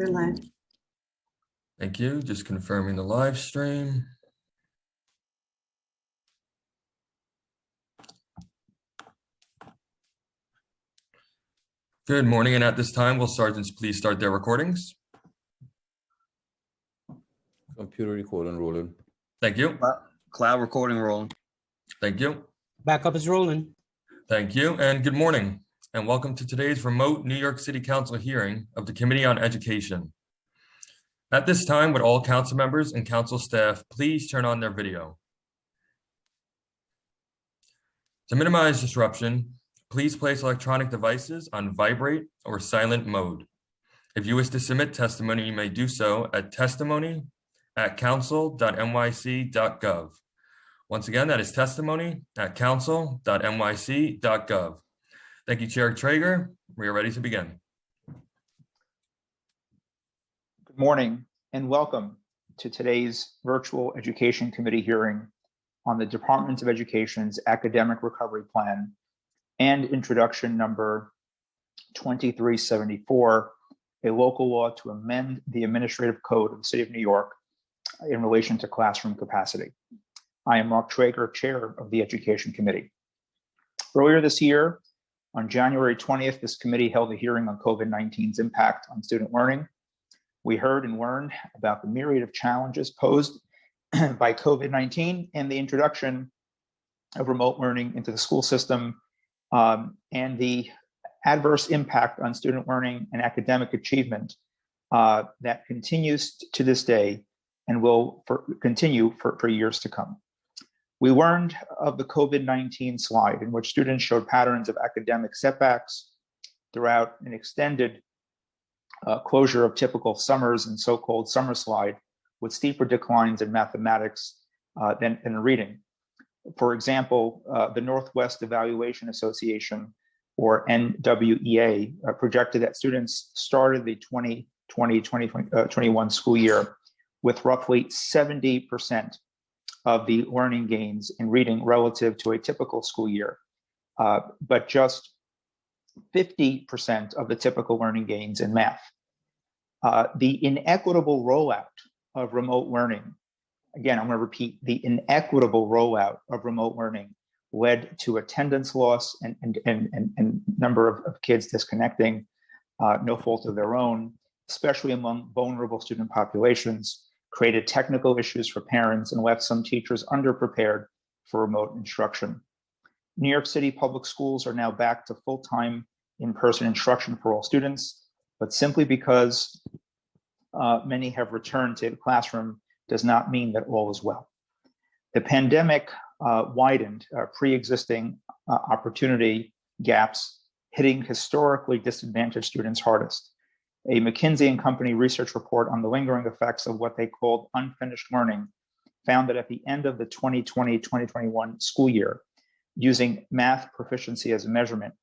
We're live. Thank you. Just confirming the live stream. Good morning, and at this time, will sergeants please start their recordings? Computer recording rolling. Thank you. Cloud recording rolling. Thank you. Backup is rolling. Thank you, and good morning, and welcome to today's remote New York City Council hearing of the Committee on Education. At this time, would all council members and council staff please turn on their video? To minimize disruption, please place electronic devices on vibrate or silent mode. If you wish to submit testimony, you may do so at testimony@council.nyc.gov. Once again, that is testimony@council.nyc.gov. Thank you, Chair Traeger. We are ready to begin. Good morning and welcome to today's virtual Education Committee hearing on the Department of Education's Academic Recovery Plan and Introduction Number 2374, a local law to amend the Administrative Code of the City of New York in relation to classroom capacity. I am Mark Traeger, Chair of the Education Committee. Earlier this year, on January 20th, this committee held a hearing on COVID-19's impact on student learning. We heard and learned about the myriad of challenges posed by COVID-19 and the introduction of remote learning into the school system, and the adverse impact on student learning and academic achievement that continues to this day and will continue for years to come. We learned of the COVID-19 slide in which students showed patterns of academic setbacks throughout an extended closure of typical summers and so-called summer slide, with steeper declines in mathematics than in reading. For example, the Northwest Evaluation Association, or NWEA, projected that students started the 2020-2021 school year with roughly 70% of the learning gains in reading relative to a typical school year, but just 50% of the typical learning gains in math. The inequitable rollout of remote learning, again, I'm going to repeat, the inequitable rollout of remote learning led to attendance loss and number of kids disconnecting, no fault of their own, especially among vulnerable student populations, created technical issues for parents and left some teachers underprepared for remote instruction. New York City public schools are now back to full-time in-person instruction for all students, but simply because many have returned to the classroom does not mean that all is well. The pandemic widened pre-existing opportunity gaps, hitting historically disadvantaged students hardest. A McKinsey & Company research report on the lingering effects of what they called unfinished learning found that at the end of the 2020-2021 school year, using math proficiency as a measurement,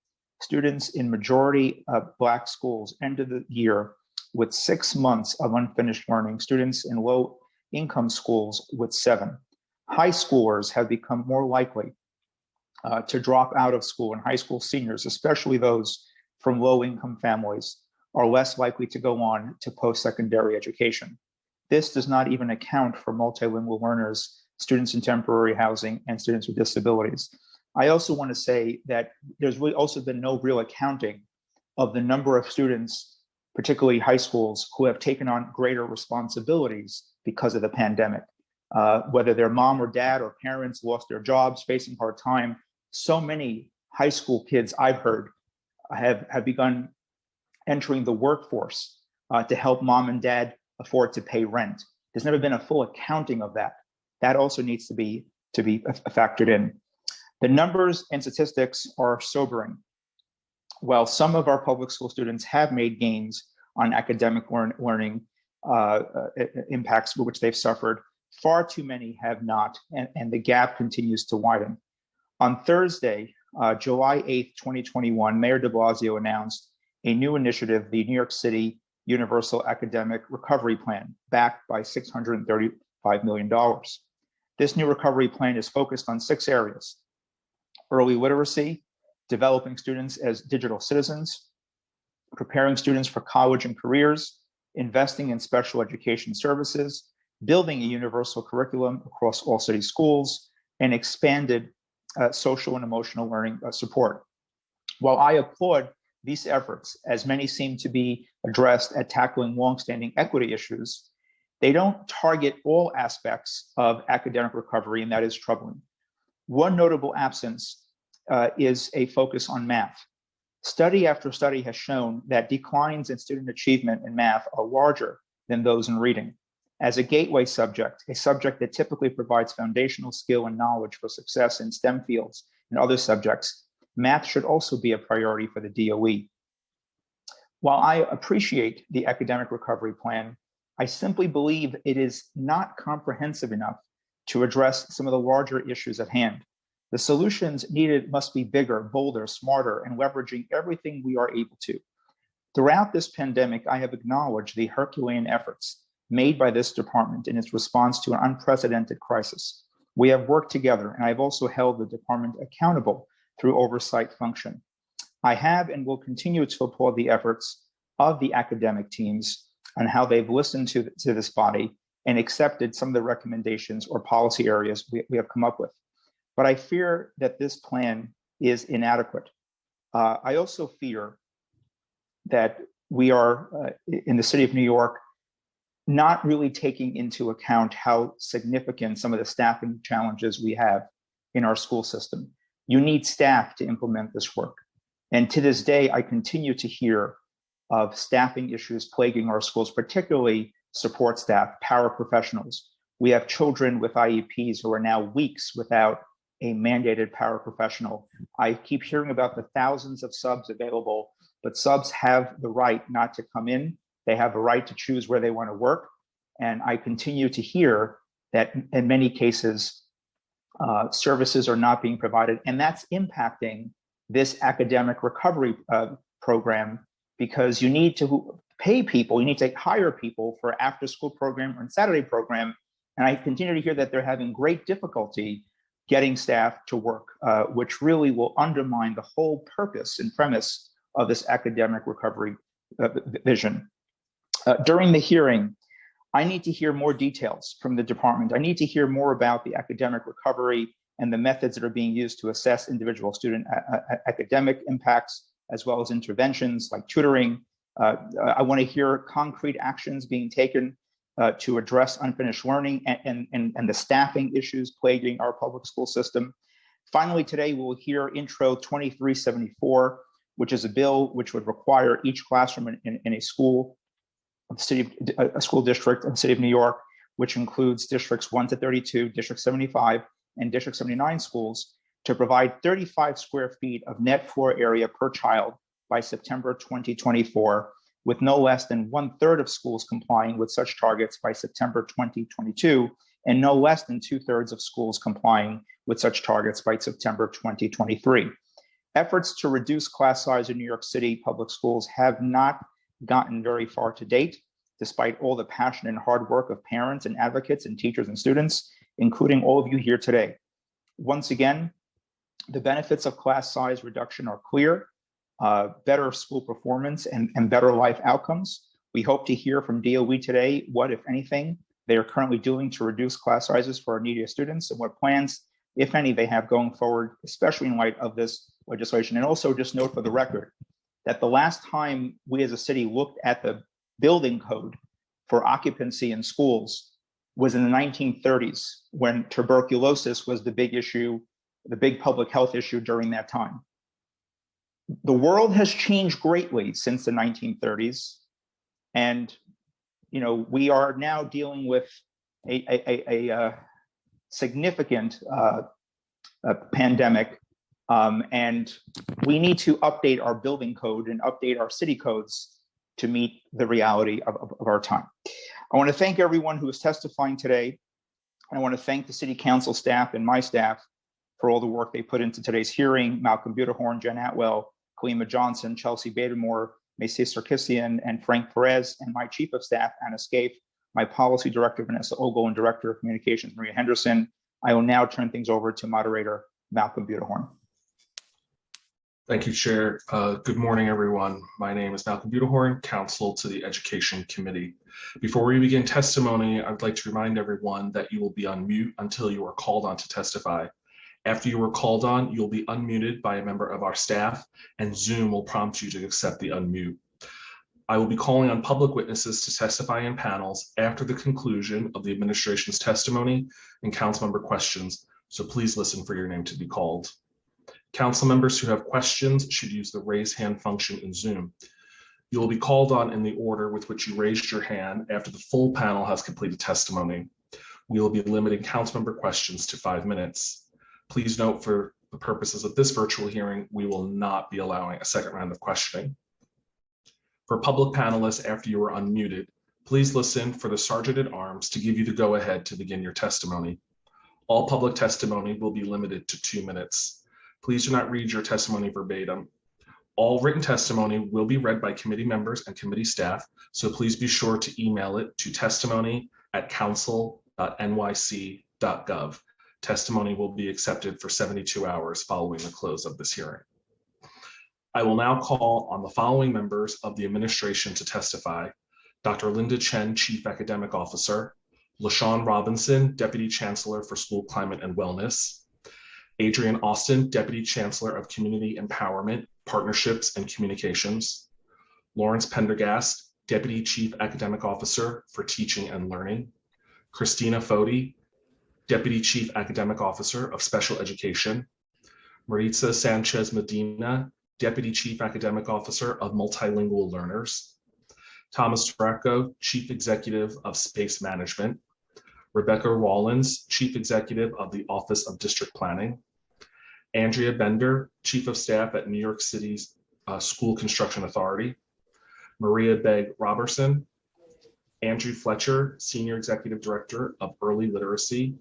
students in majority Black schools ended the year with 6 months of unfinished learning, students in low-income schools with 7. High schoolers have become more likely to drop out of school, and high school seniors, especially those from low-income families, are less likely to go on to post-secondary education. This does not even account for multilingual learners, students in temporary housing, and students with disabilities. I also want to say that there's really also been no real accounting of the number of students, particularly high schools, who have taken on greater responsibilities because of the pandemic. Whether their mom or dad or parents lost their jobs, facing hard time, so many high school kids I've heard have begun entering the workforce to help mom and dad afford to pay rent. There's never been a full accounting of that. That also needs to be factored in. The numbers and statistics are sobering. While some of our public school students have made gains on academic learning impacts for which they've suffered, far too many have not, and the gap continues to widen. On Thursday, July 8th, 2021, Mayor de Blasio announced a new initiative, the New York City Universal Academic Recovery Plan, backed by $635 million. This new recovery plan is focused on 6 areas: early literacy, developing students as digital citizens, preparing students for college and careers, investing in special education services, building a universal curriculum across all city schools, and expanded social and emotional learning support. While I applaud these efforts, as many seem to be addressed at tackling longstanding equity issues, they don't target all aspects of academic recovery, and that is troubling. One notable absence is a focus on math. Study after study has shown that declines in student achievement in math are larger than those in reading. As a gateway subject, a subject that typically provides foundational skill and knowledge for success in STEM fields and other subjects, math should also be a priority for the DOE. While I appreciate the academic recovery plan, I simply believe it is not comprehensive enough to address some of the larger issues at hand. The solutions needed must be bigger, bolder, smarter, and leveraging everything we are able to. Throughout this pandemic, I have acknowledged the Herculean efforts made by this department in its response to an unprecedented crisis. We have worked together, and I've also held the department accountable through oversight function. I have and will continue to applaud the efforts of the academic teams and how they've listened to this body and accepted some of the recommendations or policy areas we have come up with. But I fear that this plan is inadequate. I also fear that we are, in the city of New York, not really taking into account how significant some of the staffing challenges we have in our school system. You need staff to implement this work. And to this day, I continue to hear of staffing issues plaguing our schools, particularly support staff, paraprofessionals. We have children with IEPs who are now weeks without a mandated paraprofessional. I keep hearing about the thousands of subs available, but subs have the right not to come in. They have a right to choose where they want to work. And I continue to hear that in many cases, services are not being provided. And that's impacting this academic recovery program, because you need to pay people, you need to hire people for after school program or Saturday program. And I continue to hear that they're having great difficulty getting staff to work, which really will undermine the whole purpose and premise of this academic recovery vision. During the hearing, I need to hear more details from the department. I need to hear more about the academic recovery and the methods that are being used to assess individual student academic impacts, as well as interventions like tutoring. I want to hear concrete actions being taken to address unfinished learning and the staffing issues plaguing our public school system. Finally, today we'll hear Intro 2374, which is a bill which would require each classroom in a school, a school district in the city of New York, which includes districts 1 to 32, district 75, and district 79 schools, to provide 35 square feet of net floor area per child by September 2024, with no less than 1/3 of schools complying with such targets by September 2022, and no less than 2/3 of schools complying with such targets by September 2023. Efforts to reduce class size in New York City public schools have not gotten very far to date, despite all the passion and hard work of parents and advocates and teachers and students, including all of you here today. Once again, the benefits of class size reduction are clear: better school performance and better life outcomes. We hope to hear from DOE today what, if anything, they are currently doing to reduce class sizes for our neediest students, and what plans, if any, they have going forward, especially in light of this legislation. And also just note for the record that the last time we as a city looked at the building code for occupancy in schools was in the 1930s, when tuberculosis was the big issue, the big public health issue during that time. The world has changed greatly since the 1930s, and we are now dealing with a significant pandemic, and we need to update our building code and update our city codes to meet the reality of our time. I want to thank everyone who is testifying today. I want to thank the City Council staff and my staff for all the work they put into today's hearing: Malcolm Butterhorn, Jen Atwell, Kalima Johnson, Chelsea Bademore, Macy Sarkisian, and Frank Perez, and my Chief of Staff, Anna Scaife, my Policy Director, Vanessa Ogle, and Director of Communications, Maria Henderson. I will now turn things over to Moderator Malcolm Butterhorn. Thank you, Chair. Good morning, everyone. My name is Malcolm Budahorn, Counsel to the Education Committee. Before we begin testimony, I'd like to remind everyone that you will be on mute until you are called on to testify. After you are called on, you'll be unmuted by a member of our staff, and Zoom will prompt you to accept the unmute. I will be calling on public witnesses to testify in panels after the conclusion of the administration's testimony and council member questions, so please listen for your name to be called. Council members who have questions should use the raise hand function in Zoom. You will be called on in the order with which you raised your hand after the full panel has completed testimony. We will be limiting council member questions to 5 minutes. Please note, for the purposes of this virtual hearing, we will not be allowing a second round of questioning. For public panelists, after you are unmuted, please listen for the Sergeant at Arms to give you the go-ahead to begin your testimony. All public testimony will be limited to 2 minutes. Please do not read your testimony verbatim. All written testimony will be read by committee members and committee staff, so please be sure to email it to testimony@council.nyc.gov. Testimony will be accepted for 72 hours following the close of this hearing. I will now call on the following members of the administration to testify: Dr. Linda Chen, Chief Academic Officer; LaShawn Robinson, Deputy Chancellor for School Climate and Wellness; Adrian Austin, Deputy Chancellor of Community Empowerment, Partnerships and Communications; Lawrence Pendergast, Deputy Chief Academic Officer for Teaching and Learning; Christina Foti, Deputy Chief Academic Officer of Special Education; Maritza Sanchez Medina, Deputy Chief Academic Officer of Multilingual Learners; Thomas Taracco, Chief Executive of Space Management; Rebecca Rawlins, Chief Executive of the Office of District Planning; Andrea Bender, Chief of Staff at New York City's School Construction Authority; Maria Begg Robertson; Andrew Fletcher, Senior Executive Director of Early Literacy;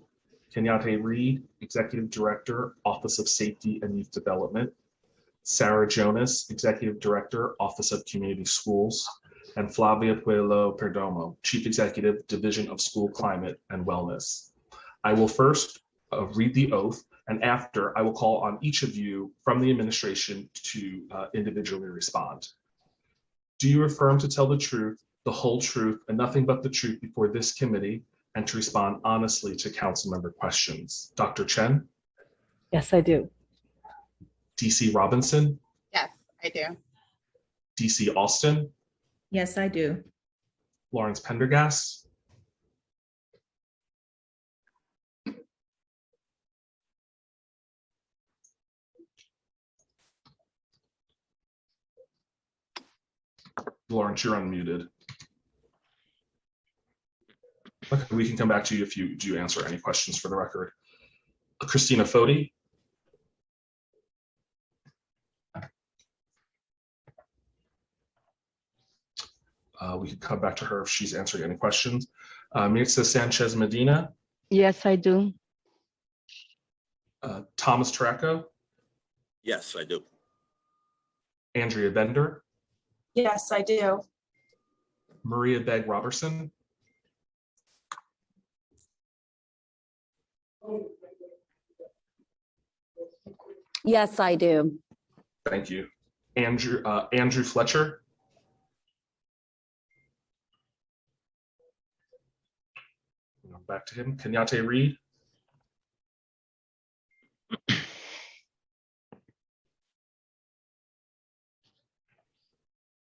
Kenyatte Reed, Executive Director, Office of Safety and Youth Development; Sarah Jonas, Executive Director, Office of Community Schools; and Flavia Puello Perdomo, Chief Executive, Division of School Climate and Wellness. I will first read the oath, and after I will call on each of you from the administration to individually respond. Do you affirm to tell the truth, the whole truth, and nothing but the truth before this committee, and to respond honestly to council member questions? Dr. Chen? Yes, I do. DC Robinson? Yes, I do. DC Austin? Yes, I do. Lawrence Pendergast? Lawrence, you're unmuted. Okay, we can come back to you if you do answer any questions for the record. Christina Foti? We can come back to her if she's answering any questions. Mirza Sanchez Medina? Yes, I do. Thomas Taracco? Yes, I do. Andrea Bender? Yes, I do. Maria Begg Robertson? Yes, I do. Thank you. Andrew Fletcher? Back to him. Kenyatte Reed?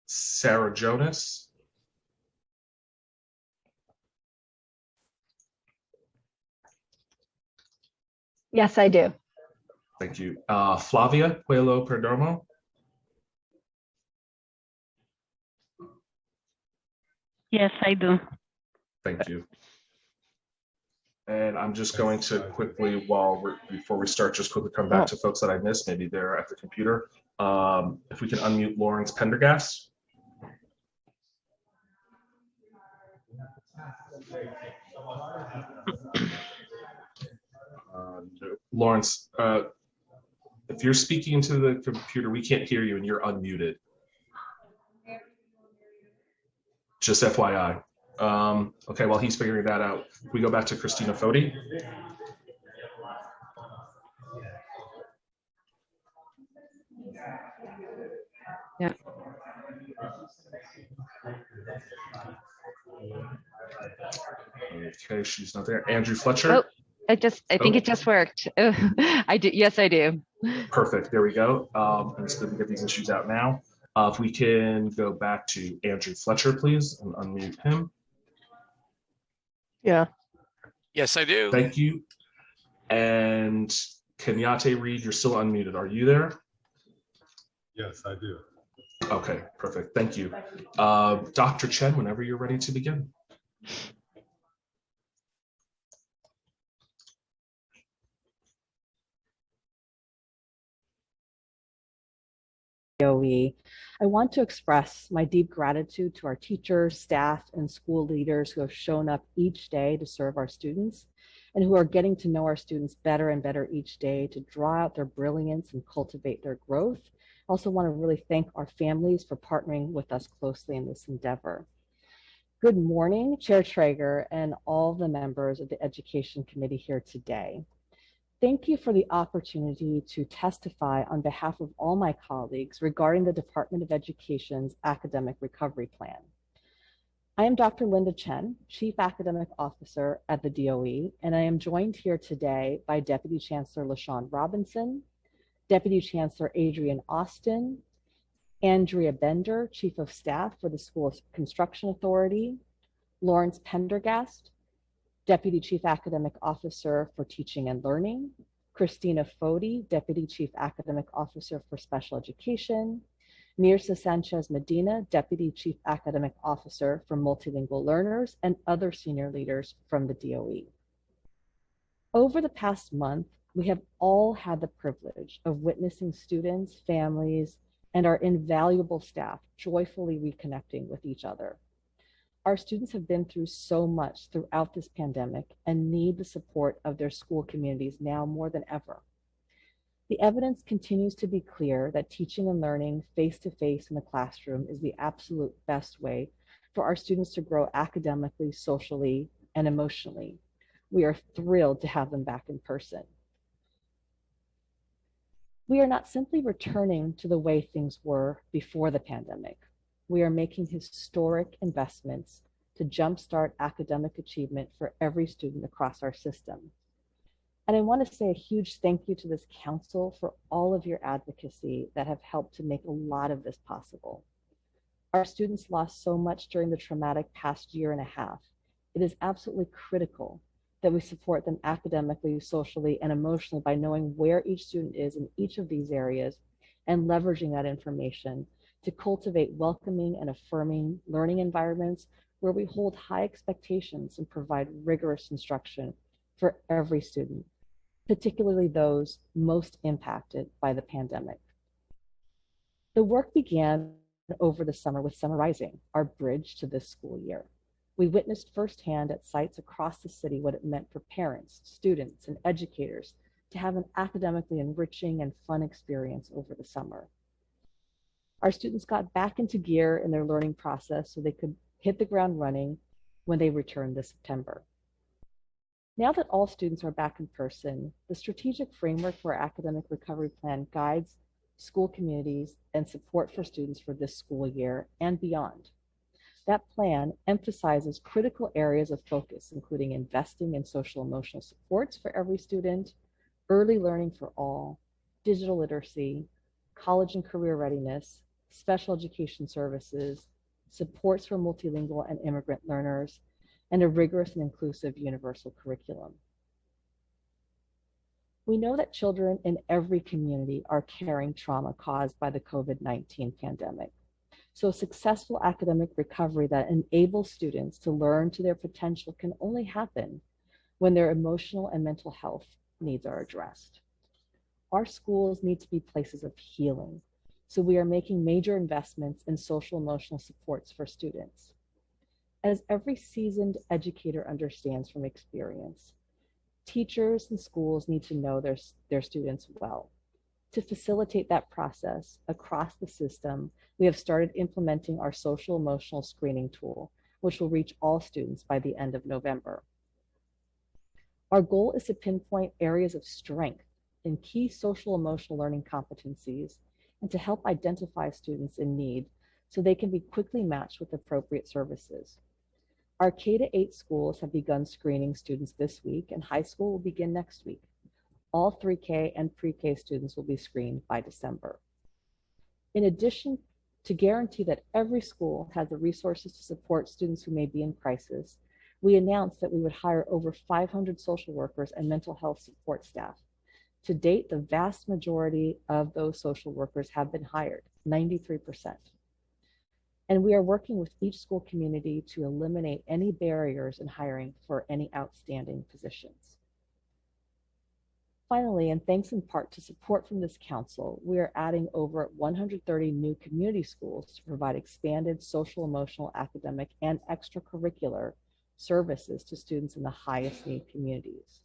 Sarah Jonas? Yes, I do. Thank you. Flavia Puello Perdomo? Yes, I do. Thank you. And I'm just going to quickly, before we start, just quickly come back to folks that I missed. Maybe they're at the computer. If we can unmute Lawrence Pendergast. Lawrence, if you're speaking into the computer, we can't hear you and you're unmuted. Just FYI. Okay, while he's figuring that out, we go back to Christina Foti. Yeah. Okay, she's not there. Andrew Fletcher. Oh, I think Oh. it just worked. I do. Yes, I do. Perfect. There we go. I'm just going to get these issues out now. If we can go back to Andrew Fletcher, please, and unmute him. Yeah. Yes, I do. Thank you. And Kenyatte Reed, you're still unmuted. Are you there? Yes, I do. Okay, perfect. Thank you. Dr. Chen, whenever you're ready to begin. DOE, I want to express my deep gratitude to our teachers, staff, and school leaders who have shown up each day to serve our students and who are getting to know our students better and better each day to draw out their brilliance and cultivate their growth. I also want to really thank our families for partnering with us closely in this endeavor. Good morning, Chair Traeger and all the members of the Education Committee here today. Thank you for the opportunity to testify on behalf of all my colleagues regarding the Department of Education's Academic Recovery Plan. I am Dr. Linda Chen, Chief Academic Officer at the DOE, and I am joined here today by Deputy Chancellor LaShawn Robinson, Deputy Chancellor Adrian Austin, Andrea Bender, Chief of Staff for the School Construction Authority, Lawrence Pendergast, Deputy Chief Academic Officer for Teaching and Learning, Christina Foti, Deputy Chief Academic Officer for Special Education, Mirza Sanchez Medina, Deputy Chief Academic Officer for Multilingual Learners, and other senior leaders from the DOE. Over the past month, we have all had the privilege of witnessing students, families, and our invaluable staff joyfully reconnecting with each other. Our students have been through so much throughout this pandemic and need the support of their school communities now more than ever. The evidence continues to be clear that teaching and learning face-to-face in the classroom is the absolute best way for our students to grow academically, socially, and emotionally. We are thrilled to have them back in person. We are not simply returning to the way things were before the pandemic. We are making historic investments to jumpstart academic achievement for every student across our system. And I want to say a huge thank you to this council for all of your advocacy that have helped to make a lot of this possible. Our students lost so much during the traumatic past year and a half. It is absolutely critical that we support them academically, socially, and emotionally by knowing where each student is in each of these areas and leveraging that information to cultivate welcoming and affirming learning environments where we hold high expectations and provide rigorous instruction for every student, particularly those most impacted by the pandemic. The work began over the summer with Summer Rising, our bridge to this school year. We witnessed firsthand at sites across the city what it meant for parents, students, and educators to have an academically enriching and fun experience over the summer. Our students got back into gear in their learning process so they could hit the ground running when they returned this September. Now that all students are back in person, the strategic framework for our academic recovery plan guides school communities and support for students for this school year and beyond. That plan emphasizes critical areas of focus, including investing in social emotional supports for every student, early learning for all, digital literacy, college and career readiness, special education services, supports for multilingual and immigrant learners, and a rigorous and inclusive universal curriculum. We know that children in every community are carrying trauma caused by the COVID-19 pandemic. So successful academic recovery that enables students to learn to their potential can only happen when their emotional and mental health needs are addressed. Our schools need to be places of healing, so we are making major investments in social emotional supports for students. As every seasoned educator understands from experience, teachers and schools need to know their students well. To facilitate that process across the system, we have started implementing our social emotional screening tool, which will reach all students by the end of November. Our goal is to pinpoint areas of strength in key social emotional learning competencies and to help identify students in need so they can be quickly matched with appropriate services. Our K-8 schools have begun screening students this week, and high school will begin next week. All 3K and pre-K students will be screened by December. In addition, to guarantee that every school has the resources to support students who may be in crisis, we announced that we would hire over 500 social workers and mental health support staff. To date, the vast majority of those social workers have been hired, 93%. And we are working with each school community to eliminate any barriers in hiring for any outstanding positions. Finally, and thanks in part to support from this council, we are adding over 130 new community schools to provide expanded social, emotional, academic, and extracurricular services to students in the highest need communities.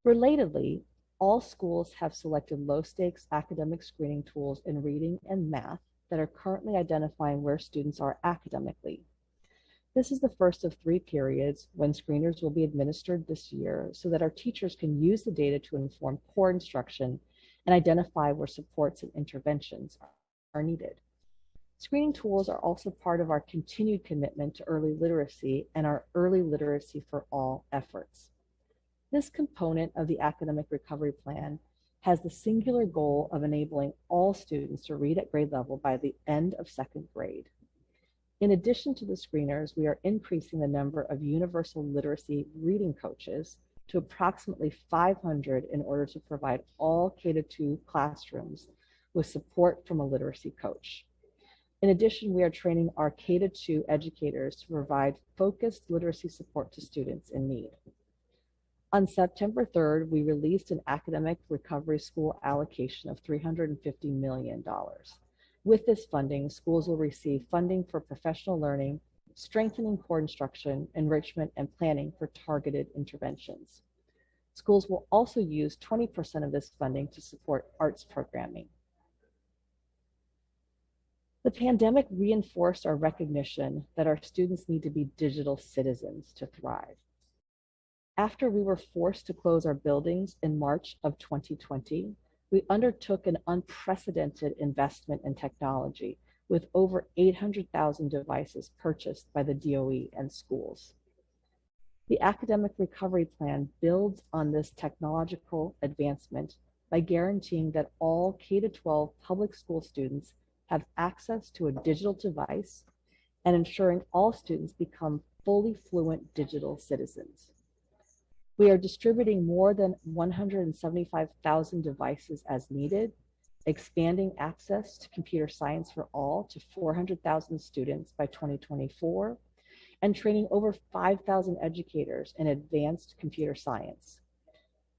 Relatedly, all schools have selected low-stakes academic screening tools in reading and math that are currently identifying where students are academically. This is the first of 3 periods when screeners will be administered this year so that our teachers can use the data to inform core instruction and identify where supports and interventions are needed. Screening tools are also part of our continued commitment to early literacy and our Early Literacy for All efforts. This component of the Academic Recovery Plan has the singular goal of enabling all students to read at grade level by the end of 2nd grade. In addition to the screeners, we are increasing the number of universal literacy reading coaches to approximately 500 in order to provide all K-2 classrooms with support from a literacy coach. In addition, we are training our K-2 educators to provide focused literacy support to students in need. On September 3rd, we released an academic recovery school allocation of $350 million. With this funding, schools will receive funding for professional learning, strengthening core instruction, enrichment, and planning for targeted interventions. Schools will also use 20% of this funding to support arts programming. The pandemic reinforced our recognition that our students need to be digital citizens to thrive. After we were forced to close our buildings in March of 2020, we undertook an unprecedented investment in technology with over 800,000 devices purchased by the DOE and schools. The Academic Recovery Plan builds on this technological advancement by guaranteeing that all K-12 public school students have access to a digital device and ensuring all students become fully fluent digital citizens. We are distributing more than 175,000 devices as needed, expanding access to computer science for all to 400,000 students by 2024, and training over 5,000 educators in advanced computer science.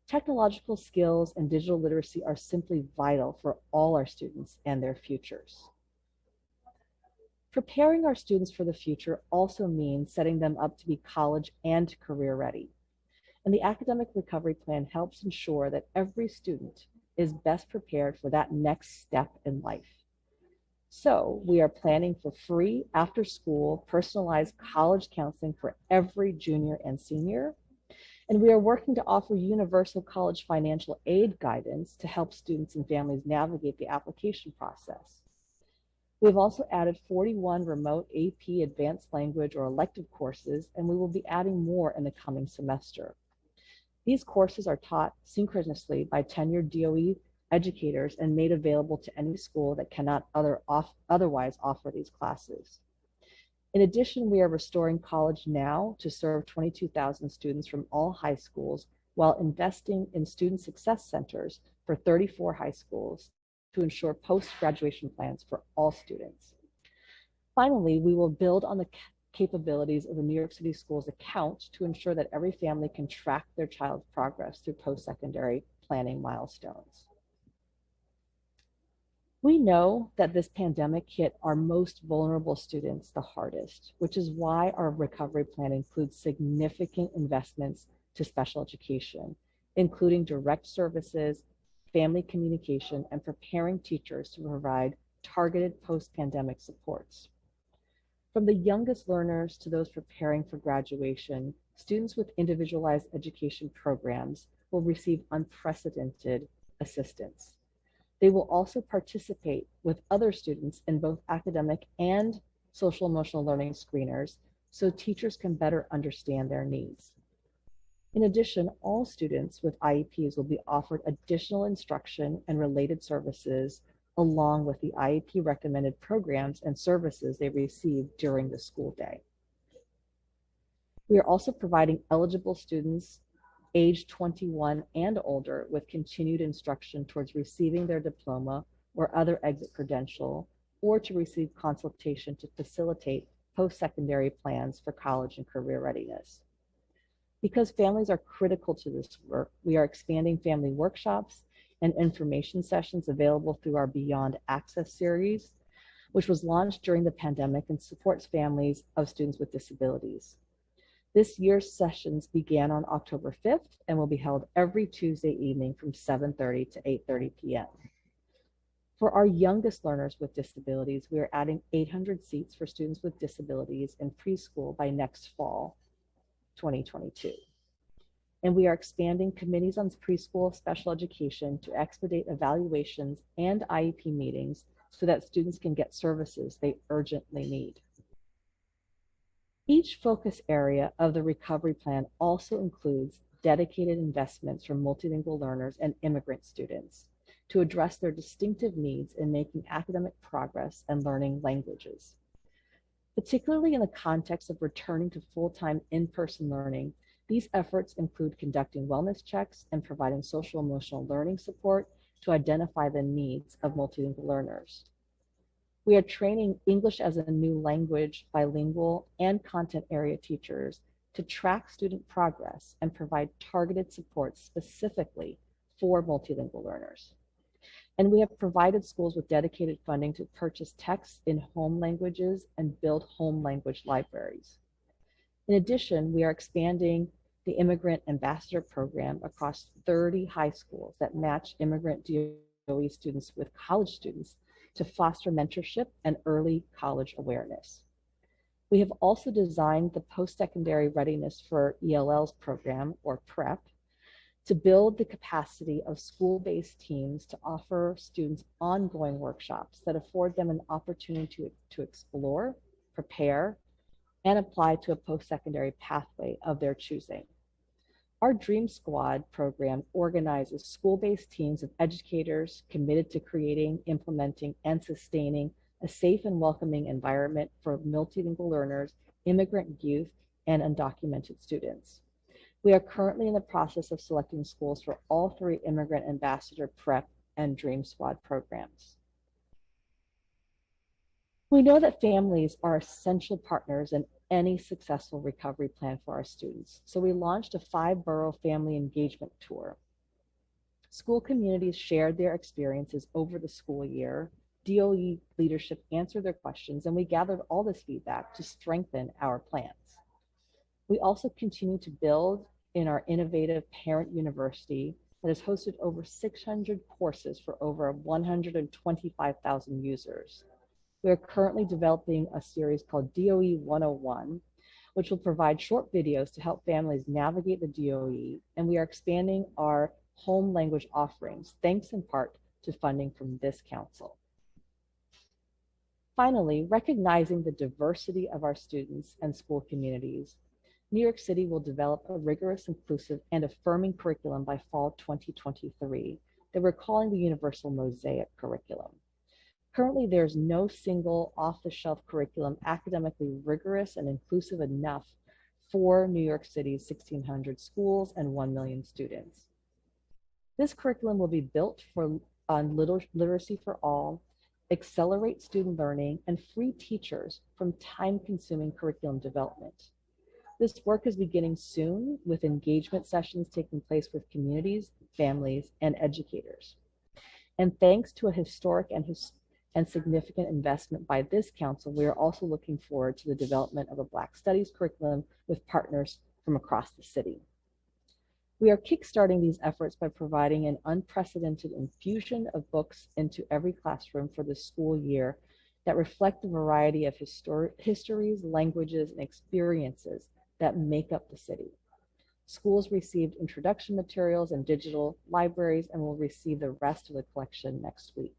Technological skills and digital literacy are simply vital for all our students and their futures. Preparing our students for the future also means setting them up to be college and career ready. And the Academic Recovery Plan helps ensure that every student is best prepared for that next step in life. So we are planning for free after-school personalized college counseling for every junior and senior. And we are working to offer universal college financial aid guidance to help students and families navigate the application process. We've also added 41 remote AP advanced language or elective courses, and we will be adding more in the coming semester. These courses are taught synchronously by tenured DOE educators and made available to any school that cannot otherwise offer these classes. In addition, we are restoring College Now to serve 22,000 students from all high schools while investing in student success centers for 34 high schools to ensure post-graduation plans for all students. Finally, we will build on the capabilities of the New York City Schools account to ensure that every family can track their child's progress through post-secondary planning milestones. We know that this pandemic hit our most vulnerable students the hardest, which is why our recovery plan includes significant investments to special education, including direct services, family communication, and preparing teachers to provide targeted post-pandemic supports. From the youngest learners to those preparing for graduation, students with individualized education programs will receive unprecedented assistance. They will also participate with other students in both academic and social emotional learning screeners so teachers can better understand their needs. In addition, all students with IEPs will be offered additional instruction and related services along with the IEP recommended programs and services they receive during the school day. We are also providing eligible students aged 21 and older with continued instruction towards receiving their diploma or other exit credential, or to receive consultation to facilitate post-secondary plans for college and career readiness. Because families are critical to this work, we are expanding family workshops and information sessions available through our Beyond Access series, which was launched during the pandemic and supports families of students with disabilities. This year's sessions began on October 5th and will be held every Tuesday evening from 7:30 to 8:30 p.m. For our youngest learners with disabilities, we are adding 800 seats for students with disabilities in preschool by next fall, 2022. And we are expanding committees on preschool special education to expedite evaluations and IEP meetings so that students can get services they urgently need. Each focus area of the recovery plan also includes dedicated investments for multilingual learners and immigrant students to address their distinctive needs in making academic progress and learning languages. Particularly in the context of returning to full-time in-person learning, these efforts include conducting wellness checks and providing social emotional learning support to identify the needs of multilingual learners. We are training English as a new language, bilingual, and content area teachers to track student progress and provide targeted support specifically for multilingual learners. And we have provided schools with dedicated funding to purchase texts in home languages and build home language libraries. In addition, we are expanding the Immigrant Ambassador Program across 30 high schools that match immigrant DOE students with college students to foster mentorship and early college awareness. We have also designed the Post-Secondary Readiness for ELLs program, or PrEP, to build the capacity of school-based teams to offer students ongoing workshops that afford them an opportunity to explore, prepare, and apply to a post-secondary pathway of their choosing. Our Dream Squad program organizes school-based teams of educators committed to creating, implementing, and sustaining a safe and welcoming environment for multilingual learners, immigrant youth, and undocumented students. We are currently in the process of selecting schools for all 3 Immigrant Ambassador PrEP and Dream Squad programs. We know that families are essential partners in any successful recovery plan for our students, so we launched a 5-borough family engagement tour. School communities shared their experiences over the school year, DOE leadership answered their questions, and we gathered all this feedback to strengthen our plans. We also continue to build in our innovative parent university that has hosted over 600 courses for over 125,000 users. We are currently developing a series called DOE 101, which will provide short videos to help families navigate the DOE, and we are expanding our home language offerings, thanks in part to funding from this council. Finally, recognizing the diversity of our students and school communities, New York City will develop a rigorous, inclusive, and affirming curriculum by fall 2023 that we're calling the Universal Mosaic Curriculum. Currently, there's no single off-the-shelf curriculum academically rigorous and inclusive enough for New York City's 1,600 schools and 1 million students. This curriculum will be built on literacy for all, accelerate student learning, and free teachers from time-consuming curriculum development. This work is beginning soon, with engagement sessions taking place with communities, families, and educators. And thanks to a historic and significant investment by this council, we are also looking forward to the development of a Black Studies curriculum with partners from across the city. We are kickstarting these efforts by providing an unprecedented infusion of books into every classroom for the school year that reflect the variety of histories, languages, and experiences that make up the city. Schools received introduction materials and digital libraries and will receive the rest of the collection next week.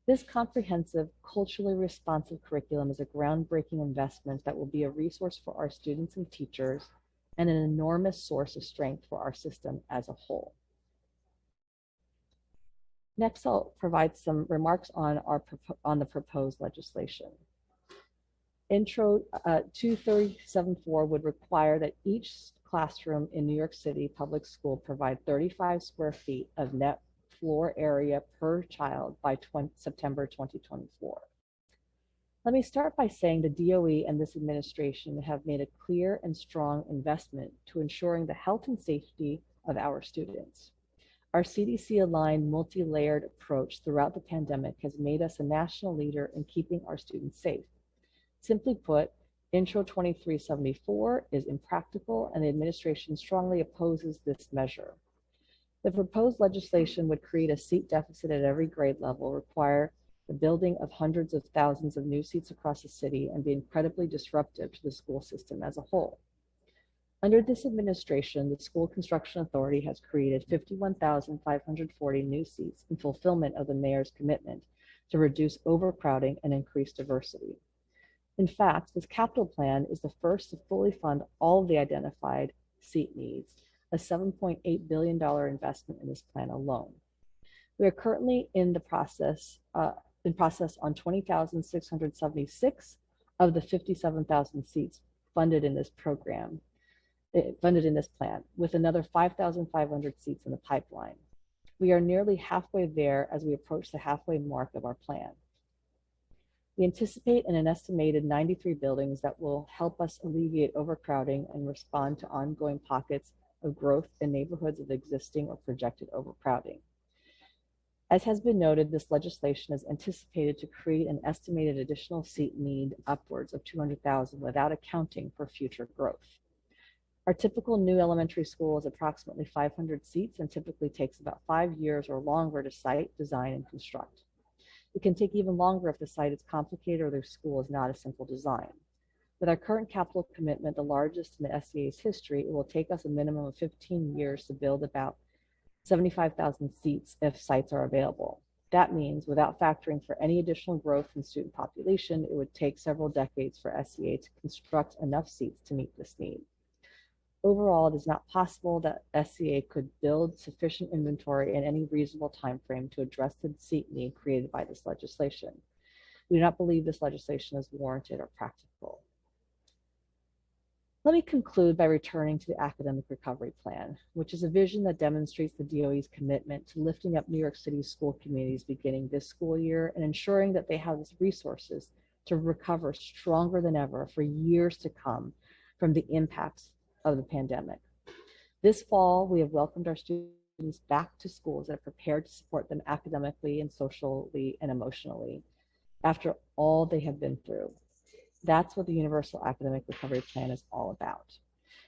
This comprehensive, culturally responsive curriculum is a groundbreaking investment that will be a resource for our students and teachers and an enormous source of strength for our system as a whole. Next, I'll provide some remarks on the proposed legislation. Intro 2374 would require that each classroom in New York City public school provide 35 square feet of net floor area per child by September 2024. Let me start by saying the DOE and this administration have made a clear and strong investment to ensuring the health and safety of our students. Our CDC-aligned multi-layered approach throughout the pandemic has made us a national leader in keeping our students safe. Simply put, Intro 2374 is impractical and the administration strongly opposes this measure. The proposed legislation would create a seat deficit at every grade level, require the building of hundreds of thousands of new seats across the city, and be incredibly disruptive to the school system as a whole. Under this administration, the School Construction Authority has created 51,540 new seats in fulfillment of the mayor's commitment to reduce overcrowding and increase diversity. In fact, this capital plan is the first to fully fund all of the identified seat needs, a $7.8 billion investment in this plan alone. We are currently in process on 20,676 of the 57,000 seats funded in this plan, with another 5,500 seats in the pipeline. We are nearly halfway there as we approach the halfway mark of our plan. We anticipate an estimated 93 buildings that will help us alleviate overcrowding and respond to ongoing pockets of growth in neighborhoods of existing or projected overcrowding. As has been noted, this legislation is anticipated to create an estimated additional seat need upwards of 200,000 without accounting for future growth. Our typical new elementary school is approximately 500 seats and typically takes about 5 years or longer to site, design, and construct. It can take even longer if the site is complicated or the school is not a simple design. With our current capital commitment, the largest in the SCA's history, it will take us a minimum of 15 years to build about 75,000 seats if sites are available. That means, without factoring for any additional growth in student population, it would take several decades for SCA to construct enough seats to meet this need. Overall, it is not possible that SCA could build sufficient inventory in any reasonable time frame to address the seat need created by this legislation. We do not believe this legislation is warranted or practical. Let me conclude by returning to the Academic Recovery Plan, which is a vision that demonstrates the DOE's commitment to lifting up New York City's school communities beginning this school year and ensuring that they have the resources to recover stronger than ever for years to come from the impacts of the pandemic. This fall, we have welcomed our students back to schools that are prepared to support them academically and socially and emotionally after all they have been through. That's what the Universal Academic Recovery Plan is all about.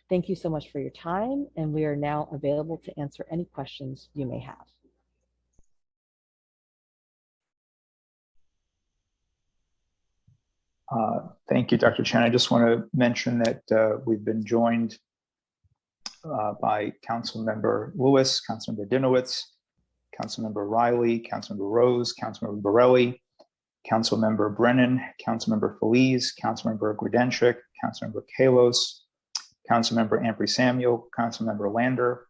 Thank you so much for your time, and we are now available to answer any questions you may have. Thank you, Dr. Chen. I just want to mention that we've been joined by Councilmember Lewis, Councilmember Dinowitz, Councilmember Riley, Councilmember Rose, Councilmember Borelli, Councilmember Brennan, Councilmember Feliz, Councilmember Grodenchik, Councilmember Kalos, Councilmember Ampry Samuel, Councilmember Lander,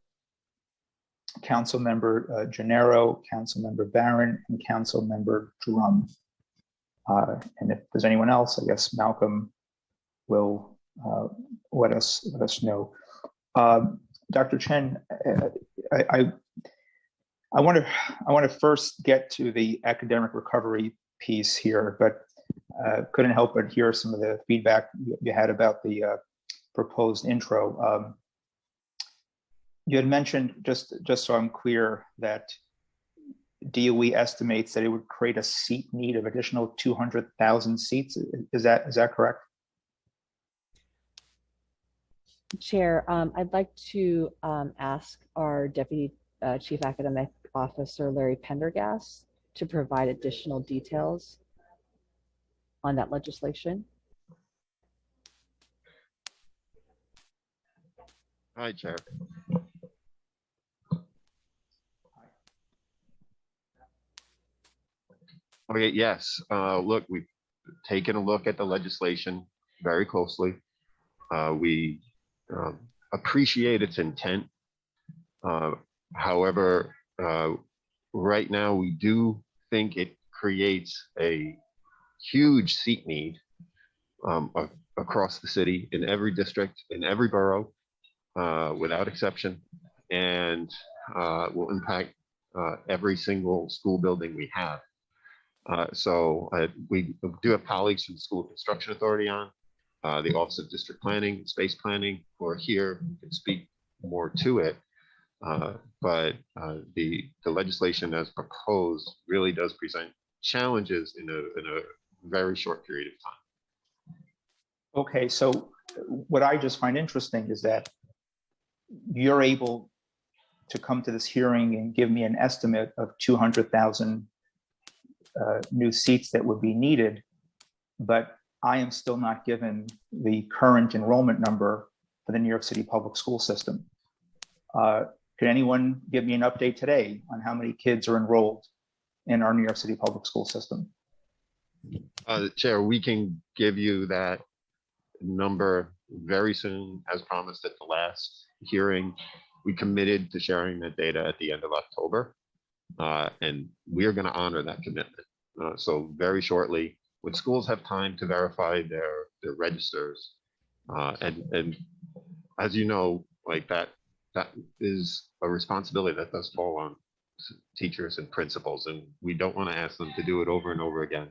Councilmember Gennaro, Councilmember Barron, and Councilmember Drum. And if there's anyone else, I guess Malcolm will let us know. Dr. Chen, I want to first get to the academic recovery piece here, but couldn't help but hear some of the feedback you had about the proposed intro. You had mentioned, just so I'm clear, that DOE estimates that it would create a seat need of additional 200,000 seats. Is that correct? Chair, I'd like to ask our Deputy Chief Academic Officer, Larry Pendergast, to provide additional details on that legislation. Hi, Chair. Okay, yes, look, we've taken a look at the legislation very closely. We appreciate its intent. However, right now we do think it creates a huge seat need across the city, in every district, in every borough, without exception, and will impact every single school building we have. So we do have colleagues from the School Construction Authority on, the Office of District Planning, Space Planning, who are here, who can speak more to it. But the legislation as proposed really does present challenges in a very short period of time. Okay, so what I just find interesting is that you're able to come to this hearing and give me an estimate of 200,000 new seats that would be needed, but I am still not given the current enrollment number for the New York City public school system. Could anyone give me an update today on how many kids are enrolled in our New York City public school system? Chair, we can give you that number very soon, as promised at the last hearing. We committed to sharing that data at the end of October, and we are going to honor that commitment. So very shortly, when schools have time to verify their registers, and as you know, like that is a responsibility that does fall on teachers and principals, and we don't want to ask them to do it over and over again.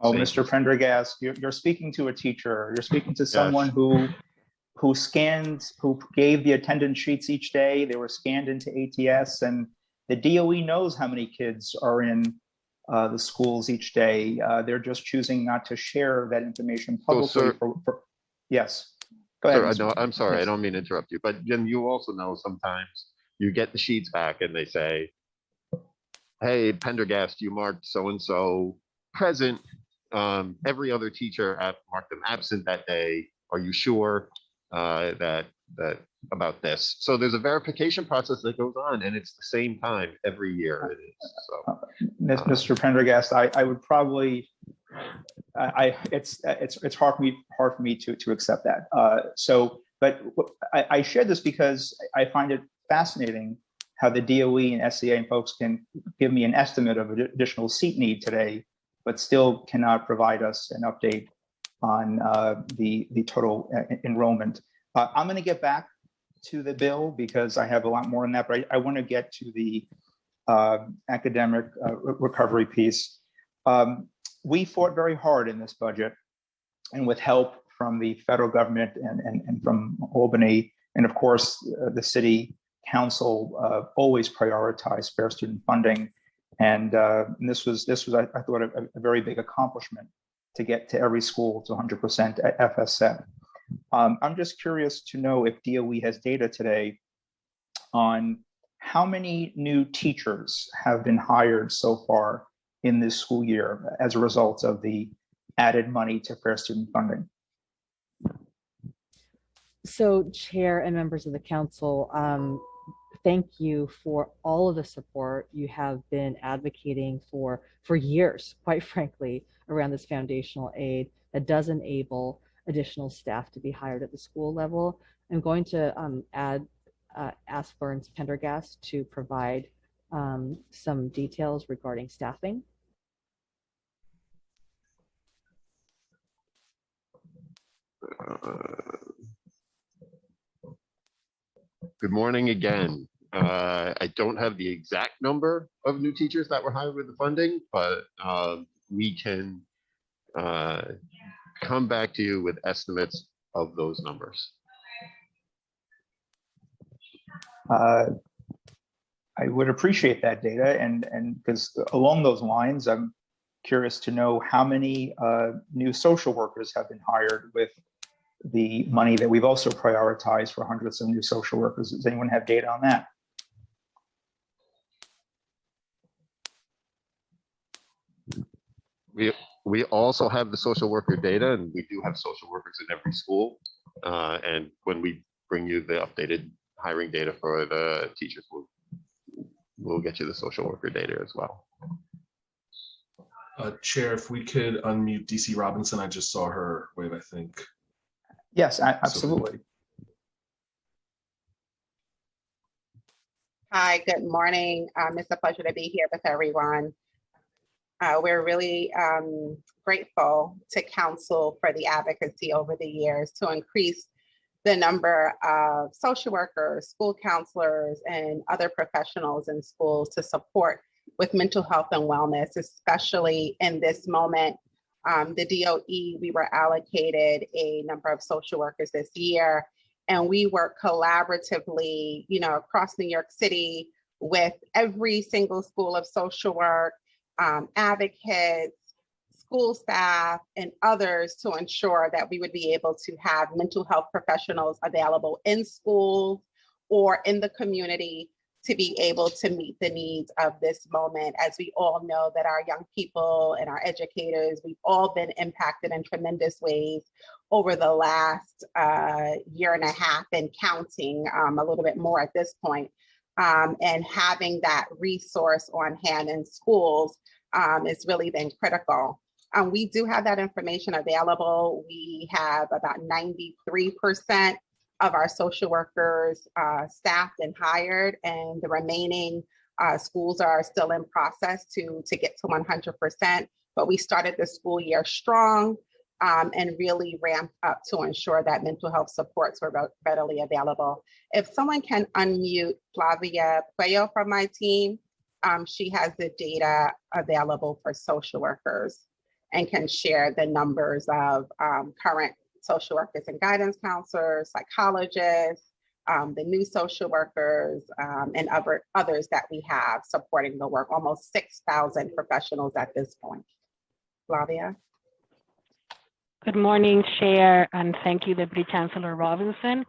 Oh, Same Mr. Prendergast, you're speaking to a teacher. You're speaking to Yes. someone who gave the attendance sheets each day. They were scanned into ATS, and the DOE knows how many kids are in the schools each day. They're just choosing not to share that information publicly. sir- Yes, go ahead. Sir, Mr. no, I'm sorry, I Yes. don't mean to interrupt you, but then you also know sometimes you get the sheets back and they say, hey, Pendergast, you marked so-and-so present. Every other teacher marked them absent that day. Are you sure that about this? So there's a verification process that goes on, and it's the same time every year. It is, so. Mr. Prendergast, I would probably, it's hard for me to accept that. But I share this because I find it fascinating how the DOE and SCA and folks can give me an estimate of additional seat need today, but still cannot provide us an update on the total enrollment. I'm going to get back to the bill because I have a lot more on that, but I want to get to the academic recovery piece. We fought very hard in this budget, and with help from the federal government and from Albany, and of course the city council always prioritized fair student funding, and this was I thought a very big accomplishment to get to every school to 100% FSM. I'm just curious to know if DOE has data today on how many new teachers have been hired so far in this school year as a result of the added money to fair student funding. So, Chair and members of the council, thank you for all of the support you have been advocating for years, quite frankly, around this foundational aid that does enable additional staff to be hired at the school level. I'm going to ask Burns Pendergast to provide some details regarding staffing. Good morning again. I don't have the exact number of new teachers that were hired with the funding, but we can come back to you with estimates of those numbers. I would appreciate that data, and because along those lines, I'm curious to know how many new social workers have been hired with the money that we've also prioritized for hundreds of new social workers. Does anyone have data on that? We also have the social worker data, and we do have social workers in every school. And when we bring you the updated hiring data for the teachers. We'll get you the social worker data as well. Chair, if we could unmute DC Robinson, I just saw her wave, I think. Yes, absolutely. Hi, good morning. It's a pleasure to be here with everyone. We're really grateful to Council for the advocacy over the years to increase the number of social workers, school counselors, and other professionals in schools to support with mental health and wellness, especially in this moment. The DOE, we were allocated a number of social workers this year, and we work collaboratively, across New York City with every single school of social work, advocates, school staff, and others to ensure that we would be able to have mental health professionals available in schools or in the community to be able to meet the needs of this moment. As we all know that our young people and our educators, we've all been impacted in tremendous ways over the last year and a half and counting, a little bit more at this point. And having that resource on hand in schools has really been critical. We do have that information available. We have about 93% of our social workers staffed and hired, and the remaining schools are still in process to get to 100%. But we started the school year strong and really ramped up to ensure that mental health supports were readily available. If someone can unmute Flavia Puello from my team, she has the data available for social workers and can share the numbers of current social workers and guidance counselors, psychologists, the new social workers, and others that we have supporting the work, almost 6,000 professionals at this point. Flavia? Good morning, Chair, and thank you, Deputy Chancellor Robinson.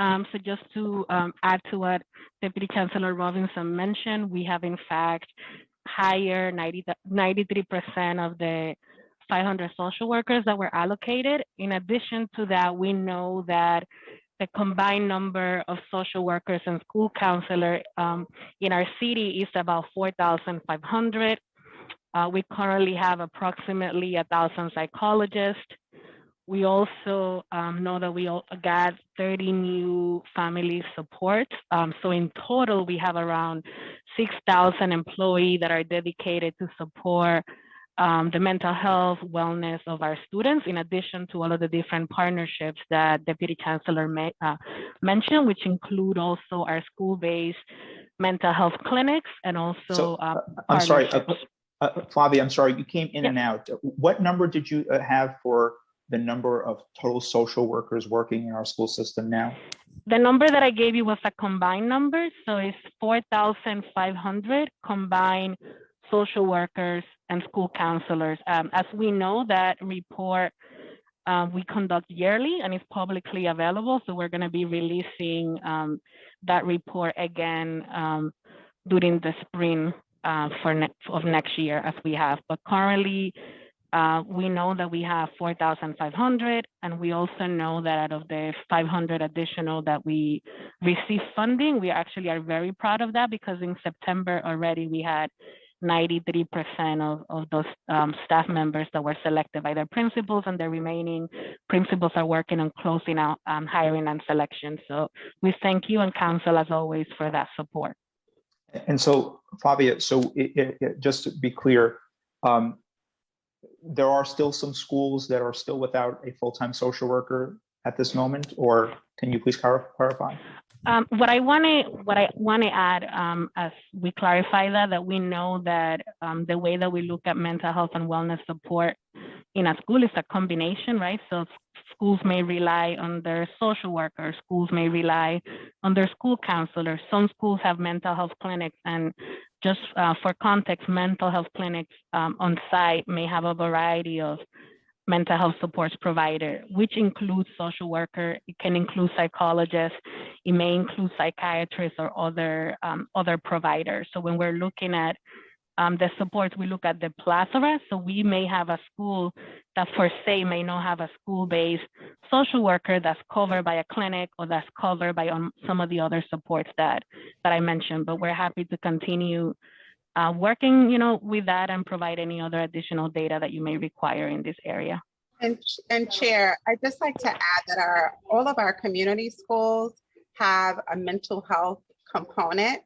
So just to add to what Deputy Chancellor Robinson mentioned, we have in fact hired 93% of the 500 social workers that were allocated. In addition to that, we know that the combined number of social workers and school counselors in our city is about 4,500. We currently have approximately 1,000 psychologists. We also know that we got 30 new family support. So in total, we have around 6,000 employees that are dedicated to support the mental health, wellness of our students, in addition to all of the different partnerships that Deputy Chancellor mentioned, which include also our school-based mental health clinics and also I'm sorry, Flavia, I'm sorry, you came in and out. What number did you have for the number of total social workers working in our school system now? The number that I gave you was a combined number, so it's 4,500 combined social workers and school counselors. As we know, that report we conduct yearly and it's publicly available, so we're going to be releasing that report again during the spring of next year as we have. But currently, we know that we have 4,500, and we also know that out of the 500 additional that we received funding, we actually are very proud of that, because in September already we had 93% of those staff members that were selected by their principals, and the remaining principals are working on closing out hiring and selection. So we thank you and Council as always for that support. And so, Flavia, just to be clear, there are still some schools that are still without a full-time social worker at this moment, or can you please clarify? What I want to add, as we clarify that we know that the way that we look at mental health and wellness support in a school is a combination, right? So schools may rely on their social workers, schools may rely on their school counselors. Some schools have mental health clinics, and just for context, mental health clinics on site may have a variety of mental health supports provider, which includes social worker, it can include psychologists, it may include psychiatrists or other providers. So when we're looking at the supports, we look at the plethora. So we may have a school that per se may not have a school-based social worker that's covered by a clinic or that's covered by some of the other supports that I mentioned, but we're happy to continue working, with that and provide any other additional data that you may require in this area. And Chair, I'd just like to add that all of our community schools have a mental health component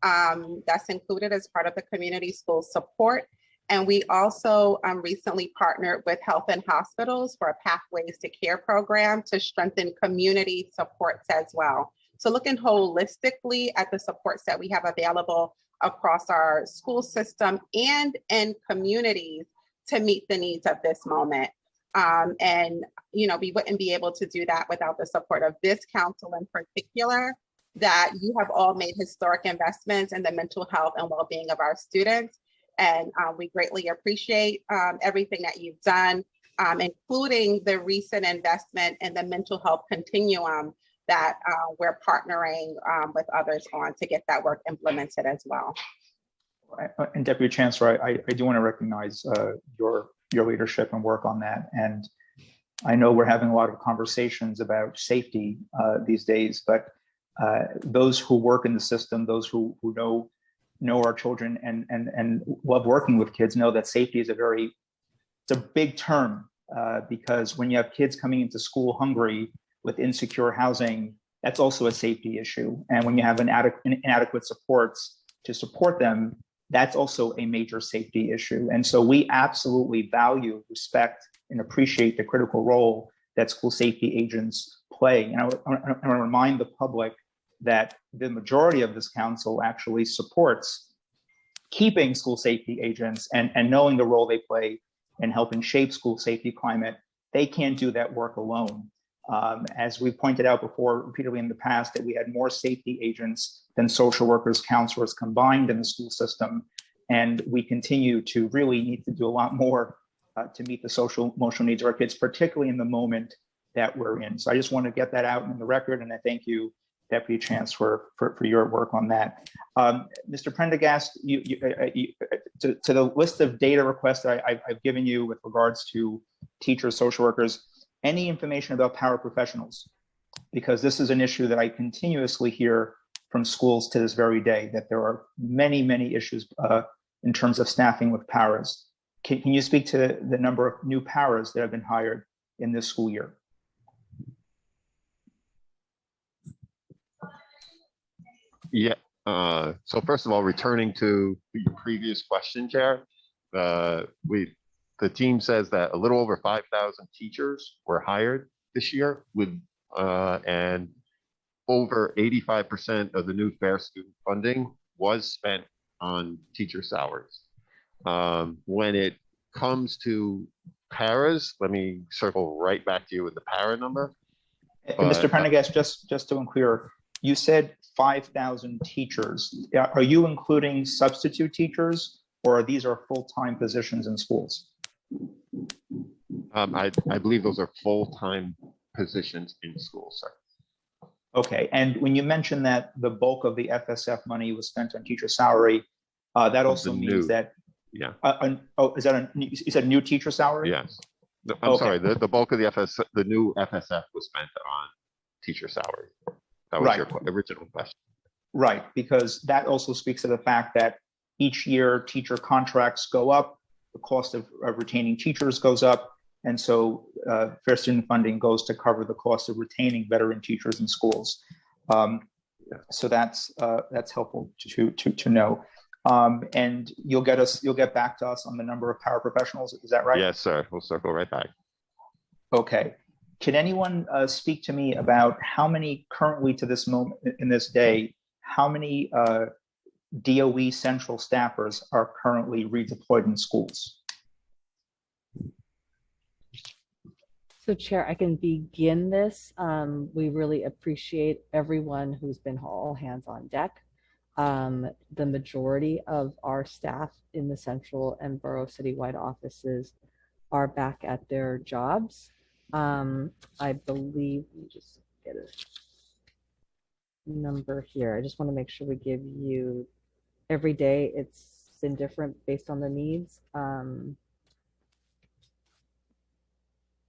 that's included as part of the community school support. And we also recently partnered with Health and Hospitals for a Pathways to Care program to strengthen community supports as well. So looking holistically at the supports that we have available across our school system and in communities to meet the needs of this moment. And we wouldn't be able to do that without the support of this council in particular, that you have all made historic investments in the mental health and well-being of our students. And we greatly appreciate everything that you've done, including the recent investment in the mental health continuum that we're partnering with others on to get that work implemented as well. And Deputy Chancellor, I do want to recognize your leadership and work on that. And I know we're having a lot of conversations about safety these days, but those who work in the system, those who know our children and love working with kids know that safety is it's a big term because when you have kids coming into school hungry with insecure housing, that's also a safety issue. And when you have inadequate supports to support them, that's also a major safety issue. And so we absolutely value, respect, and appreciate the critical role that school safety agents play. And I want to remind the public that the majority of this council actually supports keeping school safety agents and knowing the role they play in helping shape school safety climate. They can't do that work alone. As we pointed out before repeatedly in the past, that we had more safety agents than social workers, counselors combined in the school system. And we continue to really need to do a lot more to meet the social emotional needs of our kids, particularly in the moment that we're in. So I just want to get that out in the record. And I thank you, Deputy Chancellor, for your work on that. Mr. Prendergast, to the list of data requests that I've given you with regards to teachers, social workers, any information about paraprofessionals, because this is an issue that I continuously hear from schools to this very day, that there are many, many issues in terms of staffing with paras. Can you speak to the number of new paras that have been hired in this school year? Yeah. So first of all, returning to your previous question, Chair, the team says that a little over 5,000 teachers were hired this year, with and over 85% of the new Fair Student funding was spent on teacher salaries. When it comes to paras, let me circle right back to you with the para number. Mr. Prendergast, just to be clear, you said 5,000 teachers. Are you including substitute teachers, or these are full-time positions in schools? I believe those are full-time positions in schools, sir. Okay, and when you mentioned that the bulk of the FSF money was spent on teacher salary, that also means that, yeah. You said new teacher salary? Yes. I'm sorry, the bulk of the new FSF was spent on teacher salary. That was your original question. Right, because that also speaks to the fact that each year teacher contracts go up, the cost of retaining teachers goes up, and so Fair Student funding goes to cover the cost of retaining veteran teachers in schools. So that's helpful to know. And you'll get back to us on the number of paraprofessionals. Is that right? Yes, sir. We'll circle right back. Okay. Can anyone speak to me about how many currently to this moment in this day, how many DOE central staffers are currently redeployed in schools? So Chair, I can begin this. We really appreciate everyone who's been all hands on deck. The majority of our staff in the central and borough citywide offices are back at their jobs. I believe, let me just get a number here. I just want to make sure we give you, every day it's been different based on the needs.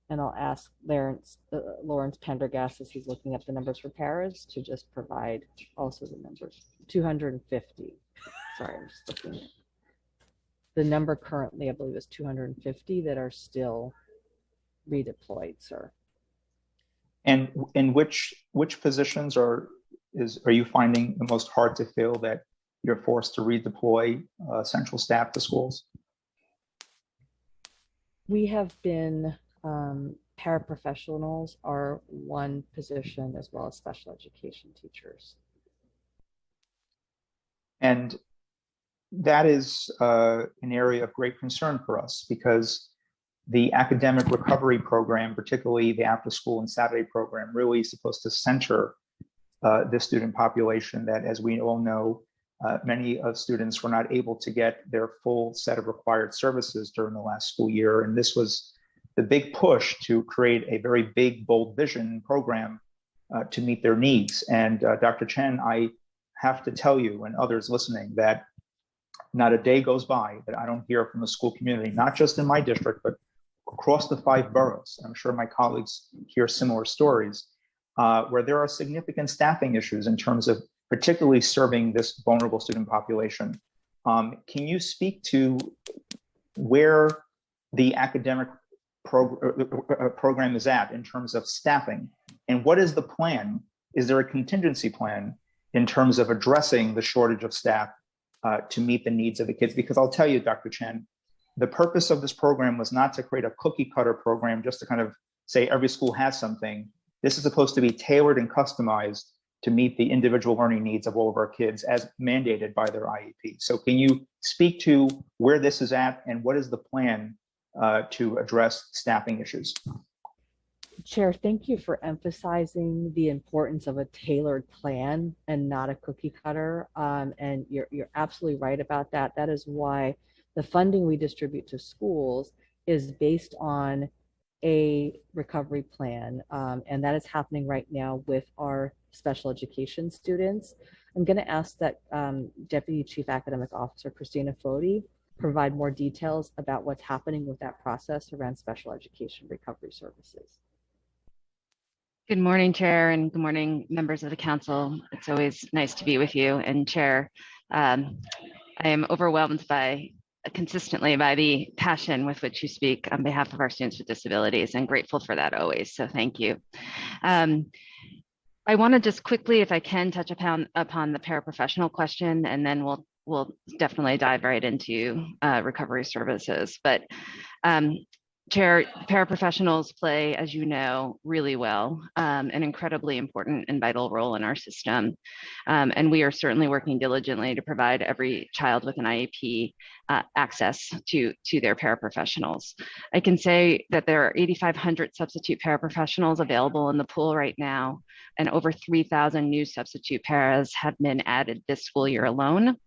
And I'll ask Lawrence Pendergast, as he's looking up the numbers for paras, to just provide also the numbers. 250. Sorry, I'm just looking at the number currently, I believe, is 250 that are still redeployed, sir. And in which positions are you finding the most hard to fill that you're forced to redeploy central staff to schools? We have been paraprofessionals are one position, as well as special education teachers. And that is an area of great concern for us, because the academic recovery program, particularly the after school and Saturday program, really is supposed to center this student population that, as we all know, many of students were not able to get their full set of required services during the last school year. And this was the big push to create a very big, bold vision program to meet their needs. And Dr. Chen, I have to tell you and others listening that not a day goes by that I don't hear from the school community, not just in my district, but across the 5 boroughs. I'm sure my colleagues hear similar stories where there are significant staffing issues in terms of particularly serving this vulnerable student population. Can you speak to where the academic program is at in terms of staffing, and what is the plan? Is there a contingency plan in terms of addressing the shortage of staff to meet the needs of the kids? Because I'll tell you, Dr. Chen, the purpose of this program was not to create a cookie cutter program just to kind of say every school has something. This is supposed to be tailored and customized to meet the individual learning needs of all of our kids as mandated by their IEP. So can you speak to where this is at and what is the plan to address staffing issues? Chair, thank you for emphasizing the importance of a tailored plan and not a cookie cutter. And you're absolutely right about that. That is why the funding we distribute to schools is based on a recovery plan. And that is happening right now with our special education students. I'm going to ask that Deputy Chief Academic Officer Christina Foti provide more details about what's happening with that process around special education recovery services. Good morning, Chair, and good morning, members of the council. It's always nice to be with you. And Chair, I am overwhelmed consistently by the passion with which you speak on behalf of our students with disabilities, and grateful for that always. So thank you. I want to just quickly, if I can, touch upon the paraprofessional question, and then we'll definitely dive right into recovery services. But Chair, paraprofessionals play, as you know, really well, an incredibly important and vital role in our system. And we are certainly working diligently to provide every child with an IEP access to their paraprofessionals. I can say that there are 8,500 substitute paraprofessionals available in the pool right now, and over 3,000 new substitute paras have been added this school year alone.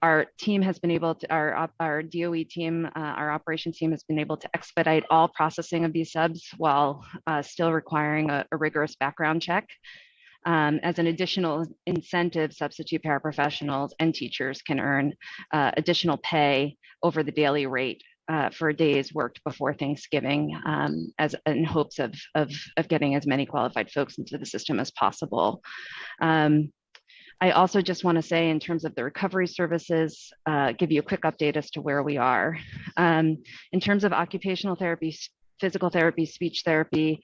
Our team has been able to, our DOE team, our operations team has been able to expedite all processing of these subs while still requiring a rigorous background check. As an additional incentive, substitute paraprofessionals and teachers can earn additional pay over the daily rate for days worked before Thanksgiving, as in hopes of getting as many qualified folks into the system as possible. I also just want to say, in terms of the recovery services, give you a quick update as to where we are. In terms of occupational therapy, physical therapy, speech therapy,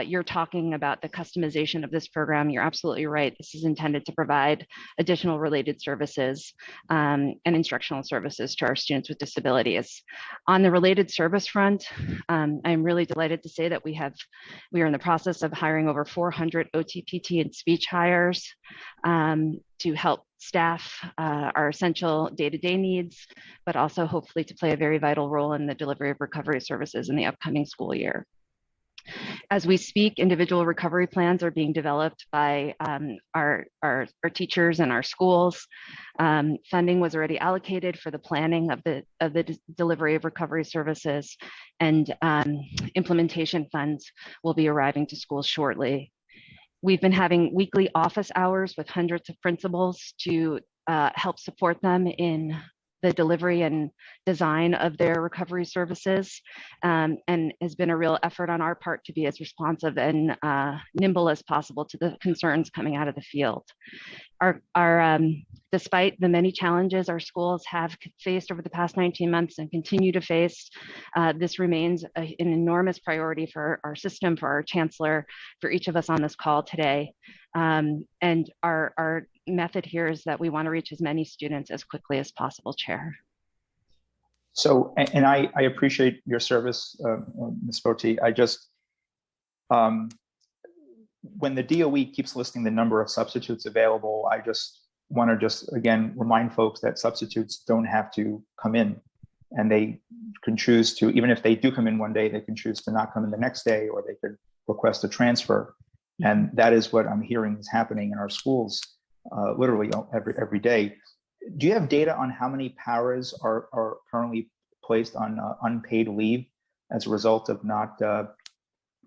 you're talking about the customization of this program. You're absolutely right. This is intended to provide additional related services and instructional services to our students with disabilities. On the related service front, I'm really delighted to say that we are in the process of hiring over 400 OT, PT, and speech hires to help staff our essential day-to-day needs, but also hopefully to play a very vital role in the delivery of recovery services in the upcoming school year. As we speak, individual recovery plans are being developed by our teachers and our schools. Funding was already allocated for the planning of the delivery of recovery services, and implementation funds will be arriving to schools shortly. We've been having weekly office hours with hundreds of principals to help support them in the delivery and design of their recovery services, and has been a real effort on our part to be as responsive and nimble as possible to the concerns coming out of the field. Despite the many challenges our schools have faced over the past 19 months and continue to face, this remains an enormous priority for our system, for our chancellor, for each of us on this call today. And our method here is that we want to reach as many students as quickly as possible, Chair. So, and I appreciate your service, Ms. Foti. I just, when the DOE keeps listing the number of substitutes available, I just want to again remind folks that substitutes don't have to come in, and they can choose to, even if they do come in one day, they can choose to not come in the next day, or they could request a transfer. And that is what I'm hearing is happening in our schools, literally every day. Do you have data on how many paras are currently placed on unpaid leave as a result of not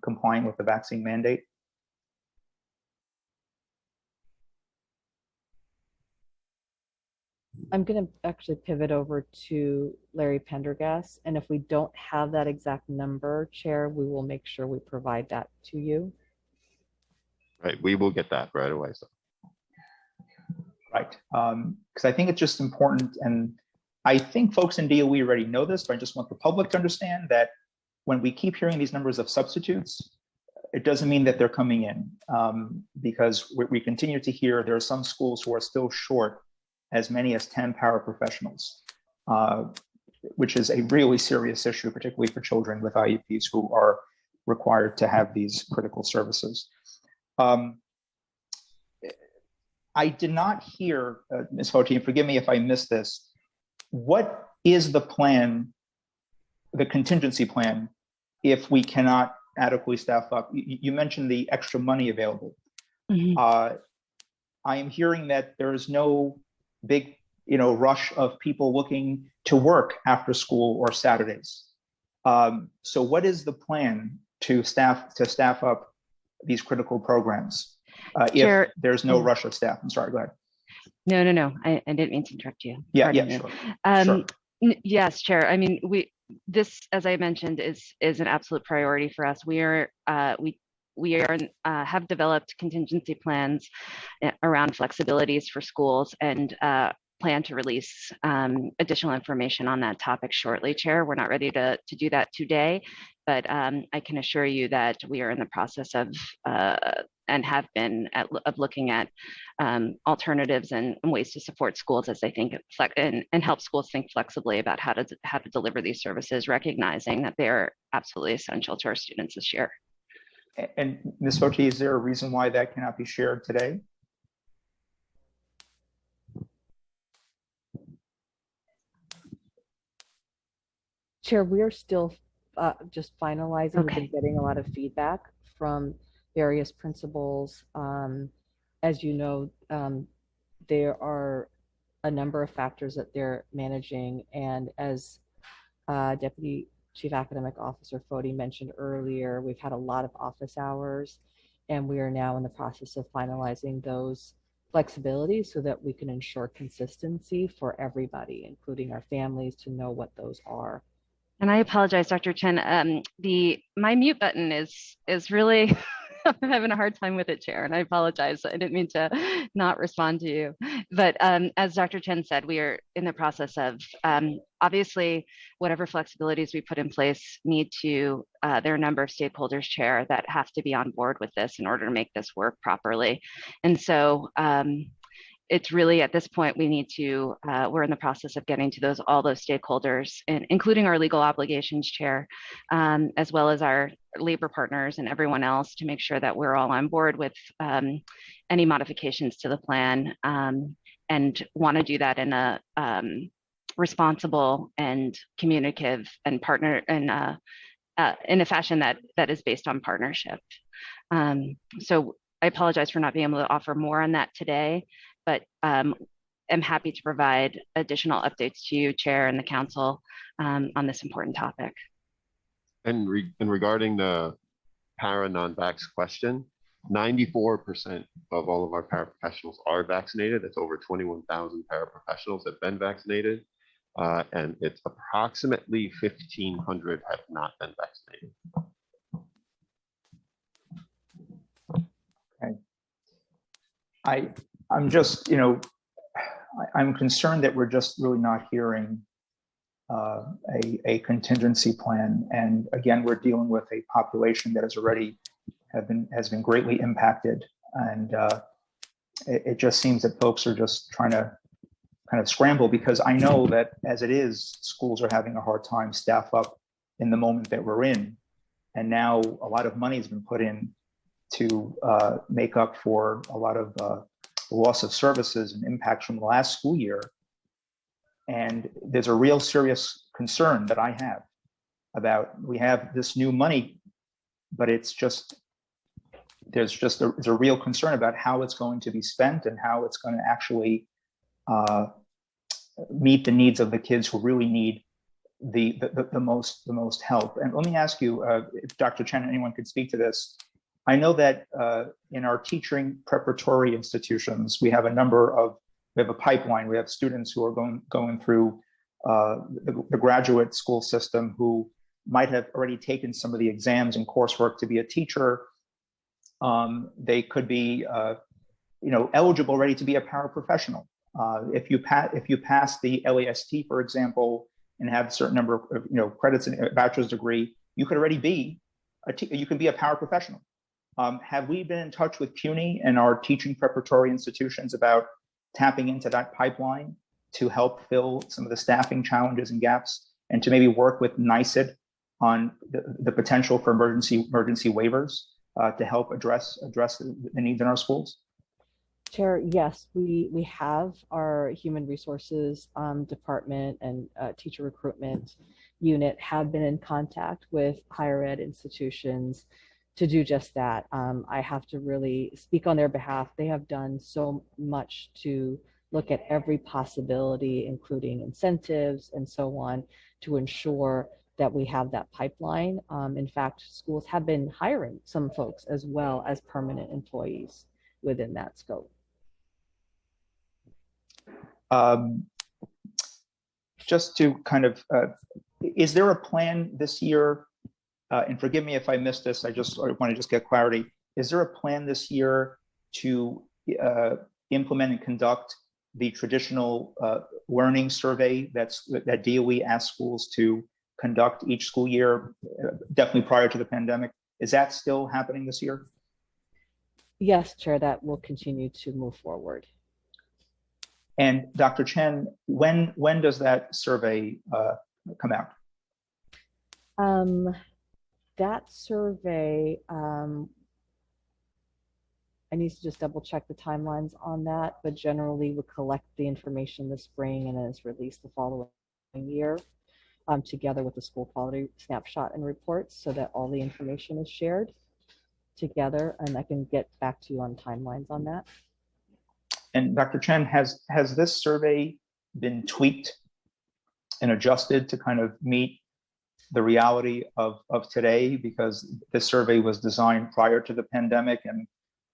complying with the vaccine mandate? I'm going to actually pivot over to Larry Pendergast. And if we don't have that exact number, Chair, we will make sure we provide that to you. Right, we will get that right away. So. Right, because I think it's just important, and I think folks in DOE already know this, but I just want the public to understand that when we keep hearing these numbers of substitutes, it doesn't mean that they're coming in, because we continue to hear there are some schools who are still short as many as 10 paraprofessionals, which is a really serious issue, particularly for children with IEPs who are required to have these critical services. I did not hear, Ms. Foti, and forgive me if I missed this, what is the plan, the contingency plan, if we cannot adequately staff up? You mentioned the extra money available. Mm-hmm. I am hearing that there is no big, rush of people looking to work after school or Saturdays. So what is the plan to staff up these critical programs if there's no rush of staff? I'm sorry, go ahead. No. I didn't mean to interrupt you. Yeah, Sure. sure. Yes, Chair. I mean, this, as I mentioned, is an absolute priority for us. We have developed contingency plans around flexibilities for schools, and plan to release additional information on that topic shortly, Chair. We're not ready to do that today, but I can assure you that we are in the process of and have been of looking at alternatives and ways to support schools as they think and help schools think flexibly about how to deliver these services, recognizing that they are absolutely essential to our students this year. And Ms. Foti, is there a reason why that cannot be shared today? Chair, we are still just finalizing. Okay. We've been getting a lot of feedback from various principals. As you know, there are a number of factors that they're managing. And as Deputy Chief Academic Officer Foti mentioned earlier, we've had a lot of office hours, and we are now in the process of finalizing those flexibilities so that we can ensure consistency for everybody, including our families, to know what those are. And I apologize, Dr. Chen. My mute button is really, I'm having a hard time with it, Chair, and I apologize. I didn't mean to not respond to you. But as Dr. Chen said, we are in the process of, obviously, whatever flexibilities we put in place need to, there are a number of stakeholders, Chair, that have to be on board with this in order to make this work properly. And so it's really at this point, we need to, we're in the process of getting to all those stakeholders, and including our legal obligations, Chair, as well as our labor partners and everyone else, to make sure that we're all on board with any modifications to the plan, and want to do that in a responsible and communicative and partner and in a fashion that is based on partnership. So I apologize for not being able to offer more on that today, but I'm happy to provide additional updates to you, Chair, and the Council on this important topic. And regarding the para non-vax question, 94% of all of our paraprofessionals are vaccinated. That's over 21,000 paraprofessionals have been vaccinated. And it's approximately 1,500 have not been vaccinated. Okay. I'm just, I'm concerned that we're just really not hearing a contingency plan. And again, we're dealing with a population that has been greatly impacted. And it just seems that folks are just trying to kind of scramble, because I know that as it is, schools are having a hard time staff up in the moment that we're in. And now a lot of money has been put in to make up for a lot of loss of services and impacts from the last school year. And there's a real serious concern that I have about, we have this new money, but it's just, there's a real concern about how it's going to be spent and how it's going to actually meet the needs of the kids who really need the most help. And let me ask you, if Dr. Chen, anyone could speak to this. I know that in our teaching preparatory institutions, we have a pipeline. We have students who are going through the graduate school system who might have already taken some of the exams and coursework to be a teacher. They could be, eligible, ready to be a paraprofessional. If you pass the LAST, for example, and have a certain number of credits in a bachelor's degree, you could already be you can be a paraprofessional. Have we been in touch with CUNY and our teaching preparatory institutions about tapping into that pipeline to help fill some of the staffing challenges and gaps, and to maybe work with NYSED on the potential for emergency waivers to help address the needs in our schools? Chair, yes, we have our human resources department and teacher recruitment unit have been in contact with higher ed institutions to do just that. I have to really speak on their behalf. They have done so much to look at every possibility, including incentives and so on, to ensure that we have that pipeline. In fact, schools have been hiring some folks as well as permanent employees within that scope. Just to kind of, is there a plan this year, and forgive me if I missed this, I want to just get clarity. Is there a plan this year to implement and conduct the traditional learning survey that DOE asks schools to conduct each school year, definitely prior to the pandemic? Is that still happening this year? Yes, Chair, that will continue to move forward. And Dr. Chen, when does that survey come out? That survey, I need to just double check the timelines on that, but generally we collect the information this spring and then it's released the following year, together with the school quality snapshot and reports, so that all the information is shared together, and I can get back to you on timelines on that. And Dr. Chen, has this survey been tweaked and adjusted to kind of meet the reality of today? Because this survey was designed prior to the pandemic, and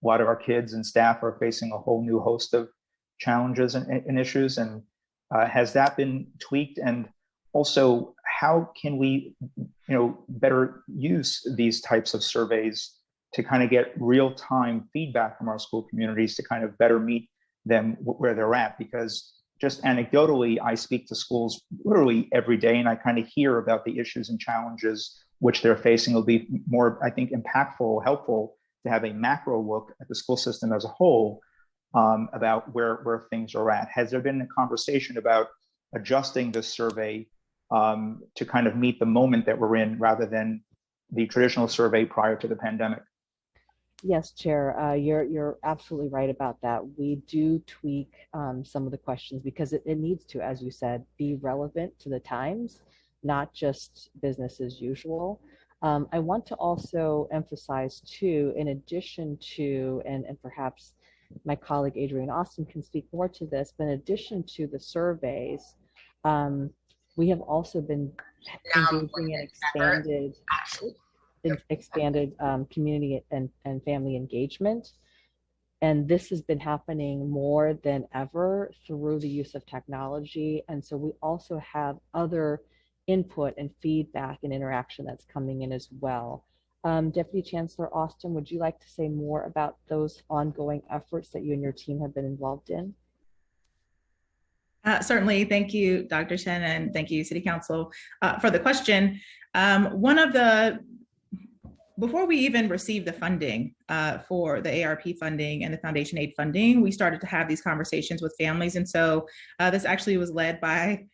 a lot of our kids and staff are facing a whole new host of challenges and issues. And has that been tweaked? And also, how can we, better use these types of surveys to kind of get real-time feedback from our school communities to kind of better meet them where they're at? Because just anecdotally, I speak to schools literally every day, and I kind of hear about the issues and challenges which they're facing. It'll be more, I think, impactful, helpful to have a macro look at the school system as a whole, about where things are at. Has there been a conversation about adjusting this survey to kind of meet the moment that we're in, rather than the traditional survey prior to the pandemic? Yes, Chair, you're absolutely right about that. We do tweak some of the questions because it needs to, as you said, be relevant to the times, not just business as usual. I want to also emphasize too, in addition to, and perhaps my colleague Adrienne Austin can speak more to this, but in addition to the surveys, we have also been engaging in expanded community and family engagement. And this has been happening more than ever through the use of technology. And so we also have other input and feedback and interaction that's coming in as well. Deputy Chancellor Austin, would you like to say more about those ongoing efforts that you and your team have been involved in? Certainly. Thank you, Dr. Chen, and thank you, City Council, for the question. Before we even received the funding for the ARP funding and the Foundation Aid funding, we started to have these conversations with families. And so this actually was led by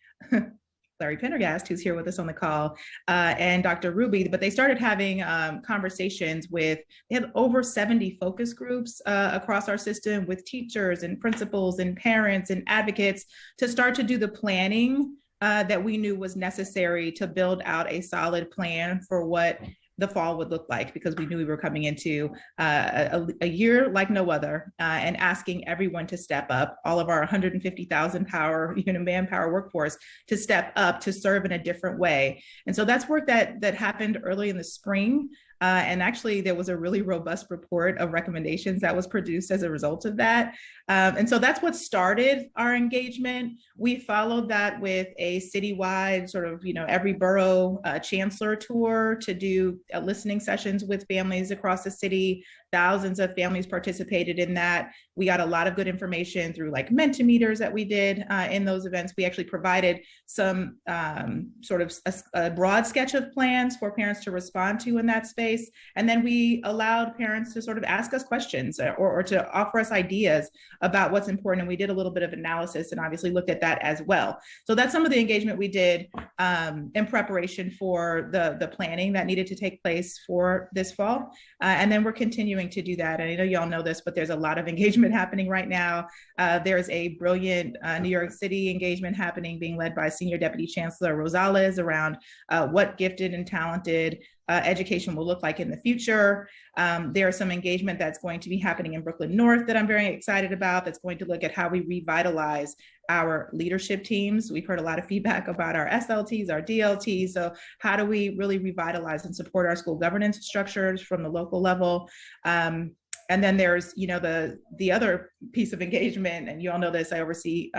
Larry Pendergast, who's here with us on the call, and Dr. Ruby, but they started having conversations they had over 70 focus groups across our system with teachers and principals and parents and advocates to start to do the planning that we knew was necessary to build out a solid plan for what the fall would look like, because we knew we were coming into a year like no other, and asking everyone to step up, all of our 150,000 manpower workforce to step up to serve in a different way. And so that's work that happened early in the spring. And actually, there was a really robust report of recommendations that was produced as a result of that. And so that's what started our engagement. We followed that with a citywide sort of, every borough chancellor tour to do listening sessions with families across the city. Thousands of families participated in that. We got a lot of good information through like Mentimeters that we did in those events. We actually provided some sort of a broad sketch of plans for parents to respond to in that space. And then we allowed parents to sort of ask us questions or to offer us ideas about what's important. And we did a little bit of analysis and obviously looked at that as well. So that's some of the engagement we did in preparation for the planning that needed to take place for this fall. And then we're continuing to do that. And I know y'all know this, but there's a lot of engagement happening right now. There's a brilliant New York City engagement happening being led by Senior Deputy Chancellor Rosales around what gifted and talented education will look like in the future. There's some engagement that's going to be happening in Brooklyn North that I'm very excited about, that's going to look at how we revitalize our leadership teams. We've heard a lot of feedback about our SLTs, our DLTs. So how do we really revitalize and support our school governance structures from the local level? And then there's, the other piece of engagement, and you all know this, I oversee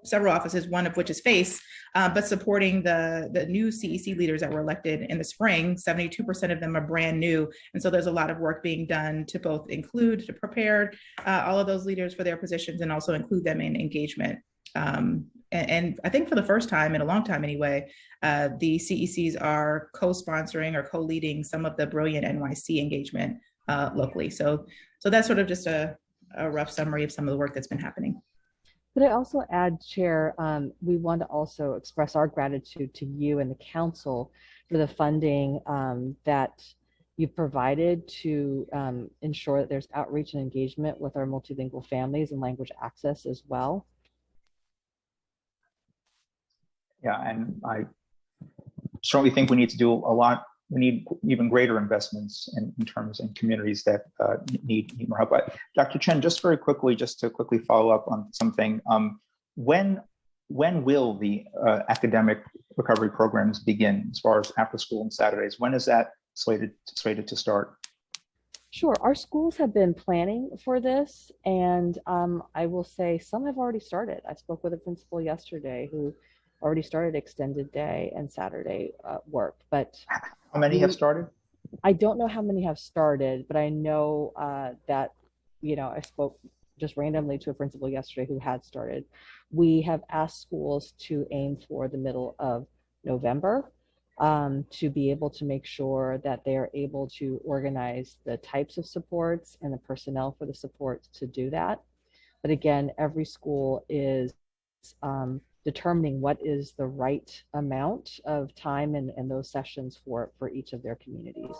several offices, one of which is FACE, but supporting the new CEC leaders that were elected in the spring. 72% of them are brand new. And so there's a lot of work being done to both to prepare all of those leaders for their positions and also include them in engagement. And I think for the first time in a long time anyway, the CECs are co-sponsoring or co-leading some of the brilliant NYC engagement locally. So that's sort of just a rough summary of some of the work that's been happening. Could I also add, Chair, we want to also express our gratitude to you and the council for the funding that you've provided to ensure that there's outreach and engagement with our multilingual families and language access as well. Yeah, and I certainly think we need to do a lot. We need even greater investments in terms of communities that need more help. But Dr. Chen, just very quickly, just to quickly follow up on something, when will the academic recovery programs begin as far as after school and Saturdays? When is that slated to start? Sure, our schools have been planning for this, and I will say some have already started. I spoke with a principal yesterday who already started extended day and Saturday work, but how many have started? I don't know how many have started, but I know that, I spoke just randomly to a principal yesterday who had started. We have asked schools to aim for the middle of November to be able to make sure that they are able to organize the types of supports and the personnel for the supports to do that. But again, every school is determining what is the right amount of time and those sessions for each of their communities.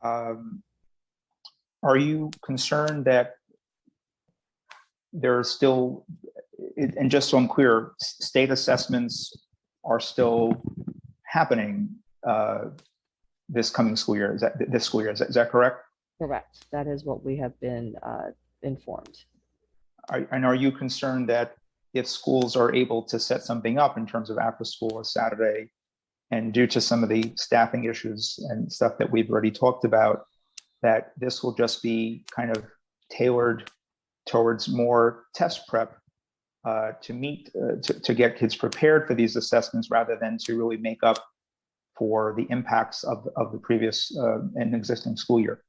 Are you concerned that there are still, and just so I'm clear, state assessments are still happening this coming school year? Is that correct? Correct. That is what we have been informed. And are you concerned that if schools are able to set something up in terms of after school or Saturday And due to some of the staffing issues and stuff that we've already talked about, that this will just be kind of tailored towards more test prep to get kids prepared for these assessments rather than to really make up for the impacts of the previous and existing school year.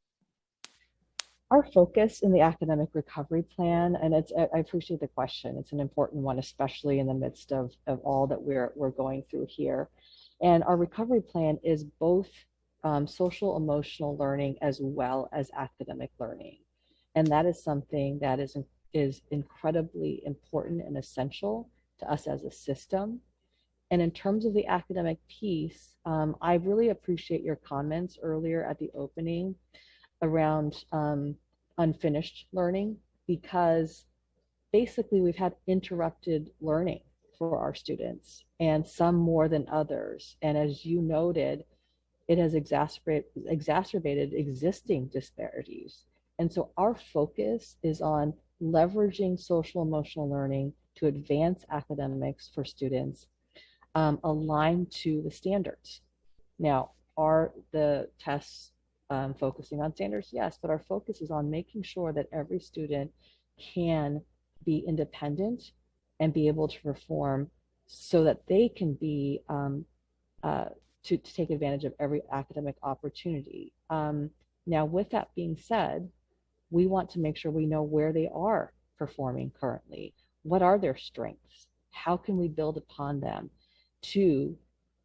Our focus in the academic recovery plan, and I appreciate the question. It's an important one, especially in the midst of all that we're going through here. And our recovery plan is both social emotional learning as well as academic learning. And that is something that is incredibly important and essential to us as a system. And in terms of the academic piece, I really appreciate your comments earlier at the opening around unfinished learning, because basically we've had interrupted learning for our students, and some more than others. And as you noted, it has exacerbated existing disparities. And so our focus is on leveraging social emotional learning to advance academics for students aligned to the standards. Now, are the tests focusing on standards? Yes, but our focus is on making sure that every student can be independent and be able to perform so that they can be to take advantage of every academic opportunity. Now, with that being said, we want to make sure we know where they are performing currently. What are their strengths? How can we build upon them to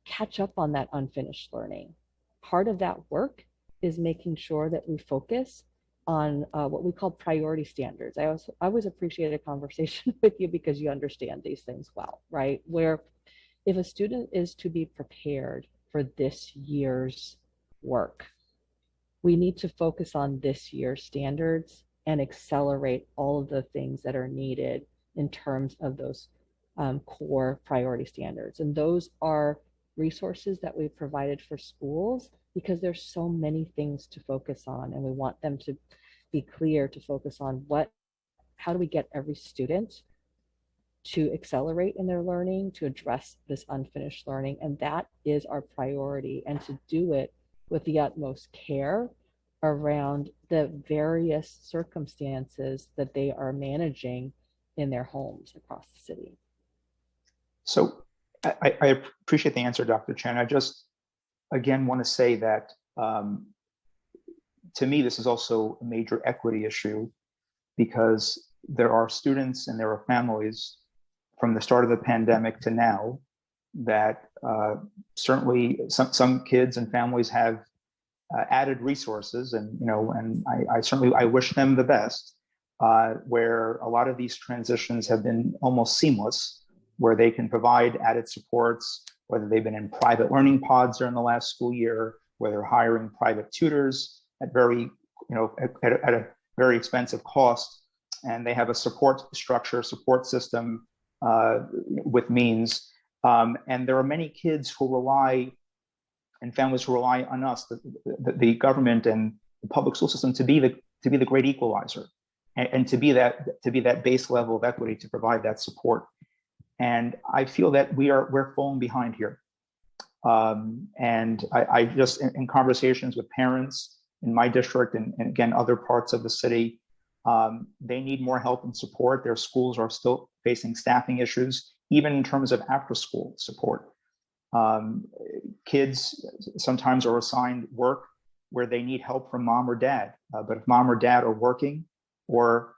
catch up on that unfinished learning? Part of that work is making sure that we focus on what we call priority standards. I always appreciate a conversation with you because you understand these things well, right? Where if a student is to be prepared for this year's work, we need to focus on this year's standards and accelerate all of the things that are needed in terms of those core priority standards. And those are resources that we've provided for schools because there's so many things to focus on, and we want them to be clear to focus on how do we get every student to accelerate in their learning, to address this unfinished learning. And that is our priority, and to do it with the utmost care around the various circumstances that they are managing in their homes across the city. So I appreciate the answer, Dr. Chen. I just, again, want to say that to me, this is also a major equity issue because there are students and there are families from the start of the pandemic to now that certainly some kids and families have added resources, and I certainly wish them the best, where a lot of these transitions have been almost seamless, where they can provide added supports, whether they've been in private learning pods during the last school year, whether they're hiring private tutors at at a very expensive cost, and they have a support system with means. And there are many kids who rely, and families who rely on us, the government and the public school system, to be the great equalizer, and to be that base level of equity to provide that support. And I feel that we're falling behind here. And I just, in conversations with parents in my district and again, other parts of the city, they need more help and support. Their schools are still facing staffing issues, even in terms of after school support. Kids sometimes are assigned work where they need help from mom or dad. But if mom or dad are working, or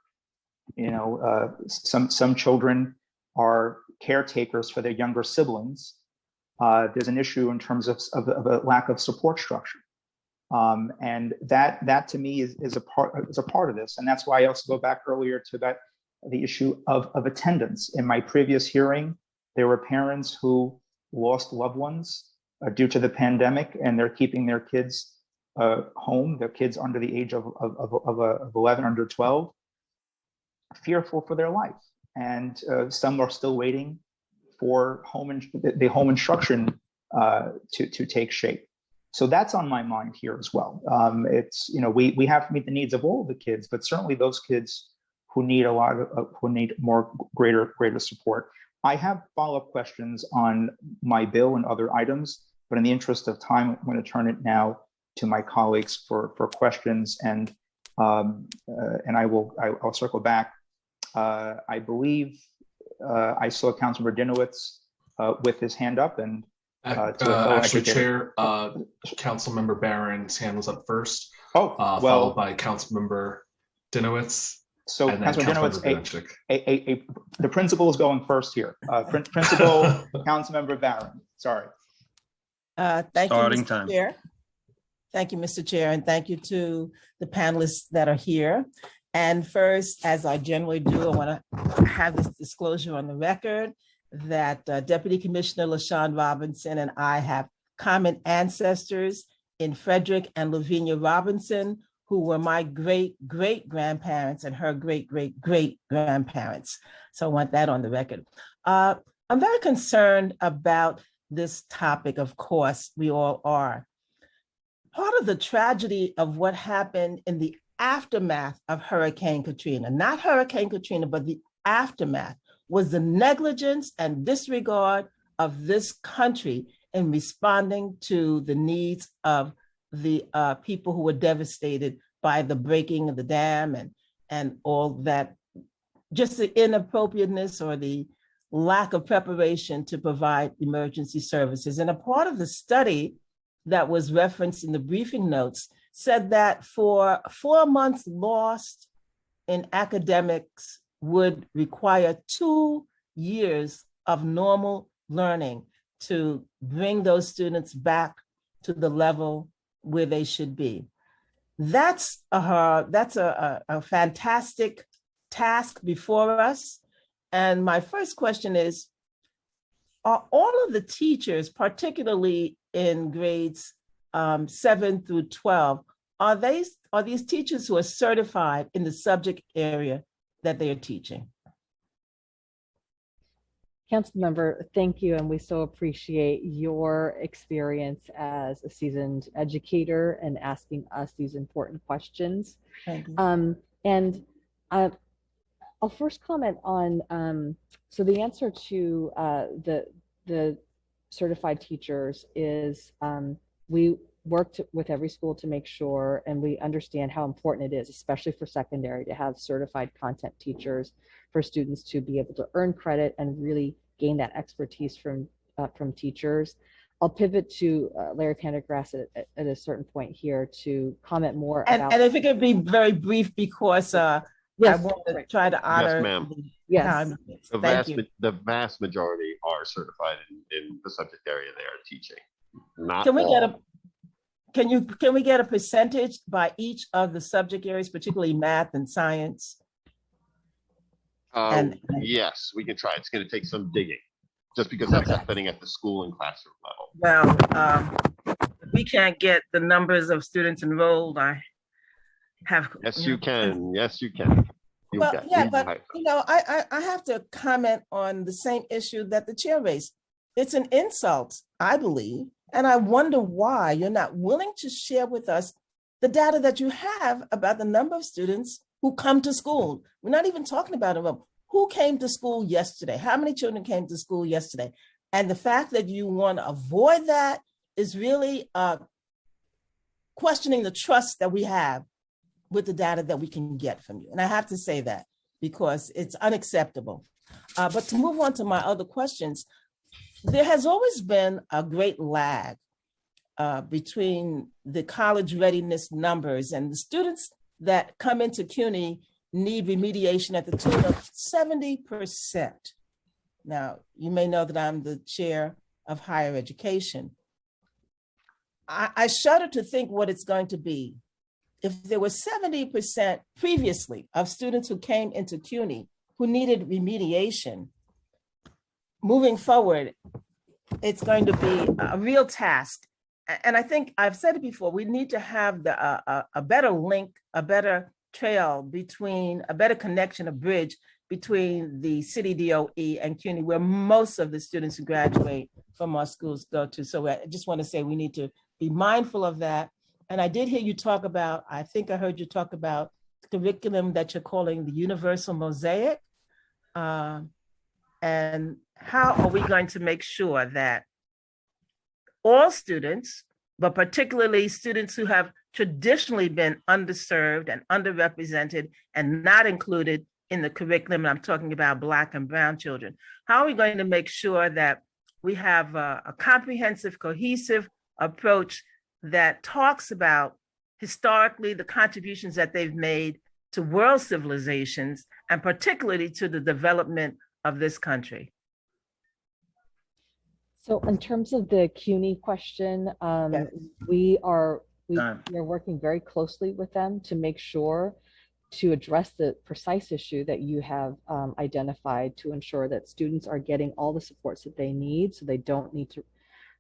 some children are caretakers for their younger siblings, there's an issue in terms of a lack of support structure. And that to me is a part of this. And that's why I also go back earlier to the issue of attendance. In my previous hearing, there were parents who lost loved ones due to the pandemic, and they're keeping their kids home, their kids under the age of 11, under 12, fearful for their life. And some are still waiting for the home instruction to take shape. So that's on my mind here as well. It's, we have to meet the needs of all the kids, but certainly those kids who need who need more greater support. I have follow-up questions on my bill and other items, But in the interest of time, I'm going to turn it now to my colleagues for questions, and I'll circle back. I believe I saw Councilmember Dinowitz with his hand up, and actually, Chair, Councilmember Barron's hand was up first. Oh, well, followed by Councilmember Dinowitz. So, and then Councilmember Dinowitz, the principal is going first here. Principal Councilmember Barron. Sorry. Thank you, Mr. Chair. Thank you, Mr. Chair, and thank you to the panelists that are here. And first, as I generally do, I want to have this disclosure on the record that Deputy Commissioner LaShawn Robinson and I have common ancestors in Frederick and Lavinia Robinson, who were my great-great-grandparents and her great-great-great-grandparents. So I want that on the record. I'm very concerned about this topic, of course, we all are. Part of the tragedy of what happened in the aftermath of Hurricane Katrina, not Hurricane Katrina, but the aftermath, was the negligence and disregard of this country in responding to the needs of the people who were devastated by the breaking of the dam and all that, just the inappropriateness or the lack of preparation to provide emergency services. And a part of the study that was referenced in the briefing notes said that for 4 months lost in academics would require 2 years of normal learning to bring those students back to the level where they should be. That's a fantastic task before us. And my first question is, are all of the teachers, particularly in grades 7 through 12, are these teachers who are certified in the subject area that they are teaching? Councilmember, thank you, and we so appreciate your experience as a seasoned educator and asking us these important questions. Thank you. I'll first comment on, so the answer to the certified teachers is we worked with every school to make sure, and we understand how important it is, especially for secondary, to have certified content teachers for students to be able to earn credit and really gain that expertise from teachers. I'll pivot to Larry Pendergrass at a certain point here to comment more about. And if it could be very brief, because yes, I want to try to honor. Yes, ma'am. Yes. The vast majority are certified in the subject area they are teaching. Not Can we all. can we get a percentage by each of the subject areas, particularly math and science? Yes, we can try. It's going to take some digging, just because that's happening at the school and classroom level. Well, we can't get the numbers of students enrolled. I have. Yes, you can. Yes, you can. But I have to comment on the same issue that the chair raised. It's an insult, I believe, and I wonder why you're not willing to share with us the data that you have about the number of students who come to school. We're not even talking about them. Who came to school yesterday? How many children came to school yesterday? And the fact that you want to avoid that is really questioning the trust that we have with the data that we can get from you. And I have to say that because it's unacceptable. But to move on to my other questions, there has always been a great lag between the college readiness numbers and the students that come into CUNY need remediation at the tune of 70%. Now, you may know that I'm the chair of higher education. I shudder to think what it's going to be. If there was 70% previously of students who came into CUNY who needed remediation, moving forward, it's going to be a real task. And I think I've said it before, we need to have a better link, a better trail between, a better connection, a bridge between the city DOE and CUNY, where most of the students who graduate from our schools go to. So I just want to say we need to be mindful of that. And I did hear you talk about, I think I heard you talk about the curriculum that you're calling the Universal Mosaic. And how are we going to make sure that all students, but particularly students who have traditionally been underserved and underrepresented and not included in the curriculum. I'm talking about Black and Brown children. How are we going to make sure that we have a comprehensive, cohesive approach that talks about historically the contributions that they've made to world civilizations and particularly to the development of this country? So in terms of the CUNY question, Yes. we are working very closely with them to make sure to address the precise issue that you have identified, to ensure that students are getting all the supports that they need so they don't need to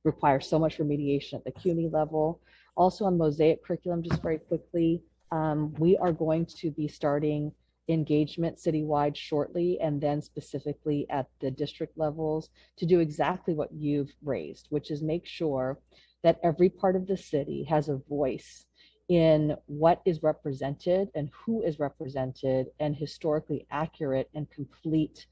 require so much remediation at the CUNY level. Also on Mosaic curriculum, just very quickly, we are going to be starting engagement citywide shortly, and then specifically at the district levels to do exactly what you've raised, which is make sure that every part of the city has a voice in what is represented and who is represented, and historically accurate and complete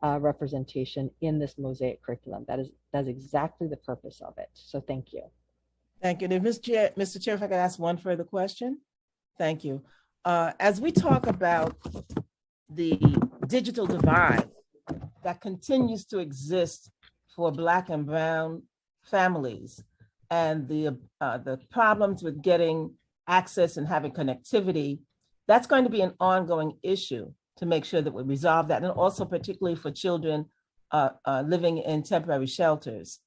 representation in this Mosaic curriculum. That's exactly the purpose of it. So thank you. Thank you. And Mr. Chair, if I could ask one further question. Thank you. As we talk about the digital divide that continues to exist for Black and Brown families, and the problems with getting access and having connectivity, that's going to be an ongoing issue to make sure that we resolve that, and also particularly for children living in temporary shelters.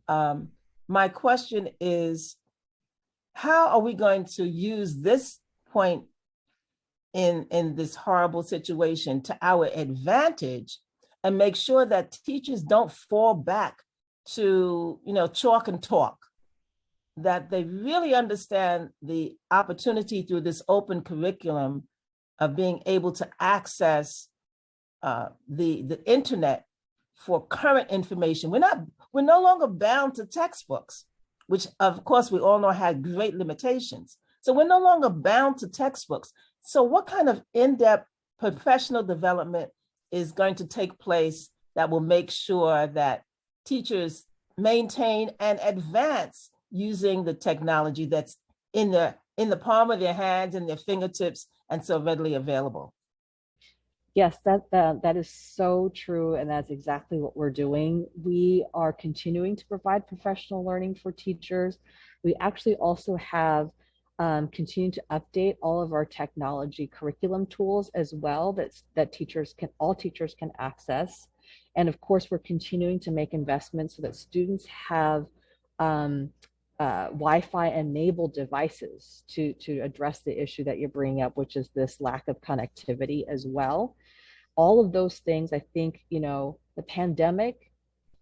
My question is, how are we going to use this point in this horrible situation to our advantage and make sure that teachers don't fall back to, chalk and talk, that they really understand the opportunity through this open curriculum of being able to access the internet for current information. We're no longer bound to textbooks, which of course we all know had great limitations. So we're no longer bound to textbooks. So what kind of in-depth professional development is going to take place that will make sure that teachers maintain and advance using the technology that's in the palm of their hands and their fingertips and so readily available? Yes, that is so true, and that's exactly what we're doing. We are continuing to provide professional learning for teachers. We actually also have continued to update all of our technology curriculum tools as well, that all teachers can access. And of course, we're continuing to make investments so that students have Wi-Fi enabled devices to address the issue that you're bringing up, which is this lack of connectivity as well. All of those things, I think, the pandemic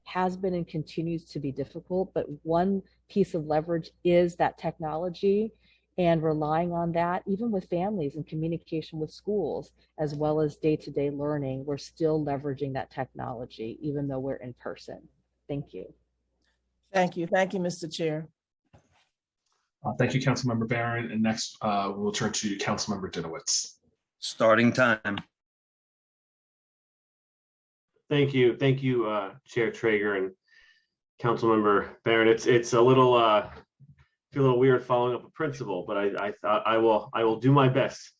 has been and continues to be difficult, but one piece of leverage is that technology, and relying on that, even with families and communication with schools, as well as day-to-day learning, we're still leveraging that technology, even though we're in person. Thank you. Thank you. Thank you, Mr. Chair. Thank you, Councilmember Barron. And next, we'll turn to Councilmember Dinowitz. Starting time. Thank you, Chair Traeger and Councilmember Barron. It's a little feel a little weird following up a principal, but I thought I will do my best.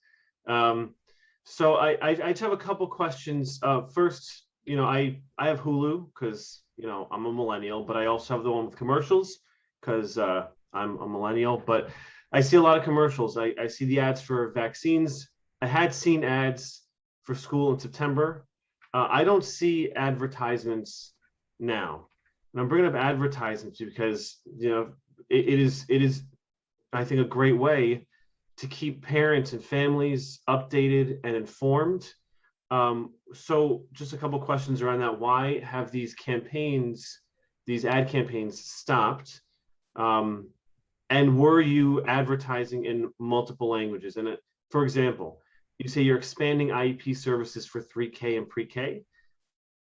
So I just have a couple questions. First, I have Hulu because I'm a millennial, but I also have the one with commercials because I'm a millennial. But I see a lot of commercials. I see the ads for vaccines. I had seen ads for school in September. I don't see advertisements now. And I'm bringing up advertisements because, it is, I think, a great way to keep parents and families updated and informed. So just a couple questions around that. Why have these campaigns, these ad campaigns stopped? And were you advertising in multiple languages? And for example, you say you're expanding IEP services for 3K and pre-K.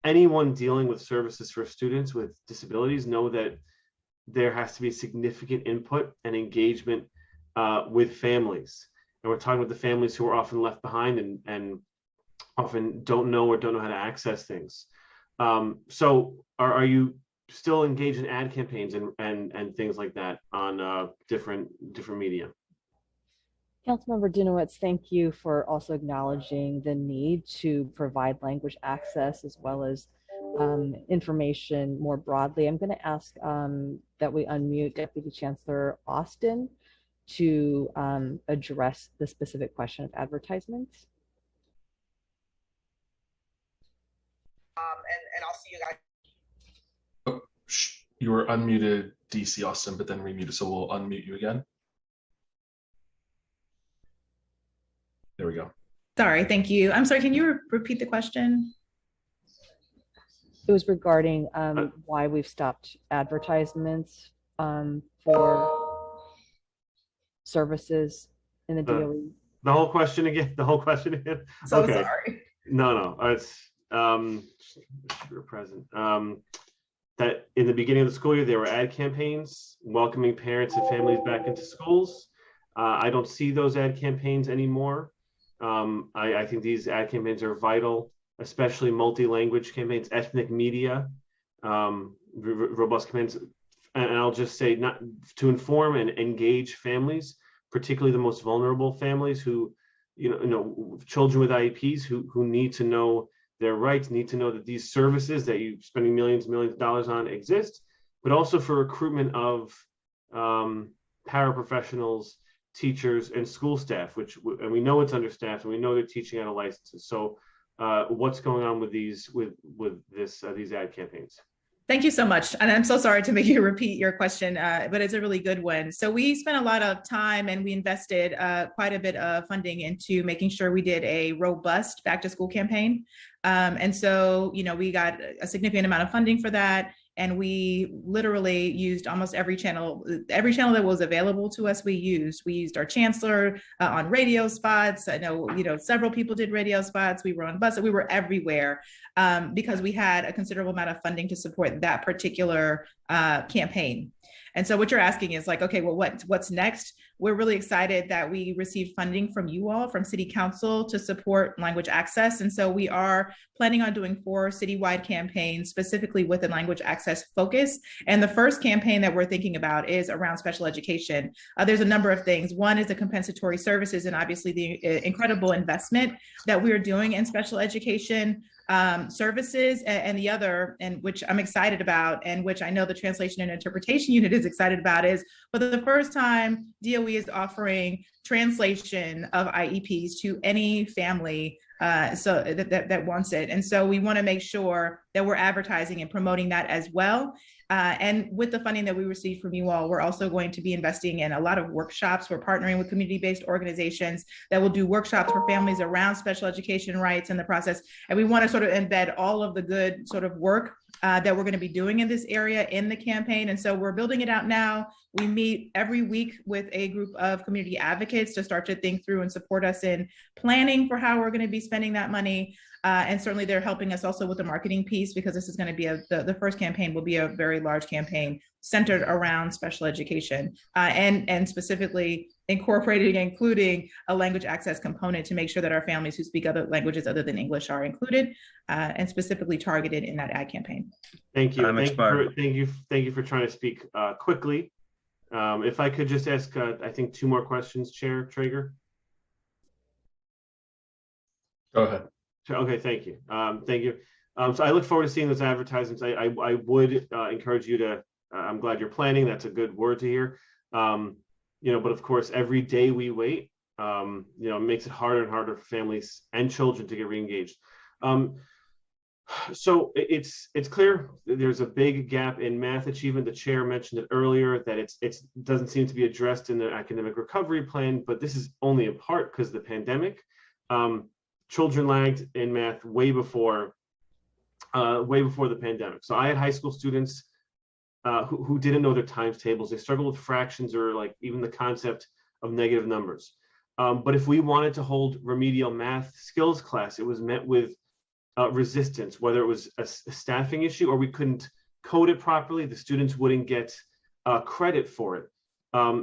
Anyone dealing with services for students with disabilities know that there has to be significant input and engagement with families. And we're talking about the families who are often left behind and often don't know how to access things. So are you still engage in ad campaigns and things like that on different media. Councilmember Dinowitz, thank you for also acknowledging the need to provide language access as well as information more broadly. I'm going to ask that we unmute Deputy Chancellor Austin to address the specific question of advertisements. And I'll see you guys. Oh, you were unmuted, DC Austin, but then remuted, so we'll unmute you again. There we go. Sorry, thank you. I'm sorry, can you repeat the question? It was regarding why we've stopped advertisements for services in the DOE. The whole question again? The whole question again? So okay. Sorry. No, it's you're present. That in the beginning of the school year, there were ad campaigns welcoming parents and families back into schools. I don't see those ad campaigns anymore. I think these ad campaigns are vital, especially multi-language campaigns, ethnic media, robust campaigns. And I'll just say, not to inform and engage families, particularly the most vulnerable families who, children with IEPs who need to know their rights, need to know that these services that you're spending millions and millions of dollars on exist, but also for recruitment of paraprofessionals, teachers, and school staff, and we know it's understaffed, and we know they're teaching out of licenses. So what's going on with these ad campaigns? Thank you so much. And I'm so sorry to make you repeat your question, but it's a really good one. So we spent a lot of time and we invested quite a bit of funding into making sure we did a robust back to school campaign. And so, we got a significant amount of funding for that. And we literally used almost every channel that was available to us. We used our chancellor on radio spots. I know, several people did radio spots. We were on buses. We were everywhere because we had a considerable amount of funding to support that particular campaign. And so what you're asking is like, okay, well, what's next? We're really excited that we received funding from you all, from City Council, to support language access. And so we are planning on doing 4 citywide campaigns specifically with a language access focus. And the first campaign that we're thinking about is around special education. There's a number of things. One is the compensatory services and obviously the incredible investment that we're doing in special education services, and the other, and which I'm excited about, and which I know the translation and interpretation unit is excited about, is for the first time, DOE is offering translation of IEPs to any family so that wants it. And so we want to make sure that we're advertising and promoting that as well. And with the funding that we received from you all, we're also going to be investing in a lot of workshops. We're partnering with community-based organizations that will do workshops for families around special education rights in the process. And we want to sort of embed all of the good sort of work that we're going to be doing in this area in the campaign. And so we're building it out now. We meet every week with a group of community advocates to start to think through and support us in planning for how we're going to be spending that money. And certainly they're helping us also with the marketing piece, because this is going to be the first campaign will be a very large campaign centered around special education and specifically including a language access component to make sure that our families who speak other languages other than English are included and specifically targeted in that ad campaign. Thank you. Thank you for trying to speak quickly. If I could just ask, I think 2 more questions, Chair Traeger. Go ahead. Okay, thank you. Thank you. So I look forward to seeing those advertisements. I would encourage you to, I'm glad you're planning. That's a good word to hear. But of course, every day we wait, it makes it harder and harder for families and children to get reengaged. So it's clear there's a big gap in math achievement. The chair mentioned it earlier that it doesn't seem to be addressed in the academic recovery plan, but this is only in part because of the pandemic. Children lagged in math way before the pandemic. So I had high school students who didn't know their times tables. They struggled with fractions or like even the concept of negative numbers. But if we wanted to hold remedial math skills class, it was met with resistance, whether it was a staffing issue or we couldn't code it properly, the students wouldn't get credit for it.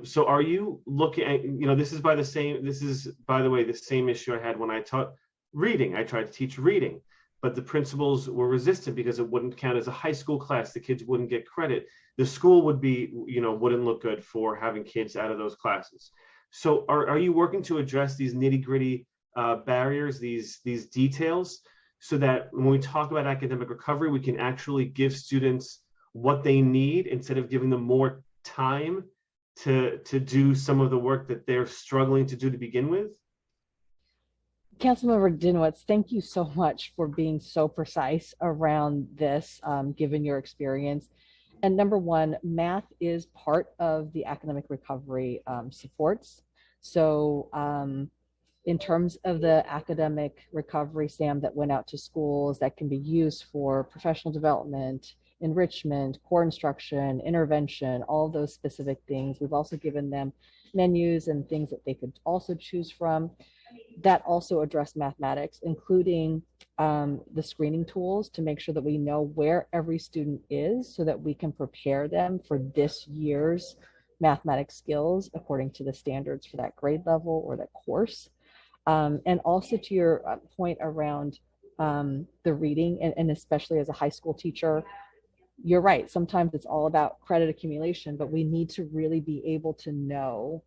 So are you looking at, this is by the way, the same issue I had when I taught reading. I tried to teach reading. but the principals were resistant because it wouldn't count as a high school class. The kids wouldn't get credit. The school would be, wouldn't look good for having kids out of those classes. So are you working to address these nitty gritty barriers, these details, so that when we talk about academic recovery, we can actually give students what they need instead of giving them more time to do some of the work that they're struggling to do to begin with? Councilmember Dinowitz, thank you so much for being so precise around this, given your experience. And number one, math is part of the academic recovery supports. So in terms of the academic recovery, Sam, that went out to schools that can be used for professional development, enrichment, core instruction, intervention, all of those specific things. We've also given them menus and things that they could also choose from that also address mathematics, including the screening tools to make sure that we know where every student is so that we can prepare them for this year's mathematics skills according to the standards for that grade level or that course. And also to your point around the reading, and especially as a high school teacher, you're right. Sometimes it's all about credit accumulation, but we need to really be able to know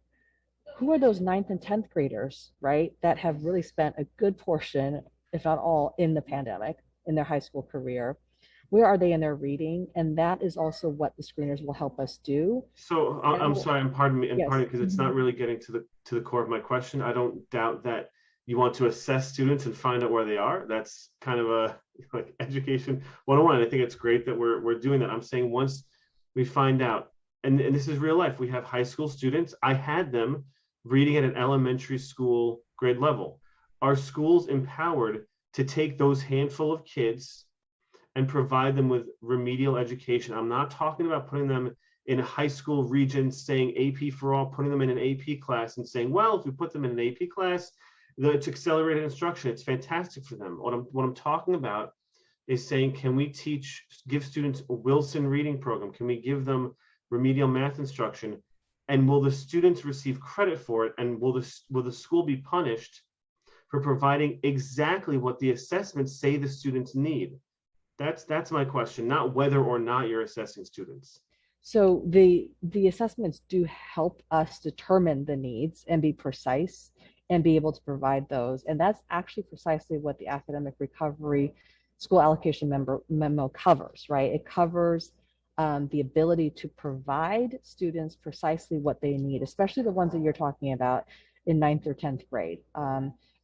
who are those 9th and 10th graders, right, that have really spent a good portion, if not all, in the pandemic, in their high school career. Where are they in their reading? And that is also what the screeners will help us do. So I'm sorry, and pardon me, Yes. because it's not really getting to the core of my question. I don't doubt that you want to assess students and find out where they are. That's kind of a like education 101. I think it's great that we're doing that. I'm saying once we find out, and this is real life, we have high school students. I had them reading at an elementary school grade level. Are schools empowered to take those handful of kids and provide them with remedial education? I'm not talking about putting them in a high school region, saying AP for all, putting them in an AP class and saying, well, if we put them in an AP class, it's accelerated instruction. It's fantastic for them. What I'm talking about is saying, can we give students a Wilson reading program? Can we give them remedial math instruction? And will the students receive credit for it? And will the school be punished for providing exactly what the assessments say the students need? That's my question, not whether or not you're assessing students. So the assessments do help us determine the needs and be precise and be able to provide those. And that's actually precisely what the academic recovery school allocation memo covers, right? It covers the ability to provide students precisely what they need, especially the ones that you're talking about in 9th or 10th grade.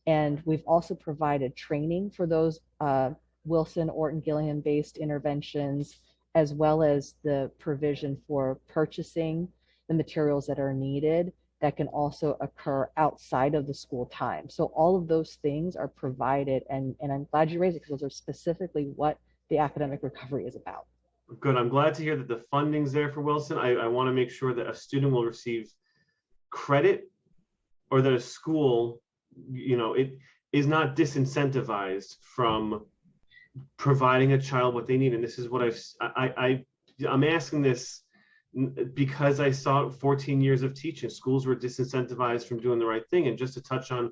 And we've also provided training for those Wilson, Orton, Gilliam-based interventions, as well as the provision for purchasing the materials that are needed that can also occur outside of the school time. So all of those things are provided, and I'm glad you raised it because those are specifically what the academic recovery is about. Good. I'm glad to hear that the funding's there for Wilson. I want to make sure that a student will receive credit, or that a school, it is not disincentivized from providing a child what they need. And this is what I'm asking this because I saw 14 years of teaching. Schools were disincentivized from doing the right thing. And just to touch on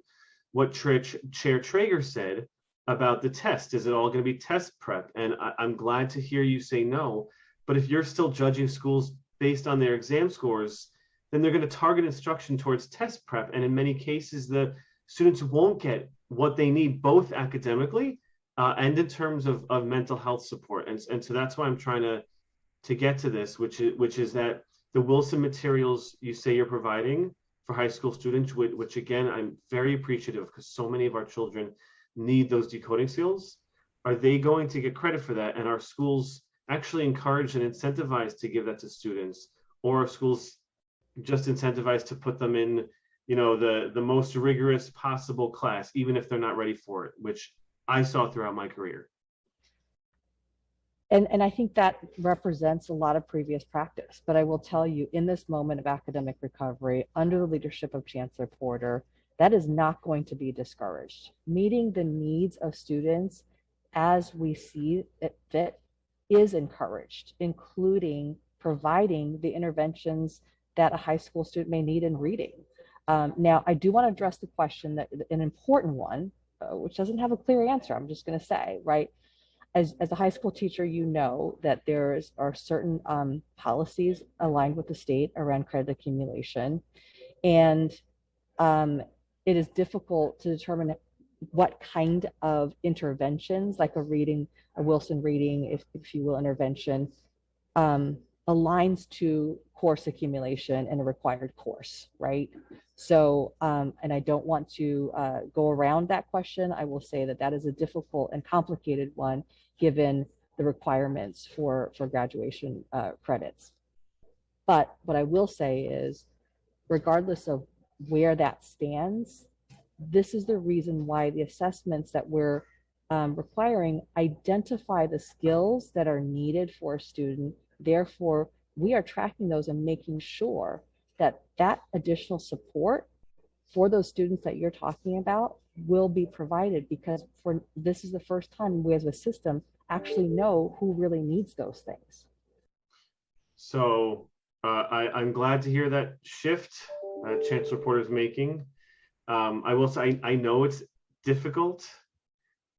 what Chair Traeger said about the test, is it all going to be test prep? And I'm glad to hear you say no. But if you're still judging schools based on their exam scores, then they're going to target instruction towards test prep. And in many cases, the students won't get what they need, both academically and in terms of mental health support. And so that's why I'm trying to get to this, which is that the Wilson materials you say you're providing for high school students, which again, I'm very appreciative because so many of our children need those decoding skills. Are they going to get credit for that? And are schools actually encouraged and incentivized to give that to students? Or are schools just incentivized to put them in, the most rigorous possible class, even if they're not ready for it, which I saw throughout my career? And I think that represents a lot of previous practice. But I will tell you, in this moment of academic recovery, under the leadership of Chancellor Porter, that is not going to be discouraged. Meeting the needs of students as we see it fit is encouraged, including providing the interventions that a high school student may need in reading. Now, I do want to address the question, that an important one, which doesn't have a clear answer. I'm just going to say, right? As a high school teacher, you know that there are certain policies aligned with the state around credit accumulation. And it is difficult to determine what kind of interventions, like a Wilson reading, if you will, intervention, aligns to course accumulation in a required course, right? So, and I don't want to go around that question. I will say that that is a difficult and complicated one, given the requirements for graduation credits. But what I will say is, regardless of where that stands, this is the reason why the assessments that we're requiring identify the skills that are needed for a student. Therefore, we are tracking those and making sure that that additional support for those students that you're talking about will be provided, because this is the first time we as a system actually know who really needs those things. So I'm glad to hear that shift Chancellor Porter is making. I will say, I know it's difficult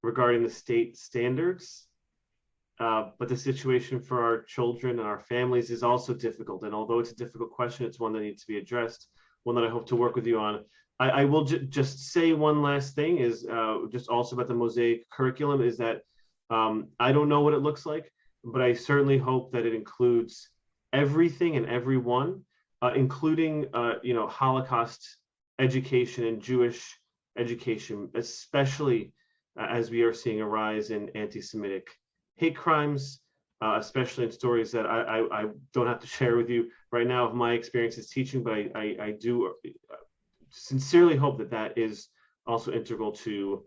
regarding the state standards, but the situation for our children and our families is also difficult. And although it's a difficult question, it's one that needs to be addressed, one that I hope to work with you on. I will just say one last thing is just also about the Mosaic curriculum, is that I don't know what it looks like, but I certainly hope that it includes everything and everyone, including Holocaust education and Jewish education, especially as we are seeing a rise in anti-Semitic hate crimes, especially in stories that I don't have to share with you right now of my experiences teaching, but I do sincerely hope that that is also integral to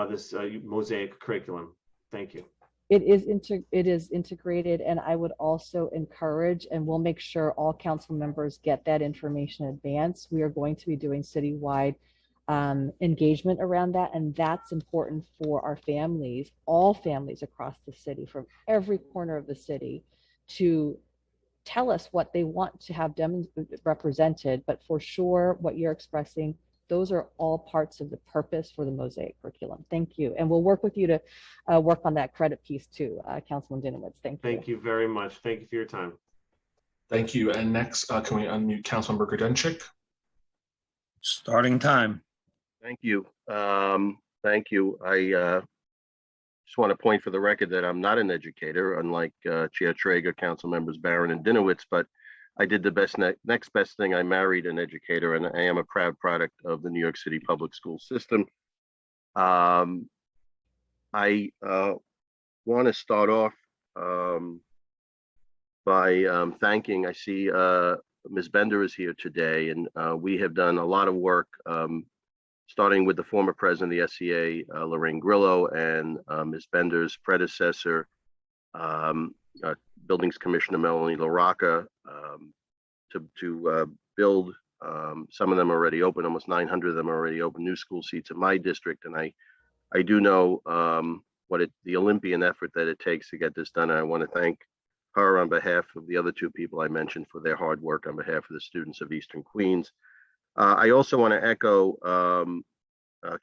this Mosaic curriculum. Thank you. It is integrated, and I would also encourage, and we'll make sure all council members get that information in advance. We are going to be doing citywide engagement around that, and that's important for our families, all families across the city, from every corner of the city, to tell us what they want to have represented. But for sure, what you're expressing, those are all parts of the purpose for the Mosaic curriculum. Thank you. And we'll work with you to work on that credit piece too, Councilman Dinowitz. Thank you. Thank you very much. Thank you for your time. Thank you. And next, can we unmute Councilmember Grodenchik? Starting time. Thank you. Thank you. I just want to point for the record that I'm not an educator, unlike Chair Traeger, Council Members Barron and Dinowitz, but I did the next best thing. I married an educator, and I am a proud product of the New York City public school system. I want to start off by thanking, I see Ms. Bender is here today, and we have done a lot of work, starting with the former president of the SCA, Lorraine Grillo, and Ms. Bender's predecessor, Buildings Commissioner Melanie LaRocca, to build, some of them are already open, almost 900 of them are already open, new school seats in my district. And I do know the Olympian effort that it takes to get this done. And I want to thank her on behalf of the other two people I mentioned for their hard work on behalf of the students of Eastern Queens. I also want to echo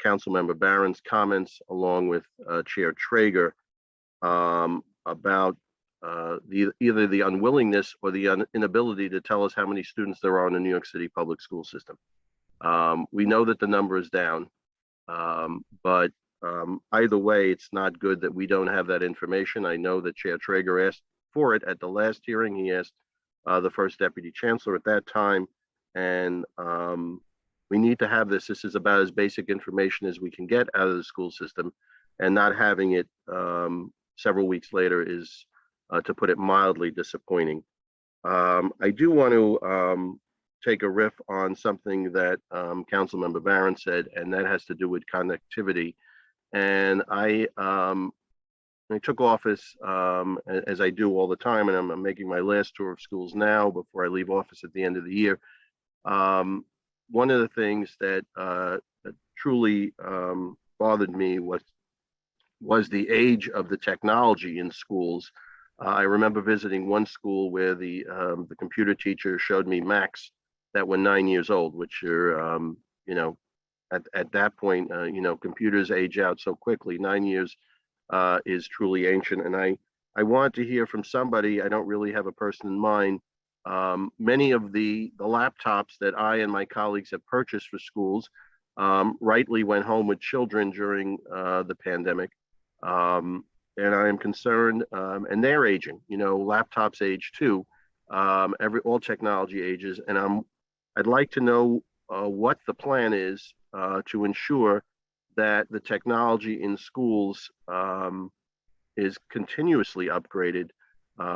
Councilmember Barron's comments, along with Chair Traeger, about either the unwillingness or the inability to tell us how many students there are in the New York City public school system. We know that the number is down, but either way, it's not good that we don't have that information. I know that Chair Traeger asked for it at the last hearing. He asked the first deputy chancellor at that time, and we need to have this. This is about as basic information as we can get out of the school system, and not having it several weeks later is, to put it mildly, disappointing. I do want to take a riff on something that Councilmember Barron said, and that has to do with connectivity. And I took office, as I do all the time, and I'm making my last tour of schools now before I leave office at the end of the year. One of the things that truly bothered me was the age of the technology in schools. I remember visiting one school where the computer teacher showed me Macs that were 9 years old, which are, at that point, computers age out so quickly. 9 years is truly ancient. And I want to hear from somebody. I don't really have a person in mind. Many of the laptops that I and my colleagues have purchased for schools rightly went home with children during the pandemic. And I am concerned, and they're aging, laptops age too. All technology ages. And I'd like to know what the plan is to ensure that the technology in schools is continuously upgraded.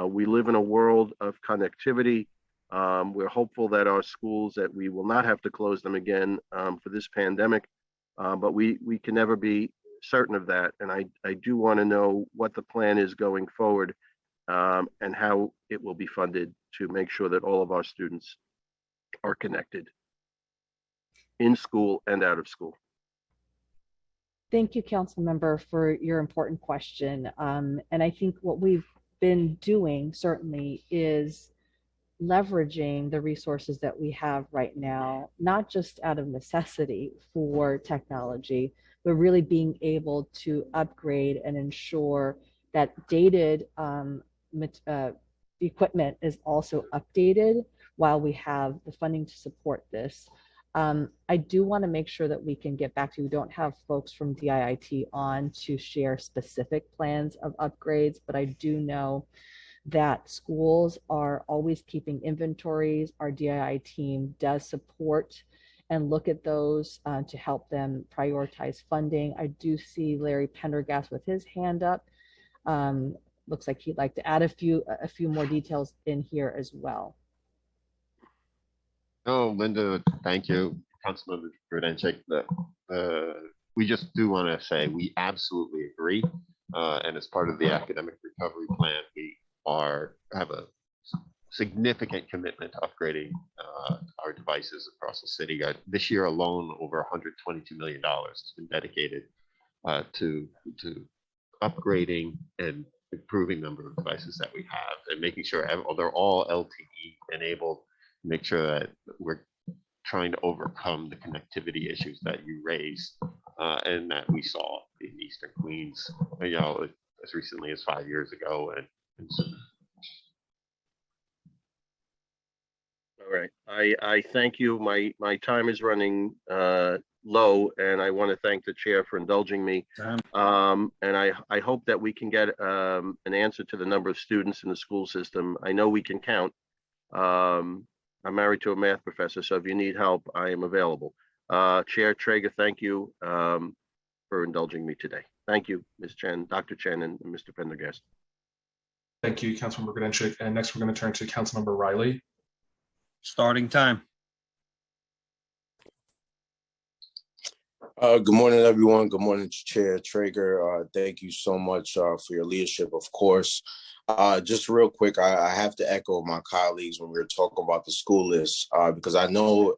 We live in a world of connectivity. We're hopeful that our schools, that we will not have to close them again for this pandemic, but we can never be certain of that. And I do want to know what the plan is going forward and how it will be funded to make sure that all of our students are connected in school and out of school. Thank you, Council Member, for your important question. And I think what we've been doing certainly is leveraging the resources that we have right now, not just out of necessity for technology, but really being able to upgrade and ensure that dated equipment is also updated while we have the funding to support this. I do want to make sure that we can get back to, we don't have folks from DIIT on to share specific plans of upgrades, but I do know that schools are always keeping inventories. Our DII team does support and look at those to help them prioritize funding. I do see Larry Pendergast with his hand up. Looks like he'd like to add a few more details in here as well. Oh, Linda, thank you. Councilmember Grodenchik. We just do want to say we absolutely agree. And as part of the academic recovery plan, we have a significant commitment to upgrading our devices across the city. This year alone, over $122 million has been dedicated to upgrading and improving the number of devices that we have and making sure they're all LTE enabled. Make sure that we're trying to overcome the connectivity issues that you raised and that we saw in Eastern Queens, as recently as 5 years ago. And so, all right, I thank you. My time is running low, and I want to thank the chair for indulging me. And I hope that we can get an answer to the number of students in the school system. I know we can count. I'm married to a math professor, so if you need help, I am available. Chair Treyger, thank you for indulging me today. Thank you, Ms. Chen, Dr. Chen, and Mr. Pendergast. Thank you, Councilmember Grodenchik. And next, we're going to turn to Councilmember Riley. Starting time. Good morning, everyone. Good morning, Chair Treyger. Thank you so much for your leadership, of course. Just real quick, I have to echo my colleagues when we were talking about the school list, because I know,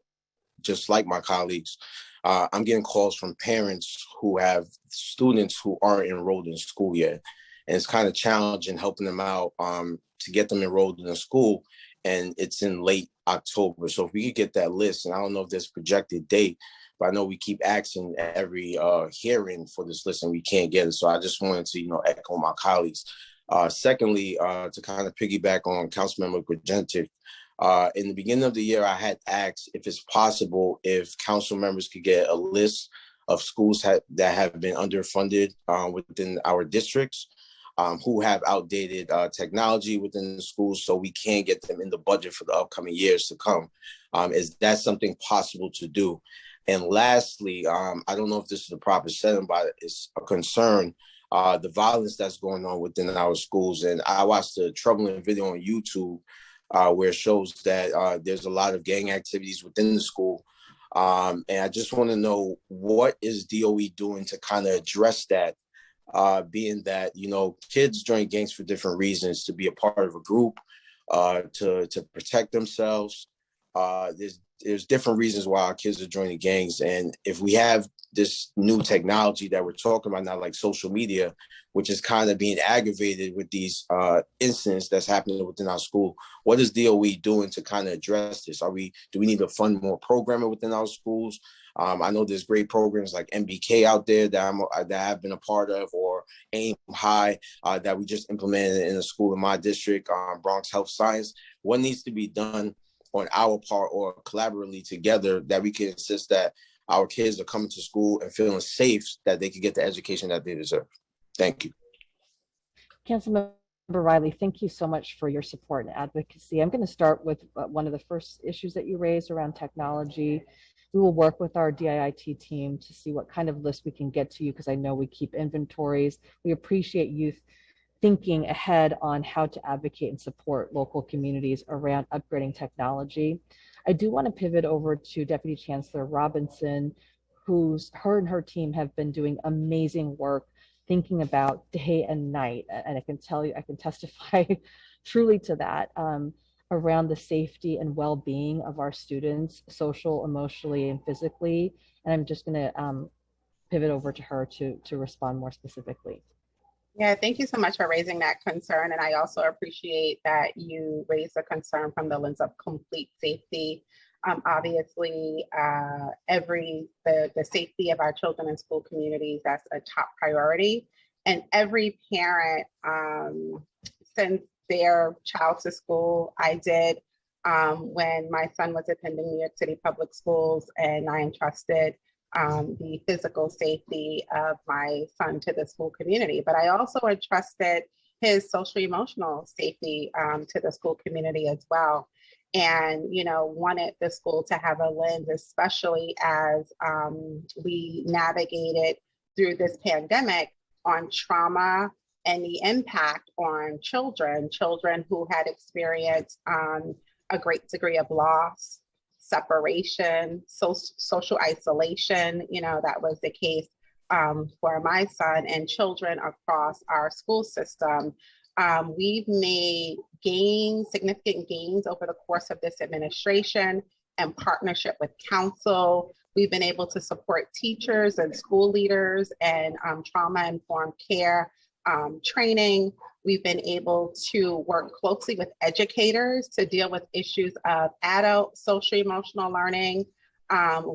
just like my colleagues, I'm getting calls from parents who have students who aren't enrolled in school yet. And it's kind of challenging helping them out to get them enrolled in a school. And it's in late October. So if we could get that list, and I don't know if there's a projected date, but I know we keep asking at every hearing for this list and we can't get it. So I just wanted to, echo my colleagues. Secondly, to kind of piggyback on Councilmember Grodenchik, in the beginning of the year, I had asked if it's possible if council members could get a list of schools that have been underfunded within our districts, who have outdated technology within the schools, so we can get them in the budget for the upcoming years to come. Is that something possible to do? And lastly, I don't know if this is the proper setting, but it's a concern, the violence that's going on within our schools. And I watched a troubling video on YouTube where it shows that there's a lot of gang activities within the school. And I just want to know, what is DOE doing to kind of address that, being that, kids join gangs for different reasons, to be a part of a group, to protect themselves. There's different reasons why our kids are joining gangs. And if we have this new technology that we're talking about now, like social media, which is kind of being aggravated with these incidents that's happening within our school, what is DOE doing to kind of address this? Do we need to fund more programming within our schools? I know there's great programs like MBK out there that I've been a part of, or AIM High that we just implemented in a school in my district, Bronx Health Science. What needs to be done on our part or collaboratively together that we can insist that our kids are coming to school and feeling safe, that they can get the education that they deserve. Thank you. Councilmember Riley, thank you so much for your support and advocacy. I'm going to start with one of the first issues that you raised around technology. We will work with our DIIT team to see what kind of list we can get to you, because I know we keep inventories. We appreciate you thinking ahead on how to advocate and support local communities around upgrading technology. I do want to pivot over to Deputy Chancellor Robinson, her and her team have been doing amazing work thinking about day and night. And I can tell you, I can testify truly to that, around the safety and well-being of our students, social, emotionally, and physically. And I'm just going to pivot over to her to respond more specifically. Yeah, thank you so much for raising that concern. And I also appreciate that you raised a concern from the lens of complete safety. Obviously, the safety of our children in school communities, that's a top priority. And every parent sends their child to school. I did when my son was attending New York City Public Schools, and I entrusted the physical safety of my son to the school community, but I also entrusted his social emotional safety to the school community as well. And, wanted the school to have a lens, especially as we navigated through this pandemic, on trauma and the impact on children who had experienced a great degree of loss, separation, social isolation. That was the case for my son and children across our school system. We've made significant gains over the course of this administration and partnership with council. We've been able to support teachers and school leaders and trauma-informed care training. We've been able to work closely with educators to deal with issues of adult social emotional learning.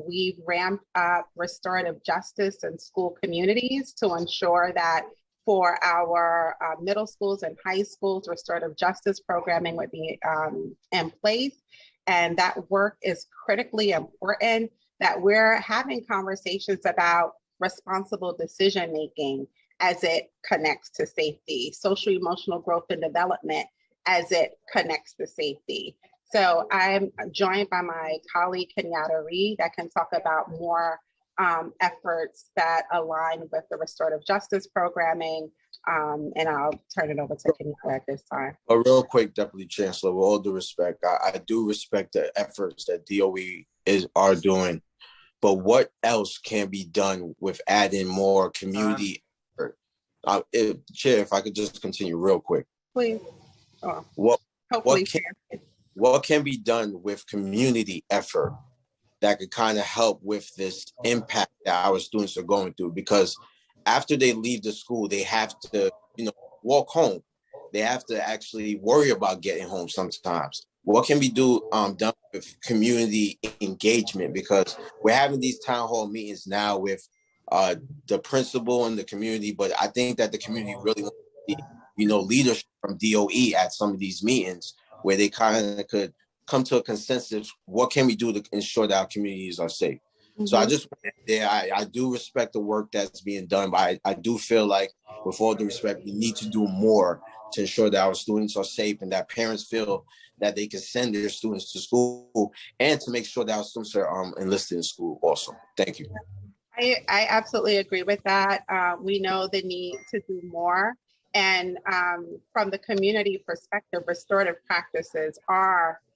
We've ramped up restorative justice in school communities to ensure that for our middle schools and high schools, restorative justice programming would be in place. And that work is critically important, that we're having conversations about responsible decision-making as it connects to safety, social emotional growth and development as it connects to safety. So I'm joined by my colleague Kenyatta Reed that can talk about more efforts that align with the restorative justice programming. And I'll turn it over to Kenyatta at this time. Real quick, Deputy Chancellor, with all due respect, I do respect the efforts that DOE are doing, but what else can be done with adding more community effort? Chair, if I could just continue real quick. Please. What can be done with community effort that could kind of help with this impact that our students are going through? Because after they leave the school, they have to, walk home. They have to actually worry about getting home sometimes. What can we do done with community engagement? Because we're having these town hall meetings now with the principal and the community, but I think that the community really wants to see, leadership from DOE at some of these meetings where they kind of could come to a consensus. What can we do to ensure that our communities are safe? Mm-hmm. So I do respect the work that's being done, but I do feel like, with all due respect, we need to do more to ensure that our students are safe and that parents feel that they can send their students to school, and to make sure that our students are enlisted in school also. Thank you. I absolutely agree with that. We know the need to do more. And from the community perspective, restorative practices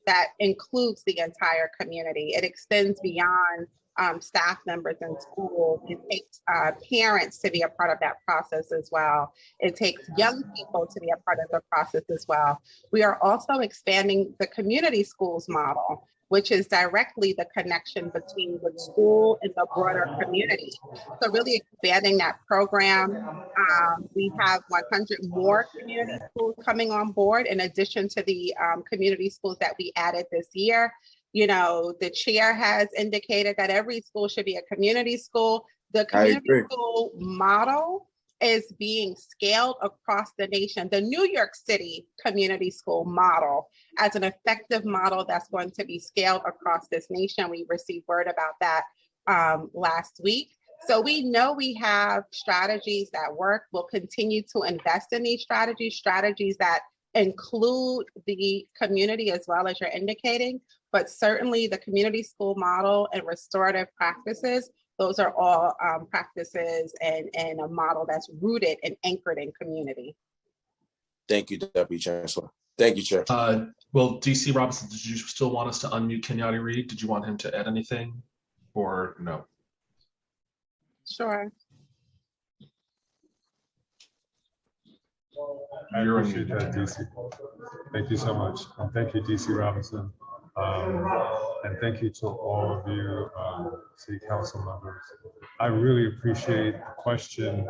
that includes the entire community. It extends beyond staff members in school. It takes parents to be a part of that process as well. It takes young people to be a part of the process as well. We are also expanding the community schools model, which is directly the connection between the school and the broader community. So really expanding that program. We have 100 more community schools coming on board in addition to the community schools that we added this year. You know, the chair has indicated that every school should be a community school. The I community agree. school model is being scaled across the nation. The New York City community school model as an effective model that's going to be scaled across this nation. We received word about that last week. So we know we have strategies that work. We'll continue to invest in these strategies that include the community as well as you're indicating, but certainly the community school model and restorative practices, those are all practices and a model that's rooted and anchored in community. Thank you, Deputy Chancellor. Thank you, Chair. Well, DC Robinson, did you still want us to unmute Kenyatta Reed? Did you want him to add anything or no? Sure. I appreciate that, DC. Thank you so much. And thank you, DC Robinson. And thank you to all of you city council members. I really appreciate the question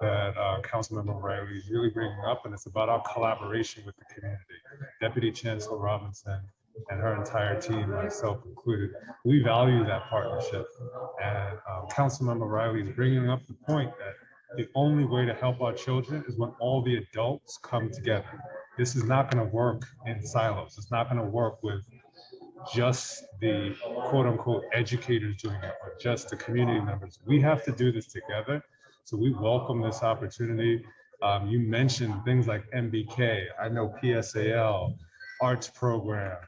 that Councilmember Riley is really bringing up, and it's about our collaboration with the community. Deputy Chancellor Robinson and her entire team, myself included, we value that partnership. And Councilmember Riley is bringing up the point that the only way to help our children is when all the adults come together. This is not going to work in silos. It's not going to work with just the quote unquote educators doing it, or just the community members. We have to do this together. So we welcome this opportunity. You mentioned things like MBK, I know PSAL, arts programs,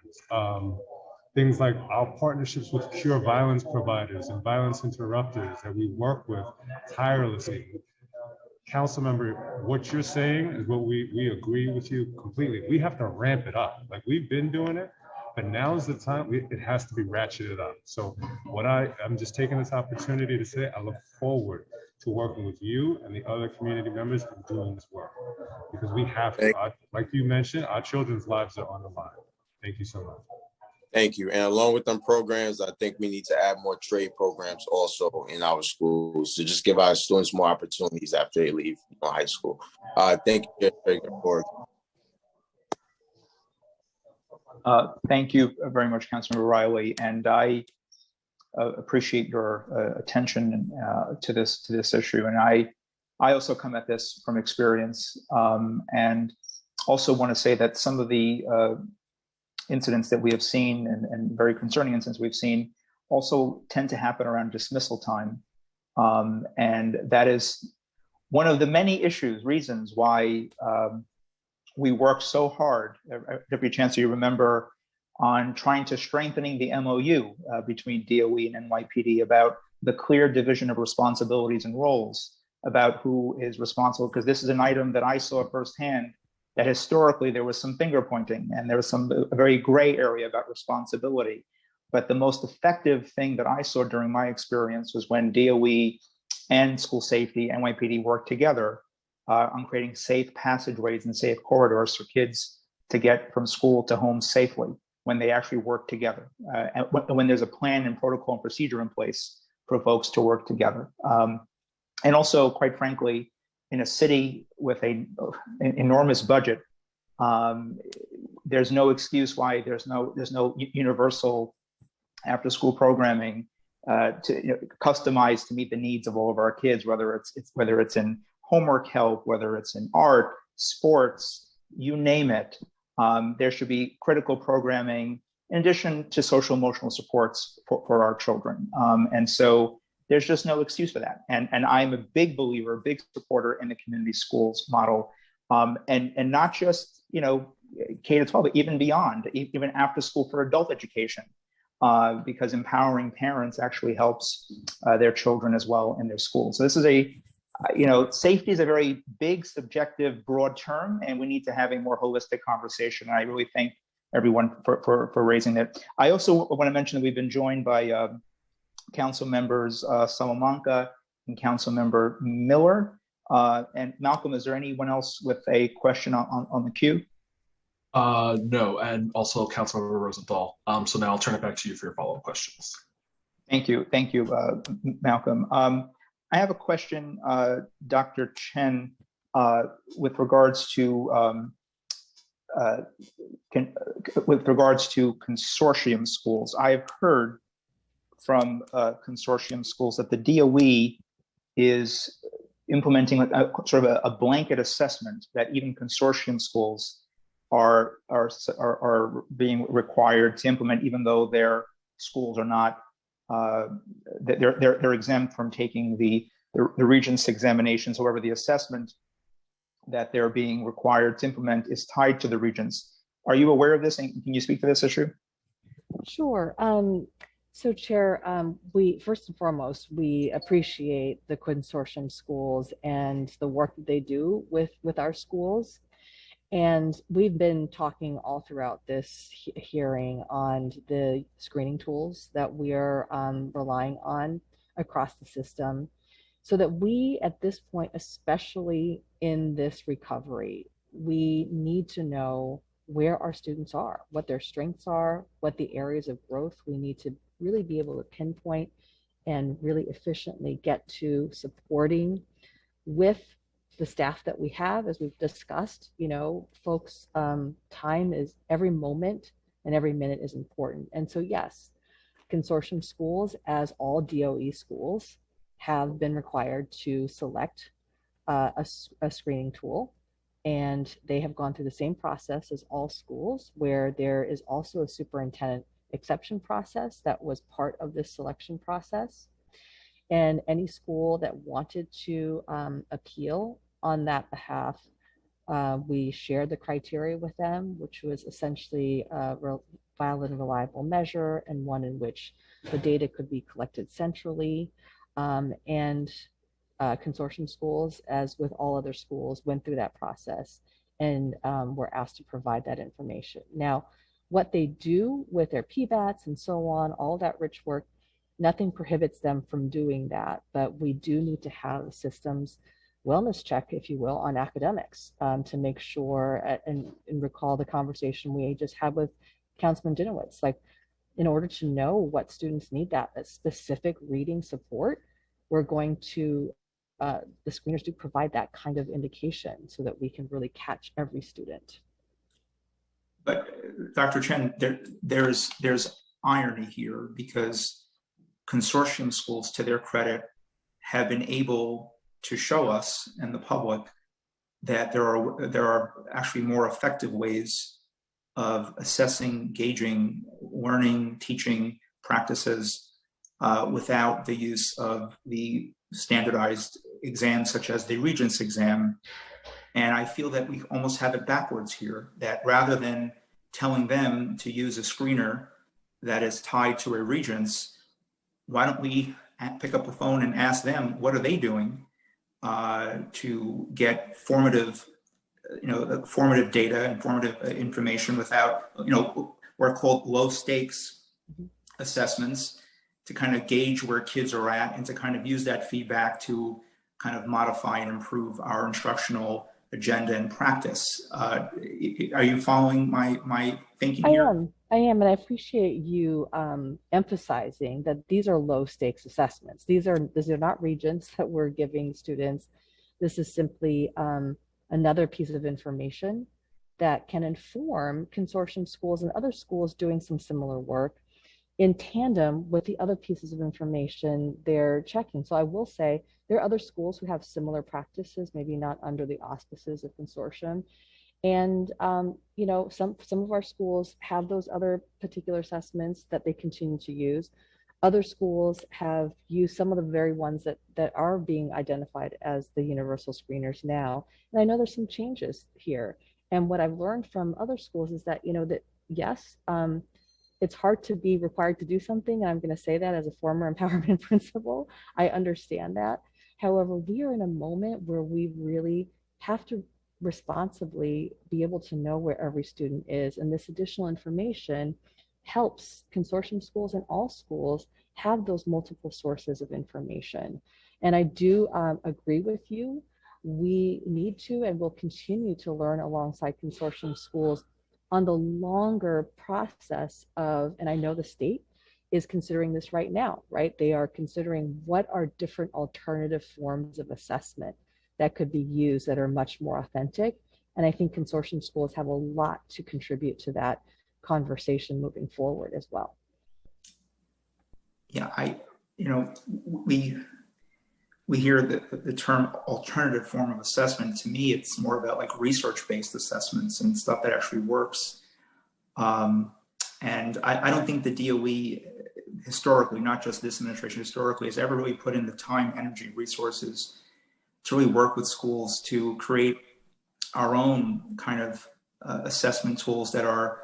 things like our partnerships with cure violence providers and violence interrupters that we work with tirelessly. Councilmember, what you're saying is what we agree with you completely. We have to ramp it up. Like, we've been doing it, but now is the time. It has to be ratcheted up. So what I'm just taking this opportunity to say, I look forward to working with you and the other community members in doing this work, because we have to. Like you mentioned, our children's lives are on the line. Thank you so much. Thank you. And along with them programs, I think we need to add more trade programs also in our schools to just give our students more opportunities after they leave high school. Thank you for. Thank you very much, Councilmember Riley, and I appreciate your attention to this issue. And I also come at this from experience, and also want to say that some of the incidents that we have seen and very concerning incidents we've seen also tend to happen around dismissal time. And that is one of the many reasons why we work so hard, Deputy Chancellor, you remember, on trying to strengthening the MOU between DOE and NYPD about the clear division of responsibilities and roles, about who is responsible, because this is an item that I saw firsthand, that historically there was some finger pointing and there was a very gray area about responsibility. But the most effective thing that I saw during my experience was when DOE and school safety, NYPD worked together on creating safe passageways and safe corridors for kids to get from school to home safely, when they actually work together, and when there's a plan and protocol and procedure in place for folks to work together. And also, quite frankly, in a city with an enormous budget, there's no excuse why there's no universal after-school programming customized to meet the needs of all of our kids, whether it's in homework help, whether it's in art, sports, you name it. There should be critical programming in addition to social emotional supports for our children. And so there's just no excuse for that. And I'm a big believer, a big supporter in the community schools model, and not just, K to 12, but even beyond, even after school for adult education, because empowering parents actually helps their children as well in their schools. So this is safety is a very big, subjective, broad term, and we need to have a more holistic conversation. And I really thank everyone for raising that. I also want to mention that we've been joined by Council members Salamanca and Council member Miller. And Malcolm, is there anyone else with a question on the queue? No, and also Councilmember Rosenthal. So now I'll turn it back to you for your follow-up questions. Thank you, Malcolm. I have a question, Dr. Chen, with regards to with regards to consortium schools, I've heard from consortium schools that the DOE is implementing a sort of a blanket assessment that even consortium schools are being required to implement, even though their schools are not they're exempt from taking the Regents examinations. However, the assessment that they're being required to implement is tied to the Regents. Are you aware of this, and can you speak to this issue? Sure. So Chair, we first and foremost, we appreciate the consortium schools and the work that they do with our schools. And we've been talking all throughout this hearing on the screening tools that we are relying on across the system, so that we, at this point, especially in this recovery, we need to know where our students are, what their strengths are, what the areas of growth we need to really be able to pinpoint and really efficiently get to supporting with the staff that we have. As we've discussed, you know, folks, time is, every moment and every minute is important. And so yes, consortium schools, as all DOE schools, have been required to select a screening tool. And they have gone through the same process as all schools, where there is also a superintendent exception process that was part of this selection process. And any school that wanted to appeal on that behalf, we shared the criteria with them, which was essentially a valid and reliable measure, and one in which the data could be collected centrally. Consortium schools, as with all other schools, went through that process and were asked to provide that information. Now, what they do with their PBATs and so on, all that rich work, nothing prohibits them from doing that, but we do need to have a systems wellness check, if you will, on academics to make sure, and recall the conversation we just had with Councilman Dinowitz, like, in order to know what students need that specific reading support, we're going to, the screeners do provide that kind of indication so that we can really catch every student. But Dr. Chen, there's irony here, because consortium schools, to their credit, have been able to show us and the public that there are actually more effective ways of assessing, gauging, learning, teaching practices without the use of the standardized exams such as the Regents exam. And I feel that we almost have it backwards here, that rather than telling them to use a screener that is tied to a Regents, why don't we pick up the phone and ask them, what are they doing to get formative data and formative information without, what are called low stakes assessments, to kind of gauge where kids are at and to kind of use that feedback to kind of modify and improve our instructional agenda and practice. Are you following my thinking here? I am, and I appreciate you emphasizing that these are low stakes assessments. These are not Regents that we're giving students. This is simply another piece of information that can inform consortium schools and other schools doing some similar work in tandem with the other pieces of information they're checking. So I will say there are other schools who have similar practices, maybe not under the auspices of consortium. And some of our schools have those other particular assessments that they continue to use. Other schools have used some of the very ones that are being identified as the universal screeners now. And I know there's some changes here. And what I've learned from other schools is that, that yes, it's hard to be required to do something. And I'm going to say that as a former empowerment principal. I understand that. However, we are in a moment where we really have to responsibly be able to know where every student is. And this additional information helps consortium schools and all schools have those multiple sources of information. And I do agree with you. We need to and will continue to learn alongside consortium schools on the longer process of, and I know the state is considering this right now, right? They are considering what are different alternative forms of assessment that could be used that are much more authentic And I think consortium schools have a lot to contribute to that conversation moving forward as well. Yeah, we hear the term alternative form of assessment. To me, it's more about like research-based assessments and stuff that actually works. And I don't think the DOE historically, not just this administration, historically has ever really put in the time, energy, resources to really work with schools to create our own kind of assessment tools that are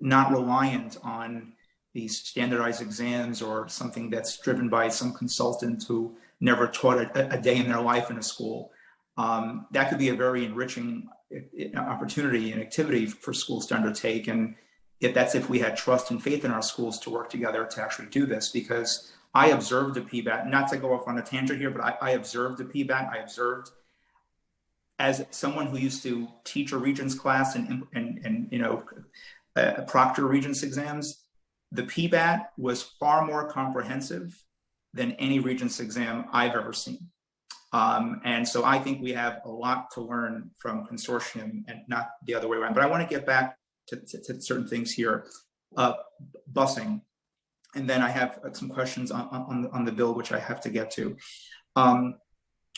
not reliant on these standardized exams or something that's driven by some consultant who never taught a day in their life in a school. That could be a very enriching opportunity and activity for schools to undertake. And if we had trust and faith in our schools to work together to actually do this, because I observed the PBAT, not to go off on a tangent here, but I observed the PBAT. I observed, as someone who used to teach a Regents class and proctor Regents exams, the PBAT was far more comprehensive than any Regents exam I've ever seen. And so I think we have a lot to learn from consortium and not the other way around. But I want to get back to certain things here. Busing, and then I have some questions on the bill, which I have to get to.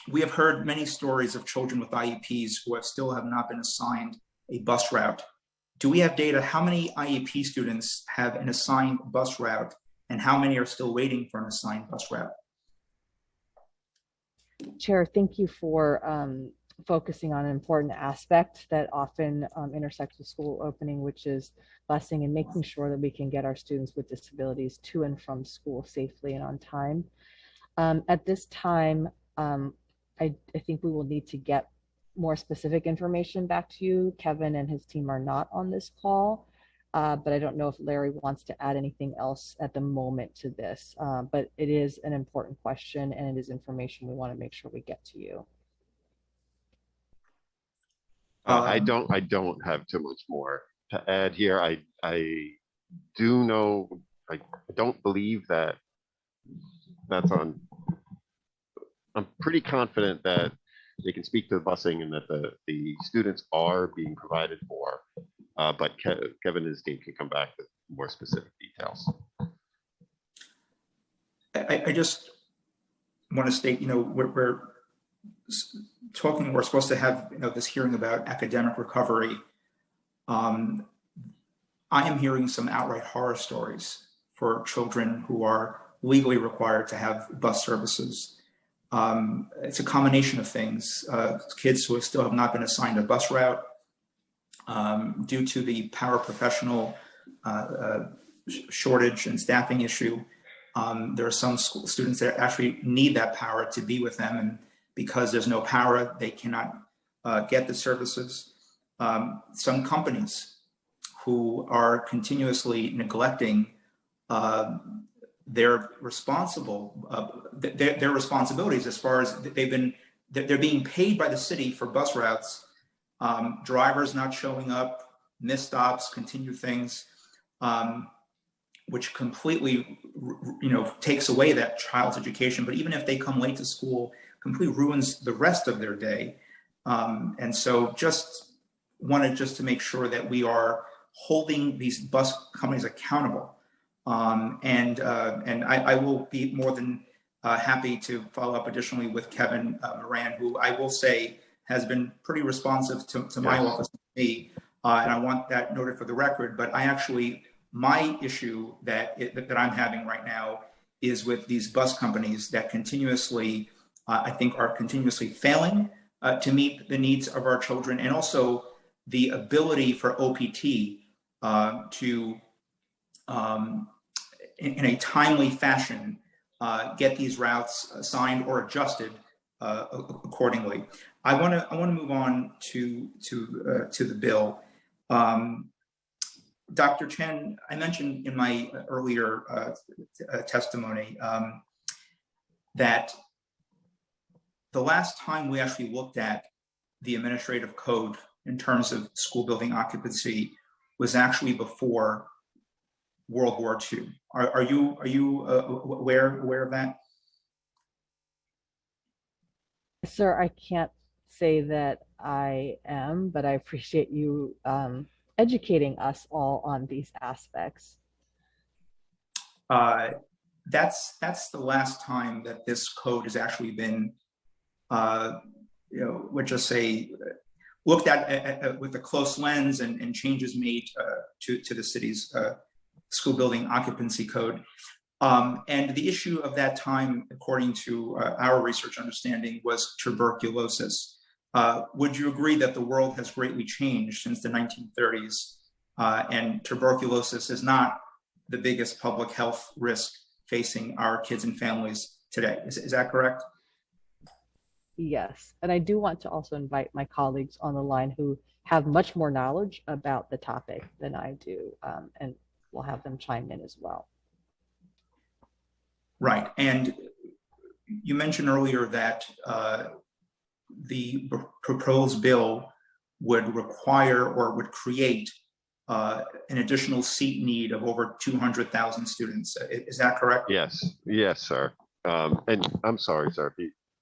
We have heard many stories of children with IEPs who still have not been assigned a bus route. Do we have data? How many IEP students have an assigned bus route, and how many are still waiting for an assigned bus route? Chair, thank you for focusing on an important aspect that often intersects with school opening, which is busing and making sure that we can get our students with disabilities to and from school safely and on time. At this time, I think we will need to get more specific information back to you. Kevin and his team are not on this call, but I don't know if Larry wants to add anything else at the moment to this. But it is an important question, and it is information we want to make sure we get to you. I don't have too much more to add here. I do know, I don't believe that that's on. I'm pretty confident that they can speak to the busing and that the students are being provided for, but Kevin and his team can come back with more specific details. I just want to state, we're talking, we're supposed to have this hearing about academic recovery. I am hearing some outright horror stories for children who are legally required to have bus services. It's a combination of things. Kids who still have not been assigned a bus route due to the paraprofessional shortage and staffing issue. There are some students that actually need that para to be with them, and because there's no para, they cannot get the services. Some companies who are continuously neglecting their responsibilities as far as they're being paid by the city for bus routes, drivers not showing up, missed stops, continued things, which completely takes away that child's education. But even if they come late to school, completely ruins the rest of their day. And so just wanted to make sure that we are holding these bus companies accountable. And I will be more than happy to follow up additionally with Kevin Moran, who I will say has been pretty responsive to my office and me, and I want that noted for the record. But my issue that I'm having right now is with these bus companies that continuously, I think, are continuously failing to meet the needs of our children, and also the ability for OPT to in a timely fashion, get these routes assigned or adjusted accordingly. I want to move on to the bill. Dr. Chen, I mentioned in my earlier testimony that the last time we actually looked at the administrative code in terms of school building occupancy was actually before World War II. Are you aware of that? Sir, I can't say that I am, but I appreciate you educating us all on these aspects. That's the last time that this code has actually been, we'll just say, looked at with a close lens and changes made to the city's school building occupancy code. And the issue of that time, according to our research understanding, was tuberculosis. Would you agree that the world has greatly changed since the 1930s and tuberculosis is not the biggest public health risk facing our kids and families today? Is that correct? Yes, and I do want to also invite my colleagues on the line who have much more knowledge about the topic than I do, and we'll have them chime in as well. Right, and you mentioned earlier that the proposed bill would require or would create an additional seat need of over 200,000 students. Is that correct? Yes, sir. And I'm sorry, sir, if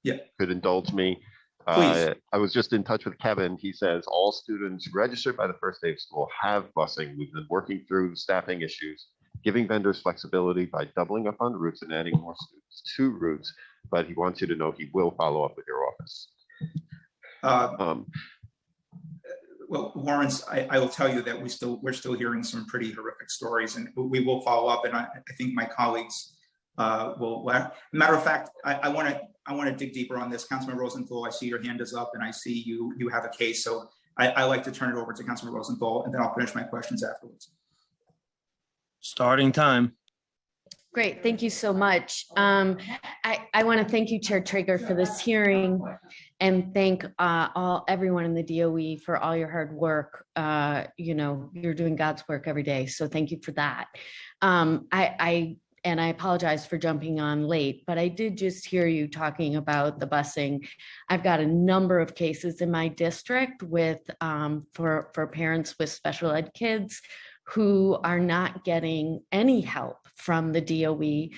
you could indulge me. Please. I was just in touch with Kevin. He says all students registered by the first day of school have busing. We've been working through staffing issues, giving vendors flexibility by doubling up on routes and adding more students to routes. But he wants you to know he will follow up with your office. Well, Lawrence, I will tell you that we're still hearing some pretty horrific stories, and we will follow up. And I think my colleagues will. Matter of fact, I want to dig deeper on this. Councilman Rosenthal, I see your hand is up, and I see you have a case. So I like to turn it over to Councilman Rosenthal, and then I'll finish my questions afterwards. Starting time. Great, thank you so much. I want to thank you, Chair Traeger, for this hearing, and thank everyone in the DOE for all your hard work. You're doing God's work every day, so thank you for that. And I apologize for jumping on late, but I did just hear you talking about the busing. I've got a number of cases in my district with for parents with special ed kids who are not getting any help from the DOE.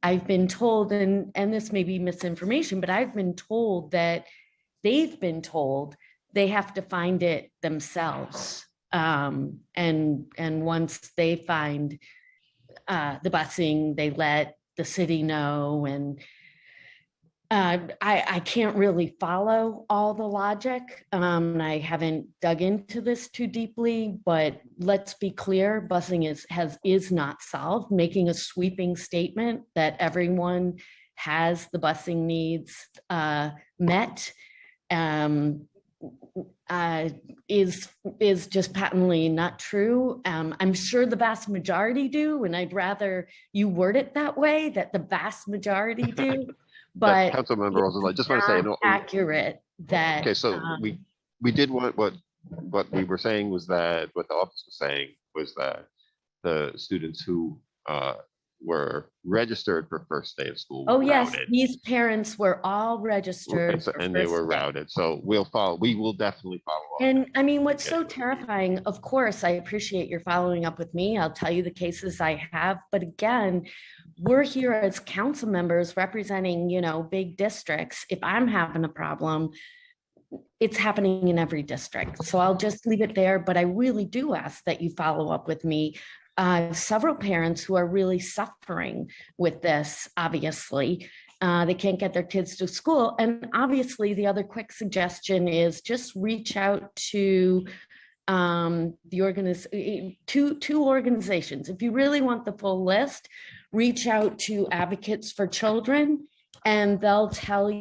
I've been told, and this may be misinformation, but I've been told that they've been told they have to find it themselves. And once they find the busing, they let the city know. And I can't really follow all the logic. I haven't dug into this too deeply, but let's be clear, busing is not solved. Making a sweeping statement that everyone has the busing needs met is just patently not true. I'm sure the vast majority do, and I'd rather you word it that way, that the vast majority do. But Councilmember Rosenthal, I just want to say, accurate that. Okay, so we did what we were saying was that what the office was saying was that the students who were registered for first day of school. Oh yes, these parents were all registered, and they were routed. So we will definitely follow up. And I mean, what's so terrifying, of course, I appreciate your following up with me. I'll tell you the cases I have, but again, we're here as council members representing, big districts. If I'm having a problem, it's happening in every district. So I'll just leave it there, but I really do ask that you follow up with me. Several parents who are really suffering with this, obviously. They can't get their kids to school. And obviously the other quick suggestion is just reach out to two organizations. If you really want the full list, reach out to Advocates for Children, and they'll tell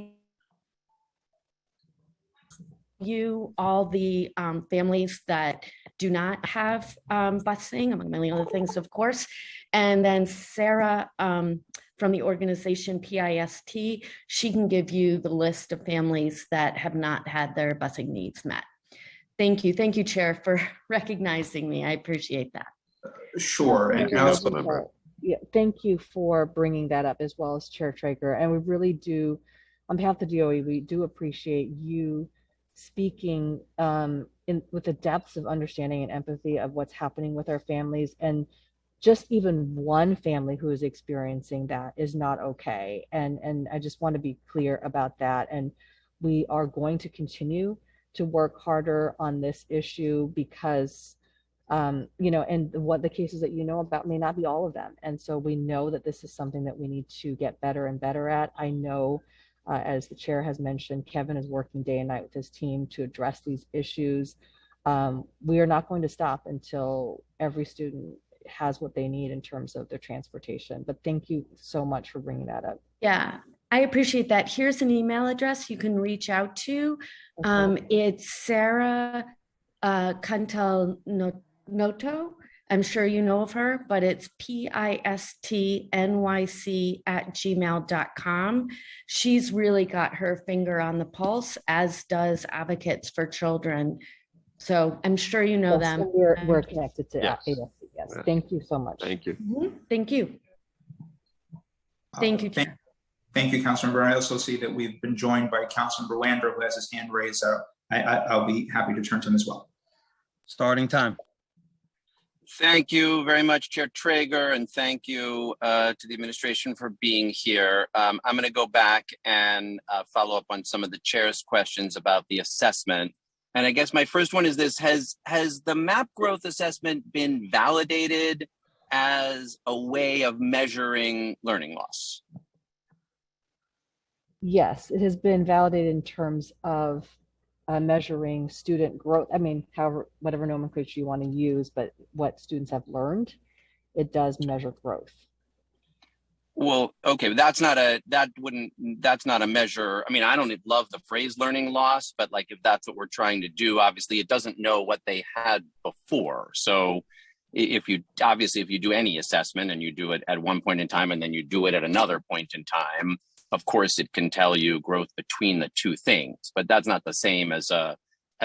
you all the families that do not have busing, among many other things, of course. And then Sarah from the organization PIST, she can give you the list of families that have not had their busing needs met. Thank you. Thank you, Chair, for recognizing me. I appreciate that. Sure. And yeah, thank you for bringing that up, as well as Chair Traeger. And we really do, on behalf of the DOE, we do appreciate you speaking with the depths of understanding and empathy of what's happening with our families. And just even one family who is experiencing that is not okay. And I just want to be clear about that. And we are going to continue to work harder on this issue because, you know, and what the cases that you know about may not be all of them. And so we know that this is something that we need to get better and better at. I know, as the chair has mentioned, Kevin is working day and night with his team to address these issues. We are not going to stop until every student has what they need in terms of their transportation. But thank you so much for bringing that up. Yeah, I appreciate that. Here's an email address you can reach out to. It's Sarah Cantalnoto. I'm sure you know of her, but it's pistnyc@gmail.com. She's really got her finger on the pulse, as does Advocates for Children. So I'm sure you know them. So we're connected to AFC. Yes. Thank you so much. Thank you. Thank you. Thank you, Chair. Thank you, Councilmember. I also see that we've been joined by Councilmember Lander, who has his hand raised. So I'll be happy to turn to him as well. Starting time. Thank you very much, Chair Traeger, and thank you to the administration for being here. I'm going to go back and follow up on some of the chair's questions about the assessment. And I guess my first one is this: has the MAP growth assessment been validated as a way of measuring learning loss? Yes, it has been validated in terms of measuring student growth. I mean, however, whatever nomenclature you want to use, but what students have learned, it does measure growth. Well, okay, but that's not a measure. I mean, I don't love the phrase learning loss, but like if that's what we're trying to do, obviously it doesn't know what they had before. So if you do any assessment and you do it at one point in time and then you do it at another point in time, of course it can tell you growth between the two things, but that's not the same as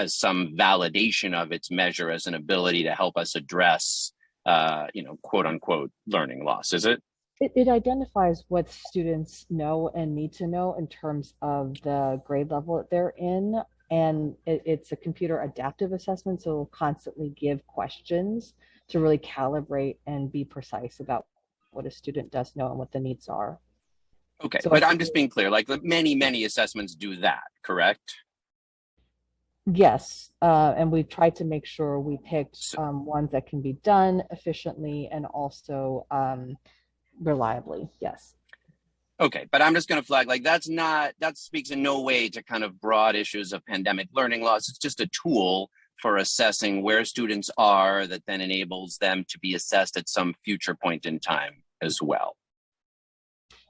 some validation of its measure as an ability to help us address, quote unquote, learning loss, is it? It identifies what students know and need to know in terms of the grade level that they're in. And it's a computer adaptive assessment, so it'll constantly give questions to really calibrate and be precise about what a student does know and what the needs are. Okay, So but I'm just being clear, like many assessments do that, correct? Yes, and we've tried to make sure we picked ones that can be done efficiently and also reliably, yes. Okay, but I'm just going to flag, like that speaks in no way to kind of broad issues of pandemic learning loss. It's just a tool for assessing where students are that then enables them to be assessed at some future point in time as well.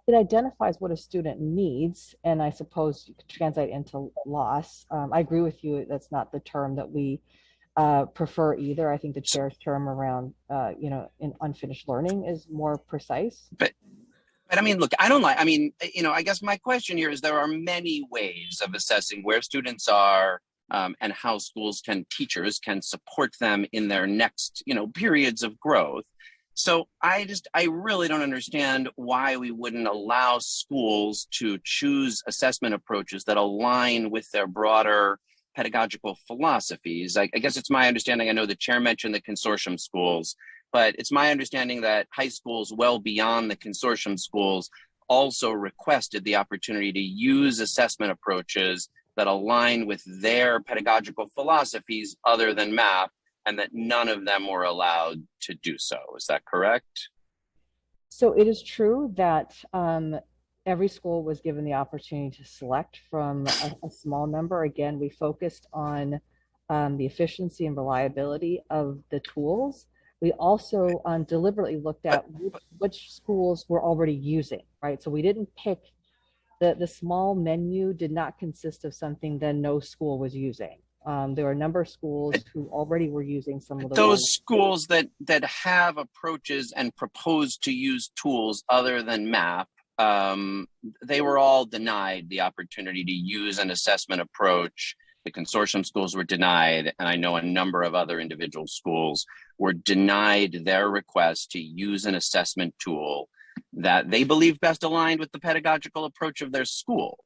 It identifies what a student needs, and I suppose you could translate into loss. I agree with you, that's not the term that we prefer either. I think the chair's term around, in unfinished learning is more precise. But I mean, look, I guess my question here is there are many ways of assessing where students are and how teachers can support them in their next, periods of growth. So I really don't understand why we wouldn't allow schools to choose assessment approaches that align with their broader pedagogical philosophies. I guess it's my understanding, I know the chair mentioned the consortium schools, but it's my understanding that high schools well beyond the consortium schools also requested the opportunity to use assessment approaches that align with their pedagogical philosophies other than MAP, and that none of them were allowed to do so. Is that correct? So it is true that every school was given the opportunity to select from a small number. Again, we focused on the efficiency and reliability of the tools. We also deliberately looked at which schools were already using, right? So we didn't pick, the small menu did not consist of something that no school was using. There were a number of schools who already were using some of those schools that have approaches and propose to use tools other than MAP. They were all denied the opportunity to use an assessment approach. The consortium schools were denied, and I know a number of other individual schools were denied their request to use an assessment tool that they believe best aligned with the pedagogical approach of their school.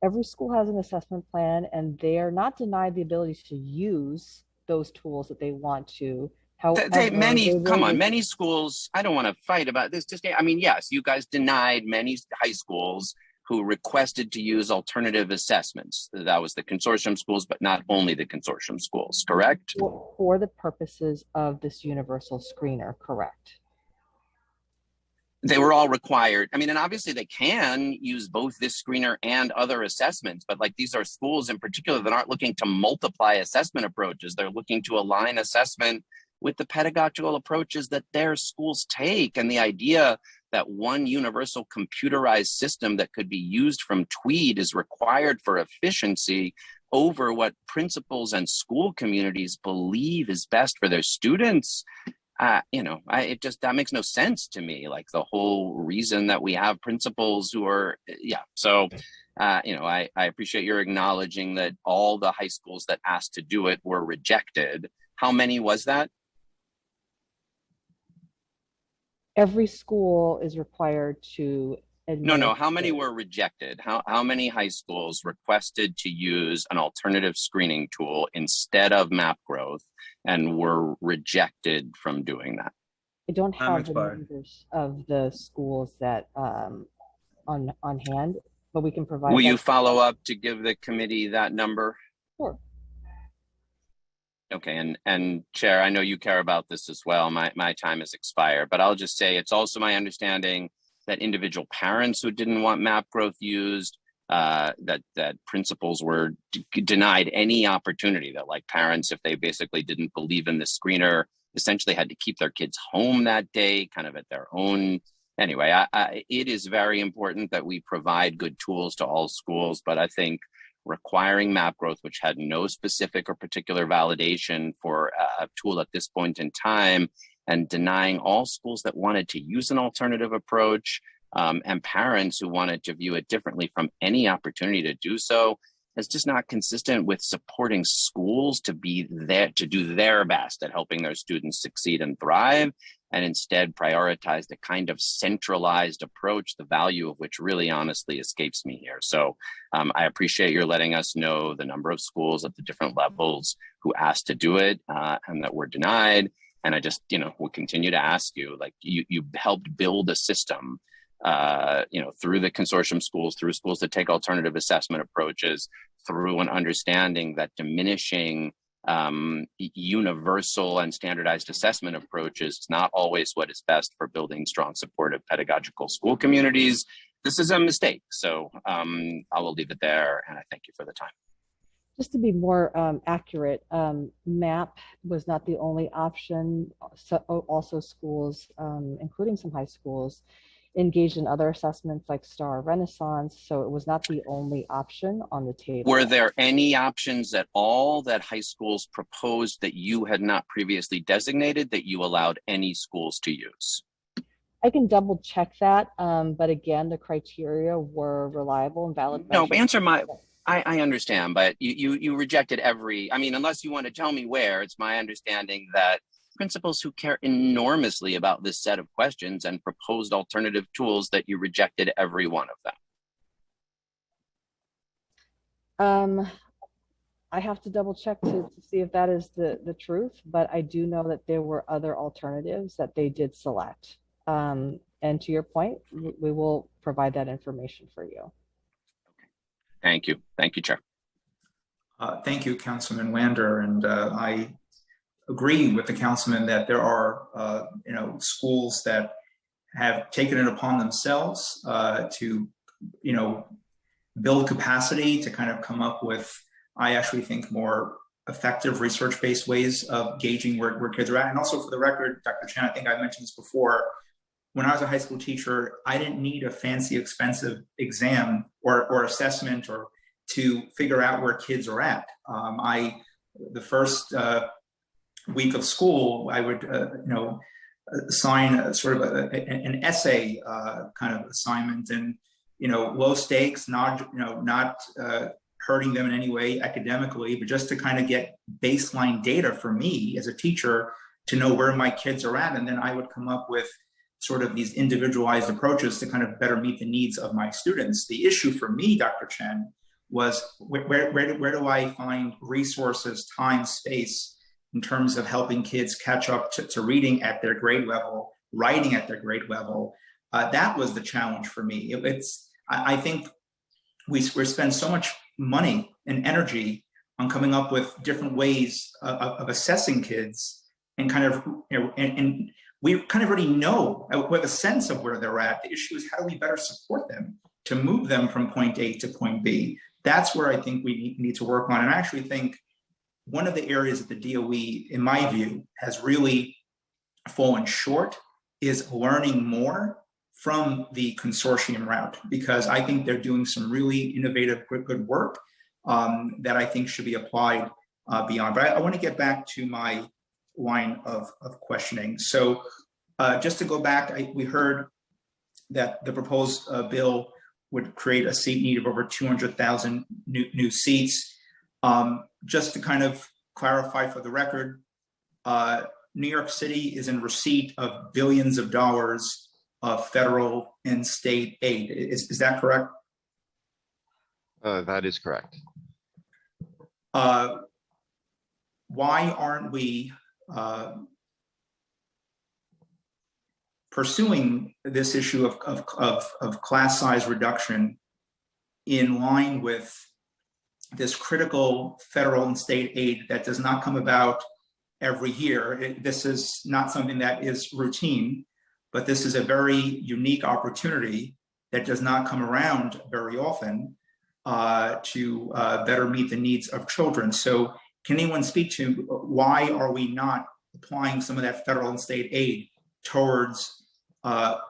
Every school has an assessment plan, and they are not denied the ability to use those tools that they want to. However, many schools, I don't want to fight about this. Yes, you guys denied many high schools who requested to use alternative assessments. That was the consortium schools, but not only the consortium schools, correct? For the purposes of this universal screener, correct. They were all required. I mean, and obviously they can use both this screener and other assessments, but like these are schools in particular that aren't looking to multiply assessment approaches. They're looking to align assessment with the pedagogical approaches that their schools take. And the idea that one universal computerized system that could be used from Tweed is required for efficiency over what principals and school communities believe is best for their students. That makes no sense to me. Like the whole reason that we have principals who are, I appreciate your acknowledging that all the high schools that asked to do it were rejected. How many was that? Every school is required to No, how many were rejected? How many high schools requested to use an alternative screening tool instead of MapGrowth and were rejected from doing that? I don't have the numbers of the schools that on hand, but we can provide. Will you follow up to give the committee that number? Sure. Okay, and Chair, I know you care about this as well. My time has expired, but I'll just say it's also my understanding that individual parents who didn't want MapGrowth used, that principals were denied any opportunity, that like parents, if they basically didn't believe in the screener, essentially had to keep their kids home that day, kind of at their own. Anyway, it is very important that we provide good tools to all schools, but I think requiring MapGrowth, which had no specific or particular validation for a tool at this point in time, and denying all schools that wanted to use an alternative approach and parents who wanted to view it differently from any opportunity to do so, is just not consistent with supporting schools to be there to do their best at helping their students succeed and thrive, and instead prioritize the kind of centralized approach, the value of which really honestly escapes me here. So I appreciate your letting us know the number of schools at the different levels who asked to do it and that were denied. And I just, will continue to ask you, like you helped build a system, through the consortium schools, through schools that take alternative assessment approaches, through an understanding that diminishing universal and standardized assessment approaches is not always what is best for building strong, supportive pedagogical school communities. This is a mistake. So I will leave it there, and I thank you for the time. Just to be more accurate, MAP was not the only option. So also schools, including some high schools, engaged in other assessments like STAR Renaissance. So it was not the only option on the table. Were there any options at all that high schools proposed that you had not previously designated that you allowed any schools to use? I can double check that. But again, the criteria were reliable and valid. No, answer my... I understand, but you rejected unless you want to tell me where, it's my understanding that principals who care enormously about this set of questions and proposed alternative tools, that you rejected every one of them. I have to double check to see if that is the truth, but I do know that there were other alternatives that they did select. And to your point, we will provide that information for you. Thank you. Thank you, Chair. Thank you, Councilman Lander. And I agree with the councilman that there are, schools that have taken it upon themselves to, build capacity to kind of come up with, I actually think, more effective research-based ways of gauging where kids are at. And also for the record, Dr. Chen, I think I mentioned this before, when I was a high school teacher, I didn't need a fancy, expensive exam or assessment or to figure out where kids are at. The first week of school, I would, assign sort of an essay kind of assignment, and low stakes, not hurting them in any way academically, but just to kind of get baseline data for me as a teacher to know where my kids are at, and then I would come up with sort of these individualized approaches to kind of better meet the needs of my students. The issue for me, Dr. Chen, was where do I find resources, time, space in terms of helping kids catch up to reading at their grade level, writing at their grade level. That was the challenge for me. I think we spend so much money and energy on coming up with different ways of assessing kids, and kind of, and we kind of already know, we have a sense of where they're at. The issue is, how do we better support them to move them from point A to point B? That's where I think we need to work on. And I actually think one of the areas that the DOE, in my view, has really fallen short is learning more from the consortium route, because I think they're doing some really innovative, good work that I think should be applied beyond. But I want to get back to my line of questioning. So just to go back, we heard that the proposed bill would create a seat need of over 200,000 new seats. Just to kind of clarify for the record, New York City is in receipt of billions of dollars of federal and state aid. Is that correct? That is correct. Why aren't we pursuing this issue of class size reduction in line with this critical federal and state aid that does not come about every year? This is not something that is routine, but this is a very unique opportunity that does not come around very often to better meet the needs of children. So can anyone speak to why are we not applying some of that federal and state aid towards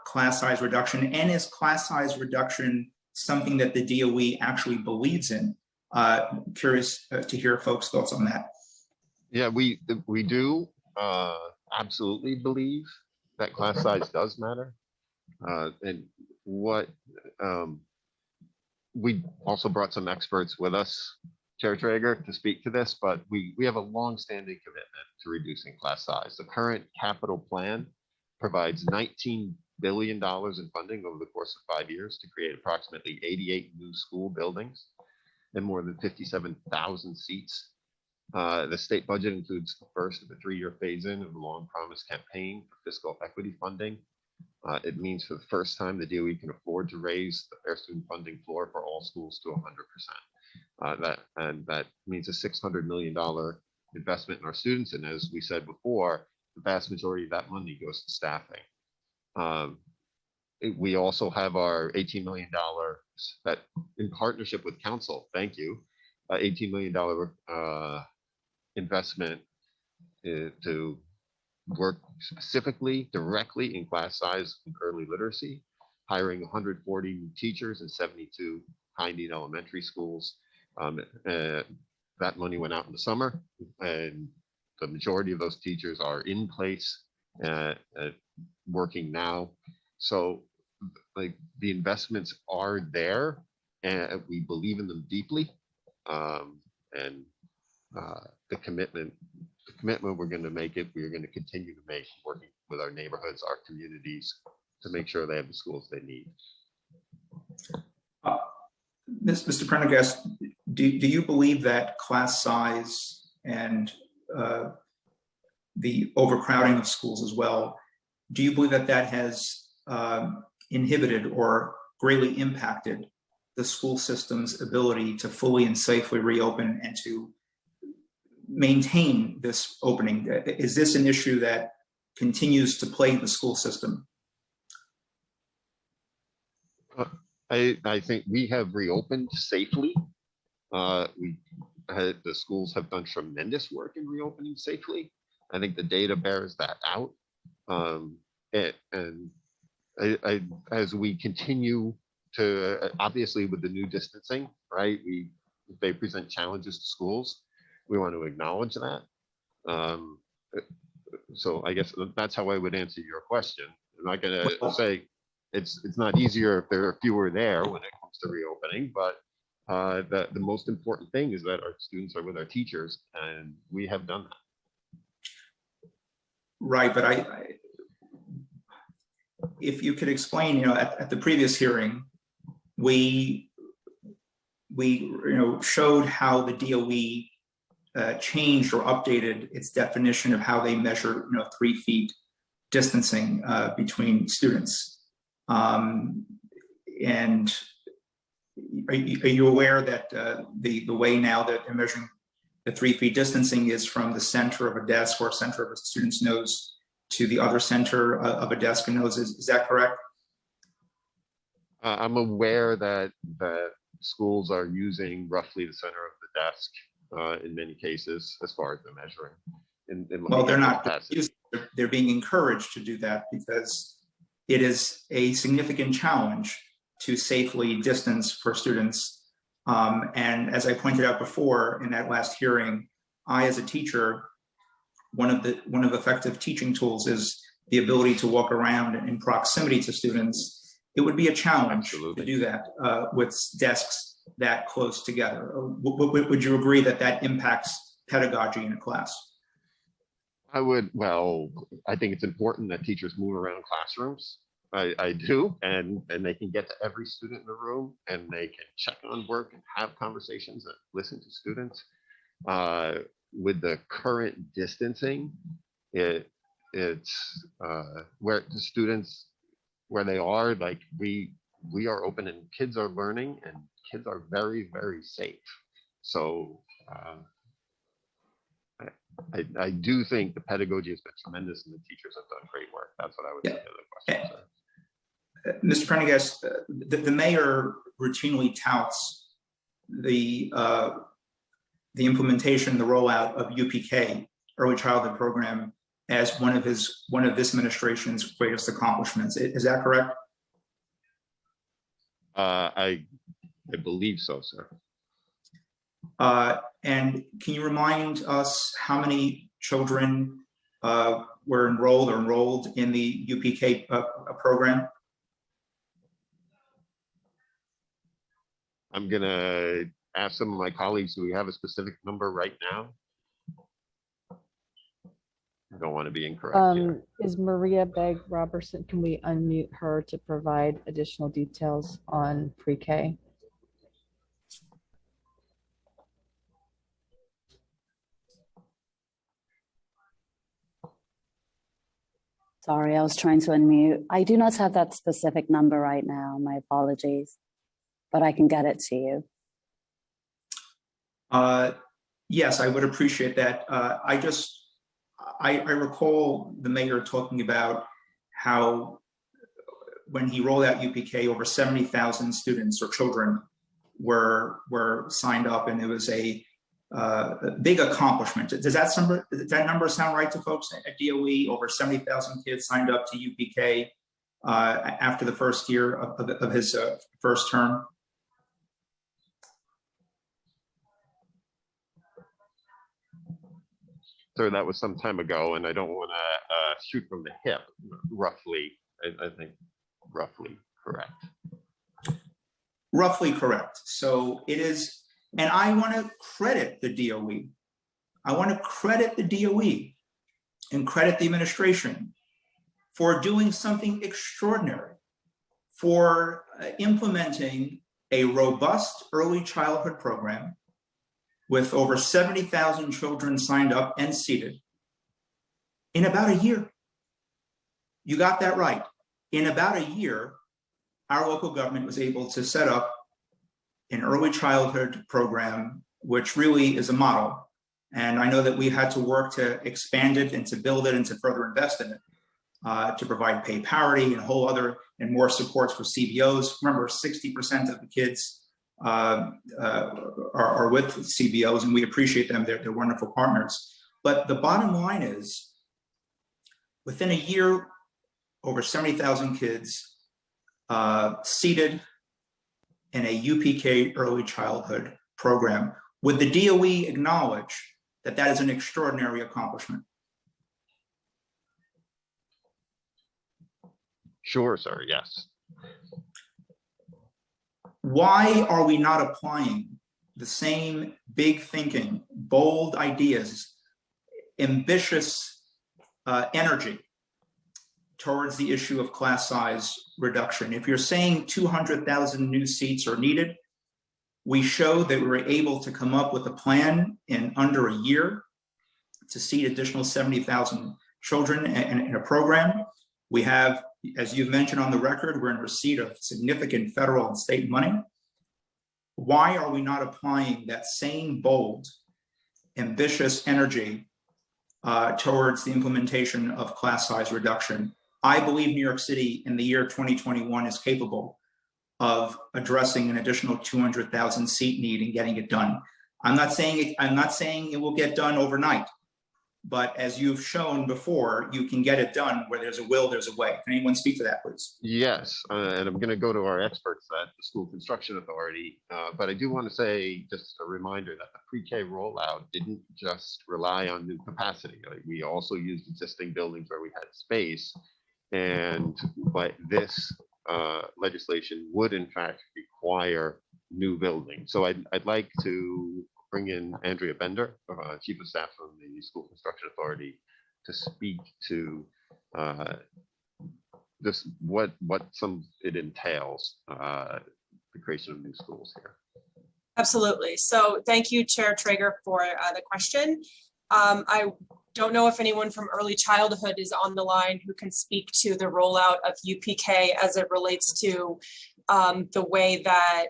class size reduction? And is class size reduction something that the DOE actually believes in? Curious to hear folks' thoughts on that. Yeah, we do absolutely believe that class size does matter. And what we also brought some experts with us, Chair Traeger, to speak to this, but we have a long-standing commitment to reducing class size. The current capital plan provides $19 billion in funding over the course of 5 years to create approximately 88 new school buildings and more than 57,000 seats. The state budget includes the first of a 3-year phase-in of the long-promised campaign for fiscal equity funding. It means for the first time the DOE can afford to raise the fair student funding floor for all schools to 100%. That means a $600 million investment in our students, and as we said before, the vast majority of that money goes to staffing. We also have our $18 million that, in partnership with council, thank you, $18 million investment to work specifically directly in class size and early literacy, hiring 140 new teachers in 72 high-need elementary schools. That money went out in the summer, and the majority of those teachers are in place working now. So like the investments are there, and we believe in them deeply. And the commitment we're going to make it, we're going to continue to make, working with our neighborhoods, our communities, to make sure they have the schools they need. Mr. Prendergast, do you believe that class size and the overcrowding of schools as well, do you believe that that has inhibited or greatly impacted the school system's ability to fully and safely reopen and to maintain this opening? Is this an issue that continues to plague the school system? I think we have reopened safely. The schools have done tremendous work in reopening safely. I think the data bears that out. As we continue to, obviously with the new distancing, right, they present challenges to schools. We want to acknowledge that. So I guess that's how I would answer your question. I'm not going to say it's not easier if there are fewer there when it comes to reopening, but the most important thing is that our students are with our teachers, and we have done that. Right, but if you could explain, at the previous hearing, we showed how the DOE changed or updated its definition of how they measure 3 feet distancing between students. And are you aware that the way now that they're measuring the 3 feet distancing is from the center of a desk or center of a student's nose to the other center of a desk and nose? Is that correct? I'm aware that schools are using roughly the center of the desk in many cases as far as the measuring. Well, they're not using, they're being encouraged to do that because it is a significant challenge to safely distance for students. And as I pointed out before in that last hearing, I, as a teacher, one of effective teaching tools is the ability to walk around in proximity to students. It would be a challenge to do that with desks that close together. Would you agree that that impacts pedagogy in a class? Well, I think it's important that teachers move around classrooms. I do, and they can get to every student in the room, and they can check on work and have conversations and listen to students. With the current distancing, it's where the students, where they are, like we are open and kids are learning and kids are very, very safe. So I do think the pedagogy has been tremendous and the teachers have done great work. That's what I would say to the question, sir. Mr. Prendergast, the mayor routinely touts the implementation, the rollout of UPK, Early Childhood Program, as one of this administration's greatest accomplishments. Is that correct? I believe so, sir. And can you remind us how many children were enrolled in the UPK program? I'm gonna ask some of my colleagues, do we have a specific number right now? I don't want to be incorrect here. Is Maria Begg Robertson, can we unmute her to provide additional details on pre-K? Sorry, I was trying to unmute. I do not have that specific number right now. My apologies, but I can get it to you. Yes, I would appreciate that. I recall the mayor talking about how when he rolled out UPK, over 70,000 students or children were signed up, and it was a big accomplishment. Does that number sound right to folks at DOE? Over 70,000 kids signed up to UPK after the first year of his first term. Sir, that was some time ago, and I don't want to shoot from the hip. Roughly, I think roughly correct. Roughly correct. So it is, and I want to credit the DOE. I want to credit the DOE and credit the administration for doing something extraordinary, for implementing a robust early childhood program with over 70,000 children signed up and seated in about a year. You got that right. In about a year, our local government was able to set up an early childhood program, which really is a model. And I know that we had to work to expand it and to build it and to further invest in it, to provide pay parity and whole other and more supports for CBOs. Remember, 60% of the kids are with CBOs, and we appreciate them. They're wonderful partners. But the bottom line is, within a year, over 70,000 kids seated in a UPK early childhood program. Would the DOE acknowledge that that is an extraordinary accomplishment? Sure, sir, yes. Why are we not applying the same big thinking, bold ideas, ambitious energy towards the issue of class size reduction? If you're saying 200,000 new seats are needed, we showed that we were able to come up with a plan in under a year to seat additional 70,000 children in a program. We have, as you've mentioned on the record, we're in receipt of significant federal and state money. why are we not applying that same bold, ambitious energy towards the implementation of class size reduction? I believe New York City in the year 2021 is capable of addressing an additional 200,000 seat need and getting it done. I'm not saying it will get done overnight, but as you've shown before, you can get it done. Where there's a will, there's a way. Can anyone speak to that, please? Yes, and I'm going to go to our experts at the School Construction Authority, but I do want to say just a reminder that the pre-K rollout didn't just rely on new capacity. Like, we also used existing buildings where we had space, but this legislation would in fact require new buildings. So I'd like to bring in Andrea Bender, Chief of Staff from the School Construction Authority, to speak to this, what some it entails, the creation of new schools here. Absolutely. So thank you, Chair Traeger, for the question. I don't know if anyone from early childhood is on the line who can speak to the rollout of UPK as it relates to the way that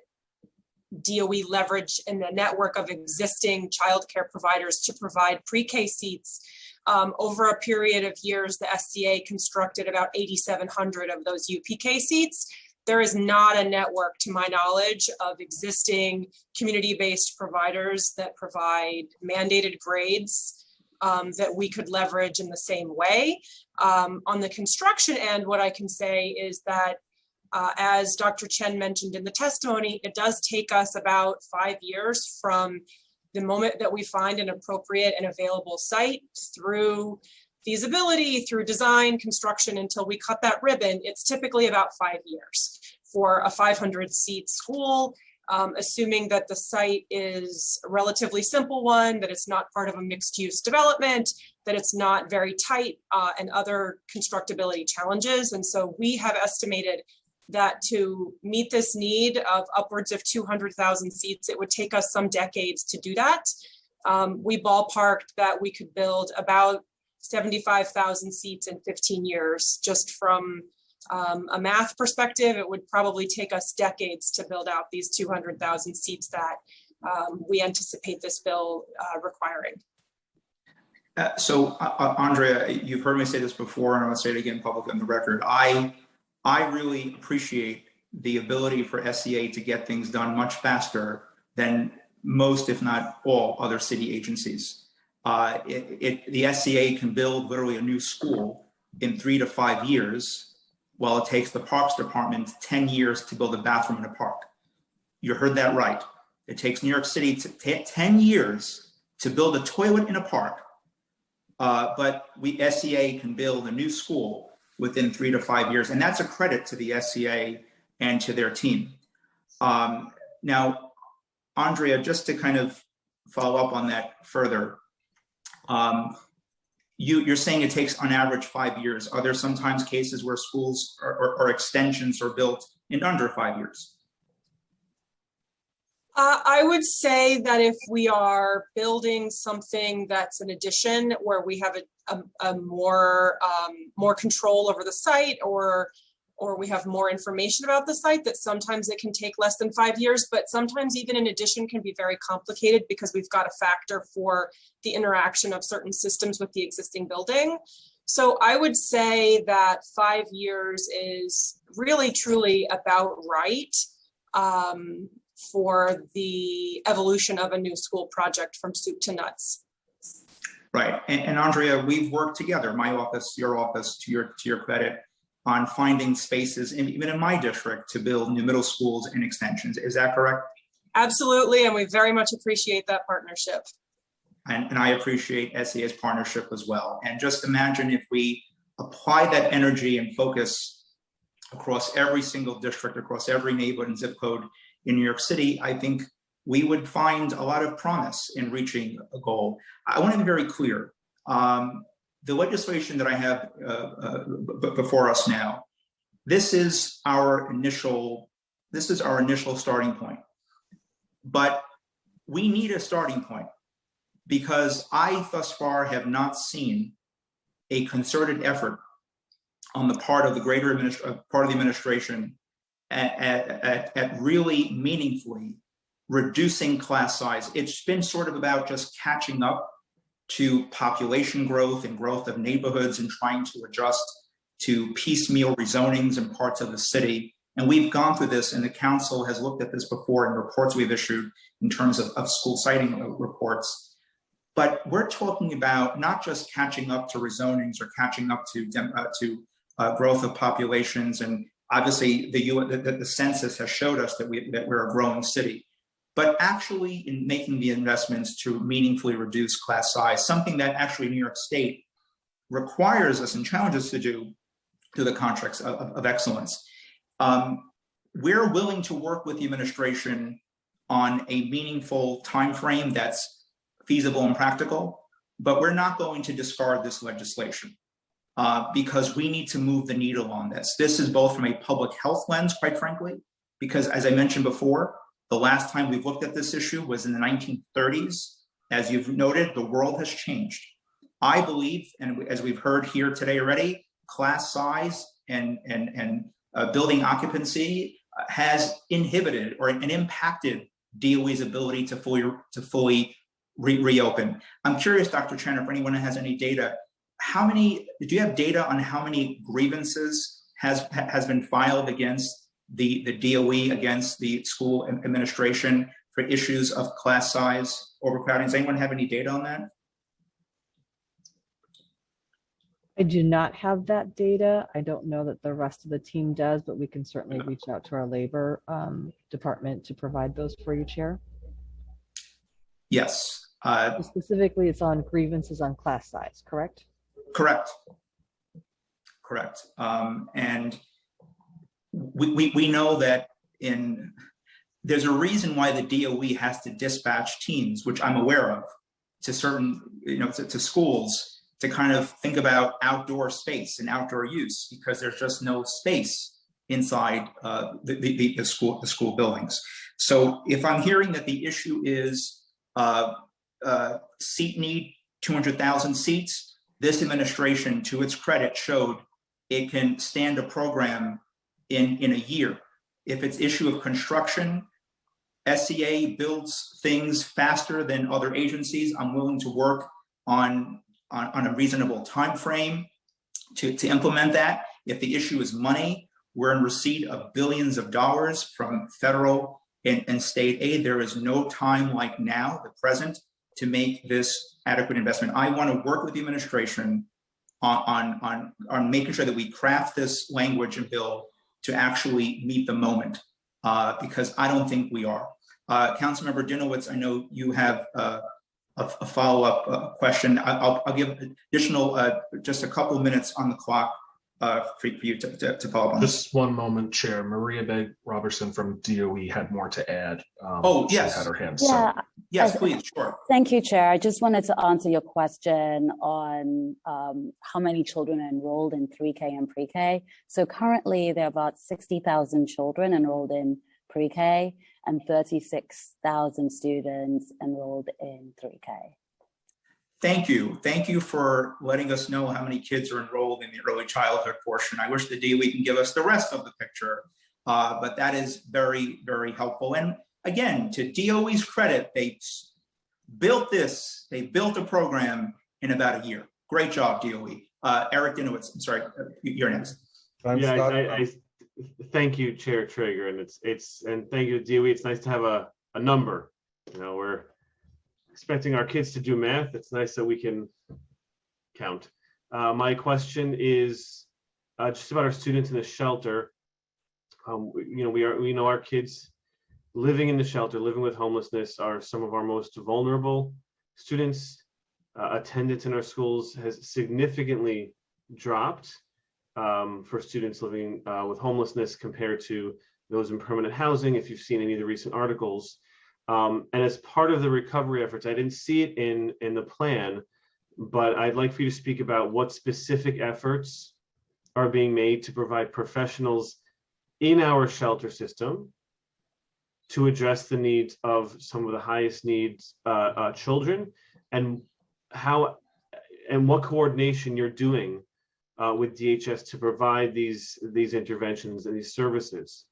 DOE leveraged in the network of existing childcare providers to provide pre-K seats. Over a period of years, the SCA constructed about 8,700 of those UPK seats. There is not a network, to my knowledge, of existing community-based providers that provide mandated grades that we could leverage in the same way. On the construction end, what I can say is that as Dr. Chen mentioned in the testimony, it does take us about 5 years from the moment that we find an appropriate and available site through feasibility, through design, construction, until we cut that ribbon. It's typically about 5 years for a 500-seat school, assuming that the site is a relatively simple one, that it's not part of a mixed-use development, that it's not very tight, and other constructability challenges. And so we have estimated that to meet this need of upwards of 200,000 seats, it would take us some decades to do that. We ballparked that we could build about 75,000 seats in 15 years. Just from a math perspective, it would probably take us decades to build out these 200,000 seats that we anticipate this bill requiring. So Andrea, you've heard me say this before, and I'll say it again publicly on the record. I really appreciate the ability for SCA to get things done much faster than most, if not all, other city agencies. The SCA can build literally a new school in 3 to 5 years, while it takes the Parks Department 10 years to build a bathroom in a park. You heard that right. It takes New York City 10 years to build a toilet in a park, but SCA can build a new school within 3 to 5 years. And that's a credit to the SCA and to their team. Now, Andrea, just to kind of follow up on that further, you're saying it takes on average 5 years. Are there sometimes cases where schools or extensions are built in under 5 years? I would say that if we are building something that's an addition where we have a more control over the site, or we have more information about the site, that sometimes it can take less than 5 years, but sometimes even an addition can be very complicated because we've got to factor for the interaction of certain systems with the existing building. So I would say that 5 years is really truly about right for the evolution of a new school project from soup to nuts. Right, and Andrea, we've worked together, my office, your office, to your credit, on finding spaces, even in my district, to build new middle schools and extensions. Is that correct? Absolutely, and we very much appreciate that partnership. And I appreciate SCA's partnership as well. And just imagine if we apply that energy and focus across every single district, across every neighborhood and zip code in New York City, I think we would find a lot of promise in reaching a goal. I want to be very clear. The legislation that I have before us now, this is our initial starting point. But we need a starting point, because I thus far have not seen a concerted effort on the part of the part of the administration at really meaningfully reducing class size. It's been sort of about just catching up to population growth and growth of neighborhoods and trying to adjust to piecemeal rezonings in parts of the city. And we've gone through this, and the council has looked at this before in reports we've issued in terms of school siting reports. But we're talking about not just catching up to rezonings or catching up to growth of populations. And obviously the census has showed us that we're a growing city, but actually in making the investments to meaningfully reduce class size, something that actually New York State requires us and challenges us to do through the contracts of excellence. We're willing to work with the administration on a meaningful timeframe that's feasible and practical, but we're not going to discard this legislation because we need to move the needle on this. This is both from a public health lens, quite frankly, because as I mentioned before, the last time we've looked at this issue was in the 1930s. As you've noted, the world has changed. I believe, and as we've heard here today already, class size and building occupancy has inhibited and impacted DOE's ability to fully reopen. I'm curious, Dr. Chen, if anyone has any data, do you have data on how many grievances has been filed against the DOE, against the school administration for issues of class size overcrowding? Does anyone have any data on that? I do not have that data. I don't know that the rest of the team does, but we can certainly reach out to our labor department to provide those for you, Chair. Yes. Specifically, it's on grievances on class size, correct? Correct. Correct. And we know that there's a reason why the DOE has to dispatch teams, which I'm aware of, to certain, to schools to kind of think about outdoor space and outdoor use, because there's just no space inside the school buildings. So if I'm hearing that the issue is seat need, 200,000 seats, this administration, to its credit, showed it can stand a program in a year. If it's issue of construction, SCA builds things faster than other agencies. I'm willing to work on a reasonable time frame to implement that. If the issue is money, we're in receipt of billions of dollars from federal and state aid. There is no time like now, the present, to make this adequate investment. I want to work with the administration on making sure that we craft this language and bill to actually meet the moment, because I don't think we are. Councilmember Dinowitz, I know you have a follow-up question. I'll give additional, just a couple of minutes on the clock for you to follow up on. Just one moment, Chair. Maria Begg Robertson from DOE had more to add. Yes. She had her hand. Yeah. So. Yes, please, sure. Thank you, Chair. I just wanted to answer your question on how many children are enrolled in 3K and pre-K. So currently there are about 60,000 children enrolled in pre-K and 36,000 students enrolled in 3K. Thank you. Thank you for letting us know how many kids are enrolled in the early childhood portion. I wish the DOE can give us the rest of the picture, but that is very, very helpful. And again, to DOE's credit, they built a program in about a year. Great job, DOE. Eric Dinowitz, I'm sorry, you're next. I thank you, Chair Traeger, and and thank you, DOE. It's nice to have a number. We're expecting our kids to do math. It's nice that we can count. My question is just about our students in the shelter. We know our kids living in the shelter, living with homelessness, are some of our most vulnerable students. Attendance in our schools has significantly dropped for students living with homelessness compared to those in permanent housing, if you've seen any of the recent articles. And as part of the recovery efforts, I didn't see it in the plan, but I'd like for you to speak about what specific efforts are being made to provide professionals in our shelter system to address the needs of some of the highest needs children, and what coordination you're doing with DHS to provide these interventions and these services.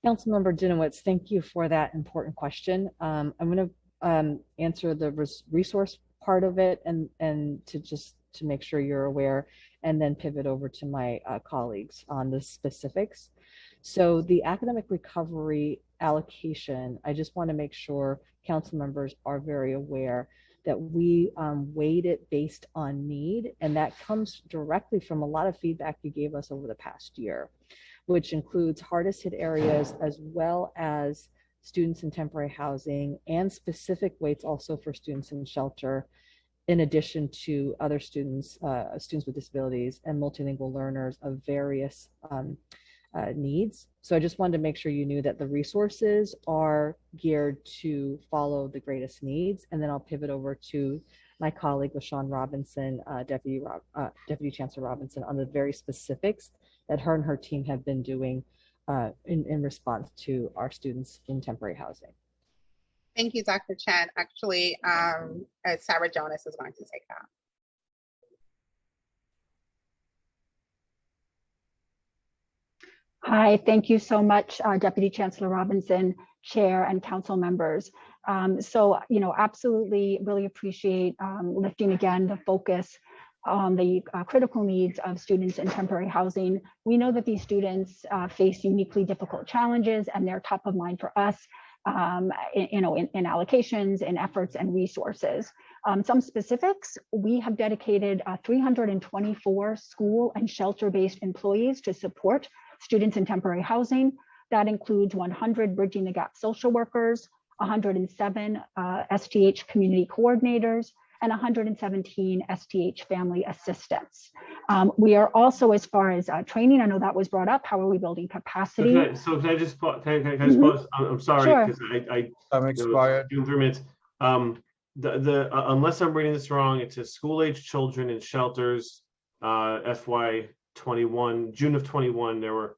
Councilmember Dinowitz, thank you for that important question. I'm going to answer the resource part of it and to make sure you're aware, and then pivot over to my colleagues on the specifics. So the academic recovery allocation, I just want to make sure council members are very aware that we weight it based on need, and that comes directly from a lot of feedback you gave us over the past year, which includes hardest hit areas as well as students in temporary housing and specific weights also for students in shelter, in addition to other students, students with disabilities and multilingual learners of various needs. So I just wanted to make sure you knew that the resources are geared to follow the greatest needs. And then I'll pivot over to my colleague, LaShawn Robinson, Deputy Chancellor Robinson, on the very specifics that her and her team have been doing in response to our students in temporary housing. Thank you, Dr. Chen. Actually, Sarah Jonas is going to take that. Hi, thank you so much, Deputy Chancellor Robinson, Chair, and council members. Absolutely really appreciate lifting again the focus on the critical needs of students in temporary housing. We know that these students face uniquely difficult challenges, and they're top of mind for us, in allocations, in efforts, and resources. Some specifics: we have dedicated 324 school and shelter-based employees to support students in temporary housing. That includes 100 Bridging the Gap social workers, 107 STH community coordinators, and 117 STH family assistants. We are also, as far as training, I know that was brought up, how are we building capacity? So can I just pause? Can I just pause? I'm sorry, because I'm expired. 2 3 minutes. Unless I'm reading this wrong, it says school-age children in shelters, FY 21, June of 21, there were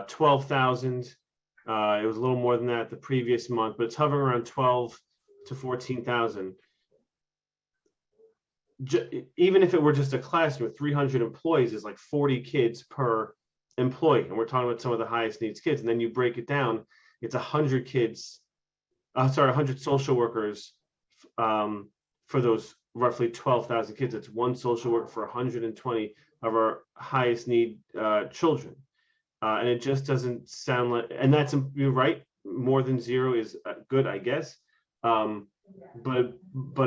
12,000. It was a little more than that the previous month, but it's hovering around 12 to 14,000. Even if it were just a classroom with 300 employees, is like 40 kids per employee, and we're talking about some of the highest needs kids. And then you break it down, it's 100 kids, 100 social workers for those roughly 12,000 kids. It's one social worker for 120 of our highest need children, and it just doesn't sound like. And that's, you're right, more than zero is good, I guess. But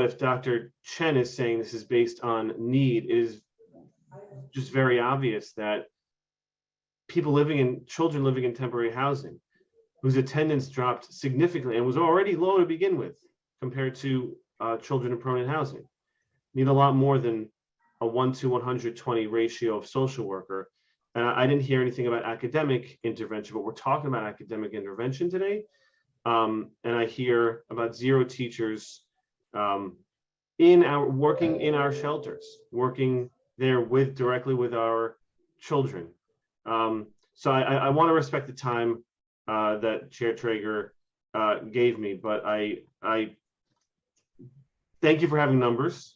if Dr. Chen is saying this is based on need, it is just very obvious that children living in temporary housing, whose attendance dropped significantly and was already low to begin with compared to children in permanent housing, need a lot more than a 1 to 120 ratio of social worker. And I didn't hear anything about academic intervention, but we're talking about academic intervention today. And I hear about 0 teachers working in our shelters, working there directly with our children. So I want to respect the time that Chair Traeger gave me, but I thank you for having numbers.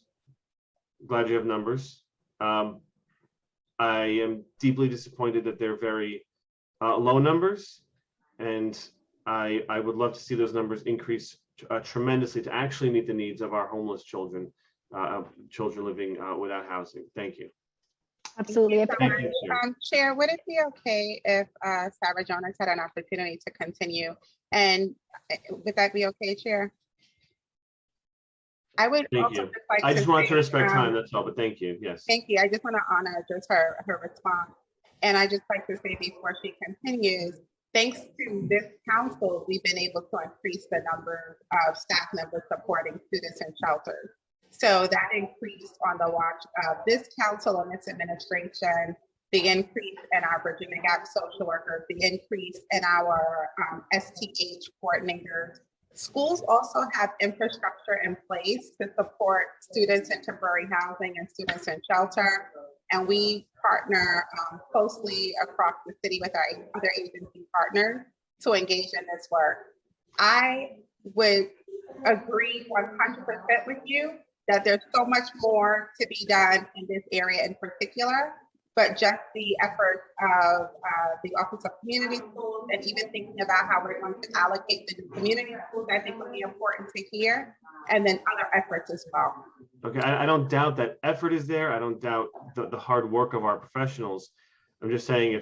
Glad you have numbers. I am deeply disappointed that they're very low numbers, and I would love to see those numbers increase tremendously to actually meet the needs of our homeless children, children living without housing. Thank you. Absolutely. Thank you, Chair, would it be okay if Sarah Jonas had an opportunity to continue? And would that be okay, Chair? I would Thank you. I just wanted to respect time, that's all, but thank you, yes. Thank you. I just want to honor just her response. And I just like to say before she continues, thanks to this council, we've been able to increase the number of staff members supporting students in shelters. So that increased on the watch of this council and its administration, the increase in our Bridging the Gap social workers, the increase in our STH coordinators. Schools also have infrastructure in place to support students in temporary housing and students in shelter. And we partner closely across the city with our other agency partners to engage in this work. I would agree 100% with you that there's so much more to be done in this area in particular. but just the effort of the Office of Community Schools, and even thinking about how we're going to allocate the community schools, I think will be important to hear, and then other efforts as well. Okay, I don't doubt that effort is there. I don't doubt the hard work of our professionals. I'm just saying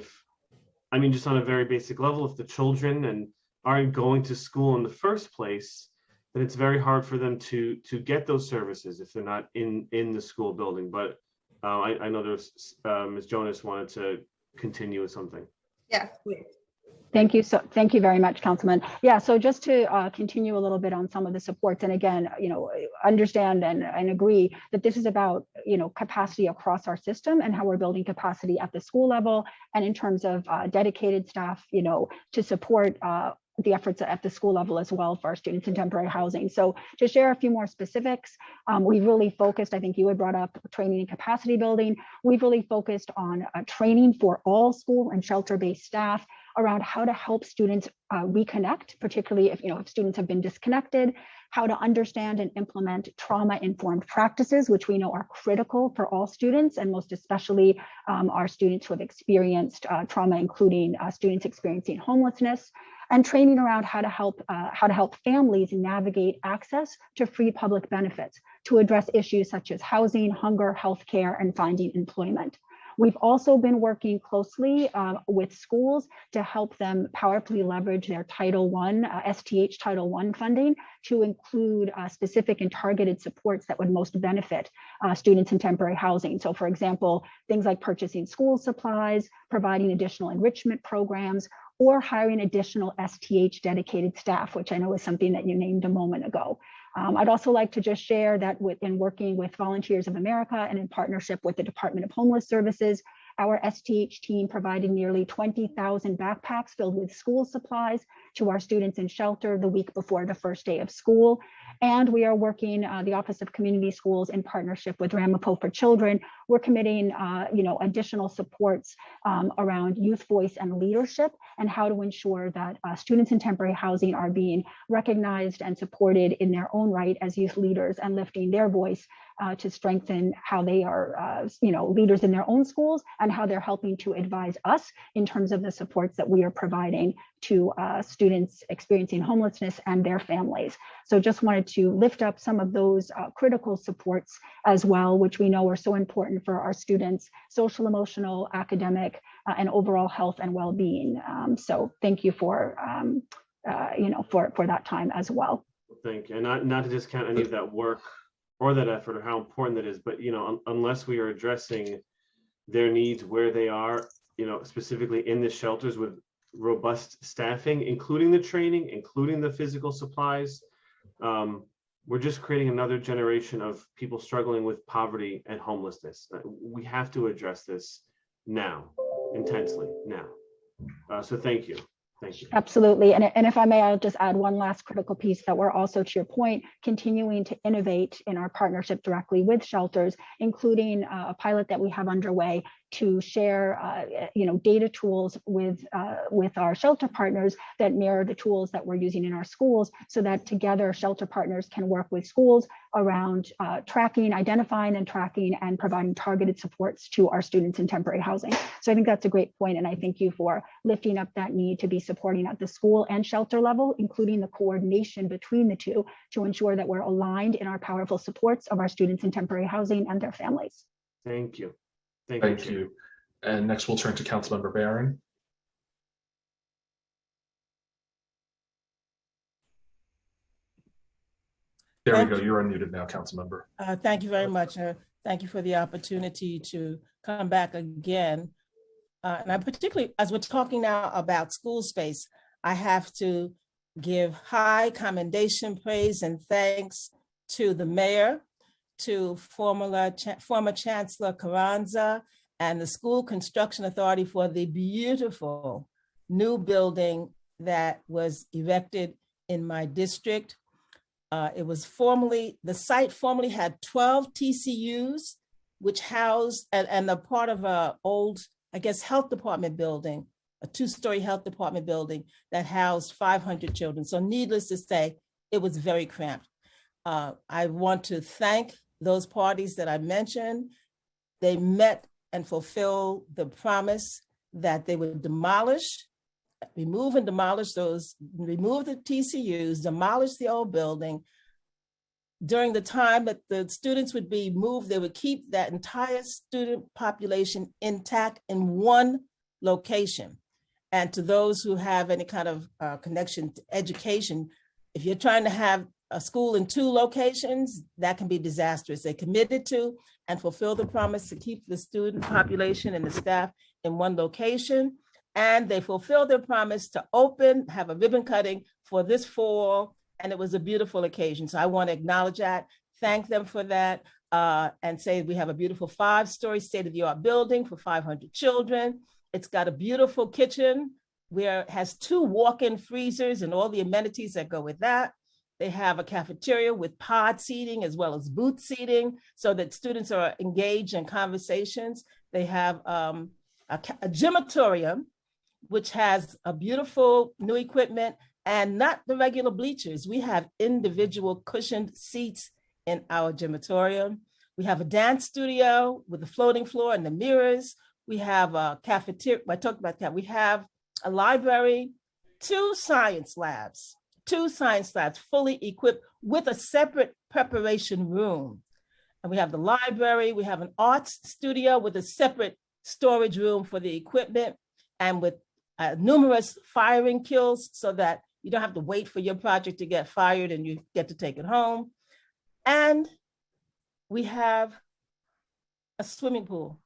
just on a very basic level, if the children aren't going to school in the first place, then it's very hard for them to get those services if they're not in the school building. But I know there's Ms. Jonas wanted to continue with something. Yes, please. Thank you. Thank you very much, Councilman. Yeah, so just to continue a little bit on some of the supports, and again, understand and agree that this is about, capacity across our system and how we're building capacity at the school level, and in terms of dedicated staff, to support the efforts at the school level as well for our students in temporary housing. So to share a few more specifics, we really focused, I think you had brought up training and capacity building. We've really focused on training for all school and shelter-based staff around how to help students reconnect, particularly if students have been disconnected, how to understand and implement trauma-informed practices, which we know are critical for all students, and most especially our students who have experienced trauma, including students experiencing homelessness, and training around how to help families navigate access to free public benefits to address issues such as housing, hunger, healthcare, and finding employment. We've also been working closely with schools to help them powerfully leverage their Title I, STH Title I funding to include specific and targeted supports that would most benefit students in temporary housing. So for example, things like purchasing school supplies, providing additional enrichment programs, or hiring additional STH dedicated staff, which I know is something that you named a moment ago. I'd also like to just share that in working with Volunteers of America and in partnership with the Department of Homeless Services, our STH team provided nearly 20,000 backpacks filled with school supplies to our students in shelter the week before the first day of school. And we are working, the Office of Community Schools, in partnership with Ramapo for Children. We're committing, additional supports around youth voice and leadership, and how to ensure that students in temporary housing are being recognized and supported in their own right as youth leaders, and lifting their voice to strengthen how they are, leaders in their own schools, and how they're helping to advise us in terms of the supports that we are providing to students experiencing homelessness and their families. So just wanted to lift up some of those critical supports as well, which we know are so important for our students' social, emotional, academic, and overall health and well-being. So thank you for, for that time as well. Thank you. And not to discount any of that work or that effort or how important that is, but unless we are addressing their needs where they are, specifically in the shelters with robust staffing, including the training, including the physical supplies, we're just creating another generation of people struggling with poverty and homelessness. We have to address this now, intensely now. So thank you. Thank you. Absolutely. And if I may, I'll just add one last critical piece, that we're also, to your point, continuing to innovate in our partnership directly with shelters, including a pilot that we have underway to share data tools with our shelter partners that mirror the tools that we're using in our schools, so that together shelter partners can work with schools around identifying and tracking and providing targeted supports to our students in temporary housing. So I think that's a great point, and I thank you for lifting up that need to be supporting at the school and shelter level, including the coordination between the two, to ensure that we're aligned in our powerful supports of our students in temporary housing and their families. Thank you. Thank you. And next we'll turn to Councilmember Barron. There we go. You're unmuted now, Councilmember. Thank you very much. Thank you for the opportunity to come back again. And I particularly, as we're talking now about school space, I have to give high commendation, praise, and thanks to the mayor, to former Chancellor Carranza, and the School Construction Authority for the beautiful new building that was erected in my district. The site formerly had 12 TCUs, which housed, and a part of an old, health department building, a two-story health department building that housed 500 children. So needless to say, it was very cramped. I want to thank those parties that I mentioned. They met and fulfill the promise that they would remove the TCUs, demolish the old building. During the time that the students would be moved, they would keep that entire student population intact in one location. And to those who have any kind of connection to education, if you're trying to have a school in 2 locations, that can be disastrous. They committed to and fulfill the promise to keep the student population and the staff in one location. And they fulfilled their promise to have a ribbon cutting for this fall. And it was a beautiful occasion. So I want to acknowledge that, thank them for that, and say we have a beautiful 5-story state-of-the-art building for 500 children. It's got a beautiful kitchen where it has 2 walk-in freezers and all the amenities that go with that. They have a cafeteria with pod seating as well as booth seating so that students are engaged in conversations. They have a gymatorium, which has a beautiful new equipment and not the regular bleachers. We have individual cushioned seats in our gymatorium. We have a dance studio with a floating floor and the mirrors. We have a cafeteria. I talked about that. We have a library, 2 science labs fully equipped with a separate preparation room. And we have the library. We have an arts studio with a separate storage room for the equipment and with numerous firing kills so that you don't have to wait for your project to get fired and you get to take it home. And we have a swimming pool.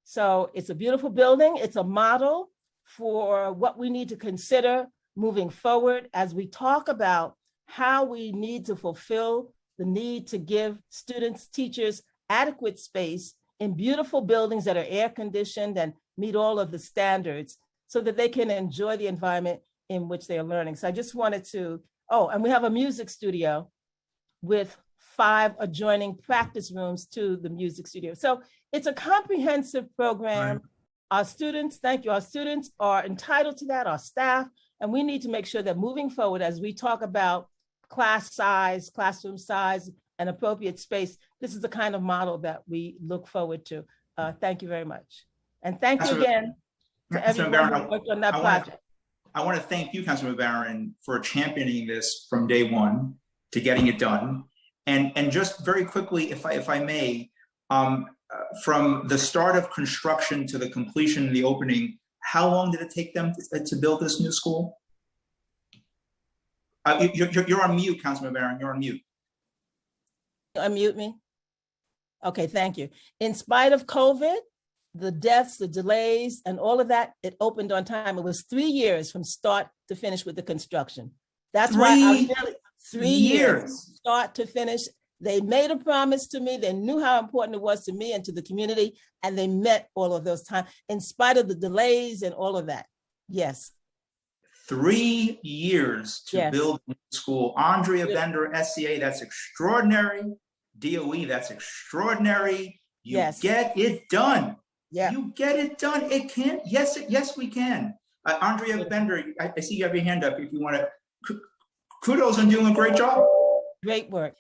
So it's a beautiful building. It's a model for what we need to consider moving forward as we talk about how we need to fulfill the need to give students, teachers adequate space in beautiful buildings that are air conditioned and meet all of the standards so that they can enjoy the environment in which they are learning. So I just wanted to, and we have a music studio with 5 adjoining practice rooms to the music studio. So it's a comprehensive program. Right. Our students, thank you, our students are entitled to that, our staff, and we need to make sure that moving forward, as we talk about class size, classroom size, and appropriate space, this is the kind of model that we look forward to. Thank you very much. And thank you again to everyone who worked on that project. I want to thank you, Councilman Barron, for championing this from day one to getting it done. And just very quickly, if I may, from the start of construction to the completion and the opening, how long did it take them to build this new school? You're on mute, Councilman Barron, you're on mute. Unmute me. Okay, thank you. In spite of COVID, the deaths, the delays, and all of that, it opened on time. It was 3 years from start to finish with the construction. That's why I really, 3 years, start to finish. They made a promise to me. They knew how important it was to me and to the community, and they met all of those times in spite of the delays and all of that. Yes. 3 years to build a school. Andrea Bender, SCA, that's extraordinary. DOE, that's extraordinary. You get it done. Yeah. You get it done. It can. Yes, we can. Andrea Bender, I see you have your hand up if you want to. Kudos on doing a great job. Great work.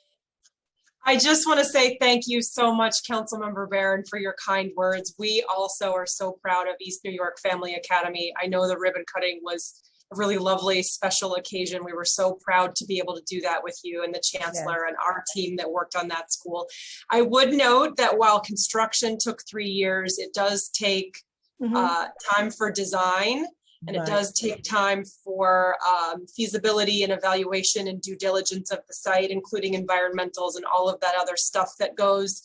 I just want to say thank you so much, Councilmember Barron, for your kind words. We also are so proud of East New York Family Academy. I know the ribbon cutting was a really lovely special occasion. We were so proud to be able to do that with you and the chancellor and our team that worked on that school. I would note that while construction took 3 years, it does take time for design. And it does take time for feasibility and evaluation and due diligence of the site, including environmentals and all of that other stuff that goes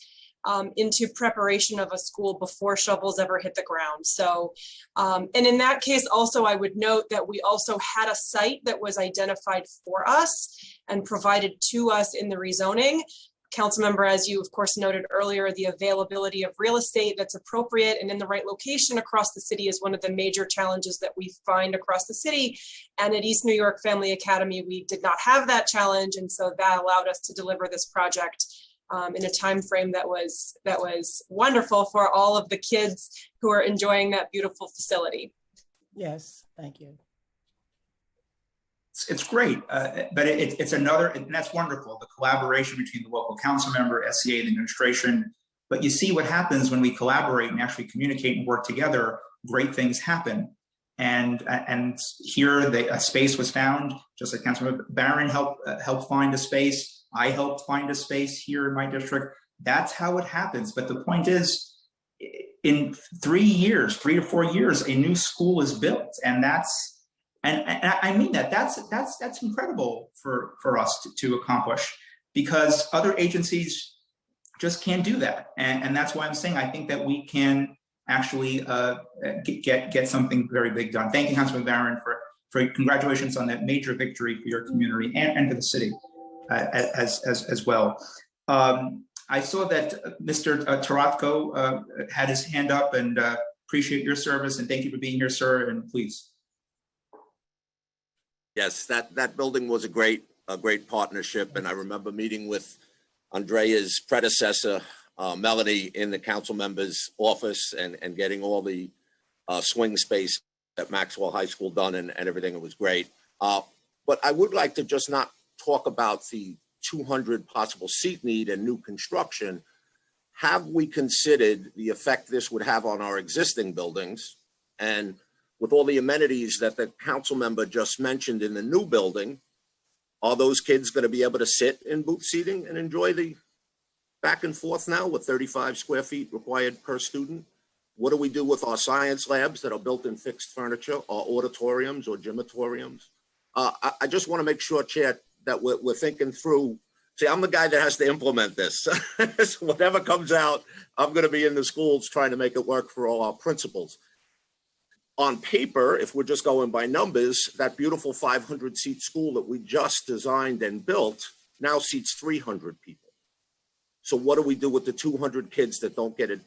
into preparation of a school before shovels ever hit the ground. So, and in that case, also, I would note that we also had a site that was identified for us and provided to us in the rezoning. Councilmember, as you of course noted earlier, the availability of real estate that's appropriate and in the right location across the city is one of the major challenges that we find across the city. And at East New York Family Academy, we did not have that challenge. And so that allowed us to deliver this project in a time frame that was wonderful for all of the kids who are enjoying that beautiful facility. Yes, thank you. It's great, but it's another, and that's wonderful. The collaboration between the local council member, SCA, the administration, But you see what happens when we collaborate and actually communicate and work together, great things happen. And here a space was found, just like Councilmember Barron helped find a space. I helped find a space here in my district. That's how it happens. But the point is, in 3 to 4 years, a new school is built, and I mean that's incredible for us to accomplish, because other agencies just can't do that. And that's why I'm saying I think that we can actually get something very big done. Thank you, Councilman Barron, for congratulations on that major victory for your community and for the city as well. I saw that Mr. Taratko had his hand up, and appreciate your service, and thank you for being here, sir, and please. Yes, that building was a great partnership, and I remember meeting with Andrea's predecessor, Melanie, in the council member's office and getting all the swing space at Maxwell High School done and everything. It was great. But I would like to just not talk about the 200 possible seat need and new construction. Have we considered the effect this would have on our existing buildings? And with all the amenities that the council member just mentioned in the new building, are those kids going to be able to sit in booth seating and enjoy the back and forth now with 35 square feet required per student? What do we do with our science labs that are built in fixed furniture, or auditoriums or gymatoriums? I just want to make sure, Chair, that we're thinking through. See, I'm the guy that has to implement this. So whatever comes out, I'm going to be in the schools trying to make it work for all our principals. On paper, if we're just going by numbers, that beautiful 500-seat school that we just designed and built now seats 300 people. So what do we do with the 200 kids that don't get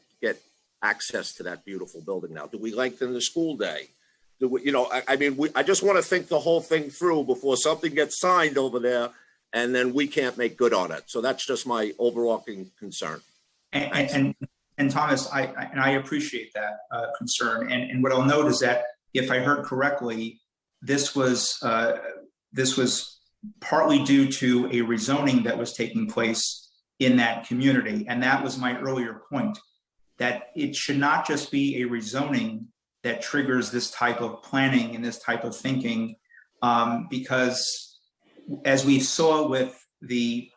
access to that beautiful building now? Do we lengthen the school day? Do we, I just want to think the whole thing through before something gets signed over there and then we can't make good on it. So that's just my overarching concern. And Thomas, I appreciate that concern. And what I'll note is that if I heard correctly, this was partly due to a rezoning that was taking place in that community. And that was my earlier point, that it should not just be a rezoning that triggers this type of planning and this type of thinking, because as we saw with the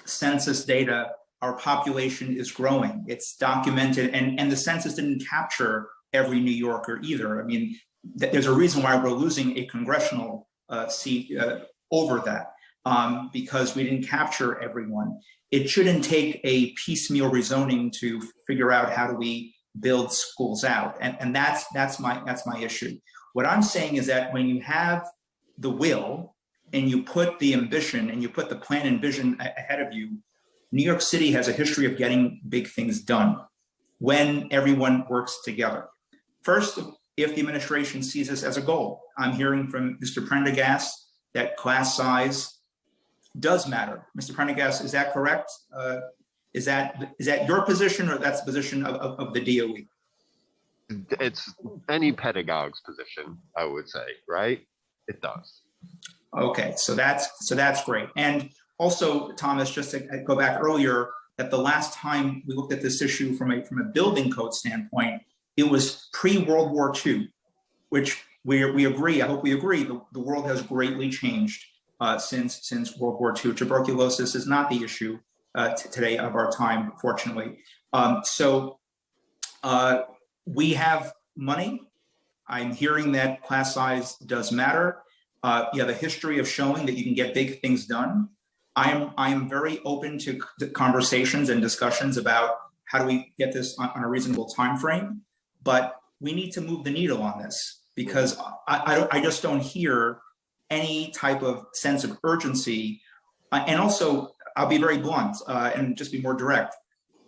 census data, our population is growing. It's documented, and the census didn't capture every New Yorker either. I mean, there's a reason why we're losing a congressional seat over that, because we didn't capture everyone. It shouldn't take a piecemeal rezoning to figure out how do we build schools out, and that's my issue. What I'm saying is that when you have the will and you put the ambition and you put the plan and vision ahead of you, New York City has a history of getting big things done when everyone works together. First, if the administration sees this as a goal, I'm hearing from Mr. Prendergast that class size does matter. Mr. Prendergast, is that correct? Is that your position, or that's the position of the DOE? It's any pedagogue's position, I would say, right? It does. Okay, so that's great. And also, Thomas, just to go back earlier, that the last time we looked at this issue from a building code standpoint, it was pre-World War II, which we agree. I hope we agree. The world has greatly changed since World War II. Tuberculosis is not the issue today of our time, fortunately. So we have money. I'm hearing that class size does matter. You have a history of showing that you can get big things done. I am very open to conversations and discussions about how do we get this on a reasonable time frame, but we need to move the needle on this, because I just don't hear any type of sense of urgency. And also, I'll be very blunt and just be more direct.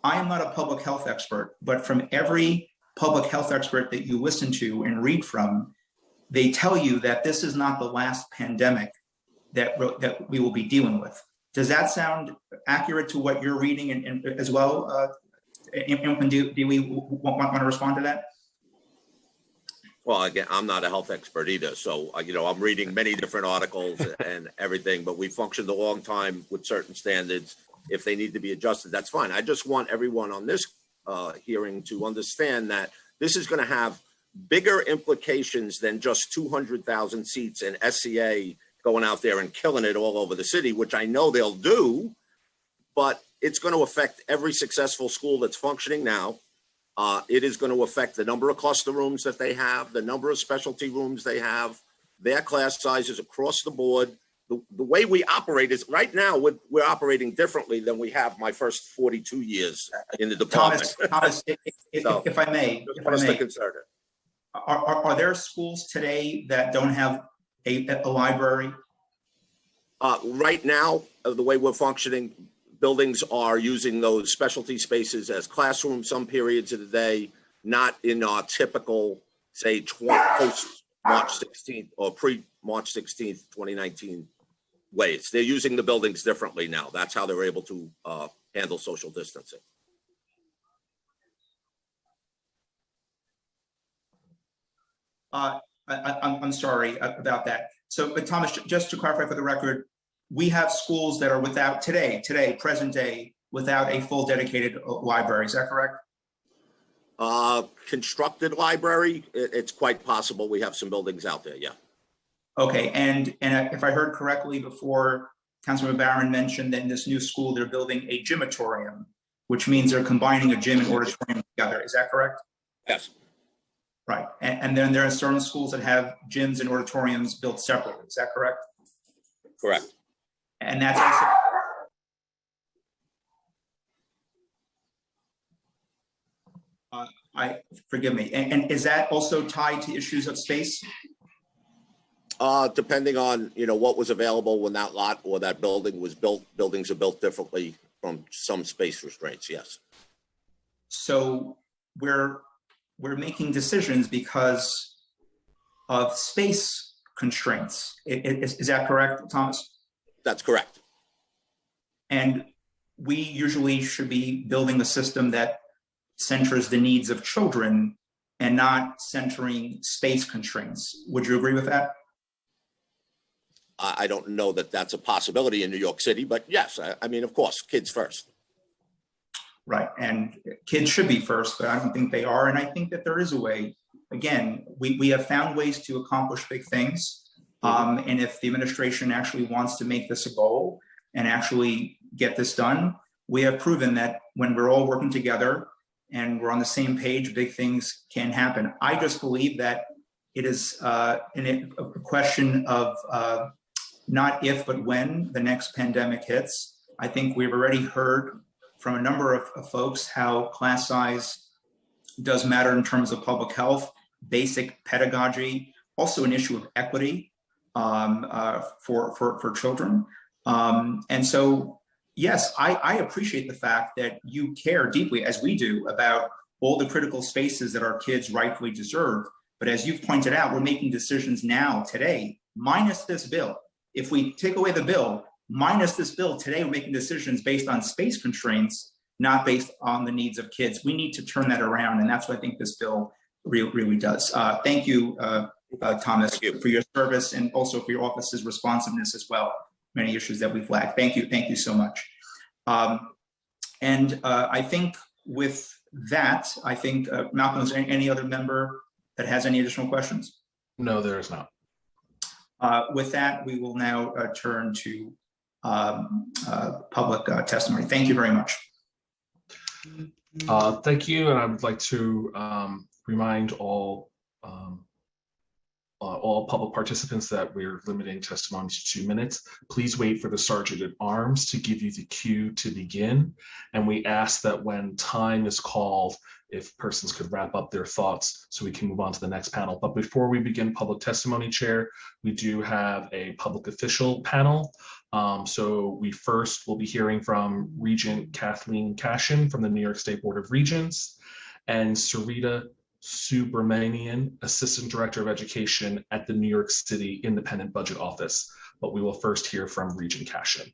I am not a public health expert, but from every public health expert that you listen to and read from, they tell you that this is not the last pandemic that we will be dealing with. Does that sound accurate to what you're reading and as well? And do we want to respond to that? Well, again, I'm not a health expert either. So, I'm reading many different articles and everything, but we functioned a long time with certain standards. if they need to be adjusted, that's fine. I just want everyone on this hearing to understand that this is going to have bigger implications than just 200,000 seats and SCA going out there and killing it all over the city, which I know they'll do, but it's going to affect every successful school that's functioning now. It is going to affect the number of cluster rooms that they have, the number of specialty rooms they have, their class sizes across the board. The way we operate is right now, we're operating differently than we have my first 42 years in the department. Thomas, if I may, are there schools today that don't have a library? Right now, the way we're functioning, buildings are using those specialty spaces as classrooms some periods of the day, not in our typical, say, post-March 16th or pre-March 16th, 2019 ways. They're using the buildings differently now. That's how they're able to handle social distancing. I'm sorry about that. So, but Thomas, just to clarify for the record, we have schools that are without today, present day, without a full dedicated library. Is that correct? Constructed library, it's quite possible we have some buildings out there, yeah. Okay, and if I heard correctly before, Councilman Barron mentioned that in this new school, they're building a gymatorium, which means they're combining a gym and auditorium together. Is that correct? Yes. Right, and then there are certain schools that have gyms and auditoriums built separately. Is that correct? Correct. And that's also. Forgive me. And is that also tied to issues of space? Depending on, what was available when that lot or that building was built, buildings are built differently from some space restraints, yes. So we're making decisions because of space constraints. Is that correct, Thomas? That's correct. And we usually should be building a system that centers the needs of children and not centering space constraints. Would you agree with that? I don't know that that's a possibility in New York City, but yes, I mean, of course, kids first. Right, and kids should be first, but I don't think they are. And I think that there is a way. Again, we have found ways to accomplish big things. And if the administration actually wants to make this a goal and actually get this done, we have proven that when we're all working together and we're on the same page, big things can happen. I just believe that it is a question of not if, but when the next pandemic hits. I think we've already heard from a number of folks how class size does matter in terms of public health, basic pedagogy, also an issue of equity for children. And so, yes, I appreciate the fact that you care deeply, as we do, about all the critical spaces that our kids rightfully deserve. But as you've pointed out, we're making decisions now, today, minus this bill. If we take away the bill, minus this bill, today we're making decisions based on space constraints, not based on the needs of kids. We need to turn that around, and that's what I think this bill really does. Thank you, Thomas, for your service and also for your office's responsiveness as well. Many issues that we've lacked. Thank you so much. And I think with that, Malcolm, is there any other member that has any additional questions? No, there is not. With that, we will now turn to public testimony. Thank you very much. Thank you, and I would like to remind all public participants that we're limiting testimony to 2 minutes. Please wait for the Sergeant at Arms to give you the cue to begin, and we ask that when time is called, if persons could wrap up their thoughts so we can move on to the next panel. But before we begin public testimony, Chair, we do have a public official panel. So we first will be hearing from Regent Kathleen Cashin from the New York State Board of Regents and Sarita Subramanian, Assistant Director of Education at the New York City Independent Budget Office. But we will first hear from Regent Cashin.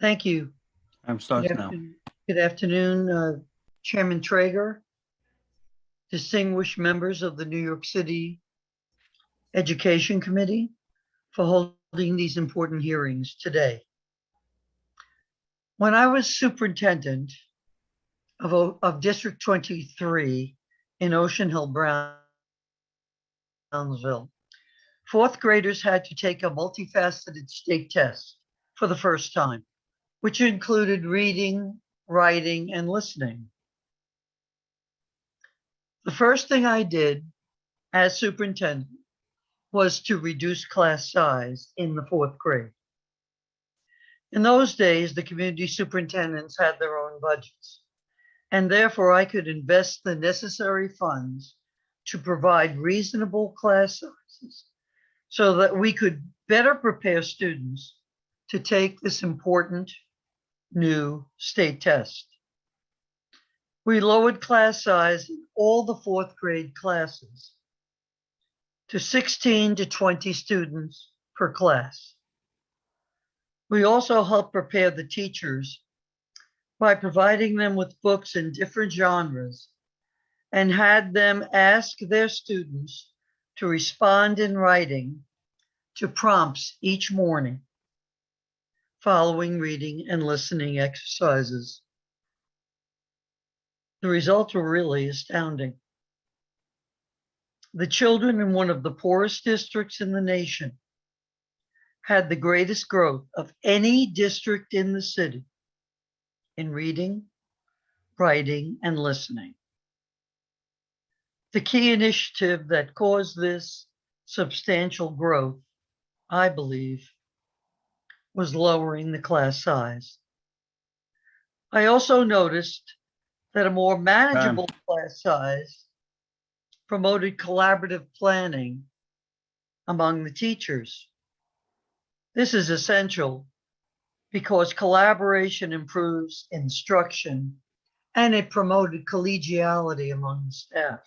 Thank you. Time starts now. Good afternoon, Chairman Traeger, distinguished members of the New York City Education Committee, for holding these important hearings today. When I was superintendent of District 23 in Ocean Hill, Brownsville, fourth graders had to take a multifaceted state test for the first time, which included reading, writing, and listening. The first thing I did as superintendent was to reduce class size in the fourth grade. In those days, the community superintendents had their own budgets, and therefore I could invest the necessary funds to provide reasonable class sizes so that we could better prepare students to take this important new state test. We lowered class size in all the fourth grade classes to 16 to 20 students per class. We also helped prepare the teachers by providing them with books in different genres and had them ask their students to respond in writing to prompts each morning following reading and listening exercises. The results were really astounding. The children in one of the poorest districts in the nation had the greatest growth of any district in the city in reading, writing, and listening. The key initiative that caused this substantial growth, I believe, was lowering the class size. I also noticed that a more manageable class size promoted collaborative planning among the teachers. This is essential because collaboration improves instruction and it promoted collegiality among the staff.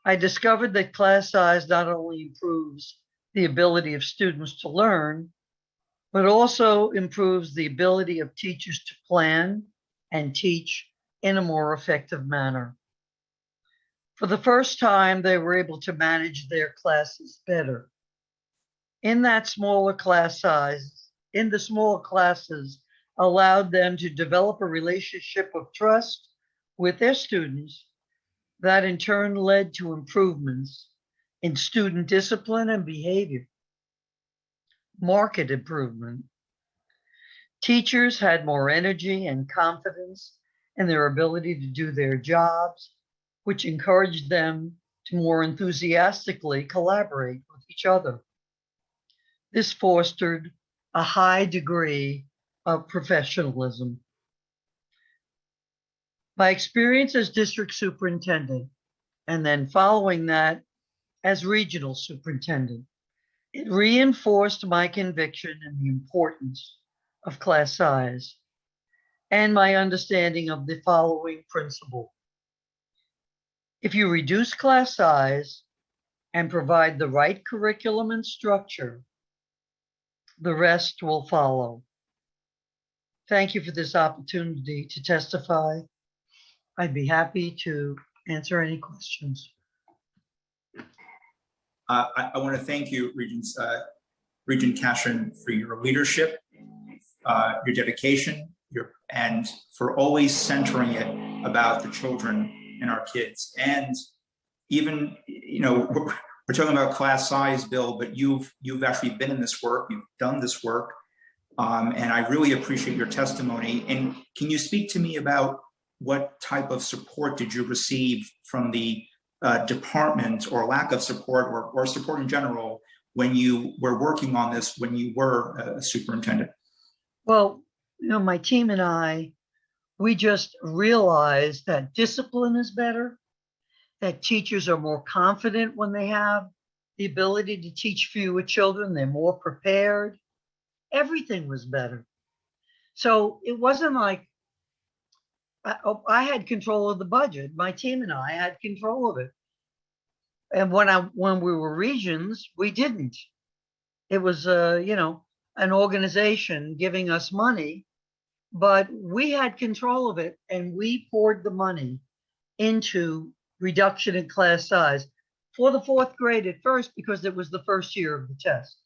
I discovered that class size not only improves the ability of students to learn, but also improves the ability of teachers to plan and teach in a more effective manner. For the first time, they were able to manage their classes better. In that smaller class size, in the small classes, allowed them to develop a relationship of trust with their students that in turn led to improvements in student discipline and behavior. Marked improvement. Teachers had more energy and confidence in their ability to do their jobs, which encouraged them to more enthusiastically collaborate with each other. This fostered a high degree of professionalism. My experience as district superintendent, and then following that as regional superintendent, it reinforced my conviction in the importance of class size and my understanding of the following principle. If you reduce class size and provide the right curriculum and structure, the rest will follow. Thank you for this opportunity to testify. I'd be happy to answer any questions. I want to thank you, Regent Cashin, for your leadership, your dedication, and for always centering it about the children and our kids. And even, we're talking about class size, Bill, but you've actually been in this work, you've done this work, and I really appreciate your testimony. And can you speak to me about what type of support did you receive from the department, or lack of support, or support in general, when you were working on this, when you were a superintendent? Well, my team and I, we just realized that discipline is better, that teachers are more confident when they have the ability to teach fewer children, they're more prepared. Everything was better. So it wasn't like I had control of the budget. My team and I had control of it. And when we were regions, we didn't. It was, an organization giving us money, but we had control of it, and we poured the money into reduction in class size for the fourth grade at first, because it was the first year of the test.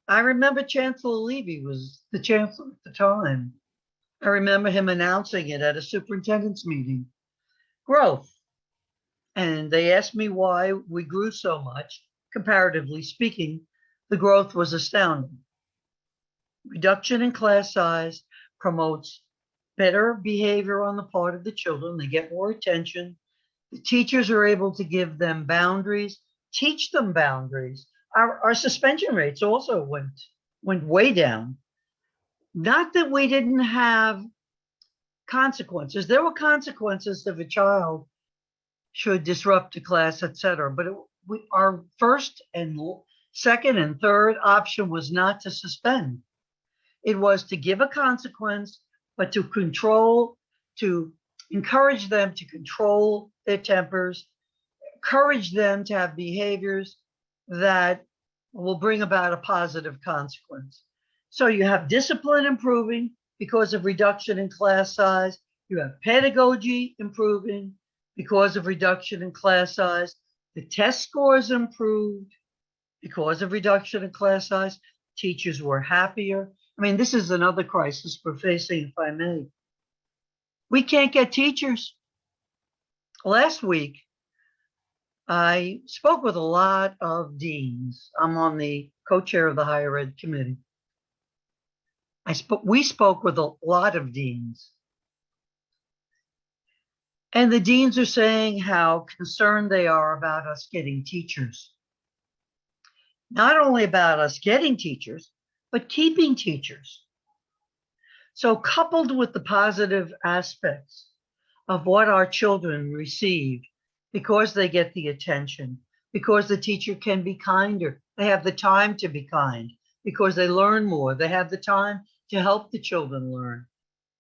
I remember Chancellor Levy was the chancellor at the time. I remember him announcing it at a superintendent's meeting. Growth. And they asked me why we grew so much. Comparatively speaking, the growth was astounding. Reduction in class size promotes better behavior on the part of the children. They get more attention. The teachers are able to give them boundaries, teach them boundaries. Our suspension rates also went way down. Not that we didn't have consequences. There were consequences if a child should disrupt a class, etc. But our first and second and third option was not to suspend. It was to give a consequence, but to encourage them to control their tempers, encourage them to have behaviors that will bring about a positive consequence. So you have discipline improving because of reduction in class size. You have pedagogy improving because of reduction in class size. The test scores improved because of reduction in class size. Teachers were happier. I mean, this is another crisis we're facing, if I may. We can't get teachers. Last week, I spoke with a lot of deans. I'm on the co-chair of the higher ed committee. We spoke with a lot of deans. And the deans are saying how concerned they are about us getting teachers. Not only about us getting teachers, but keeping teachers. So coupled with the positive aspects of what our children receive, because they get the attention, because the teacher can be kinder, they have the time to be kind, because they learn more, they have the time to help the children learn.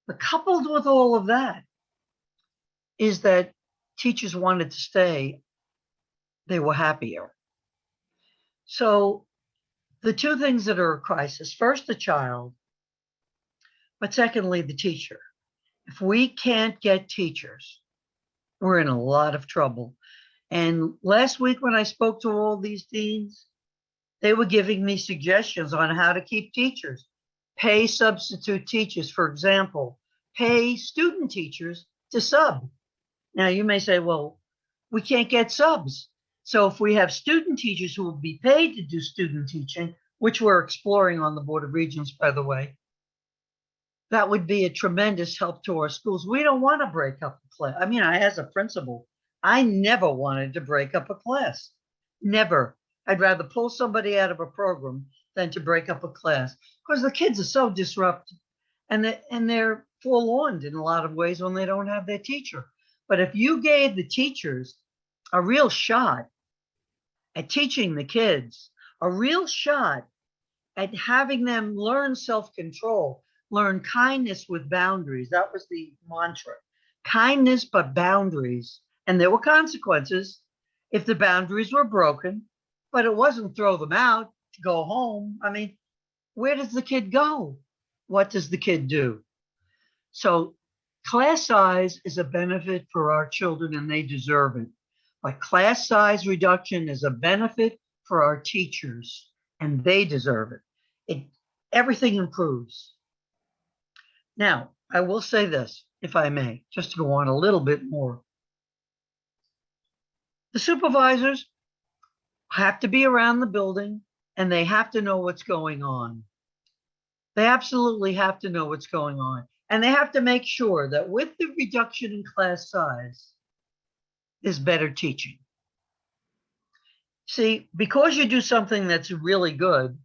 But coupled with all of that is that teachers wanted to stay, they were happier. So the two things that are a crisis, first the child, but secondly, the teacher. If we can't get teachers, we're in a lot of trouble. And last week when I spoke to all these deans, they were giving me suggestions on how to keep teachers. Pay substitute teachers, for example, pay student teachers to sub. Now you may say, well, we can't get subs. So if we have student teachers who will be paid to do student teaching, which we're exploring on the Board of Regents, by the way, that would be a tremendous help to our schools. We don't want to break up a class. I mean, as a principal, I never wanted to break up a class. Never. I'd rather pull somebody out of a program than to break up a class because the kids are so disrupted and they're forlorn in a lot of ways when they don't have their teacher. But if you gave the teachers a real shot at teaching the kids, a real shot at having them learn self-control, learn kindness with boundaries. That was the mantra. Kindness, but boundaries. And there were consequences if the boundaries were broken, but it wasn't throw them out to go home. I mean, where does the kid go? What does the kid do? So class size is a benefit for our children and they deserve it. But class size reduction is a benefit for our teachers and they deserve it. Everything improves. Now, I will say this, if I may, just to go on a little bit more. The supervisors have to be around the building and they have to know what's going on. They absolutely have to know what's going on. And they have to make sure that with the reduction in class size, there's better teaching. See, because you do something that's really good,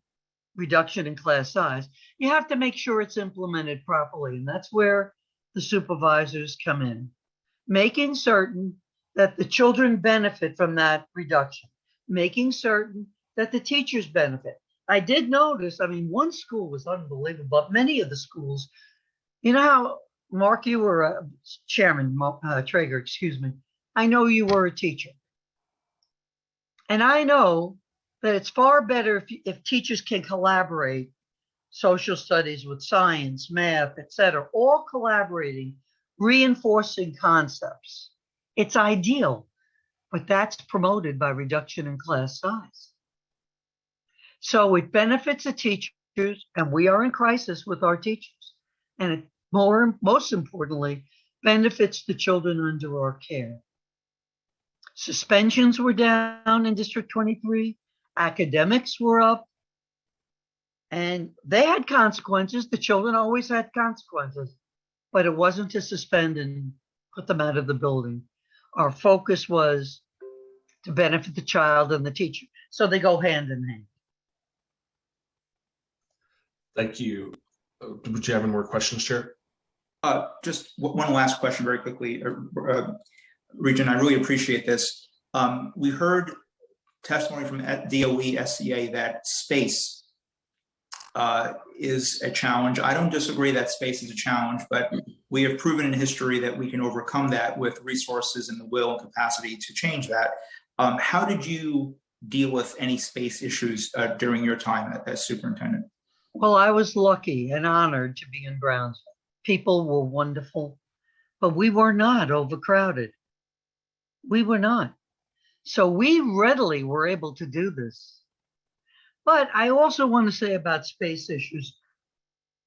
reduction in class size, you have to make sure it's implemented properly. And that's where the supervisors come in, making certain that the children benefit from that reduction, making certain that the teachers benefit. I did notice, I mean, one school was unbelievable, but many of the schools, you know how, Mark, you were Chairman Traeger, excuse me. I know you were a teacher. And I know that it's far better if teachers can collaborate, social studies with science, math, etc., all collaborating, reinforcing concepts. It's ideal, but that's promoted by reduction in class size. So it benefits the teachers, and we are in crisis with our teachers. And it most importantly, benefits the children under our care. Suspensions were down in District 23, academics were up, and they had consequences. The children always had consequences, but it wasn't to suspend and put them out of the building. Our focus was to benefit the child and the teacher. So they go hand in hand. Thank you. Would you have any more questions, Chair? Just one last question very quickly. Regent, I really appreciate this. We heard testimony from DOE SCA that space is a challenge. I don't disagree that space is a challenge, but we have proven in history that we can overcome that with resources and the will and capacity to change that. How did you deal with any space issues during your time as superintendent? Well, I was lucky and honored to be in Brownsville. People were wonderful, but we were not overcrowded. We were not. So we readily were able to do this. But I also want to say about space issues,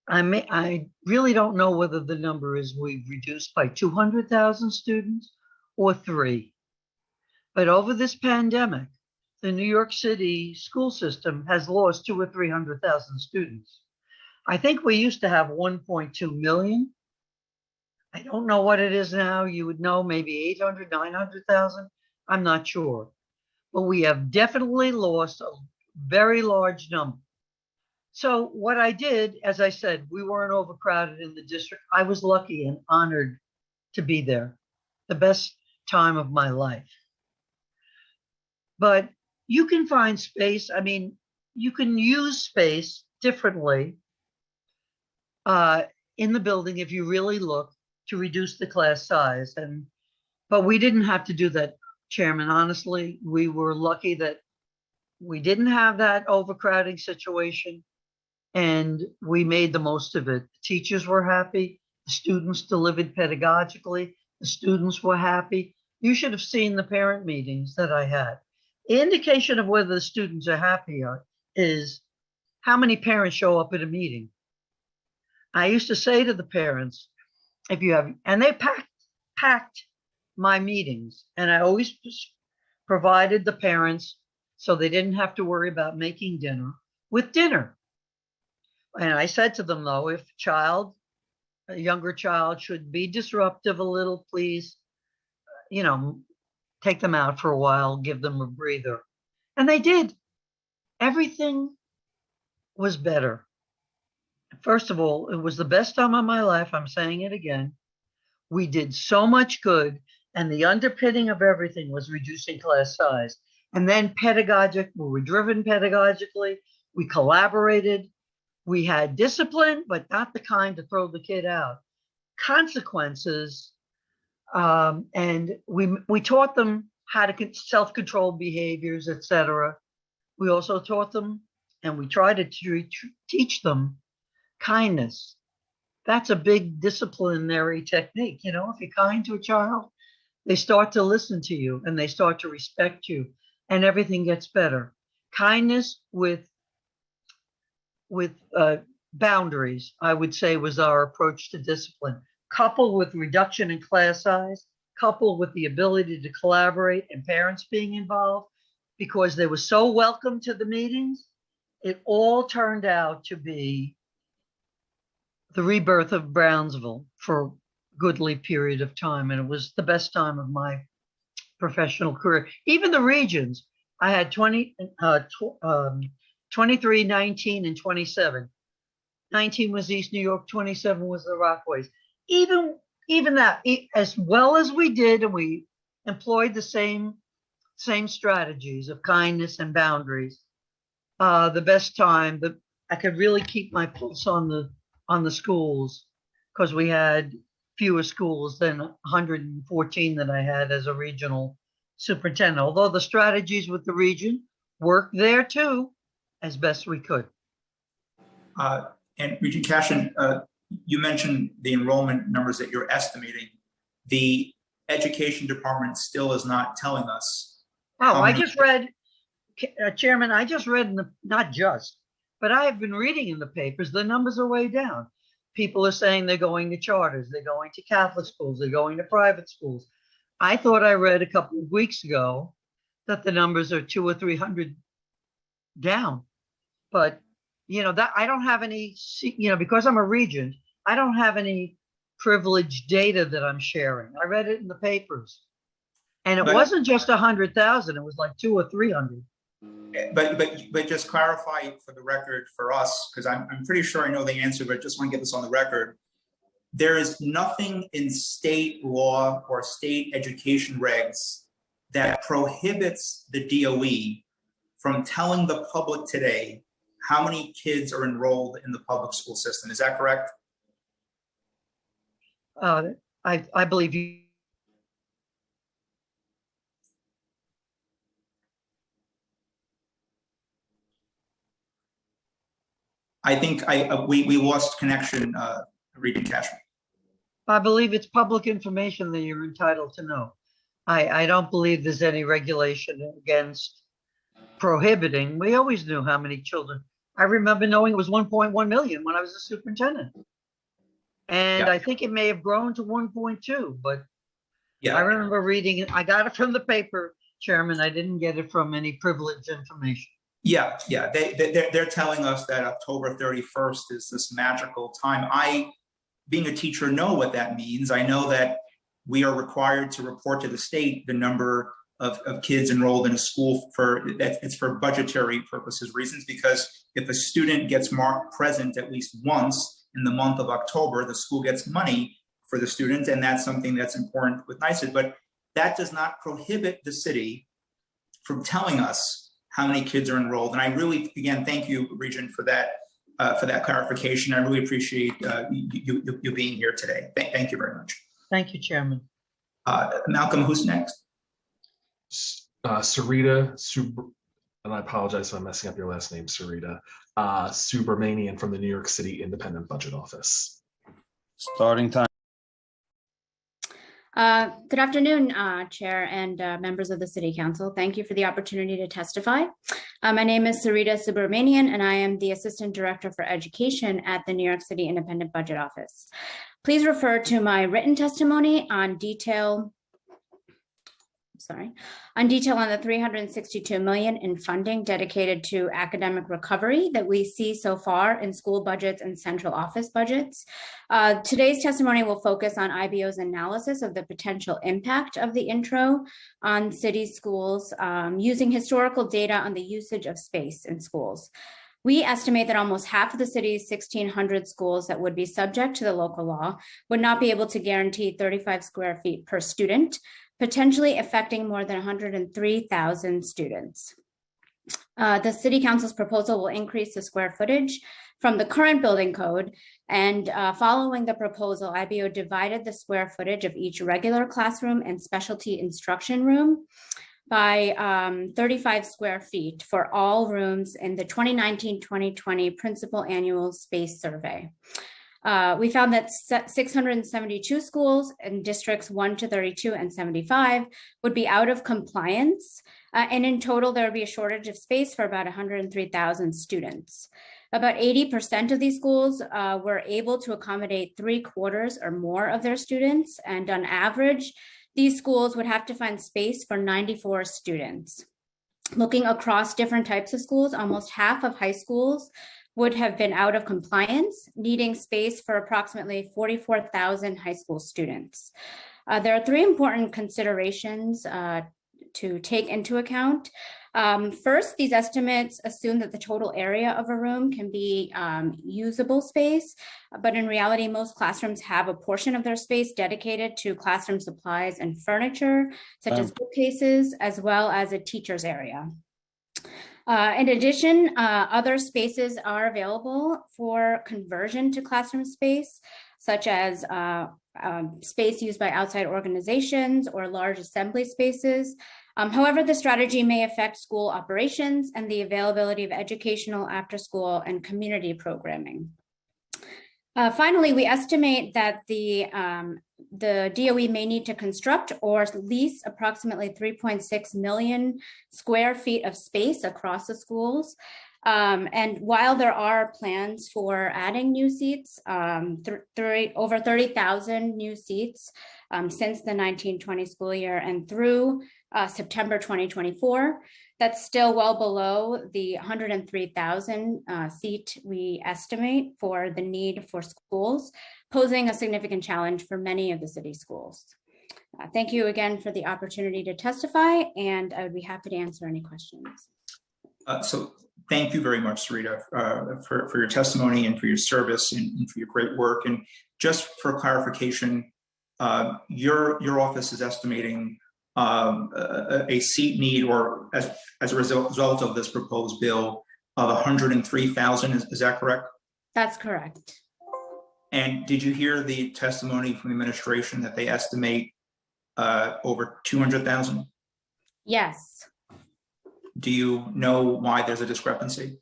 I really don't know whether the number is we've reduced by 200,000 students or 3. But over this pandemic, the New York City school system has lost 200,000 or 300,000 students. I think we used to have 1.2 million. I don't know what it is now. You would know, maybe 800, 900,000. I'm not sure. But we have definitely lost a very large number. So what I did, as I said, we weren't overcrowded in the district. I was lucky and honored to be there. The best time of my life. But you can find space. I mean, you can use space differently in the building if you really look to reduce the class size. But we didn't have to do that, Chairman. Honestly, we were lucky that we didn't have that overcrowding situation, and we made the most of it. The teachers were happy. The students delivered pedagogically. The students were happy. You should have seen the parent meetings that I had. The indication of whether the students are happy is how many parents show up at a meeting. I used to say to the parents, if you have, and they packed my meetings, and I always provided the parents so they didn't have to worry about making dinner with dinner. And I said to them, though, if a younger child should be disruptive a little, please, take them out for a while, give them a breather. And they did. Everything was better. First of all, it was the best time of my life. I'm saying it again. We did so much good, and the underpinning of everything was reducing class size. And then we were driven pedagogically. We collaborated. We had discipline, but not the kind to throw the kid out. Consequences. And we taught them how to self-control behaviors, etc. We also taught them, and we tried to teach them kindness. That's a big disciplinary technique. If you're kind to a child, they start to listen to you and they start to respect you, and everything gets better. Kindness with boundaries, I would say, was our approach to discipline. Coupled with reduction in class size, coupled with the ability to collaborate and parents being involved, because they were so welcome to the meetings, it all turned out to be the rebirth of Brownsville for a goodly period of time. And it was the best time of my professional career. Even the regions, I had 23, 19, and 27. 19 was East New York, 27 was the Rockaways. Even that, as well as we did, and we employed the same strategies of kindness and boundaries, the best time, but I could really keep my pulse on the schools, because we had fewer schools than 114 that I had as a regional superintendent, although the strategies with the region worked there too, as best we could. And Regent Cashin, you mentioned the enrollment numbers that you're estimating. The education department still is not telling us. Oh, I just read Chairman, I just read in the, not just, but I have been reading in the papers, the numbers are way down. People are saying they're going to charters, they're going to Catholic schools, they're going to private schools. I thought I read a couple of weeks ago that the numbers are 200 or 300 down. But, you know, that I don't have any, you know, because I'm a regent, I don't have any privileged data that I'm sharing. I read it in the papers. And it wasn't just 100,000, it was like 200 or 300. But just clarify for the record for us, because I'm pretty sure I know the answer, but just want to get this on the record. There is nothing in state law or state education regs that prohibits the DOE from telling the public today how many kids are enrolled in the public school system. Is that correct? I believe you. I think we lost connection, Regent Cashman. I believe it's public information that you're entitled to know. I don't believe there's any regulation against prohibiting. We always knew how many children. I remember knowing it was 1.1 million when I was a superintendent. And Yeah. I think it may have grown to 1.2, but Yeah. I remember reading it. I got it from the paper, Chairman. I didn't get it from any privileged information. Yeah, they're telling us that October 31st is this magical time. I, being a teacher, know what that means. I know that we are required to report to the state the number of kids enrolled in a school it's for budgetary purposes reasons, because if a student gets marked present at least once in the month of October, the school gets money for the student, and that's something that's important with NYSERD. But that does not prohibit the city from telling us how many kids are enrolled. And I really, again, thank you, Regent, for that clarification. I really appreciate you being here today. Thank you very much. Thank you, Chairman. Malcolm, who's next? Sarita, and I apologize if I'm messing up your last name, Sarita, Subramanian from the New York City Independent Budget Office. Starting time. Good afternoon, Chair and members of the City Council. Thank you for the opportunity to testify. My name is Sarita Subramanian, and I am the Assistant Director for Education at the New York City Independent Budget Office. Please refer to my written testimony on detail on the 362 million in funding dedicated to academic recovery that we see so far in school budgets and central office budgets. Today's testimony will focus on IBO's analysis of the potential impact of the intro on city schools using historical data on the usage of space in schools. We estimate that almost half of the city's 1,600 schools that would be subject to the local law would not be able to guarantee 35 square feet per student, potentially affecting more than 103,000 students. The City Council's proposal will increase the square footage from the current building code, and following the proposal, IBO divided the square footage of each regular classroom and specialty instruction room by 35 square feet for all rooms in the 2019-2020 Principal Annual Space Survey. We found that 672 schools in districts 1 to 32 and 75 would be out of compliance. And in total, there would be a shortage of space for about 103,000 students. About 80% of these schools were able to accommodate 3/4 or more of their students. And on average, these schools would have to find space for 94 students. Looking across different types of schools, almost half of high schools would have been out of compliance, needing space for approximately 44,000 high school students. There are three important considerations to take into account. First, these estimates assume that the total area of a room can be usable space, but in reality, most classrooms have a portion of their space dedicated to classroom supplies and furniture, such as bookcases, as well as a teacher's area. In addition, other spaces are available for conversion to classroom space, such as space used by outside organizations or large assembly spaces. However, the strategy may affect school operations and the availability of educational, after-school, and community programming. Finally, we estimate that the DOE may need to construct or lease approximately 3.6 million square feet of space across the schools. And while there are plans for adding new seats, over 30,000 new seats since the 1920 school year and through September 2024, that's still well below the 103,000 seat we estimate for the need for schools, posing a significant challenge for many of the city schools. Thank you again for the opportunity to testify, and I would be happy to answer any questions. So thank you very much, Sarita, for your testimony and for your service and for your great work. And just for clarification, your office is estimating a seat need, or as a result of this proposed bill, of 103,000. Is that correct? That's correct. And did you hear the testimony from the administration that they estimate over 200,000? Yes. Do you know why there's a discrepancy?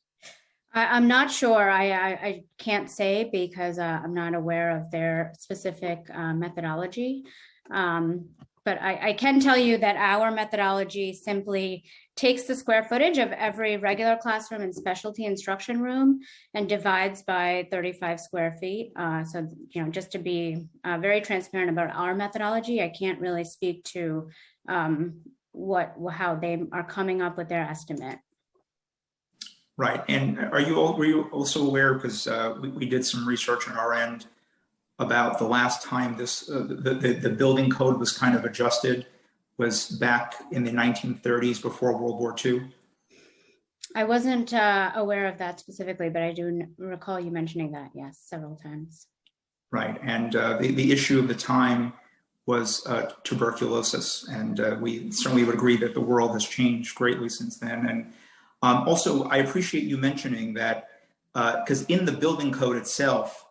I'm not sure. I can't say because I'm not aware of their specific methodology. But I can tell you that our methodology simply takes the square footage of every regular classroom and specialty instruction room and divides by 35 square feet. So, just to be very transparent about our methodology, I can't really speak to how they are coming up with their estimate. Right. And were you also aware, because we did some research on our end, about the last time this the building code was kind of adjusted was back in the 1930s, before World War II? I wasn't aware of that specifically, but I do recall you mentioning that, yes, several times. Right. And the issue of the time was tuberculosis. And we certainly would agree that the world has changed greatly since then. And also, I appreciate you mentioning that, because in the building code itself,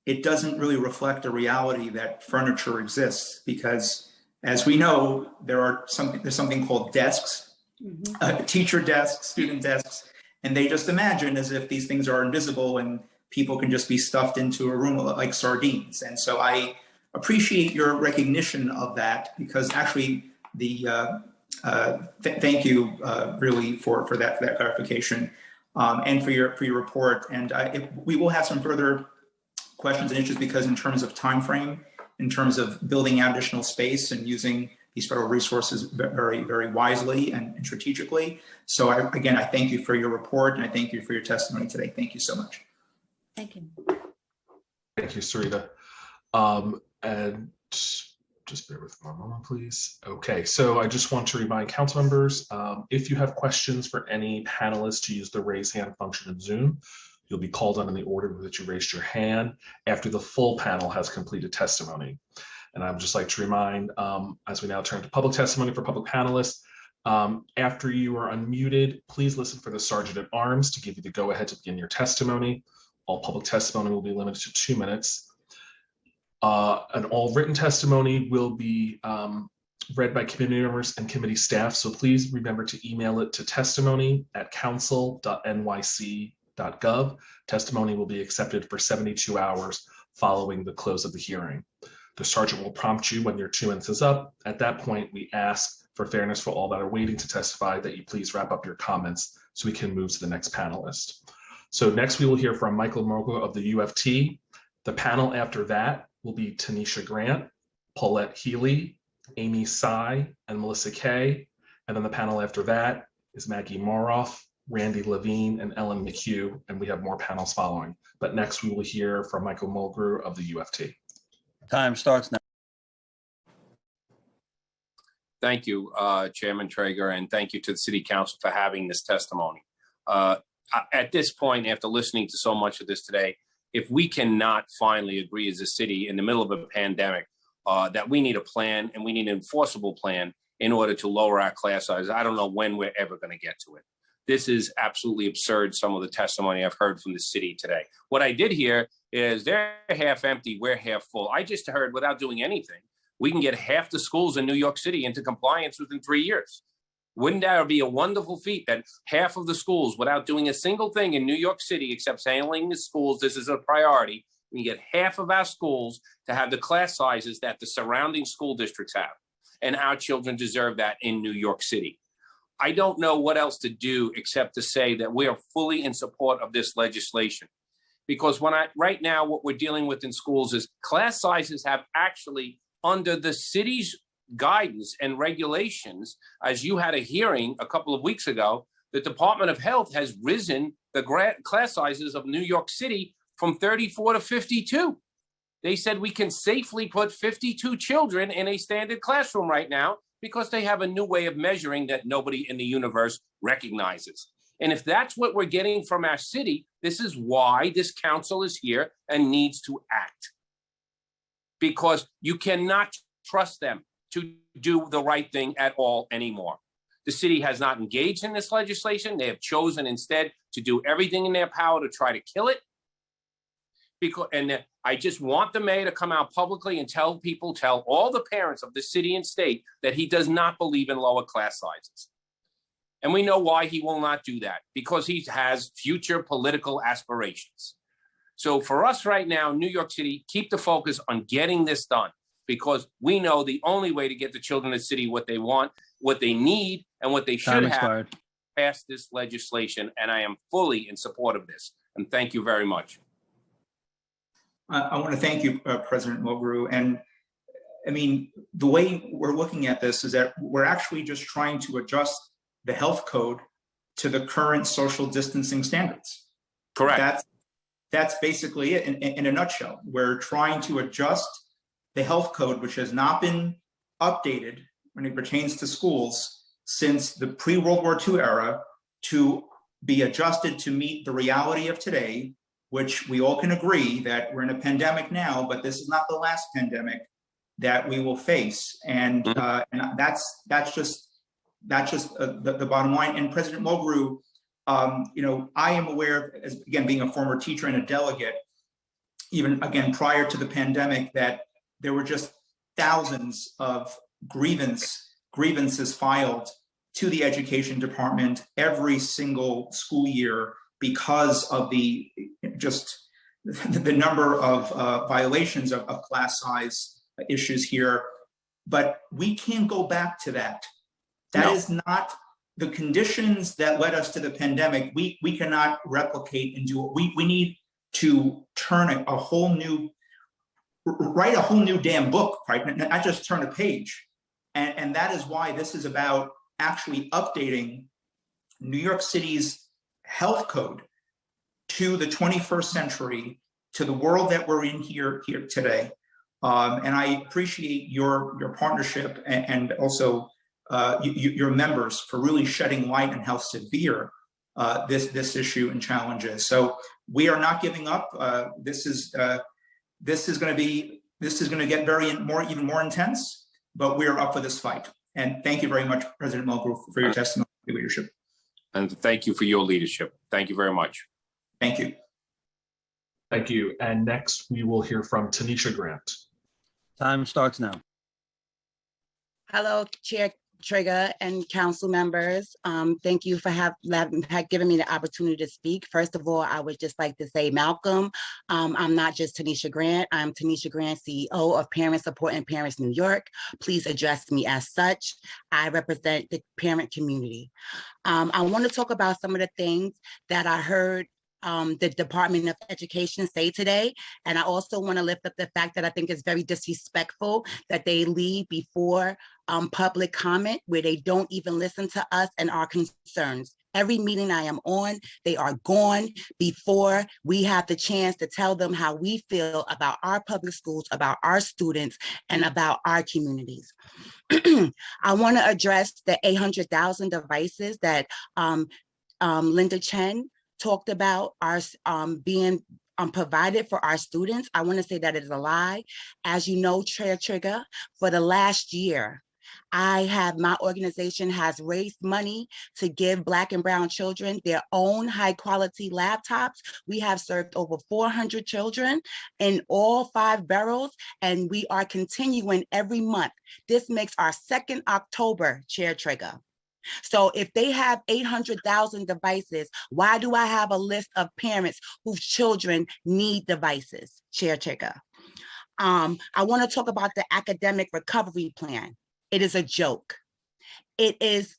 it doesn't really reflect a reality that furniture exists, because as we know, there's something called desks, teacher desks, student desks, and they just imagine as if these things are invisible and people can just be stuffed into a room like sardines. And so I appreciate your recognition of that, because actually thank you really for that clarification and for your report. And we will have some further questions and issues, because in terms of time frame, in terms of building out additional space and using these federal resources very, very wisely and strategically. So again, I thank you for your report, and I thank you for your testimony today. Thank you so much. Thank you. Thank you, Sarita. And just bear with me one moment, please. Okay, so I just want to remind council members, if you have questions for any panelists, to use the raise hand function in Zoom. You'll be called on in the order that you raised your hand after the full panel has completed testimony. And I would just like to remind, as we now turn to public testimony for public panelists, after you are unmuted, please listen for the Sergeant at Arms to give you the go-ahead to begin your testimony. All public testimony will be limited to 2 minutes. And all written testimony will be read by committee members and committee staff. So please remember to email it to testimony@council.nyc.gov. Testimony will be accepted for 72 hours following the close of the hearing. The sergeant will prompt you when your 2 minutes is up. At that point, we ask, for fairness for all that are waiting to testify, that you please wrap up your comments so we can move to the next panelist. So next we will hear from Michael Mulgrew of the UFT. The panel after that will be Tanisha Grant, Paulette Healy, Amy Tsai, and Melissa Kay. And then the panel after that is Maggie Moroff, Randy Levine, and Ellen McHugh, and we have more panels following. But next we will hear from Michael Mulgrew of the UFT. Time starts now. Thank you, Chairman Traeger, and thank you to the City Council for having this testimony. At this point, after listening to so much of this today, if we cannot finally agree as a city in the middle of a pandemic that we need a plan and we need an enforceable plan in order to lower our class size, I don't know when we're ever going to get to it. This is absolutely absurd, some of the testimony I've heard from the city today. What I did hear is they're half empty, we're half full. I just heard, without doing anything, we can get half the schools in New York City into compliance within 3 years. Wouldn't that be a wonderful feat, that half of the schools, without doing a single thing in New York City except saying the schools, this is a priority, when you get half of our schools to have the class sizes that the surrounding school districts have. And our children deserve that in New York City. I don't know what else to do except to say that we are fully in support of this legislation. Because right now, what we're dealing with in schools is class sizes have actually, under the city's guidance and regulations, as you had a hearing a couple of weeks ago, the Department of Health has risen the class sizes of New York City from 34 to 52. They said we can safely put 52 children in a standard classroom right now because they have a new way of measuring that nobody in the universe recognizes. And if that's what we're getting from our city, this is why this council is here and needs to act. Because you cannot trust them to do the right thing at all anymore. The city has not engaged in this legislation. They have chosen instead to do everything in their power to try to kill it. And I just want the mayor to come out publicly and tell all the parents of the city and state that he does not believe in lower class sizes. And we know why he will not do that, because he has future political aspirations. So for us right now, New York City, keep the focus on getting this done, because we know the only way to get the children of the city what they want, what they need, and what they should have pass this legislation. And I am fully in support of this. And thank you very much. I want to thank you, President Mulgrew. And I mean, the way we're looking at this is that we're actually just trying to adjust the health code to the current social distancing standards. Correct. That's basically it in a nutshell. We're trying to adjust the health code, which has not been updated when it pertains to schools since the pre-World War II era, to be adjusted to meet the reality of today, which we all can agree that we're in a pandemic now, but this is not the last pandemic that we will face. And that's just the bottom line. And President Mulgrew, I am aware, as again, being a former teacher and a delegate, even again, prior to the pandemic, that there were just thousands of grievances filed to the education department every single school year because of the number of violations of class size issues here. But we can't go back to that. That is not the conditions that led us to the pandemic. We cannot replicate and do it. We need to turn write a whole new damn book, right? Not just turn a page. And that is why this is about actually updating New York City's health code to the 21st century, to the world that we're in here today. And I appreciate your partnership and also your members for really shedding light on how severe this issue and challenge is. So we are not giving up. This is going to get even more intense, but we are up for this fight. And thank you very much, President Mulgrew, for your testimony and leadership. And thank you for your leadership. Thank you very much. Thank you. Thank you. And next we will hear from Tanisha Grant. Time starts now. Hello, Chair Trigger and council members. Thank you for giving me the opportunity to speak. First of all, I would just like to say, Malcolm, I'm not just Tanisha Grant. I'm Tanisha Grant, CEO of Parent Support and Parents New York. Please address me as such. I represent the parent community. I want to talk about some of the things that I heard the Department of Education say today. And I also want to lift up the fact that I think it's very disrespectful that they leave before public comment, where they don't even listen to us and our concerns. Every meeting I am on, they are gone before we have the chance to tell them how we feel about our public schools, about our students, and about our communities. I want to address the 800,000 devices that Linda Chen talked about being provided for our students. I want to say that is a lie. As you know, Chair Trigger, for the last year, my organization has raised money to give Black and Brown children their own high quality laptops. We have served over 400 children in all 5 boroughs, and we are continuing every month. This makes our 2nd October, Chair Trigger. So if they have 800,000 devices, why do I have a list of parents whose children need devices, Chair Trigger? I want to talk about the academic recovery plan. It is a joke. It is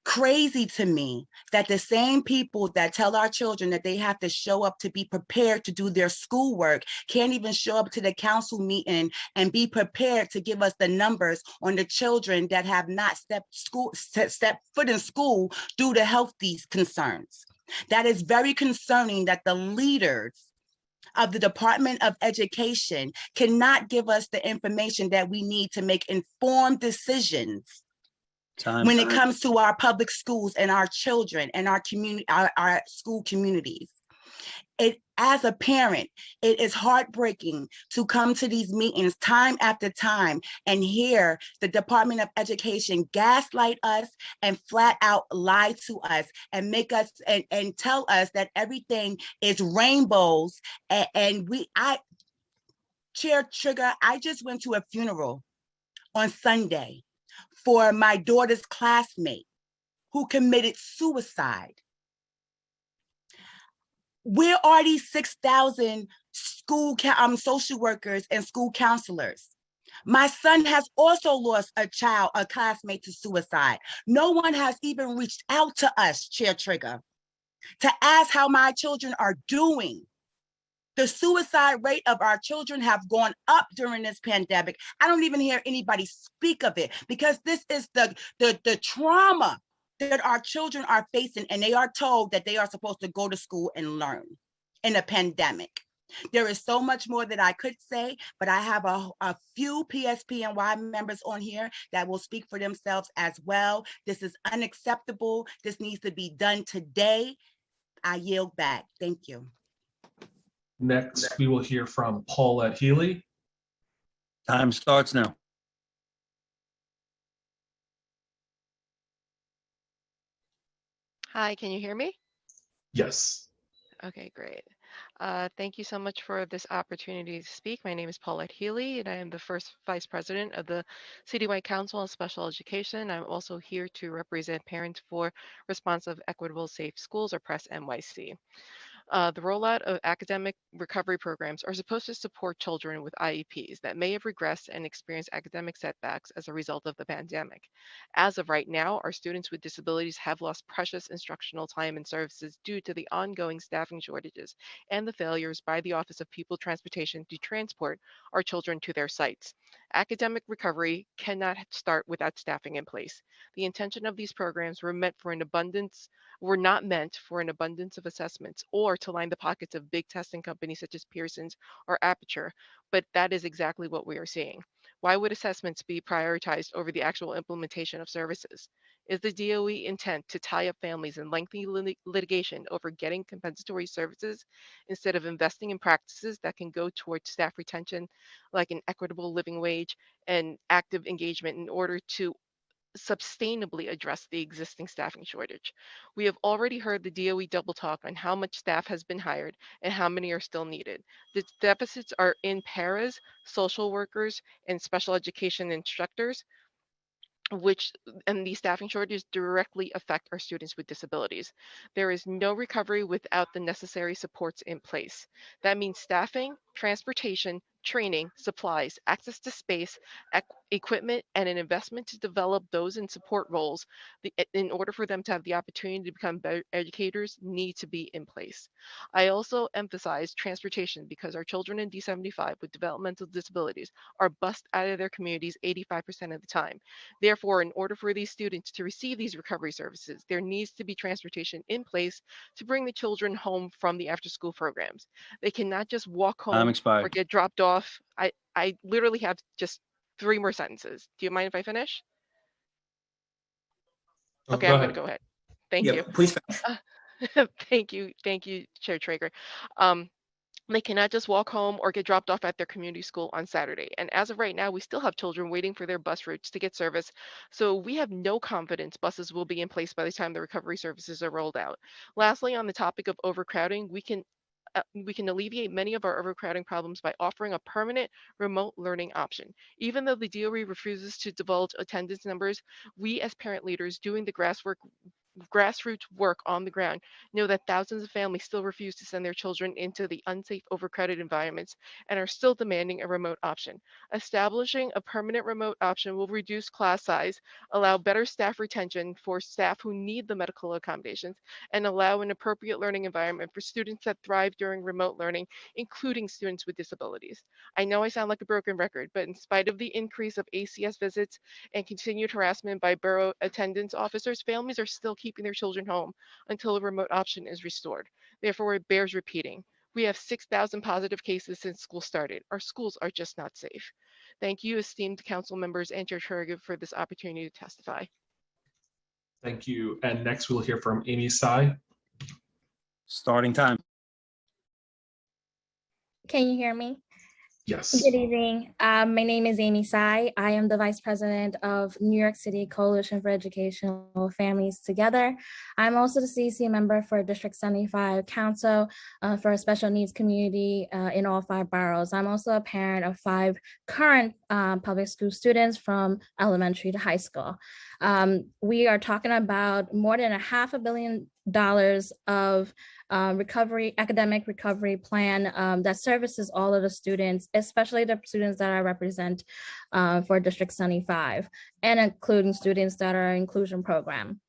crazy to me that the same people that tell our children that they have to show up to be prepared to do their schoolwork can't even show up to the council meeting and be prepared to give us the numbers on the children that have not stepped foot in school due to health concerns. That is very concerning that the leaders of the Department of Education cannot give us the information that we need to make informed decisions when it comes to our public schools and our children and our community, our school communities. As a parent, it is heartbreaking to come to these meetings time after time and hear the Department of Education gaslight us and flat out lie to us and make us and tell us that everything is rainbows. Chair Trigger, I just went to a funeral on Sunday for my daughter's classmate who committed suicide. Where are these 6,000 school social workers and school counselors? My son has also lost a classmate to suicide. No one has even reached out to us, Chair Trigger, to ask how my children are doing. The suicide rate of our children have gone up during this pandemic. I don't even hear anybody speak of it because this is the trauma that our children are facing, and they are told that they are supposed to go to school and learn in a pandemic. There is so much more that I could say, but I have a few PSPNY members on here that will speak for themselves as well. This is unacceptable. This needs to be done today. I yield back. Thank you. Next, we will hear from Paulette Healy. Time starts now. Hi, can you hear me? Yes. Okay, great. Thank you so much for this opportunity to speak. My name is Paulette Healy, and I am the first Vice President of the Citywide Council on Special Education. I'm also here to represent Parents for Responsive, Equitable, Safe Schools, or PRESS NYC. The rollout of academic recovery programs are supposed to support children with IEPs that may have regressed and experienced academic setbacks as a result of the pandemic. As of right now, our students with disabilities have lost precious instructional time and services due to the ongoing staffing shortages and the failures by the Office of People Transportation to transport our children to their sites. Academic recovery cannot start without staffing in place. The intention of these programs were not meant for an abundance of assessments or to line the pockets of big testing companies such as Pearson's or Aperture, but that is exactly what we are seeing. Why would assessments be prioritized over the actual implementation of services? Is the DOE intent to tie up families in lengthy litigation over getting compensatory services instead of investing in practices that can go towards staff retention, like an equitable living wage and active engagement in order to sustainably address the existing staffing shortage? We have already heard the DOE double talk on how much staff has been hired and how many are still needed. The deficits are in paras, social workers, and special education instructors, and these staffing shortages directly affect our students with disabilities. There is no recovery without the necessary supports in place. That means staffing, transportation, training, supplies, access to space, equipment, and an investment to develop those in support roles in order for them to have the opportunity to become better educators need to be in place. I also emphasize transportation because our children in D75 with developmental disabilities are bussed out of their communities 85% of the time. Therefore, in order for these students to receive these recovery services, there needs to be transportation in place to bring the children home from the after-school programs. They cannot just walk home or get dropped off. I literally have just 3 more sentences. Do you mind if I finish? Okay, I'm going to go ahead. Thank you. Please finish. Thank you, Chair Traeger. They cannot just walk home or get dropped off at their community school on Saturday. And as of right now, we still have children waiting for their bus routes to get service. So we have no confidence buses will be in place by the time the recovery services are rolled out. Lastly, on the topic of overcrowding, we can we can alleviate many of our overcrowding problems by offering a permanent remote learning option. Even though the DOE refuses to divulge attendance numbers, we as parent leaders doing the grassroots work on the ground know that thousands of families still refuse to send their children into the unsafe, overcrowded environments and are still demanding a remote option. Establishing a permanent remote option will reduce class size, allow better staff retention for staff who need the medical accommodations, and allow an appropriate learning environment for students that thrive during remote learning, including students with disabilities. I know I sound like a broken record, but in spite of the increase of ACS visits and continued harassment by borough attendance officers, families are still keeping their children home until a remote option is restored. Therefore, it bears repeating. We have 6,000 positive cases since school started. Our schools are just not safe. Thank you, esteemed council members and Chair Treyger, for this opportunity to testify. Thank you. And next we'll hear from Amy Tsai. Starting time. Can you hear me? Yes. Good evening. My name is Amy Tsai. I am the Vice President of New York City Coalition for Educational Families Together. I'm also the CEC member for District 75 Council for a special needs community in all 5 boroughs. I'm also a parent of 5 current public school students from elementary to high school. We are talking about more than $500 million of academic recovery plan that services all of the students, especially the students that I represent for District 75, and including students that are inclusion program.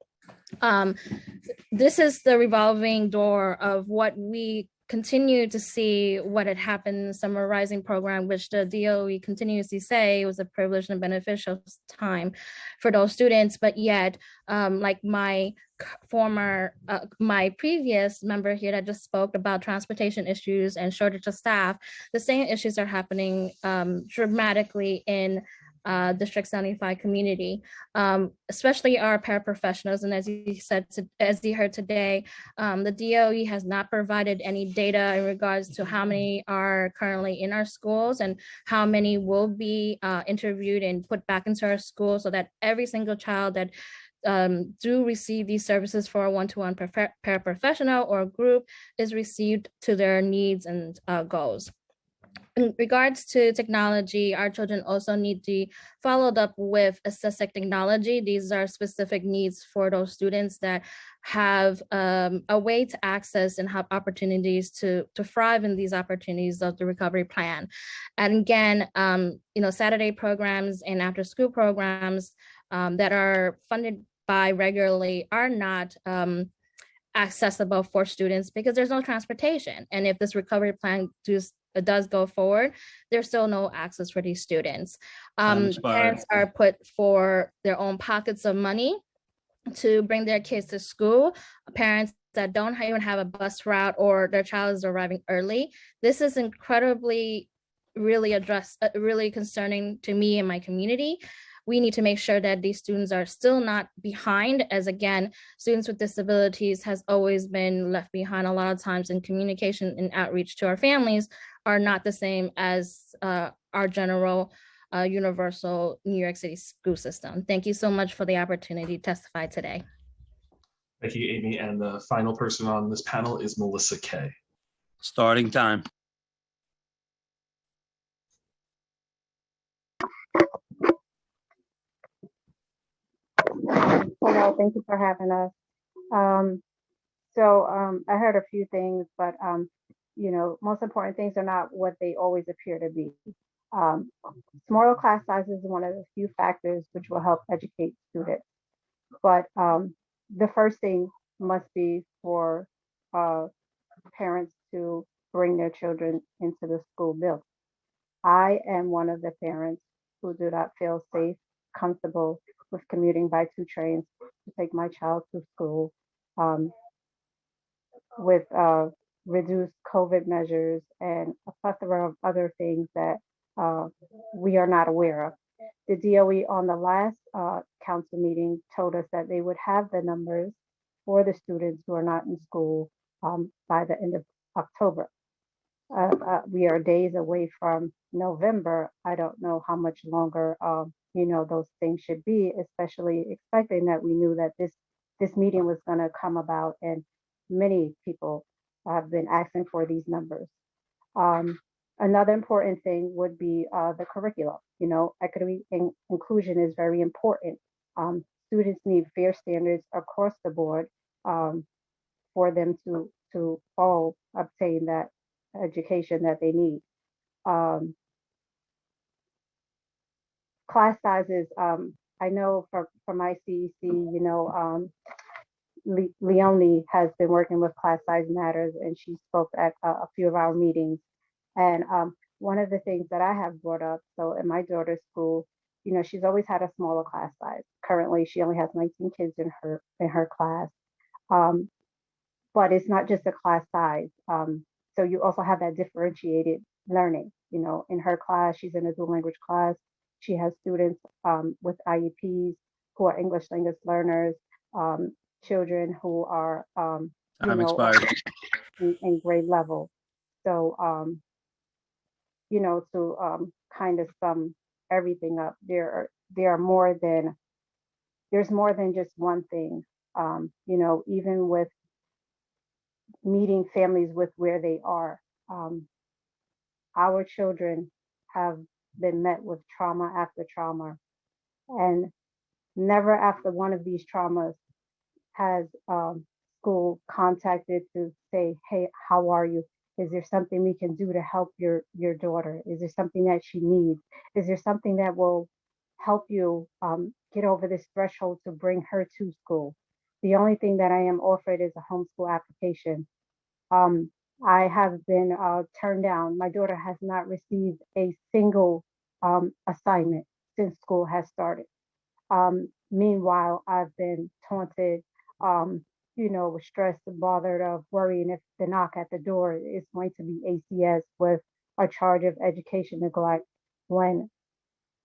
This is the revolving door of what we continue to see what had happened in the Summer Rising program, which the DOE continuously say was a privileged and beneficial time for those students. But yet, like my previous member here that just spoke about transportation issues and shortage of staff, the same issues are happening dramatically in District 75 community, especially our paraprofessionals. And as you heard today, the DOE has not provided any data in regards to how many are currently in our schools and how many will be interviewed and put back into our schools, so that every single child that do receive these services for a one-to-one paraprofessional or group is received to their needs and goals. In regards to technology, our children also need to be followed up with assistive technology. These are specific needs for those students that have a way to access and have opportunities to thrive in these opportunities of the recovery plan. And again, Saturday programs and after school programs that are funded by regularly are not accessible for students because there's no transportation. And if this recovery plan does go forward, there's still no access for these students. Parents are put for their own pockets of money to bring their kids to school. Parents that don't even have a bus route or their child is arriving early. This is incredibly really concerning to me and my community. We need to make sure that these students are still not behind, as again, students with disabilities has always been left behind a lot of times, in communication and outreach to our families are not the same as our general universal New York City school system. Thank you so much for the opportunity to testify today. Thank you, Amy. And the final person on this panel is Melissa Kay. Starting time. Hello, thank you for having us. I heard a few things, but most important things are not what they always appear to be. Smaller class sizes is one of the few factors which will help educate students. But the first thing must be for parents to bring their children into the school building. I am one of the parents who do not feel safe, comfortable with commuting by 2 trains to take my child to school with reduced COVID measures and a plethora of other things that we are not aware of. The DOE on the last council meeting told us that they would have the numbers for the students who are not in school by the end of October. We are days away from November. I don't know how much longer those things should be, especially expecting that we knew that this meeting was going to come about and many people have been asking for these numbers. Another important thing would be the curriculum. You know, equity and inclusion is very important. Students need fair standards across the board for them to all obtain that education that they need. Class sizes, I know for my CEC, you know, Leonie has been working with Class Size Matters, and she spoke at a few of our meetings. And one of the things that I have brought up, so in my daughter's school, you know, she's always had a smaller class size. Currently, she only has 19 kids in her class. But it's not just a class size. So you also have that differentiated learning. You know, in her class, she's in a dual language class. She has students with IEPs who are English language learners, children who are, you Time know, expired. in grade level. So, you know, to kind of sum everything up, there's more than just one thing. You know, even with meeting families with where they are, our children have been met with trauma after trauma, and never after one of these traumas has school contacted to say, hey, how are you? Is there something we can do to help your daughter? Is there something that she needs? Is there something that will help you get over this threshold to bring her to school? The only thing that I am offered is a homeschool application. I have been turned down. My daughter has not received a single assignment since school has started. Meanwhile, I've been taunted, you know, stressed, bothered, of worrying if the knock at the door is going to be ACS with a charge of education neglect, when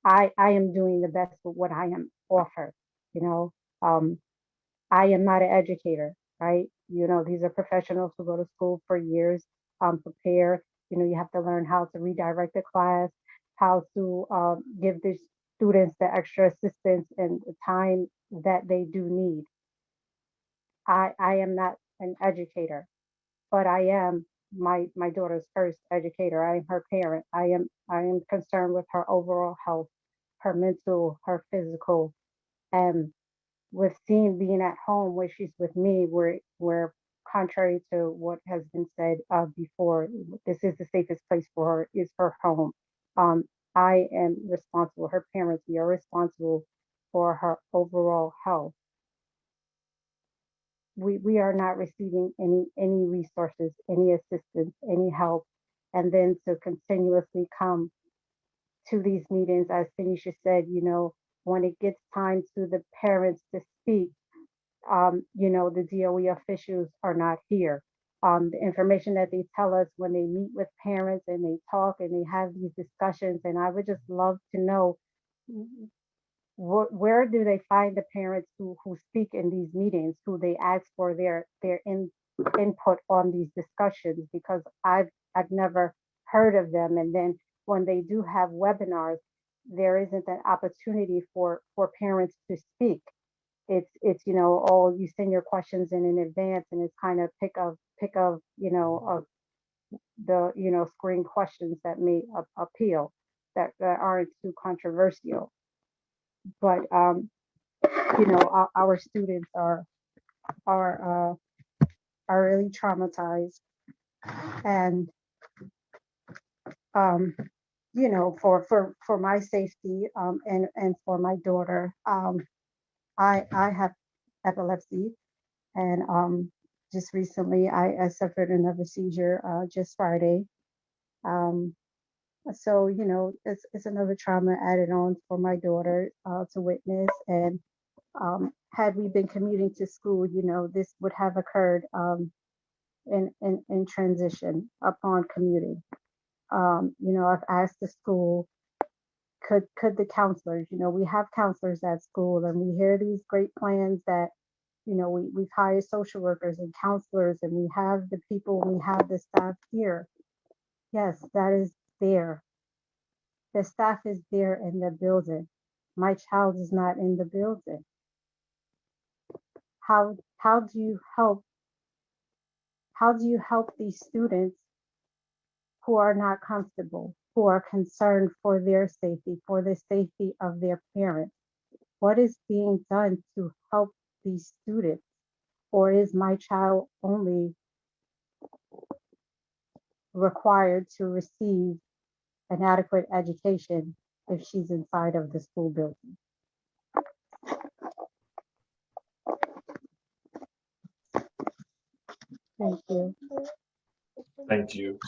I am doing the best with what I am offered. You know, I am not an educator, right? You know, these are professionals who go to school for years, prepare. You know, you have to learn how to redirect the class, how to give the students the extra assistance and the time that they do need. I am not an educator, but I am my daughter's first educator. I am her parent. I am concerned with her overall health, her mental, her physical, and with seeing being at home where she's with me, where contrary to what has been said before, this is the safest place for her, is her home. I am responsible, her parents, we are responsible for her overall health. We are not receiving any resources, any assistance, any help. And then to continuously come to these meetings, as Tanisha said, you know, when it gets time to the parents to speak, you know, the DOE officials are not here. The information that they tell us when they meet with parents and they talk and they have these discussions, and I would just love to know where do they find the parents who speak in these meetings, who they ask for their input on these discussions, because I've never heard of them. And then when they do have webinars, there isn't an opportunity for parents to speak. It's you know, all you send your questions in advance, and it's kind of pick of you know, of the, you know, screen questions that may appeal, that aren't too controversial. But you know, our students are really traumatized, and you know, for my safety and for my daughter, I have epilepsy, and just recently I suffered another seizure just Friday. So you know, it's another trauma added on for my daughter to witness. And had we been commuting to school, you know, this would have occurred in transition upon commuting. You know, I've asked the school, could the counselors, you know, we have counselors at school, and we hear these great plans that, you know, we've hired social workers and counselors, and we have the people, we have the staff here. Yes, that is there. The staff is there in the building. My child is not in the building. How do you help? how do you help these students who are not comfortable, who are concerned for their safety, for the safety of their parents? What is being done to help these students? Or is my child only required to receive an adequate education if she's inside of the school building? Thank you. Thank you.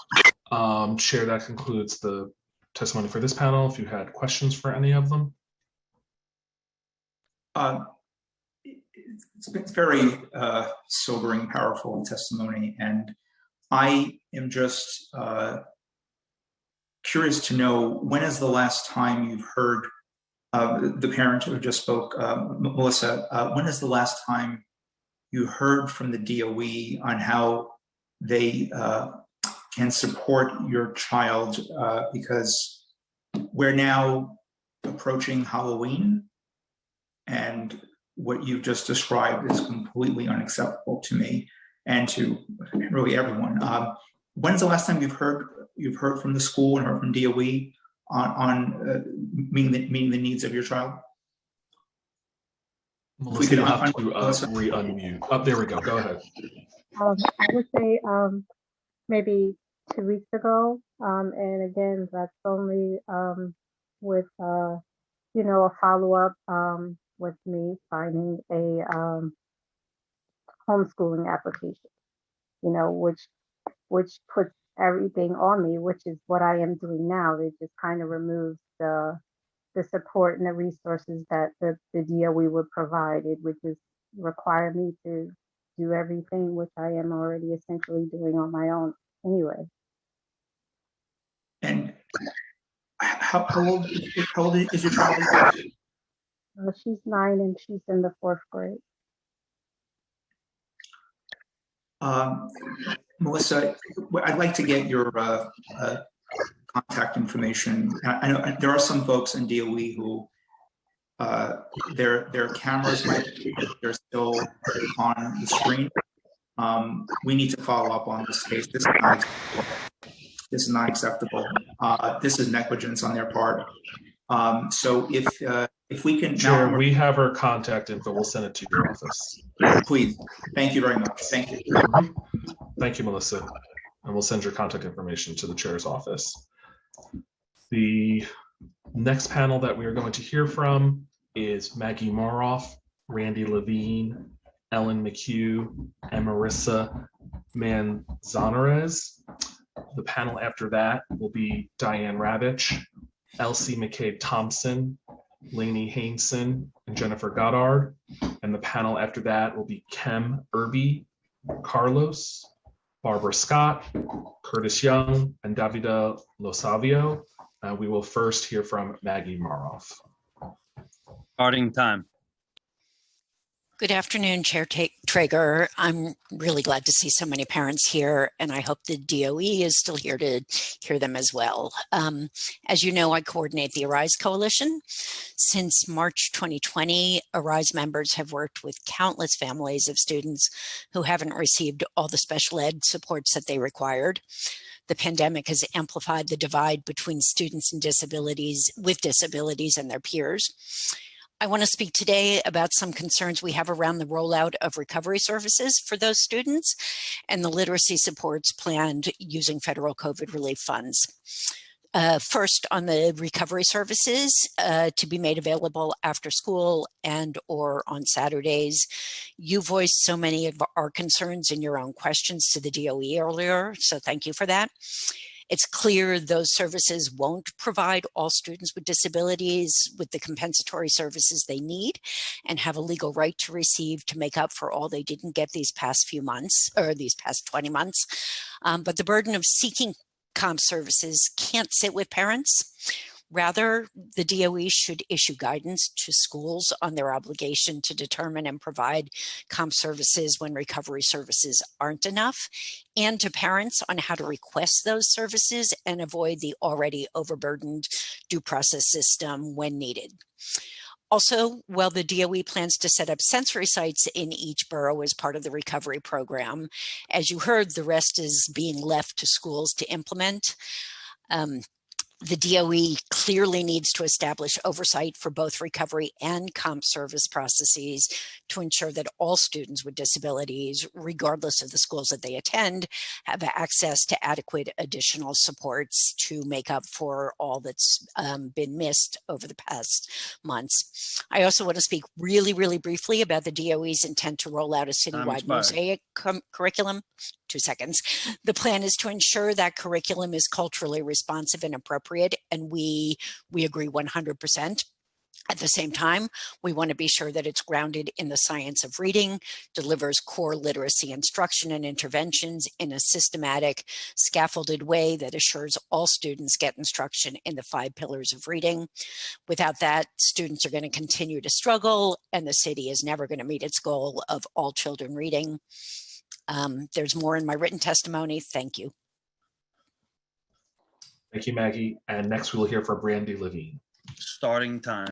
Chair, that concludes the testimony for this panel. If you had questions for any of them. It's been very sobering, powerful testimony, and I am just curious to know, when is the last time you've heard the parent who just spoke, Melissa, when is the last time you heard from the DOE on how they can support your child? Because we're now approaching Halloween, and what you've just described is completely unacceptable to me and to really everyone. When's the last time you've heard from the school and heard from DOE on meeting the needs of your child? Melissa, you'll have to re-unmute. Oh, there we go. Go ahead. I would say maybe 2 weeks ago, and again, that's only with a follow-up with me signing a homeschooling application, which puts everything on me, which is what I am doing now. It just kind of removes the support and the resources that the DOE would provide. It would just require me to do everything which I am already essentially doing on my own anyway. And how old is your child? She's 9 and she's in the 4th grade. Melissa, I'd like to get your contact information. I know there are some folks in DOE who their cameras they're still on the screen. We need to follow up on this case. This is not acceptable. This is negligence on their part. So if we can, Chair, we have her contact info. We'll send it to your office. Please. Thank you very much. Thank you. Thank you, Melissa. And we'll send your contact information to the chair's office. The next panel that we are going to hear from is Maggie Moroff, Randy Levine, Ellen McHugh, and Marissa Manzanares. The panel after that will be Diane Ravitch, Elsie McCabe Thompson, Lainey Hainson, and Jennifer Goddard. And the panel after that will be Kem Irby, Carlos, Barbara Scott, Curtis Young, and Davida Losavio. We will first hear from Maggie Moroff. Starting time. Good afternoon, Chair Traeger. I'm really glad to see so many parents here, and I hope the DOE is still here to hear them as well. As you know, I coordinate the ARISE Coalition. Since March 2020, ARISE members have worked with countless families of students who haven't received all the special ed supports that they required. The pandemic has amplified the divide between students with disabilities and their peers. I want to speak today about some concerns we have around the rollout of recovery services for those students and the literacy supports planned using federal COVID relief funds. First, on the recovery services to be made available after school and or on Saturdays. You voiced so many of our concerns in your own questions to the DOE earlier, so thank you for that. It's clear those services won't provide all students with disabilities with the compensatory services they need and have a legal right to receive to make up for all they didn't get these past few months or these past 20 months. But the burden of seeking comp services can't sit with parents. Rather, the DOE should issue guidance to schools on their obligation to determine and provide comp services when recovery services aren't enough, and to parents on how to request those services and avoid the already overburdened due process system when needed. Also, while the DOE plans to set up sensory sites in each borough as part of the recovery program, as you heard, the rest is being left to schools to implement. The DOE clearly needs to establish oversight for both recovery and comp service processes to ensure that all students with disabilities, regardless of the schools that they attend, have access to adequate additional supports to make up for all that's been missed over the past months. I also want to speak really, really briefly about the DOE's intent to roll out a citywide mosaic curriculum. 2 seconds. The plan is to ensure that curriculum is culturally responsive and appropriate, and we agree 100%. At the same time, we want to be sure that it's grounded in the science of reading, delivers core literacy instruction and interventions in a systematic, scaffolded way that assures all students get instruction in the 5 pillars of reading. Without that, students are going to continue to struggle, and the city is never going to meet its goal of all children reading. There's more in my written testimony. Thank you. Thank you, Maggie. And next we will hear from Brandy Levine. Starting time.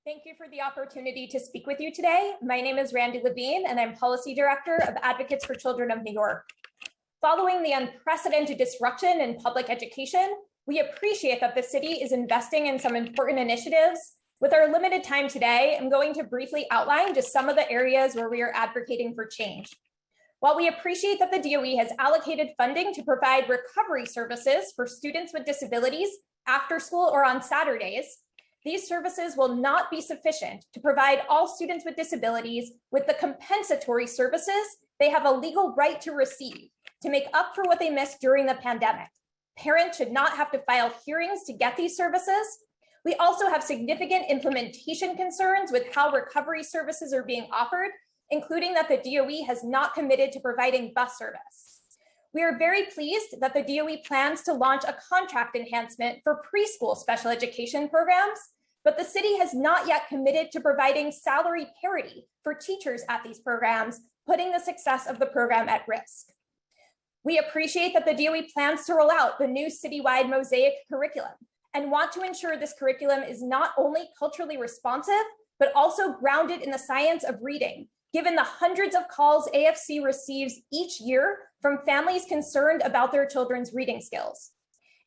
Thank you for the opportunity to speak with you today. My name is Randy Levine, and I'm Policy Director of Advocates for Children of New York. Following the unprecedented disruption in public education, we appreciate that the city is investing in some important initiatives. With our limited time today, I'm going to briefly outline just some of the areas where we are advocating for change. While we appreciate that the DOE has allocated funding to provide recovery services for students with disabilities after school or on Saturdays, these services will not be sufficient to provide all students with disabilities with the compensatory services they have a legal right to receive to make up for what they missed during the pandemic. Parents should not have to file hearings to get these services. We also have significant implementation concerns with how recovery services are being offered, including that the DOE has not committed to providing bus service. We are very pleased that the DOE plans to launch a contract enhancement for preschool special education programs, but the city has not yet committed to providing salary parity for teachers at these programs, putting the success of the program at risk. We appreciate that the DOE plans to roll out the new citywide mosaic curriculum and want to ensure this curriculum is not only culturally responsive, but also grounded in the science of reading, given the hundreds of calls AFC receives each year from families concerned about their children's reading skills.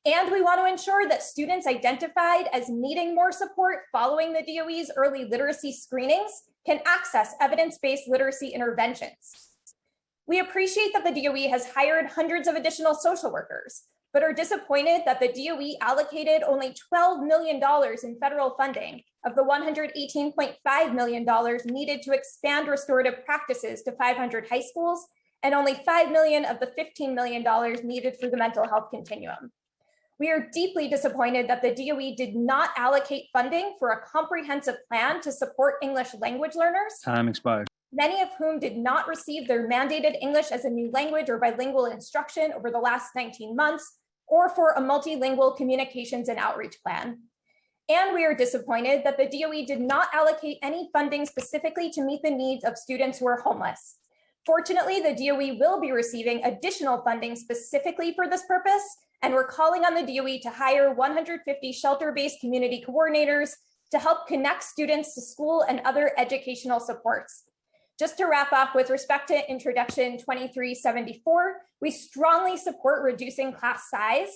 And we want to ensure that students identified as needing more support following the DOE's early literacy screenings can access evidence-based literacy interventions. We appreciate that the DOE has hired hundreds of additional social workers, but are disappointed that the DOE allocated only $12 million in federal funding of the $118.5 million needed to expand restorative practices to 500 high schools, and only $5 million of the $15 million needed for the mental health continuum. We are deeply disappointed that the DOE did not allocate funding for a comprehensive plan to support English language learners. Time expired. Many of whom did not receive their mandated English as a new language or bilingual instruction over the last 19 months, or for a multilingual communications and outreach plan. And we are disappointed that the DOE did not allocate any funding specifically to meet the needs of students who are homeless. Fortunately, the DOE will be receiving additional funding specifically for this purpose, and we're calling on the DOE to hire 150 shelter-based community coordinators to help connect students to school and other educational supports. Just to wrap up, with respect to Introduction 2374, we strongly support reducing class size.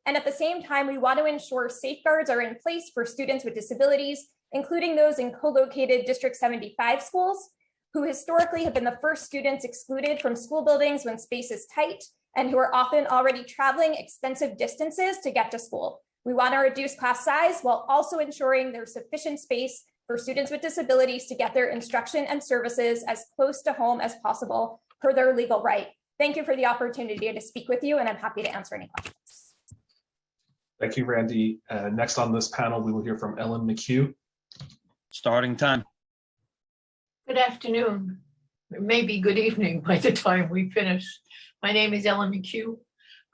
And at the same time, we want to ensure safeguards are in place for students with disabilities, including those in co-located District 75 schools, who historically have been the first students excluded from school buildings when space is tight, and who are often already traveling extensive distances to get to school. We want to reduce class size while also ensuring there's sufficient space for students with disabilities to get their instruction and services as close to home as possible per their legal right. Thank you for the opportunity to speak with you, and I'm happy to answer any questions. Thank you, Randy. Next on this panel, we will hear from Ellen McHugh. Starting time. Good afternoon, or maybe good evening by the time we finish. My name is Ellen McHugh.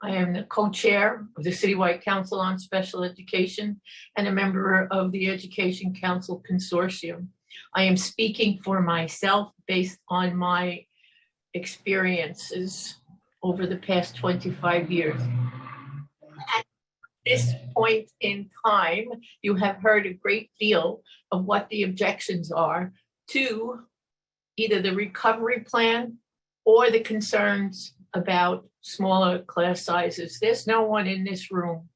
I am the co-chair of the Citywide Council on Special Education and a member of the Education Council Consortium. I am speaking for myself based on my experiences over the past 25 years. this point in time, you have heard a great deal of what the objections are to either the recovery plan or the concerns about smaller class sizes. There's no one in this room,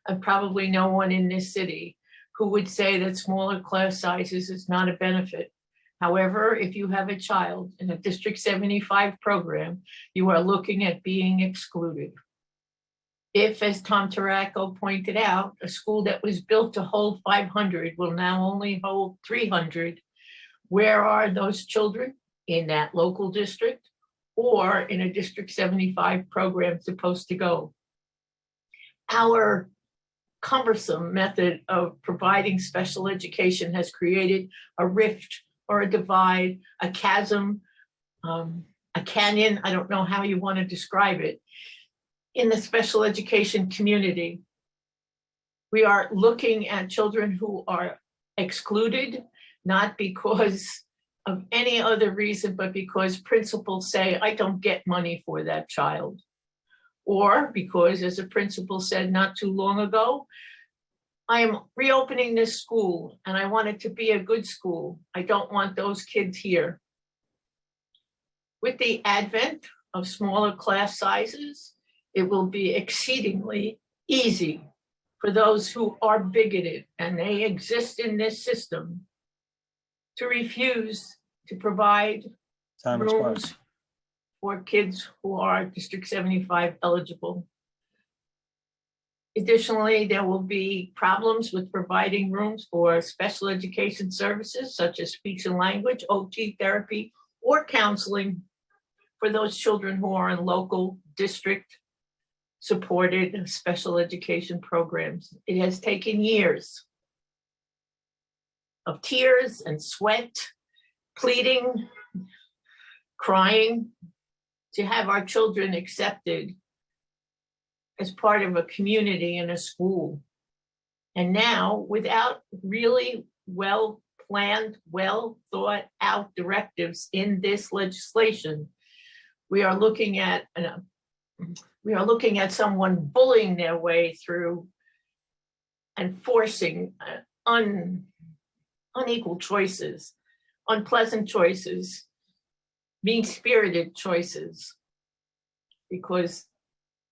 and probably no one in this city, who would say that smaller class sizes is not a benefit. However, if you have a child in a District 75 program, you are looking at being excluded. If, as Tom Taraco pointed out, a school that was built to hold 500 will now only hold 300, where are those children in that local district or in a District 75 program supposed to go? Our cumbersome method of providing special education has created a rift or a divide, a chasm, a canyon, I don't know how you want to describe it, in the special education community. We are looking at children who are excluded, not because of any other reason, but because principals say, I don't get money for that child. Or because, as a principal said not too long ago, I am reopening this school and I want it to be a good school. I don't want those kids here. With the advent of smaller class sizes, it will be exceedingly easy for those who are bigoted and they exist in this system to refuse to provide Time expired. rooms for kids who are District 75 eligible. Additionally, there will be problems with providing rooms for special education services such as speech and language, OT therapy, or counseling for those children who are in local district supported special education programs. It has taken years of tears and sweat, pleading, crying, to have our children accepted as part of a community in a school. And now, without really well-planned, well-thought-out directives in this legislation, we are looking at someone bullying their way through and forcing unequal choices, unpleasant choices, mean-spirited choices, because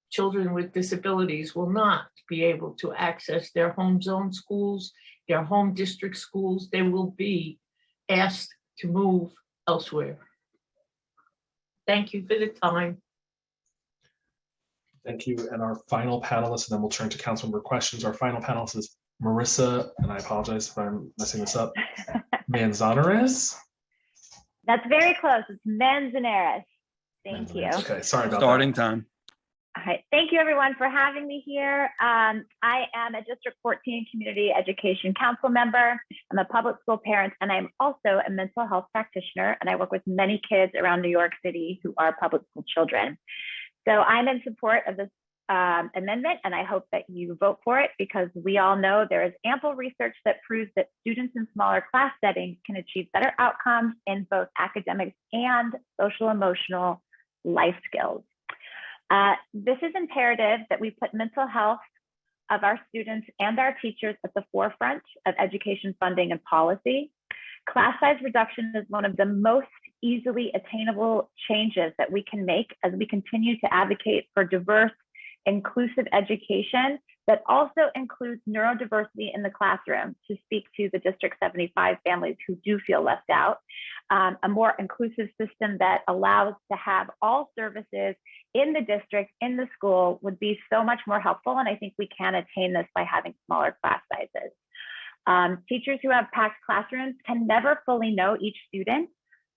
children with disabilities will not be able to access their home zone schools, their home district schools. They will be asked to move elsewhere. Thank you for the time. Thank you. And our final panelist, and then we'll turn to council member questions. Our final panelist is Marissa, and I apologize if I'm messing this up, Manzanares? That's very close. It's Manzanares. Thank you. Okay, sorry about Starting that. time. All right. Thank you, everyone, for having me here. I am a District 14 Community Education Council member. I'm a public school parent, and I'm also a mental health practitioner, and I work with many kids around New York City who are public school children. So I'm in support of this amendment, and I hope that you vote for it, because we all know there is ample research that proves that students in smaller class settings can achieve better outcomes in both academics and social emotional life skills. This is imperative that we put mental health of our students and our teachers at the forefront of education funding and policy. Class size reduction is one of the most easily attainable changes that we can make as we continue to advocate for diverse, inclusive education that also includes neurodiversity in the classroom, to speak to the District 75 families who do feel left out. A more inclusive system that allows to have all services in the district, in the school, would be so much more helpful. And I think we can attain this by having smaller class sizes. Teachers who have packed classrooms can never fully know each student,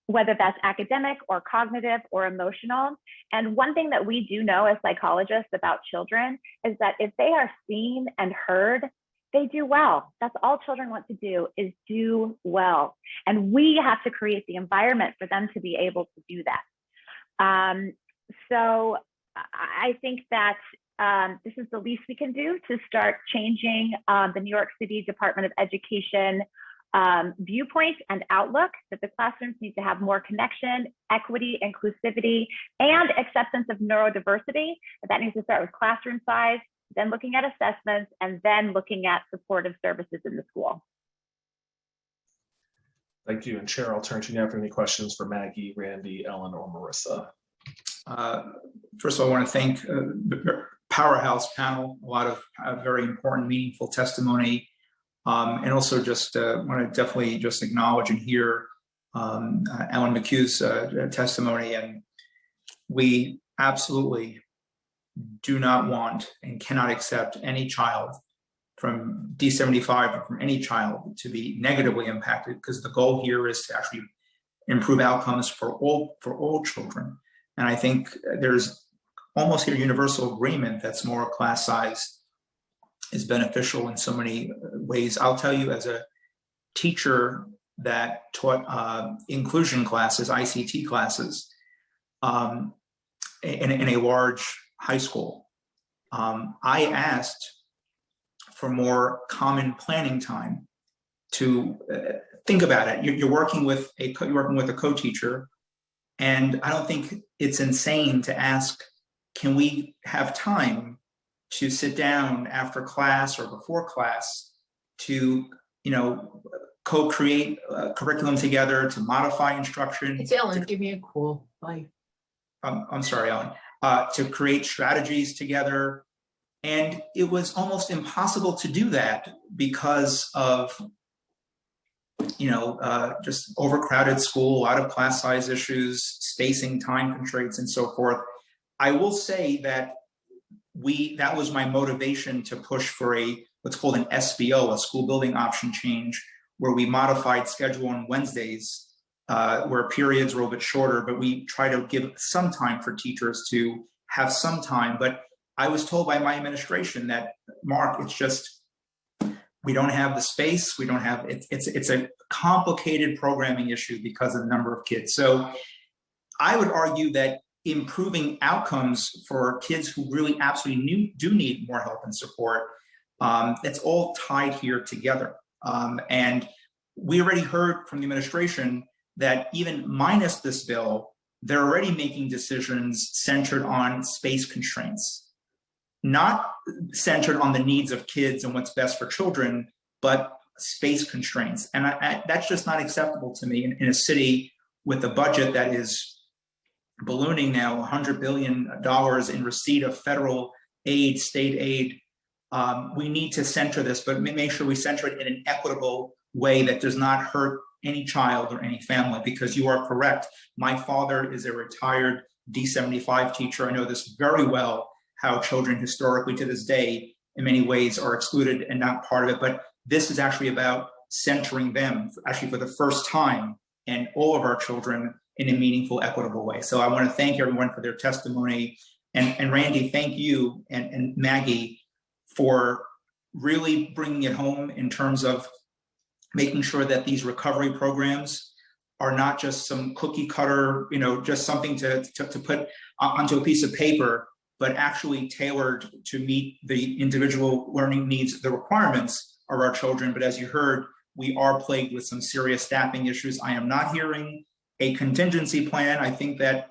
whether that's academic or cognitive or emotional. And one thing that we do know as psychologists about children is that if they are seen and heard, they do well. That's all children want to do, is do well. And we have to create the environment for them to be able to do that. So I think that this is the least we can do to start changing the New York City Department of Education viewpoint and outlook, that the classrooms need to have more connection, equity, inclusivity, and acceptance of neurodiversity. That needs to start with classroom size, then looking at assessments, and then looking at supportive services in the school. Thank you. And Chair, I'll turn to you now for any questions for Maggie, Randy, Ellen, or Marissa. First of all, I want to thank the powerhouse panel, a lot of very important, meaningful testimony. And also just want to definitely just acknowledge and hear Ellen McHugh's testimony. And we absolutely do not want and cannot accept any child from D75 or from any child to be negatively impacted, because the goal here is to actually improve outcomes for all children. And I think there's almost here universal agreement that smaller class size is beneficial in so many ways. I'll tell you, as a teacher that taught inclusion classes, ICT classes, in a large high school, I asked for more common planning time to think about it. You're working with a co-teacher, and I don't think it's insane to ask, can we have time to sit down after class or before class to, co-create curriculum together, to modify instruction? It's Ellen, give me a call. Bye. I'm sorry, Ellen. To create strategies together. And it was almost impossible to do that because of, just overcrowded school, a lot of class size issues, spacing, time constraints, and so forth. I will say that that was my motivation to push for what's called an SBO, a school building option change, where we modified schedule on Wednesdays, where periods were a little bit shorter, but we try to give some time for teachers to have some time. But I was told by my administration that, Mark, it's just, we don't have the space. We don't have, it's a complicated programming issue because of the number of kids. So I would argue that improving outcomes for kids who really absolutely do need more help and support, it's all tied here together. And we already heard from the administration that even minus this bill, they're already making decisions centered on space constraints, not centered on the needs of kids and what's best for children, but space constraints. And that's just not acceptable to me in a city with a budget that is ballooning now, $100 billion in receipt of federal aid, state aid. We need to center this, but make sure we center it in an equitable way that does not hurt any child or any family, because you are correct. My father is a retired D75 teacher. I know this very well, how children historically to this day, in many ways, are excluded and not part of it. But this is actually about centering them, actually for the first time, and all of our children in a meaningful, equitable way. So I want to thank everyone for their testimony. And Randy, thank you and Maggie for really bringing it home in terms of making sure that these recovery programs are not just some cookie cutter, just something to put onto a piece of paper, but actually tailored to meet the individual learning needs, the requirements of our children. But as you heard, we are plagued with some serious staffing issues. I am not hearing a contingency plan. I think that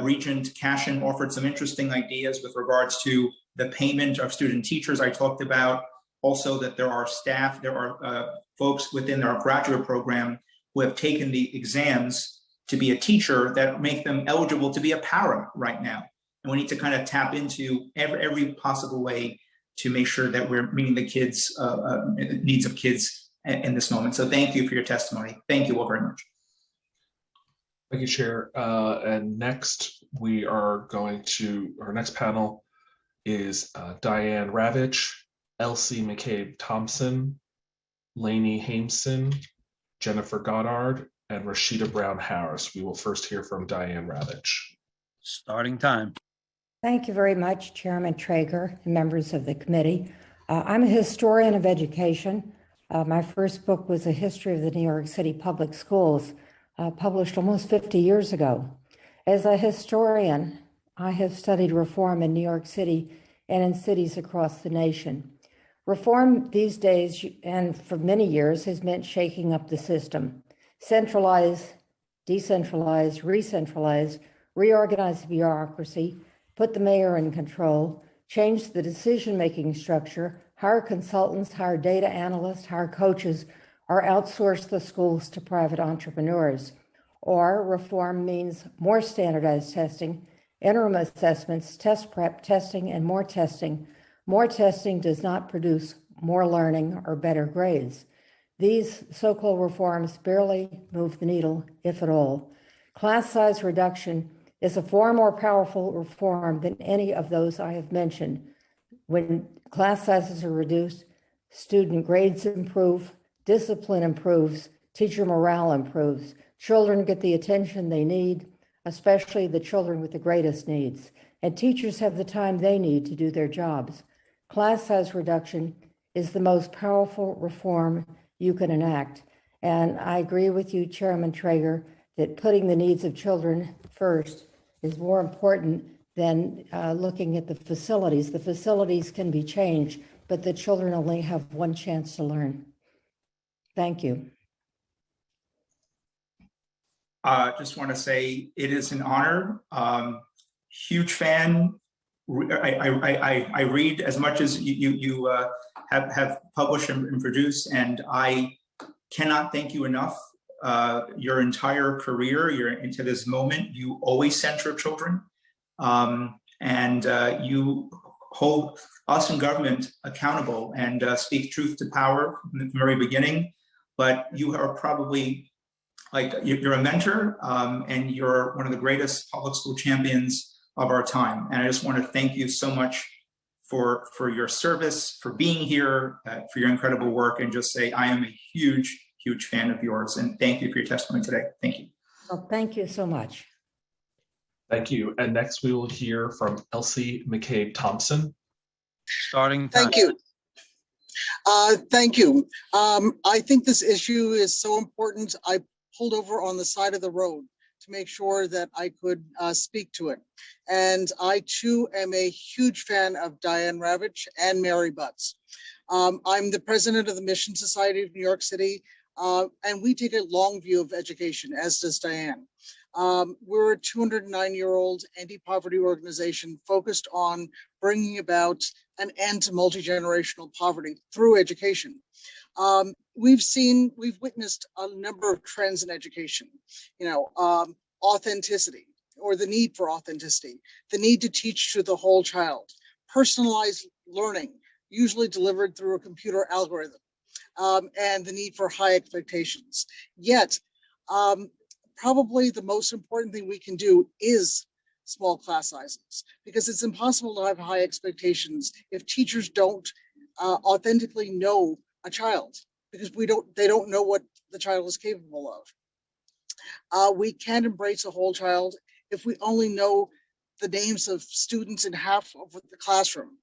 Regent Cashin offered some interesting ideas with regards to the payment of student teachers I talked about. Also that there are staff, there are folks within our graduate program who have taken the exams to be a teacher that make them eligible to be a para right now. And we need to kind of tap into every possible way to make sure that we're meeting the kids' needs of kids in this moment. So thank you for your testimony. Thank you all very much. Thank you, Chair. And next, our next panel is Diane Ravitch, Elsie McCabe Thompson, Lainey Hameson, Jennifer Goddard, and Rashida Brown Harris. We will first hear from Diane Ravitch. Starting time. Thank you very much, Chairman Traeger and members of the committee. I'm a historian of education. My first book was A History of the New York City Public Schools, published almost 50 years ago. As a historian, I have studied reform in New York City and in cities across the nation. Reform these days, and for many years, has meant shaking up the system. Centralize, decentralize, re-centralize, reorganize the bureaucracy, put the mayor in control, change the decision-making structure, hire consultants, hire data analysts, hire coaches, or outsource the schools to private entrepreneurs. Or reform means more standardized testing, interim assessments, test prep, testing, and more testing. More testing does not produce more learning or better grades. These so-called reforms barely move the needle, if at all. Class size reduction is a far more powerful reform than any of those I have mentioned. When class sizes are reduced, student grades improve, discipline improves, teacher morale improves, children get the attention they need, especially the children with the greatest needs, and teachers have the time they need to do their jobs. Class size reduction is the most powerful reform you can enact. And I agree with you, Chairman Traeger, that putting the needs of children first is more important than looking at the facilities. The facilities can be changed, but the children only have one chance to learn. Thank you. Just want to say it is an honor. Huge fan. I read as much as you have published and produced, and I cannot thank you enough. Your entire career, you're into this moment, you always center children, and you hold us in government accountable and speak truth to power from the very beginning. But you are probably like, you're a mentor, and you're one of the greatest public school champions of our time. And I just want to thank you so much for your service, for being here, for your incredible work, and just say I am a huge fan of yours. And thank you for your testimony today. Thank you. Well, thank you so much. Thank you. And next we will hear from Elsie McCabe Thompson. Starting time. Thank you. Thank you. I think this issue is so important. I pulled over on the side of the road to make sure that I could speak to it. And I too am a huge fan of Diane Ravitch and Mary Butts. I'm the president of the Mission Society of New York City, and we take a long view of education, as does Diane. We're a 209-year-old anti-poverty organization focused on bringing about an end to multi-generational poverty through education. We've witnessed a number of trends in education, authenticity, or the need for authenticity, the need to teach to the whole child, personalized learning, usually delivered through a computer algorithm, and the need for high expectations. Yet, probably the most important thing we can do is small class sizes, because it's impossible to have high expectations if teachers don't authentically know a child, because they don't know what the child is capable of. We can't embrace a whole child if we only know the names of students in half of the classroom.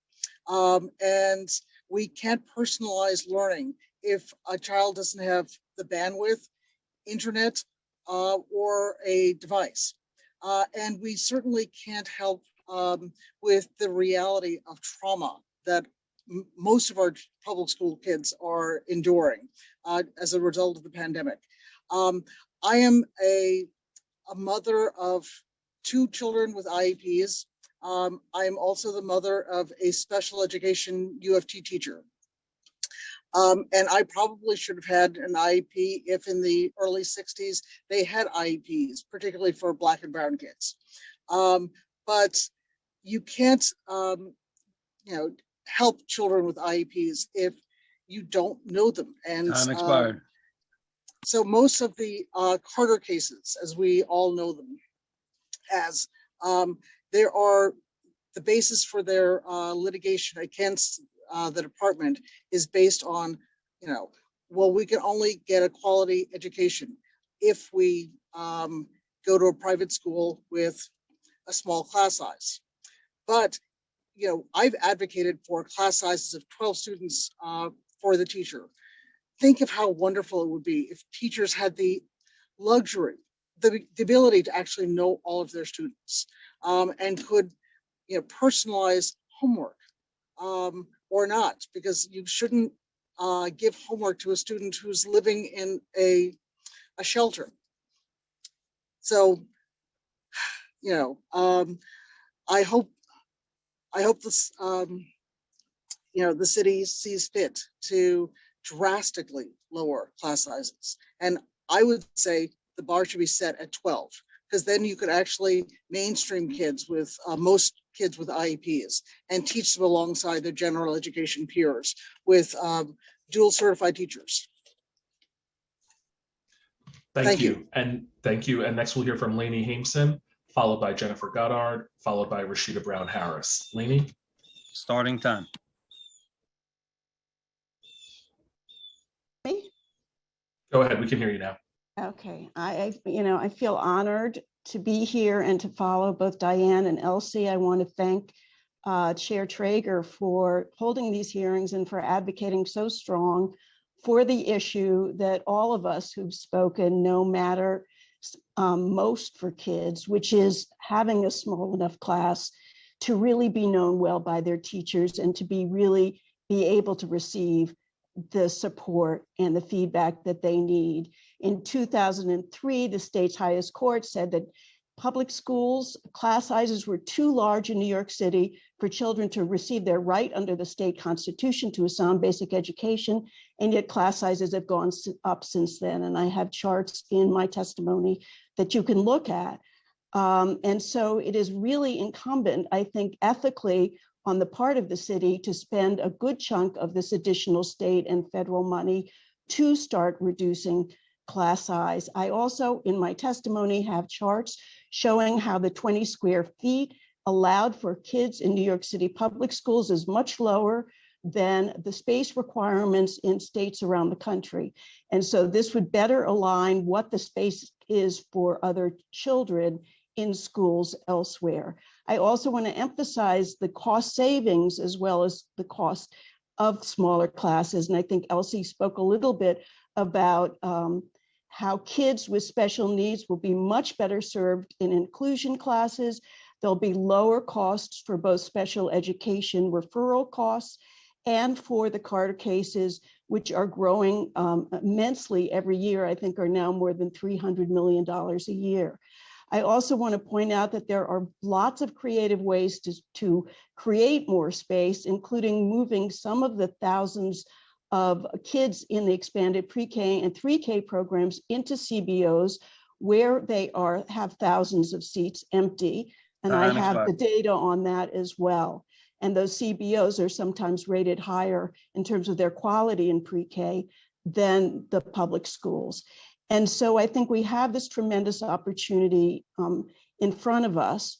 And we can't personalize learning if a child doesn't have the bandwidth, internet, or a device. And we certainly can't help with the reality of trauma that most of our public school kids are enduring as a result of the pandemic. I am a mother of 2 children with IEPs. I am also the mother of a special education UFT teacher. And I probably should have had an IEP if in the early 60s they had IEPs, particularly for Black and brown kids. But you can't, help children with IEPs if you don't know them. And Time expired. So most of the Carter cases, as we all know them, as there are the basis for their litigation against the department is based on, well, we can only get a quality education if we go to a private school with a small class size. But, I've advocated for class sizes of 12 students for the teacher. Think of how wonderful it would be if teachers had the luxury, the ability to actually know all of their students and could, personalize homework or not, because you shouldn't give homework to a student who's living in a shelter. So, I hope this, the city sees fit to drastically lower class sizes. And I would say the bar should be set at 12, because then you could actually mainstream kids with most kids with IEPs and teach them alongside their general education peers with dual certified teachers. Thank you. And thank you. And next we'll hear from Lainey Hameson, followed by Jennifer Goddard, followed by Rashida Brown Harris. Lainey? Starting time. Go ahead, we can hear you now. Okay, I feel honored to be here and to follow both Diane and Elsie. I want to thank Chair Traeger for holding these hearings and for advocating so strong for the issue that all of us who've spoken know matter most for kids, which is having a small enough class to really be known well by their teachers and to be able to receive the support and the feedback that they need. In 2003, the state's highest court said that public schools class sizes were too large in New York City for children to receive their right under the state constitution to a sound basic education, and yet class sizes have gone up since then. And I have charts in my testimony that you can look at. And so it is really incumbent, I think, ethically on the part of the city to spend a good chunk of this additional state and federal money to start reducing class size. I also, in my testimony, have charts showing how the 20 square feet allowed for kids in New York City public schools is much lower than the space requirements in states around the country. And so this would better align what the space is for other children in schools elsewhere. I also want to emphasize the cost savings as well as the cost of smaller classes. And I think Elsie spoke a little bit about how kids with special needs will be much better served in inclusion classes. There'll be lower costs for both special education referral costs and for the Carter cases, which are growing immensely every year. I think are now more than $300 million a year. I also want to point out that there are lots of creative ways to create more space, including moving some of the thousands of kids in the expanded pre-K and 3K programs into CBOs where they have thousands of seats empty. And I have the data on that as well. And those CBOs are sometimes rated higher in terms of their quality in pre-K than the public schools. And so I think we have this tremendous opportunity in front of us.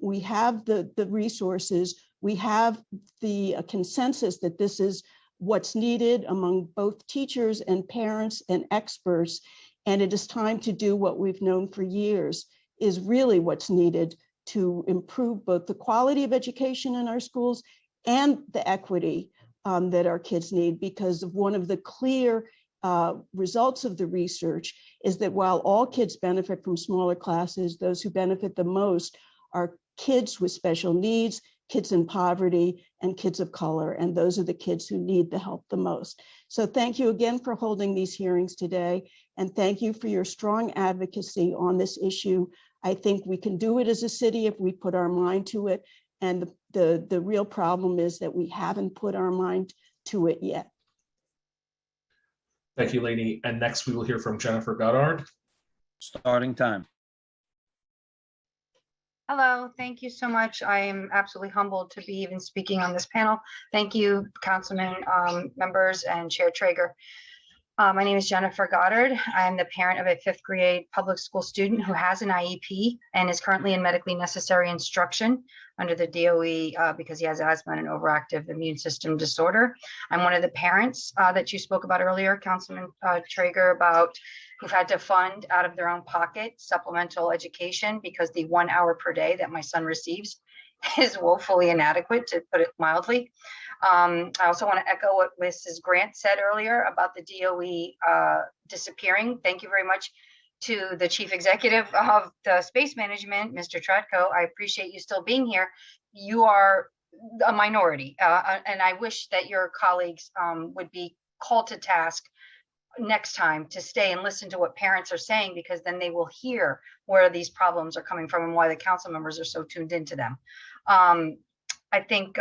We have the resources, we have the consensus that this is what's needed among both teachers and parents and experts. And it is time to do what we've known for years is really what's needed to improve both the quality of education in our schools and the equity that our kids need, because of one of the clear results of the research is that while all kids benefit from smaller classes, those who benefit the most are kids with special needs, kids in poverty, and kids of color. And those are the kids who need the help the most. So thank you again for holding these hearings today. And thank you for your strong advocacy on this issue. I think we can do it as a city if we put our mind to it. And the real problem is that we haven't put our mind to it yet. Thank you, Lainey. And next we will hear from Jennifer Goddard. Starting time. Hello, thank you so much. I am absolutely humbled to be even speaking on this panel. Thank you, Councilman members and Chair Traeger. My name is Jennifer Goddard. I'm the parent of a 5th grade public school student who has an IEP and is currently in medically necessary instruction under the DOE because he has asthma and an overactive immune system disorder. I'm one of the parents that you spoke about earlier, Councilman Traeger, about who've had to fund out of their own pocket supplemental education because the 1 hour per day that my son receives is woefully inadequate, to put it mildly. I also want to echo what Mrs. Grant said earlier about the DOE disappearing. Thank you very much to the chief executive of the space management, Mr. Tratko. I appreciate you still being here. You are a minority, and I wish that your colleagues would be called to task next time to stay and listen to what parents are saying, because then they will hear where these problems are coming from and why the council members are so tuned into them. I think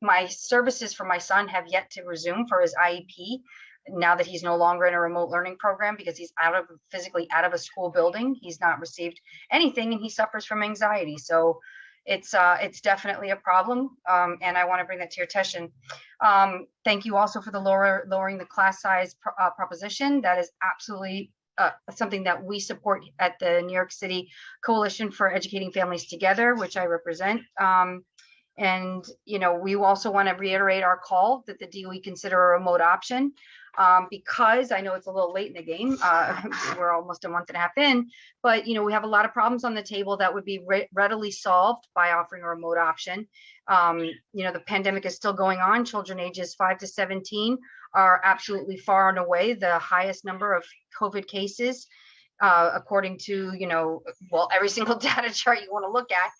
my services for my son have yet to resume for his IEP now that he's no longer in a remote learning program because he's physically out of a school building. He's not received anything and he suffers from anxiety. So it's definitely a problem. And I want to bring that to your attention. Thank you also for the lowering the class size proposition. That is absolutely something that we support at the New York City Coalition for Educating Families Together, which I represent. And, you know, we also want to reiterate our call that the DOE consider a remote option because I know it's a little late in the game. We're almost a month and a half in, but, you know, we have a lot of problems on the table that would be readily solved by offering a remote option. You know, the pandemic is still going on. Children ages 5 to 17 are absolutely far and away the highest number of COVID cases, according to, you know, well, every single data chart you want to look at.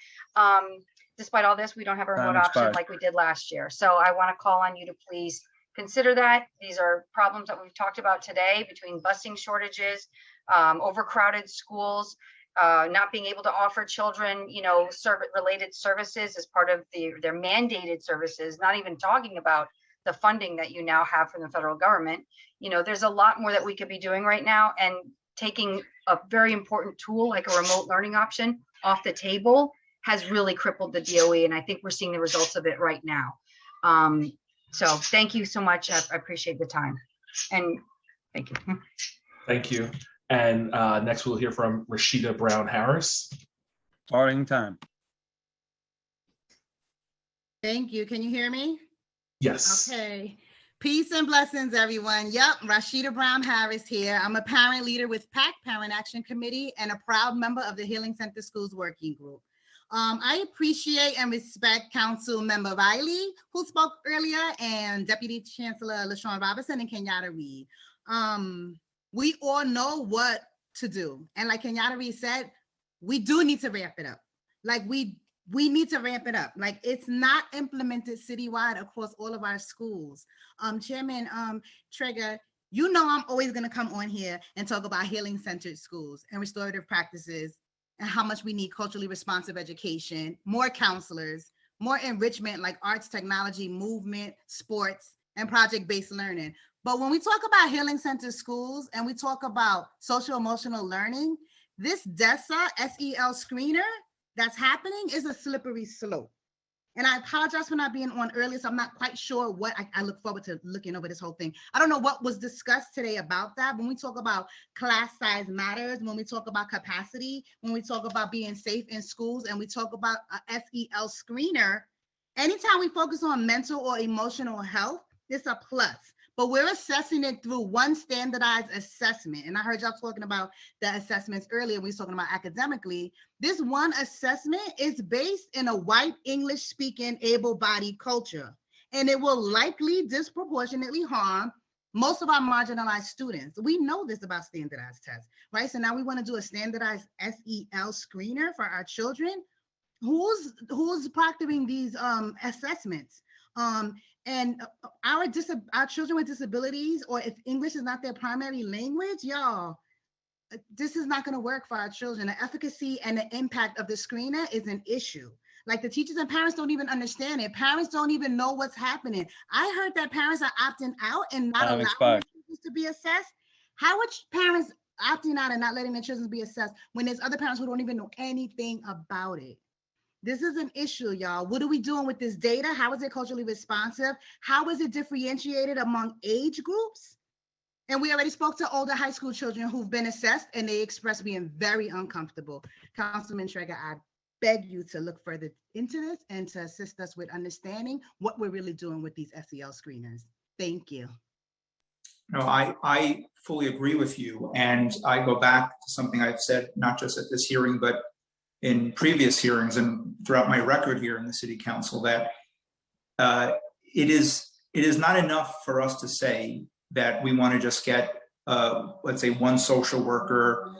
Despite all this, we don't have a remote option like we did last year. So I want to call on you to please consider that. These are problems that we've talked about today between busing shortages, overcrowded schools, not being able to offer children, you know, related services as part of their mandated services, not even talking about the funding that you now have from the federal government. You know, there's a lot more that we could be doing right now, and taking a very important tool like a remote learning option off the table has really crippled the DOE. And I think we're seeing the results of it right now. So thank you so much. I appreciate the time, and thank you. Thank you. And next we'll hear from Rashida Brown Harris. Starting time. Thank you. Can you hear me? Yes. Okay. Peace and blessings, everyone. Yep, Rashida Brown Harris here. I'm a parent leader with PAC, Parent Action Committee, and a proud member of the Healing Center Schools Working Group. I appreciate and respect Council Member Riley, who spoke earlier, and Deputy Chancellor LaShawn Robinson and Kenyatta Reed. We all know what to do. And like Kenyatta Reed said, we do need to ramp it up. Like we need to ramp it up. Like it's not implemented citywide across all of our schools. Chairman Trigger, you know I'm always gonna come on here and talk about healing-centered schools and restorative practices and how much we need culturally responsive education, more counselors, more enrichment like arts, technology, movement, sports, and project-based learning. But when we talk about healing center schools and we talk about social emotional learning, this DESA, SEL screener that's happening is a slippery slope. And I apologize for not being on earlier, so I'm not quite sure what I look forward to looking over this whole thing. I don't know what was discussed today about that. When we talk about class size matters, when we talk about capacity, when we talk about being safe in schools, and we talk about a SEL screener, anytime we focus on mental or emotional health, it's a plus. But we're assessing it through one standardized assessment. And I heard y'all talking about the assessments earlier. We were talking about academically. This one assessment is based in a white English speaking able-bodied culture. And it will likely disproportionately harm most of our marginalized students. We know this about standardized tests, right? So now we want to do a standardized SEL screener for our children. Who's proctoring these assessments? And our children with disabilities, or if English is not their primary language, y'all, this is not going to work for our children. The efficacy and the impact of the screener is an issue. Like the teachers and parents don't even understand it. Parents don't even know what's happening. I heard that parents are opting out and not allowing their children to be assessed. How are parents opting out and not letting their children be assessed when there's other parents who don't even know anything about it? This is an issue, y'all. What are we doing with this data? How is it culturally responsive? How is it differentiated among age groups? And we already spoke to older high school children who've been assessed, and they expressed being very uncomfortable. Councilman Trigger, I beg you to look further into this and to assist us with understanding what we're really doing with these SEL screeners. Thank you. No, I fully agree with you. And I go back to something I've said, not just at this hearing, but in previous hearings and throughout my record here in the City Council, that it is not enough for us to say that we want to just get, let's say, one social worker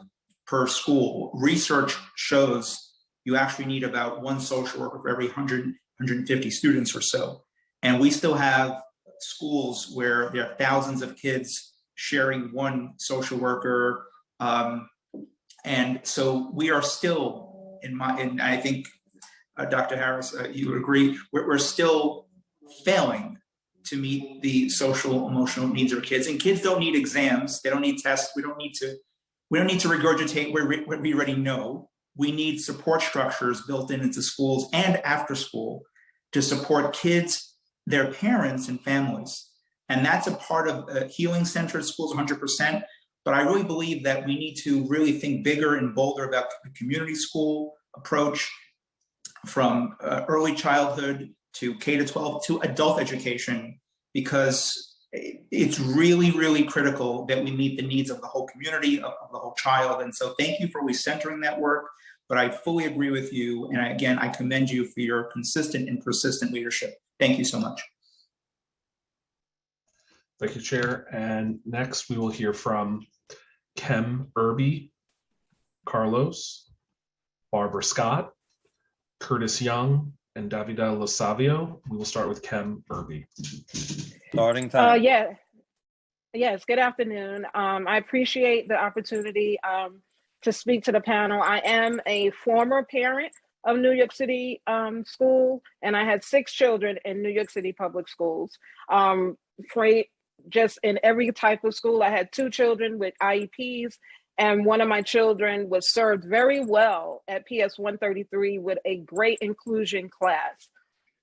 per school. Research shows you actually need about one social worker for every 100, 150 students or so. And we still have schools where there are thousands of kids sharing one social worker. And so we are still, and I think Dr. Harris, you would agree, we're still failing to meet the social emotional needs of kids. And kids don't need exams. They don't need tests. We don't need to regurgitate what we already know. We need support structures built into schools and after school to support kids, their parents, and families. And that's a part of healing centered schools 100%. But I really believe that we need to really think bigger and bolder about the community school approach, from early childhood to K-12 to adult education, because it's really, really critical that we meet the needs of the whole community, of the whole child. And so thank you for recentering that work. But I fully agree with you. And again, I commend you for your consistent and persistent leadership. Thank you so much. Thank you, Chair. And next we will hear from Kem Irby, Carlos, Barbara Scott, Curtis Young, and Davida Losavio. We will start with Kem Irby. Starting time. Yes, good afternoon. I appreciate the opportunity to speak to the panel. I am a former parent of New York City school, and I had 6 children in New York City public schools. Just in every type of school, I had 2 children with IEPs, and one of my children was served very well at PS 133 with a great inclusion class.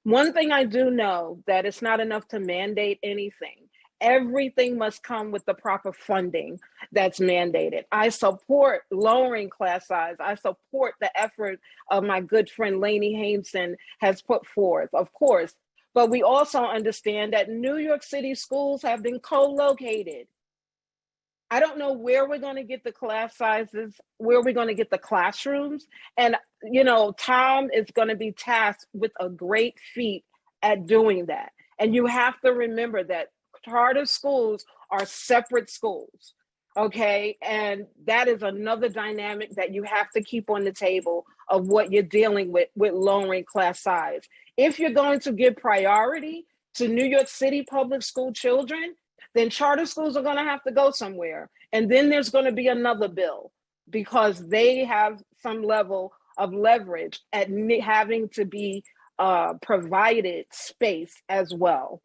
One thing I do know, that it's not enough to mandate anything. Everything must come with the proper funding that's mandated. I support lowering class size. I support the effort of my good friend Lainey Hameson has put forth, of course. But we also understand that New York City schools have been co-located. I don't know where we're going to get the class sizes, where we're going to get the classrooms. And, you know, Tom is going to be tasked with a great feat at doing that. And you have to remember that charter schools are separate schools, okay? And that is another dynamic that you have to keep on the table of what you're dealing with lowering class size. If you're going to give priority to New York City public school children, then charter schools are going to have to go somewhere. And then there's going to be another bill, because they have some level of leverage at having to be provided space as well.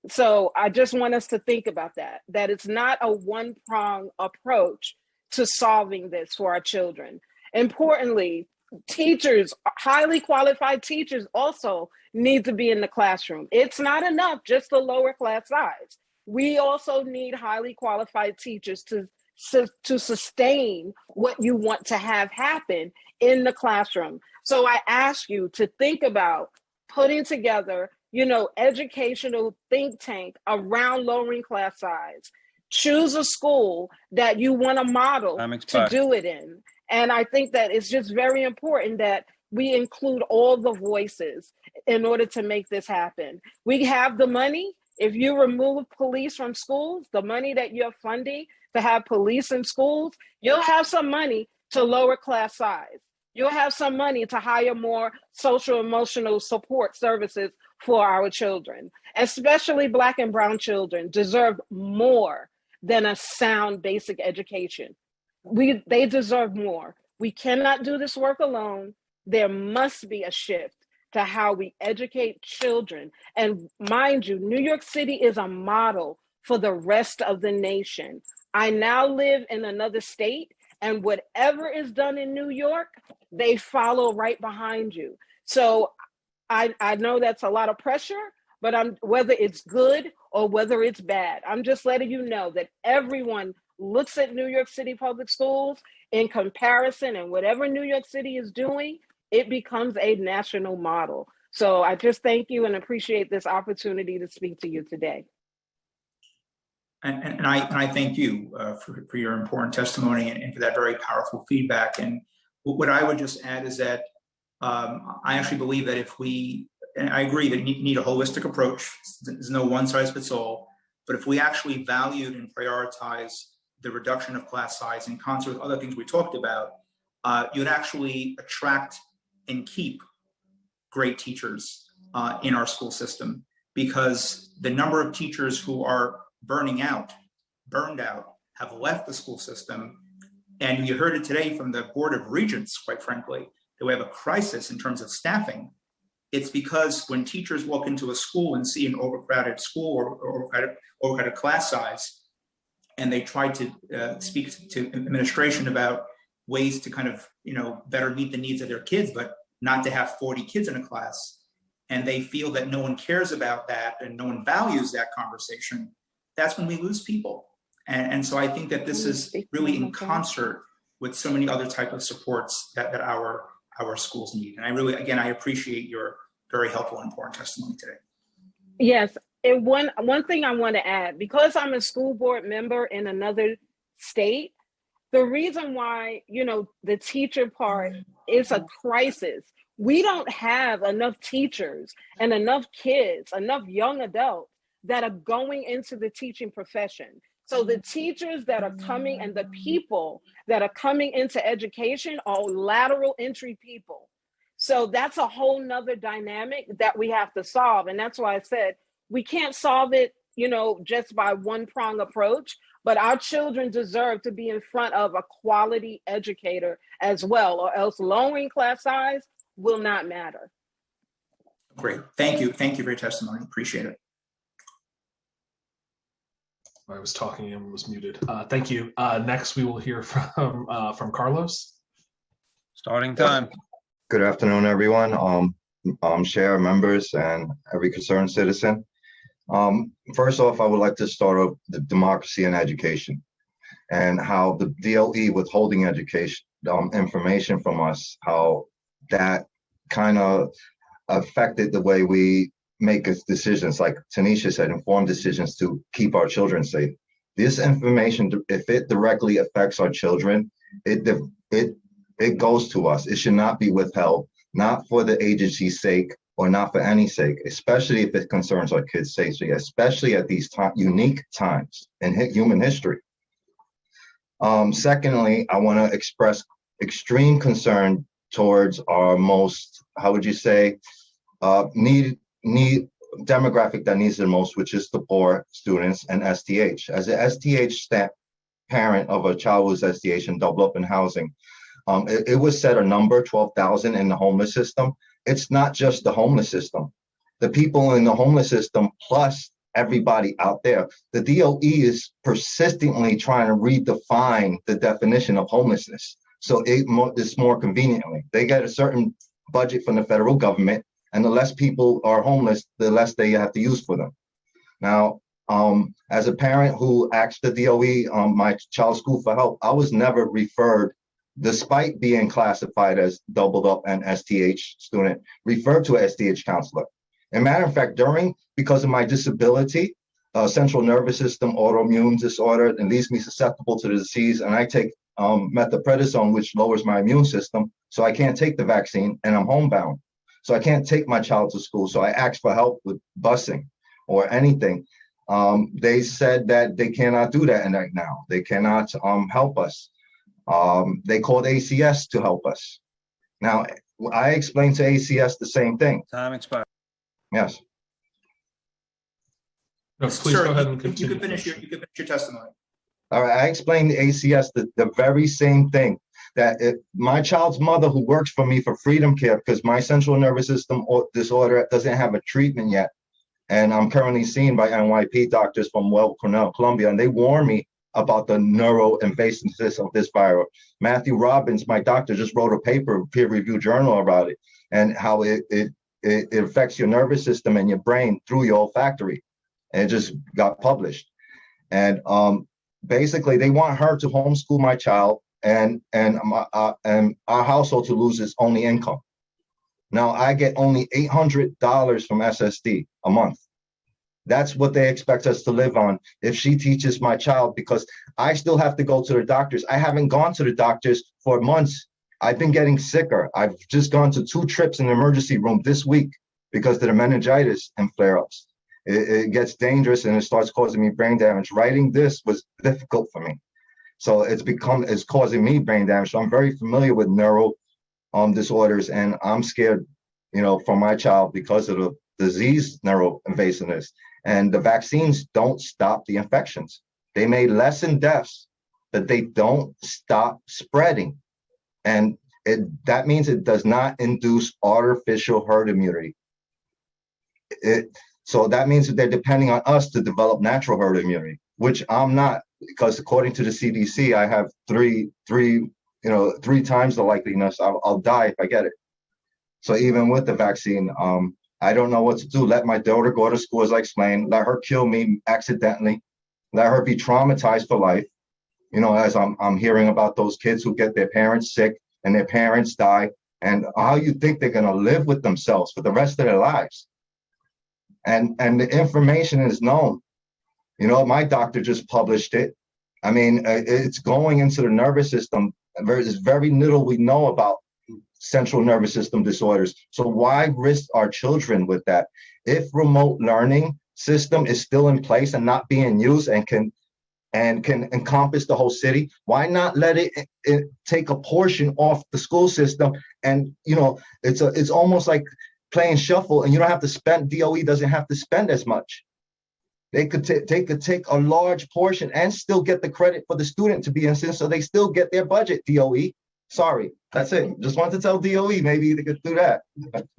So I just want us to think about that it's not a one-pronged approach to solving this for our children. Importantly, teachers, highly qualified teachers, also need to be in the classroom. It's not enough just to lower class size. We also need highly qualified teachers to sustain what you want to have happen in the classroom. So I ask you to think about putting together, you know, educational think tank around lowering class size. Choose a school that you want to model to do it in. And I think that it's just very important that we include all the voices in order to make this happen. We have the money. If you remove police from schools, the money that you're funding to have police in schools, you'll have some money to lower class size. You'll have some money to hire more social emotional support services for our children. Especially Black and Brown children deserve more than a sound basic education. They deserve more. We cannot do this work alone. There must be a shift to how we educate children. And mind you, New York City is a model for the rest of the nation. I now live in another state, and whatever is done in New York, they follow right behind you. So I know that's a lot of pressure, but whether it's good or whether it's bad, I'm just letting you know that everyone looks at New York City public schools in comparison, and whatever New York City is doing, it becomes a national model. So I just thank you and appreciate this opportunity to speak to you today. And I thank you for your important testimony and for that very powerful feedback. And what I would just add is that I actually believe that and I agree that you need a holistic approach. There's no one size fits all. But if we actually valued and prioritize the reduction of class size in concert with other things we talked about, you'd actually attract and keep great teachers in our school system, because the number of teachers who are burned out, have left the school system. And you heard it today from the Board of Regents, quite frankly, that we have a crisis in terms of staffing, it's because when teachers walk into a school and see an overcrowded school or overcrowded class size, and they try to speak to administration about ways to kind of, better meet the needs of their kids, but not to have 40 kids in a class, and they feel that no one cares about that and no one values that conversation, that's when we lose people. And so I think that this is really in concert with so many other type of supports that our schools need. And I appreciate your very helpful and important testimony today. Yes, and one thing I want to add, because I'm a school board member in another state, the reason why, the teacher part is a crisis. We don't have enough teachers and enough kids, enough young adults that are going into the teaching profession. So the teachers that are coming and the people that are coming into education are lateral entry people. So that's a whole nother dynamic that we have to solve. And that's why I said, we can't solve it, just by one prong approach, but our children deserve to be in front of a quality educator as well, or else lowering class size will not matter. Great. Thank you. Thank you for your testimony. Appreciate it. I was talking and was muted. Thank you. Next, we will hear from Carlos. Starting time. Good afternoon, everyone. Chair, members, and every concerned citizen. First off, I would like to start off the democracy in education and how the DOE withholding education information from us, how that kind of affected the way we make decisions, like Tanisha said, informed decisions to keep our children safe. This information, if it directly affects our children, it goes to us. It should not be withheld, not for the agency's sake or not for any sake, especially if it concerns our kids' safety, especially at these unique times in human history. Secondly, I want to express extreme concern towards our most, how would you say, need demographic that needs it the most, which is the poor students and STH. As an STH parent of a child who's STH and double up in housing, it was set a number, 12,000 in the homeless system. It's not just the homeless system. The people in the homeless system plus everybody out there. The DOE is persistently trying to redefine the definition of homelessness. So it's more conveniently. They get a certain budget from the federal government, and the less people are homeless, the less they have to use for them. Now, as a parent who asked the DOE my child's school for help, I was never referred, despite being classified as doubled up and STH student, referred to a STH counselor. As a matter of fact, because of my disability, central nervous system autoimmune disorder, and leaves me susceptible to the disease, and I take methotrexate, which lowers my immune system, so I can't take the vaccine, and I'm homebound. So I can't take my child to school. So I asked for help with busing or anything. They said that they cannot do that right now. They cannot help us. They called ACS to help us. Now, I explained to ACS the same thing. Time expired. Yes. No, please Sir, go ahead and continue. You can finish your testimony. All right, I explained to ACS the very same thing, that if my child's mother who works for me for Freedom Care, because my central nervous system disorder doesn't have a treatment yet, and I'm currently seen by NYP doctors from Weill Cornell, Columbia, and they warn me about the neuroinvasiveness of this virus. Matthew Robbins, my doctor, just wrote a paper, peer-reviewed journal about it, and how it affects your nervous system and your brain through your olfactory. And it just got published. And basically, they want her to homeschool my child and our household to lose its only income. Now, I get only $800 from SSD a month. That's what they expect us to live on if she teaches my child, because I still have to go to the doctors. I haven't gone to the doctors for months. I've been getting sicker. I've just gone to 2 trips in the emergency room this week because of the meningitis and flare-ups. It gets dangerous and it starts causing me brain damage. Writing this was difficult for me. So it's causing me brain damage. So I'm very familiar with neuro disorders, and I'm scared, for my child because of the disease neuroinvasiveness. And the vaccines don't stop the infections. They may lessen deaths, but they don't stop spreading. And That means it does not induce artificial herd immunity. So that means that they're depending on us to develop natural herd immunity, which I'm not, because according to the CDC, I have three times the likeliness I'll die if I get it. So even with the vaccine, I don't know what to do. Let my daughter go to school, as I explained, let her kill me accidentally, let her be traumatized for life. As I'm hearing about those kids who get their parents sick and their parents die, and how you think they're gonna live with themselves for the rest of their lives. And the information is known. My doctor just published it. I mean, it's going into the nervous system. There's very little we know about central nervous system disorders. So why risk our children with that? If remote learning system is still in place and not being used and can encompass the whole city, why not let it take a portion off the school system? And it's almost like playing shuffle, and you don't have to spend, DOE doesn't have to spend as much. They could take a large portion and still get the credit for the student to be in, so they still get their budget, DOE. Sorry, that's it. Just wanted to tell DOE maybe they could do that.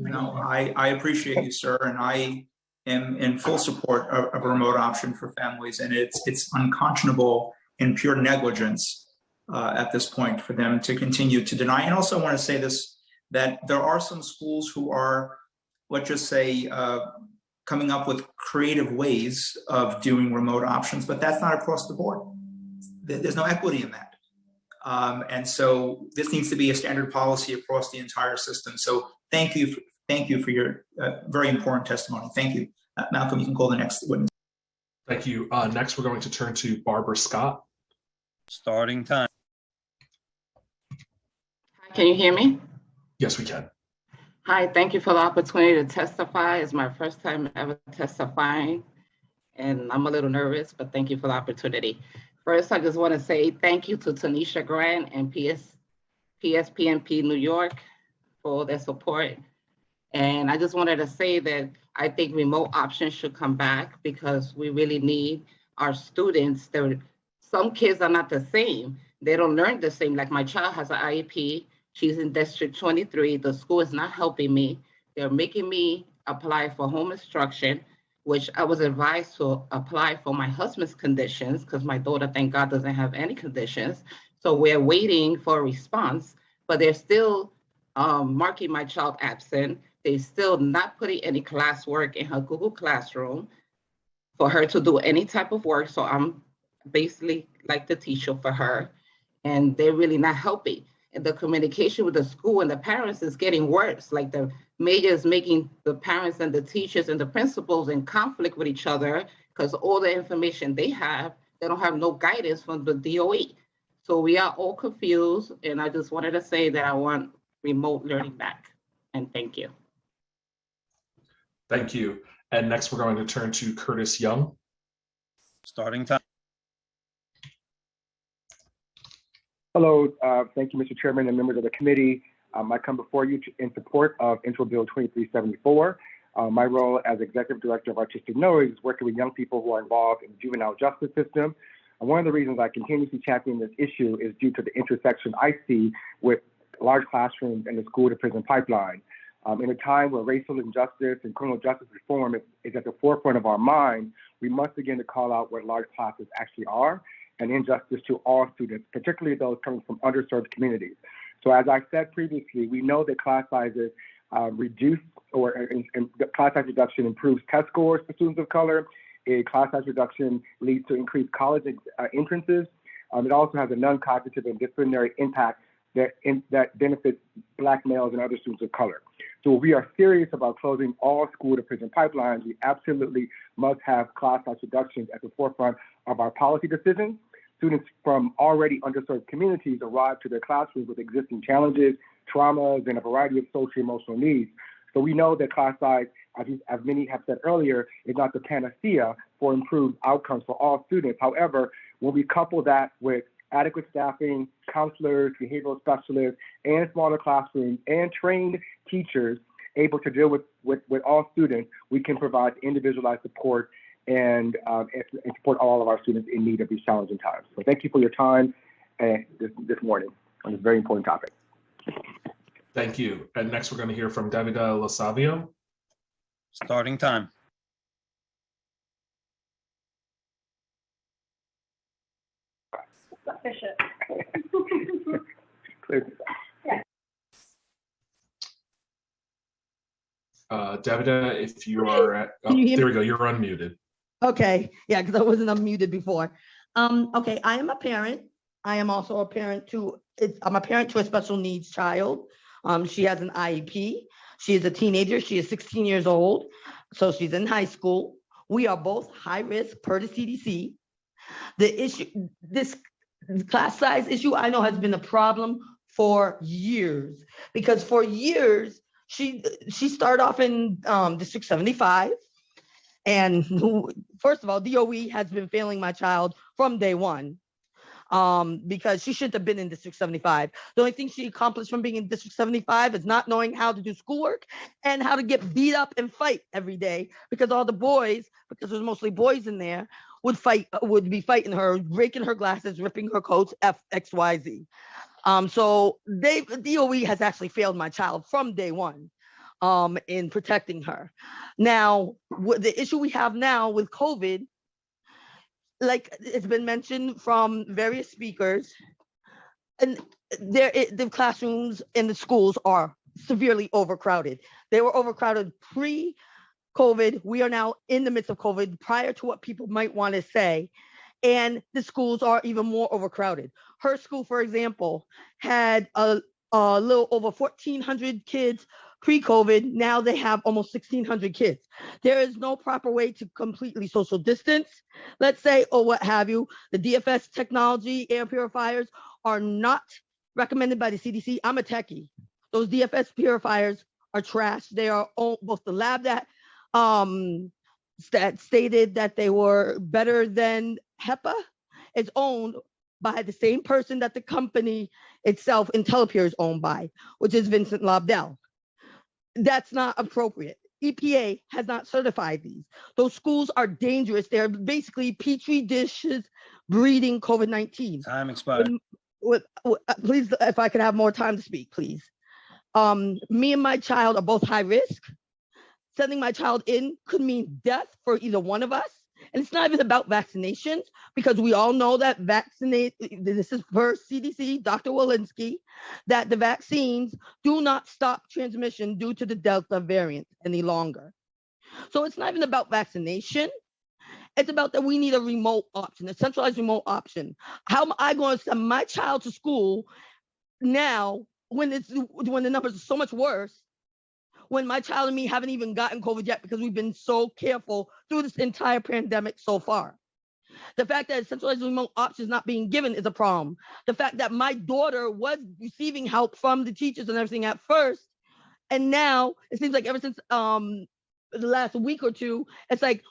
I appreciate you, sir, and I am in full support of a remote option for families, and it's unconscionable and pure negligence at this point for them to continue to deny. And also I want to say this, that there are some schools who are, let's just say, coming up with creative ways of doing remote options, but that's not across the board. There's no equity in that. And so this needs to be a standard policy across the entire system. So thank you for your very important testimony. Thank you. Malcolm, you can call the next witness. Thank you. Next, we're going to turn to Barbara Scott. Starting time. Can you hear me? Yes, we can. Hi, thank you for the opportunity to testify. It's my first time ever testifying, and I'm a little nervous, but thank you for the opportunity. First, I just want to say thank you to Tanisha Grant and PSPNP New York for their support. And I just wanted to say that I think remote options should come back because we really need our students. Some kids are not the same. They don't learn the same. Like my child has an IEP. She's in District 23. The school is not helping me. They're making me apply for home instruction, which I was advised to apply for my husband's conditions because my daughter, thank God, doesn't have any conditions. So we're waiting for a response, but they're still marking my child absent. They're still not putting any classwork in her Google Classroom for her to do any type of work. So I'm basically like the teacher for her, and they're really not helping. And the communication with the school and the parents is getting worse. Like the mayor is making the parents and the teachers and the principals in conflict with each other because all the information they don't have no guidance from the DOE. So we are all confused. And I just wanted to say that I want remote learning back. And thank you. Thank you. And next we're going to turn to Curtis Young. Starting time. Hello, thank you, Mr. Chairman and members of the committee. I come before you in support of Intro Bill 2374. My role as Executive Director of Artistic Noise is working with young people who are involved in the juvenile justice system. And one of the reasons I continuously champion this issue is due to the intersection I see with large classrooms and the school to prison pipeline. In a time where racial injustice and criminal justice reform is at the forefront of our mind, we must begin to call out what large classes actually are and injustice to all students, particularly those coming from underserved communities. So as I said previously, we know that class sizes reduce and class size reduction improves test scores for students of color. A class size reduction leads to increased college entrances. It also has a non-cognitive and disciplinary impact that benefits Black males and other students of color. So if we are serious about closing all school to prison pipelines, we absolutely must have class size reductions at the forefront of our policy decisions. Students from already underserved communities arrive to their classrooms with existing challenges, traumas, and a variety of social emotional needs. So we know that class size, as many have said earlier, is not the panacea for improved outcomes for all students. However, when we couple that with adequate staffing, counselors, behavioral specialists, and smaller classrooms, and trained teachers able to deal with all students, we can provide individualized support and support all of our students in need of these challenging times. So thank you for your time this morning on this very important topic. Thank you. And next, we're going to hear from Davida Losavio. Starting time. Sufficient. Davida, if you are at, oh, there we go, you're unmuted. Okay, yeah, because I wasn't unmuted before. Okay, I am a parent. I am also a parent to, I'm a parent to a special needs child. She has an IEP. She is a teenager. She is 16 years old. So she's in high school. We are both high risk per the CDC. The issue, this class size issue, I know has been a problem for years, because for years, she started off in District 75. And first of all, DOE has been failing my child from day one, because she shouldn't have been in District 75. The only thing she accomplished from being in District 75 is not knowing how to do schoolwork and how to get beat up and fight every day, because all the boys, because there's mostly boys in there, would be fighting her, breaking her glasses, ripping her coats, XYZ. So DOE has actually failed my child from day one in protecting her. Now, the issue we have now with COVID, like it's been mentioned from various speakers, and the classrooms in the schools are severely overcrowded. They were overcrowded pre-COVID. We are now in the midst of COVID, prior to what people might want to say. And the schools are even more overcrowded. Her school, for example, had a little over 1,400 kids pre-COVID. Now they have almost 1,600 kids. There is no proper way to completely social distance, let's say, or what have you. The DFS technology, air purifiers, are not recommended by the CDC. I'm a techie. Those DFS purifiers are trash. They are both the lab that stated that they were better than HEPA is owned by the same person that the company itself, IntelliPure, is owned by, which is Vincent Lobdell. That's not appropriate. EPA has not certified these. Those schools are dangerous. They're basically petri dishes breeding COVID-19. Time expired. Please, if I could have more time to speak, please. Me and my child are both high risk. Sending my child in could mean death for either one of us. And it's not even about vaccinations, because we all know that this is per CDC, Dr. Walensky, that the vaccines do not stop transmission due to the Delta variant any longer. So it's not even about vaccination. It's about that we need a remote option, a centralized remote option. How am I going to send my child to school now when the numbers are so much worse, when my child and me haven't even gotten COVID yet, because we've been so careful through this entire pandemic so far? The fact that a centralized remote option is not being given is a problem. The fact that my daughter was receiving help from the teachers and everything at first, and now it seems like ever since the last week or two, it's like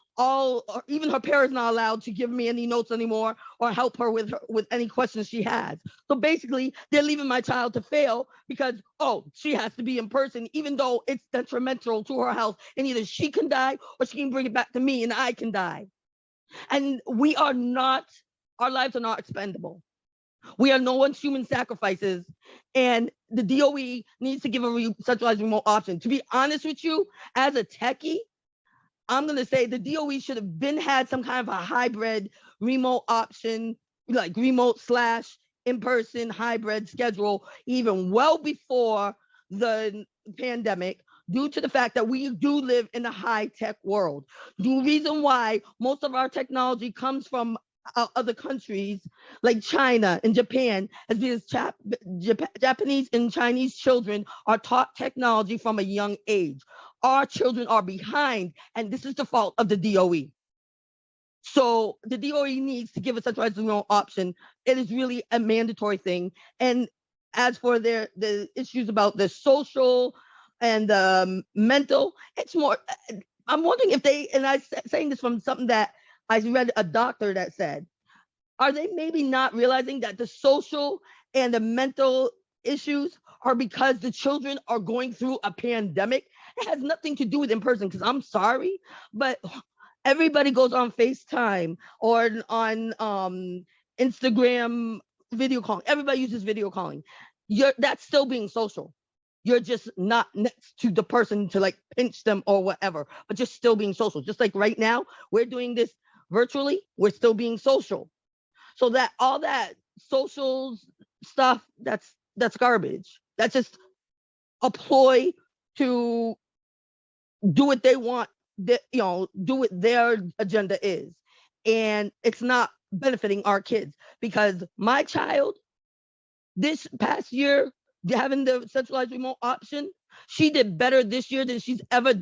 even her parents not allowed to give me any notes anymore or help her with any questions she has. So basically, they're leaving my child to fail because, oh, she has to be in person, even though it's detrimental to her health, and either she can die or she can bring it back to me and I can die. And our lives are not expendable. We are no one's human sacrifices, and the DOE needs to give a centralized remote option. To be honest with you, as a techie, I'm going to say the DOE should have had some kind of a hybrid remote option, like remote / in-person hybrid schedule, even well before the pandemic, due to the fact that we do live in a high-tech world. The reason why most of our technology comes from other countries like China and Japan is because Japanese and Chinese children are taught technology from a young age. Our children are behind, and this is the fault of the DOE. So the DOE needs to give a centralized remote option. It is really a mandatory thing. And as for the issues about the social and mental, it's more, I'm wondering if and I'm saying this from something that I read a doctor that said, are they maybe not realizing that the social and the mental issues are because the children are going through a pandemic? It has nothing to do with in person, because I'm sorry, but everybody goes on FaceTime or on Instagram video calling. Everybody uses video calling. That's still being social. you're just not next to the person to like pinch them or whatever, but you're still being social. Just like right now, we're doing this virtually, we're still being social. So that all that social stuff, that's garbage. That's just a ploy to do what they want, do what their agenda is. And it's not benefiting our kids, because my child this past year, having the centralized remote option, she did better this year than she's ever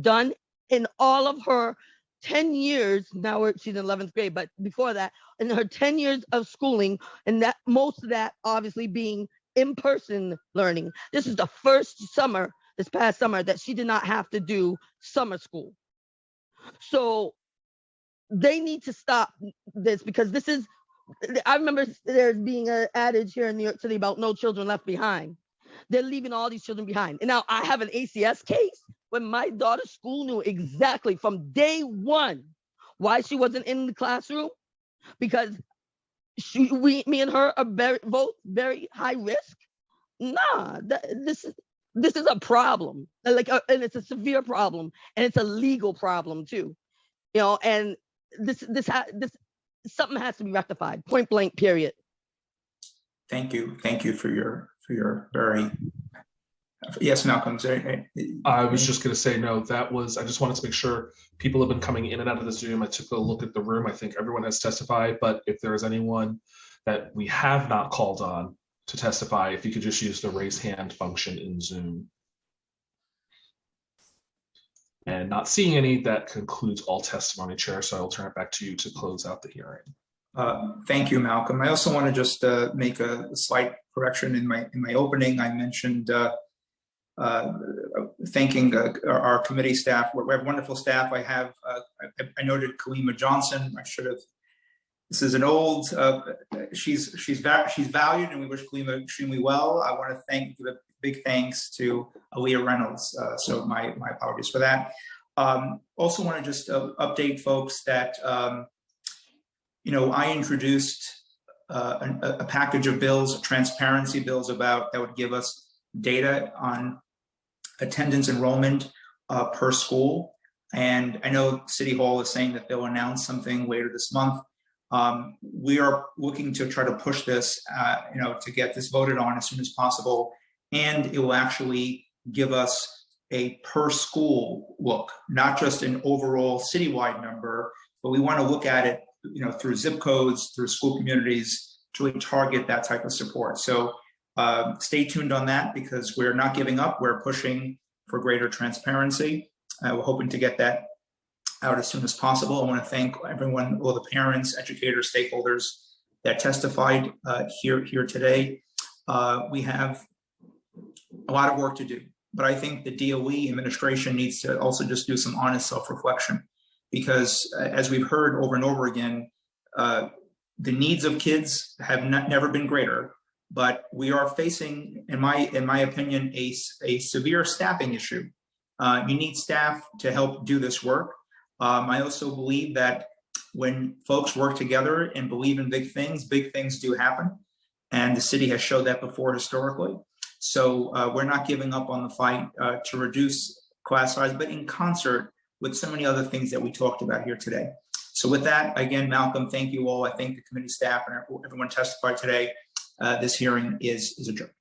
done in all of her 10 years. Now she's in 11th grade, but before that, in her 10 years of schooling, and that most of that obviously being in-person learning. This is the first summer, this past summer, that she did not have to do summer school. So they need to stop this, because this is, I remember there's being an adage here in New York City about no children left behind. They're leaving all these children behind. And now I have an ACS case when my daughter's school knew exactly from day one why she wasn't in the classroom, because me and her are both very high risk. Nah, this is a problem, and it's a severe problem, and it's a legal problem too, and this something has to be rectified, point blank, period. Thank you for your very, yes, Malcolm. I was just going to say, no, I just wanted to make sure people have been coming in and out of the Zoom. I took a look at the room. I think everyone has testified, but if there is anyone that we have not called on to testify, if you could just use the raise hand function in Zoom. And not seeing any, that concludes all testimony, Chair. So I'll turn it back to you to close out the hearing. Thank you, Malcolm. I also want to just make a slight correction in my opening. I mentioned thanking our committee staff. We have wonderful staff. I noted Kalima Johnson. I should have. This is an old. She's valued, and we wish Kalima extremely well. I want to give a big thanks to Aaliyah Reynolds. So my apologies for that. Also want to just update folks that I introduced a package of bills, transparency bills that would give us data on attendance enrollment per school. And I know City Hall is saying that they'll announce something later this month. We are looking to try to push this, to get this voted on as soon as possible. And it will actually give us a per school look, not just an overall citywide number, but we want to look at it, through zip codes, through school communities, to really target that type of support. So stay tuned on that, because we're not giving up. We're pushing for greater transparency. We're hoping to get that out as soon as possible. I want to thank everyone, all the parents, educators, stakeholders that testified here today. We have a lot of work to do, but I think the DOE administration needs to also just do some honest self-reflection, because as we've heard over and over again, the needs of kids have never been greater, but we are facing, in my opinion, a severe staffing issue. You need staff to help do this work. I also believe that when folks work together and believe in big things do happen. And the city has showed that before historically. So we're not giving up on the fight to reduce class size, but in concert with so many other things that we talked about here today. So with that, again, Malcolm, thank you all. I thank the committee staff and everyone testified today. This hearing is adjourned.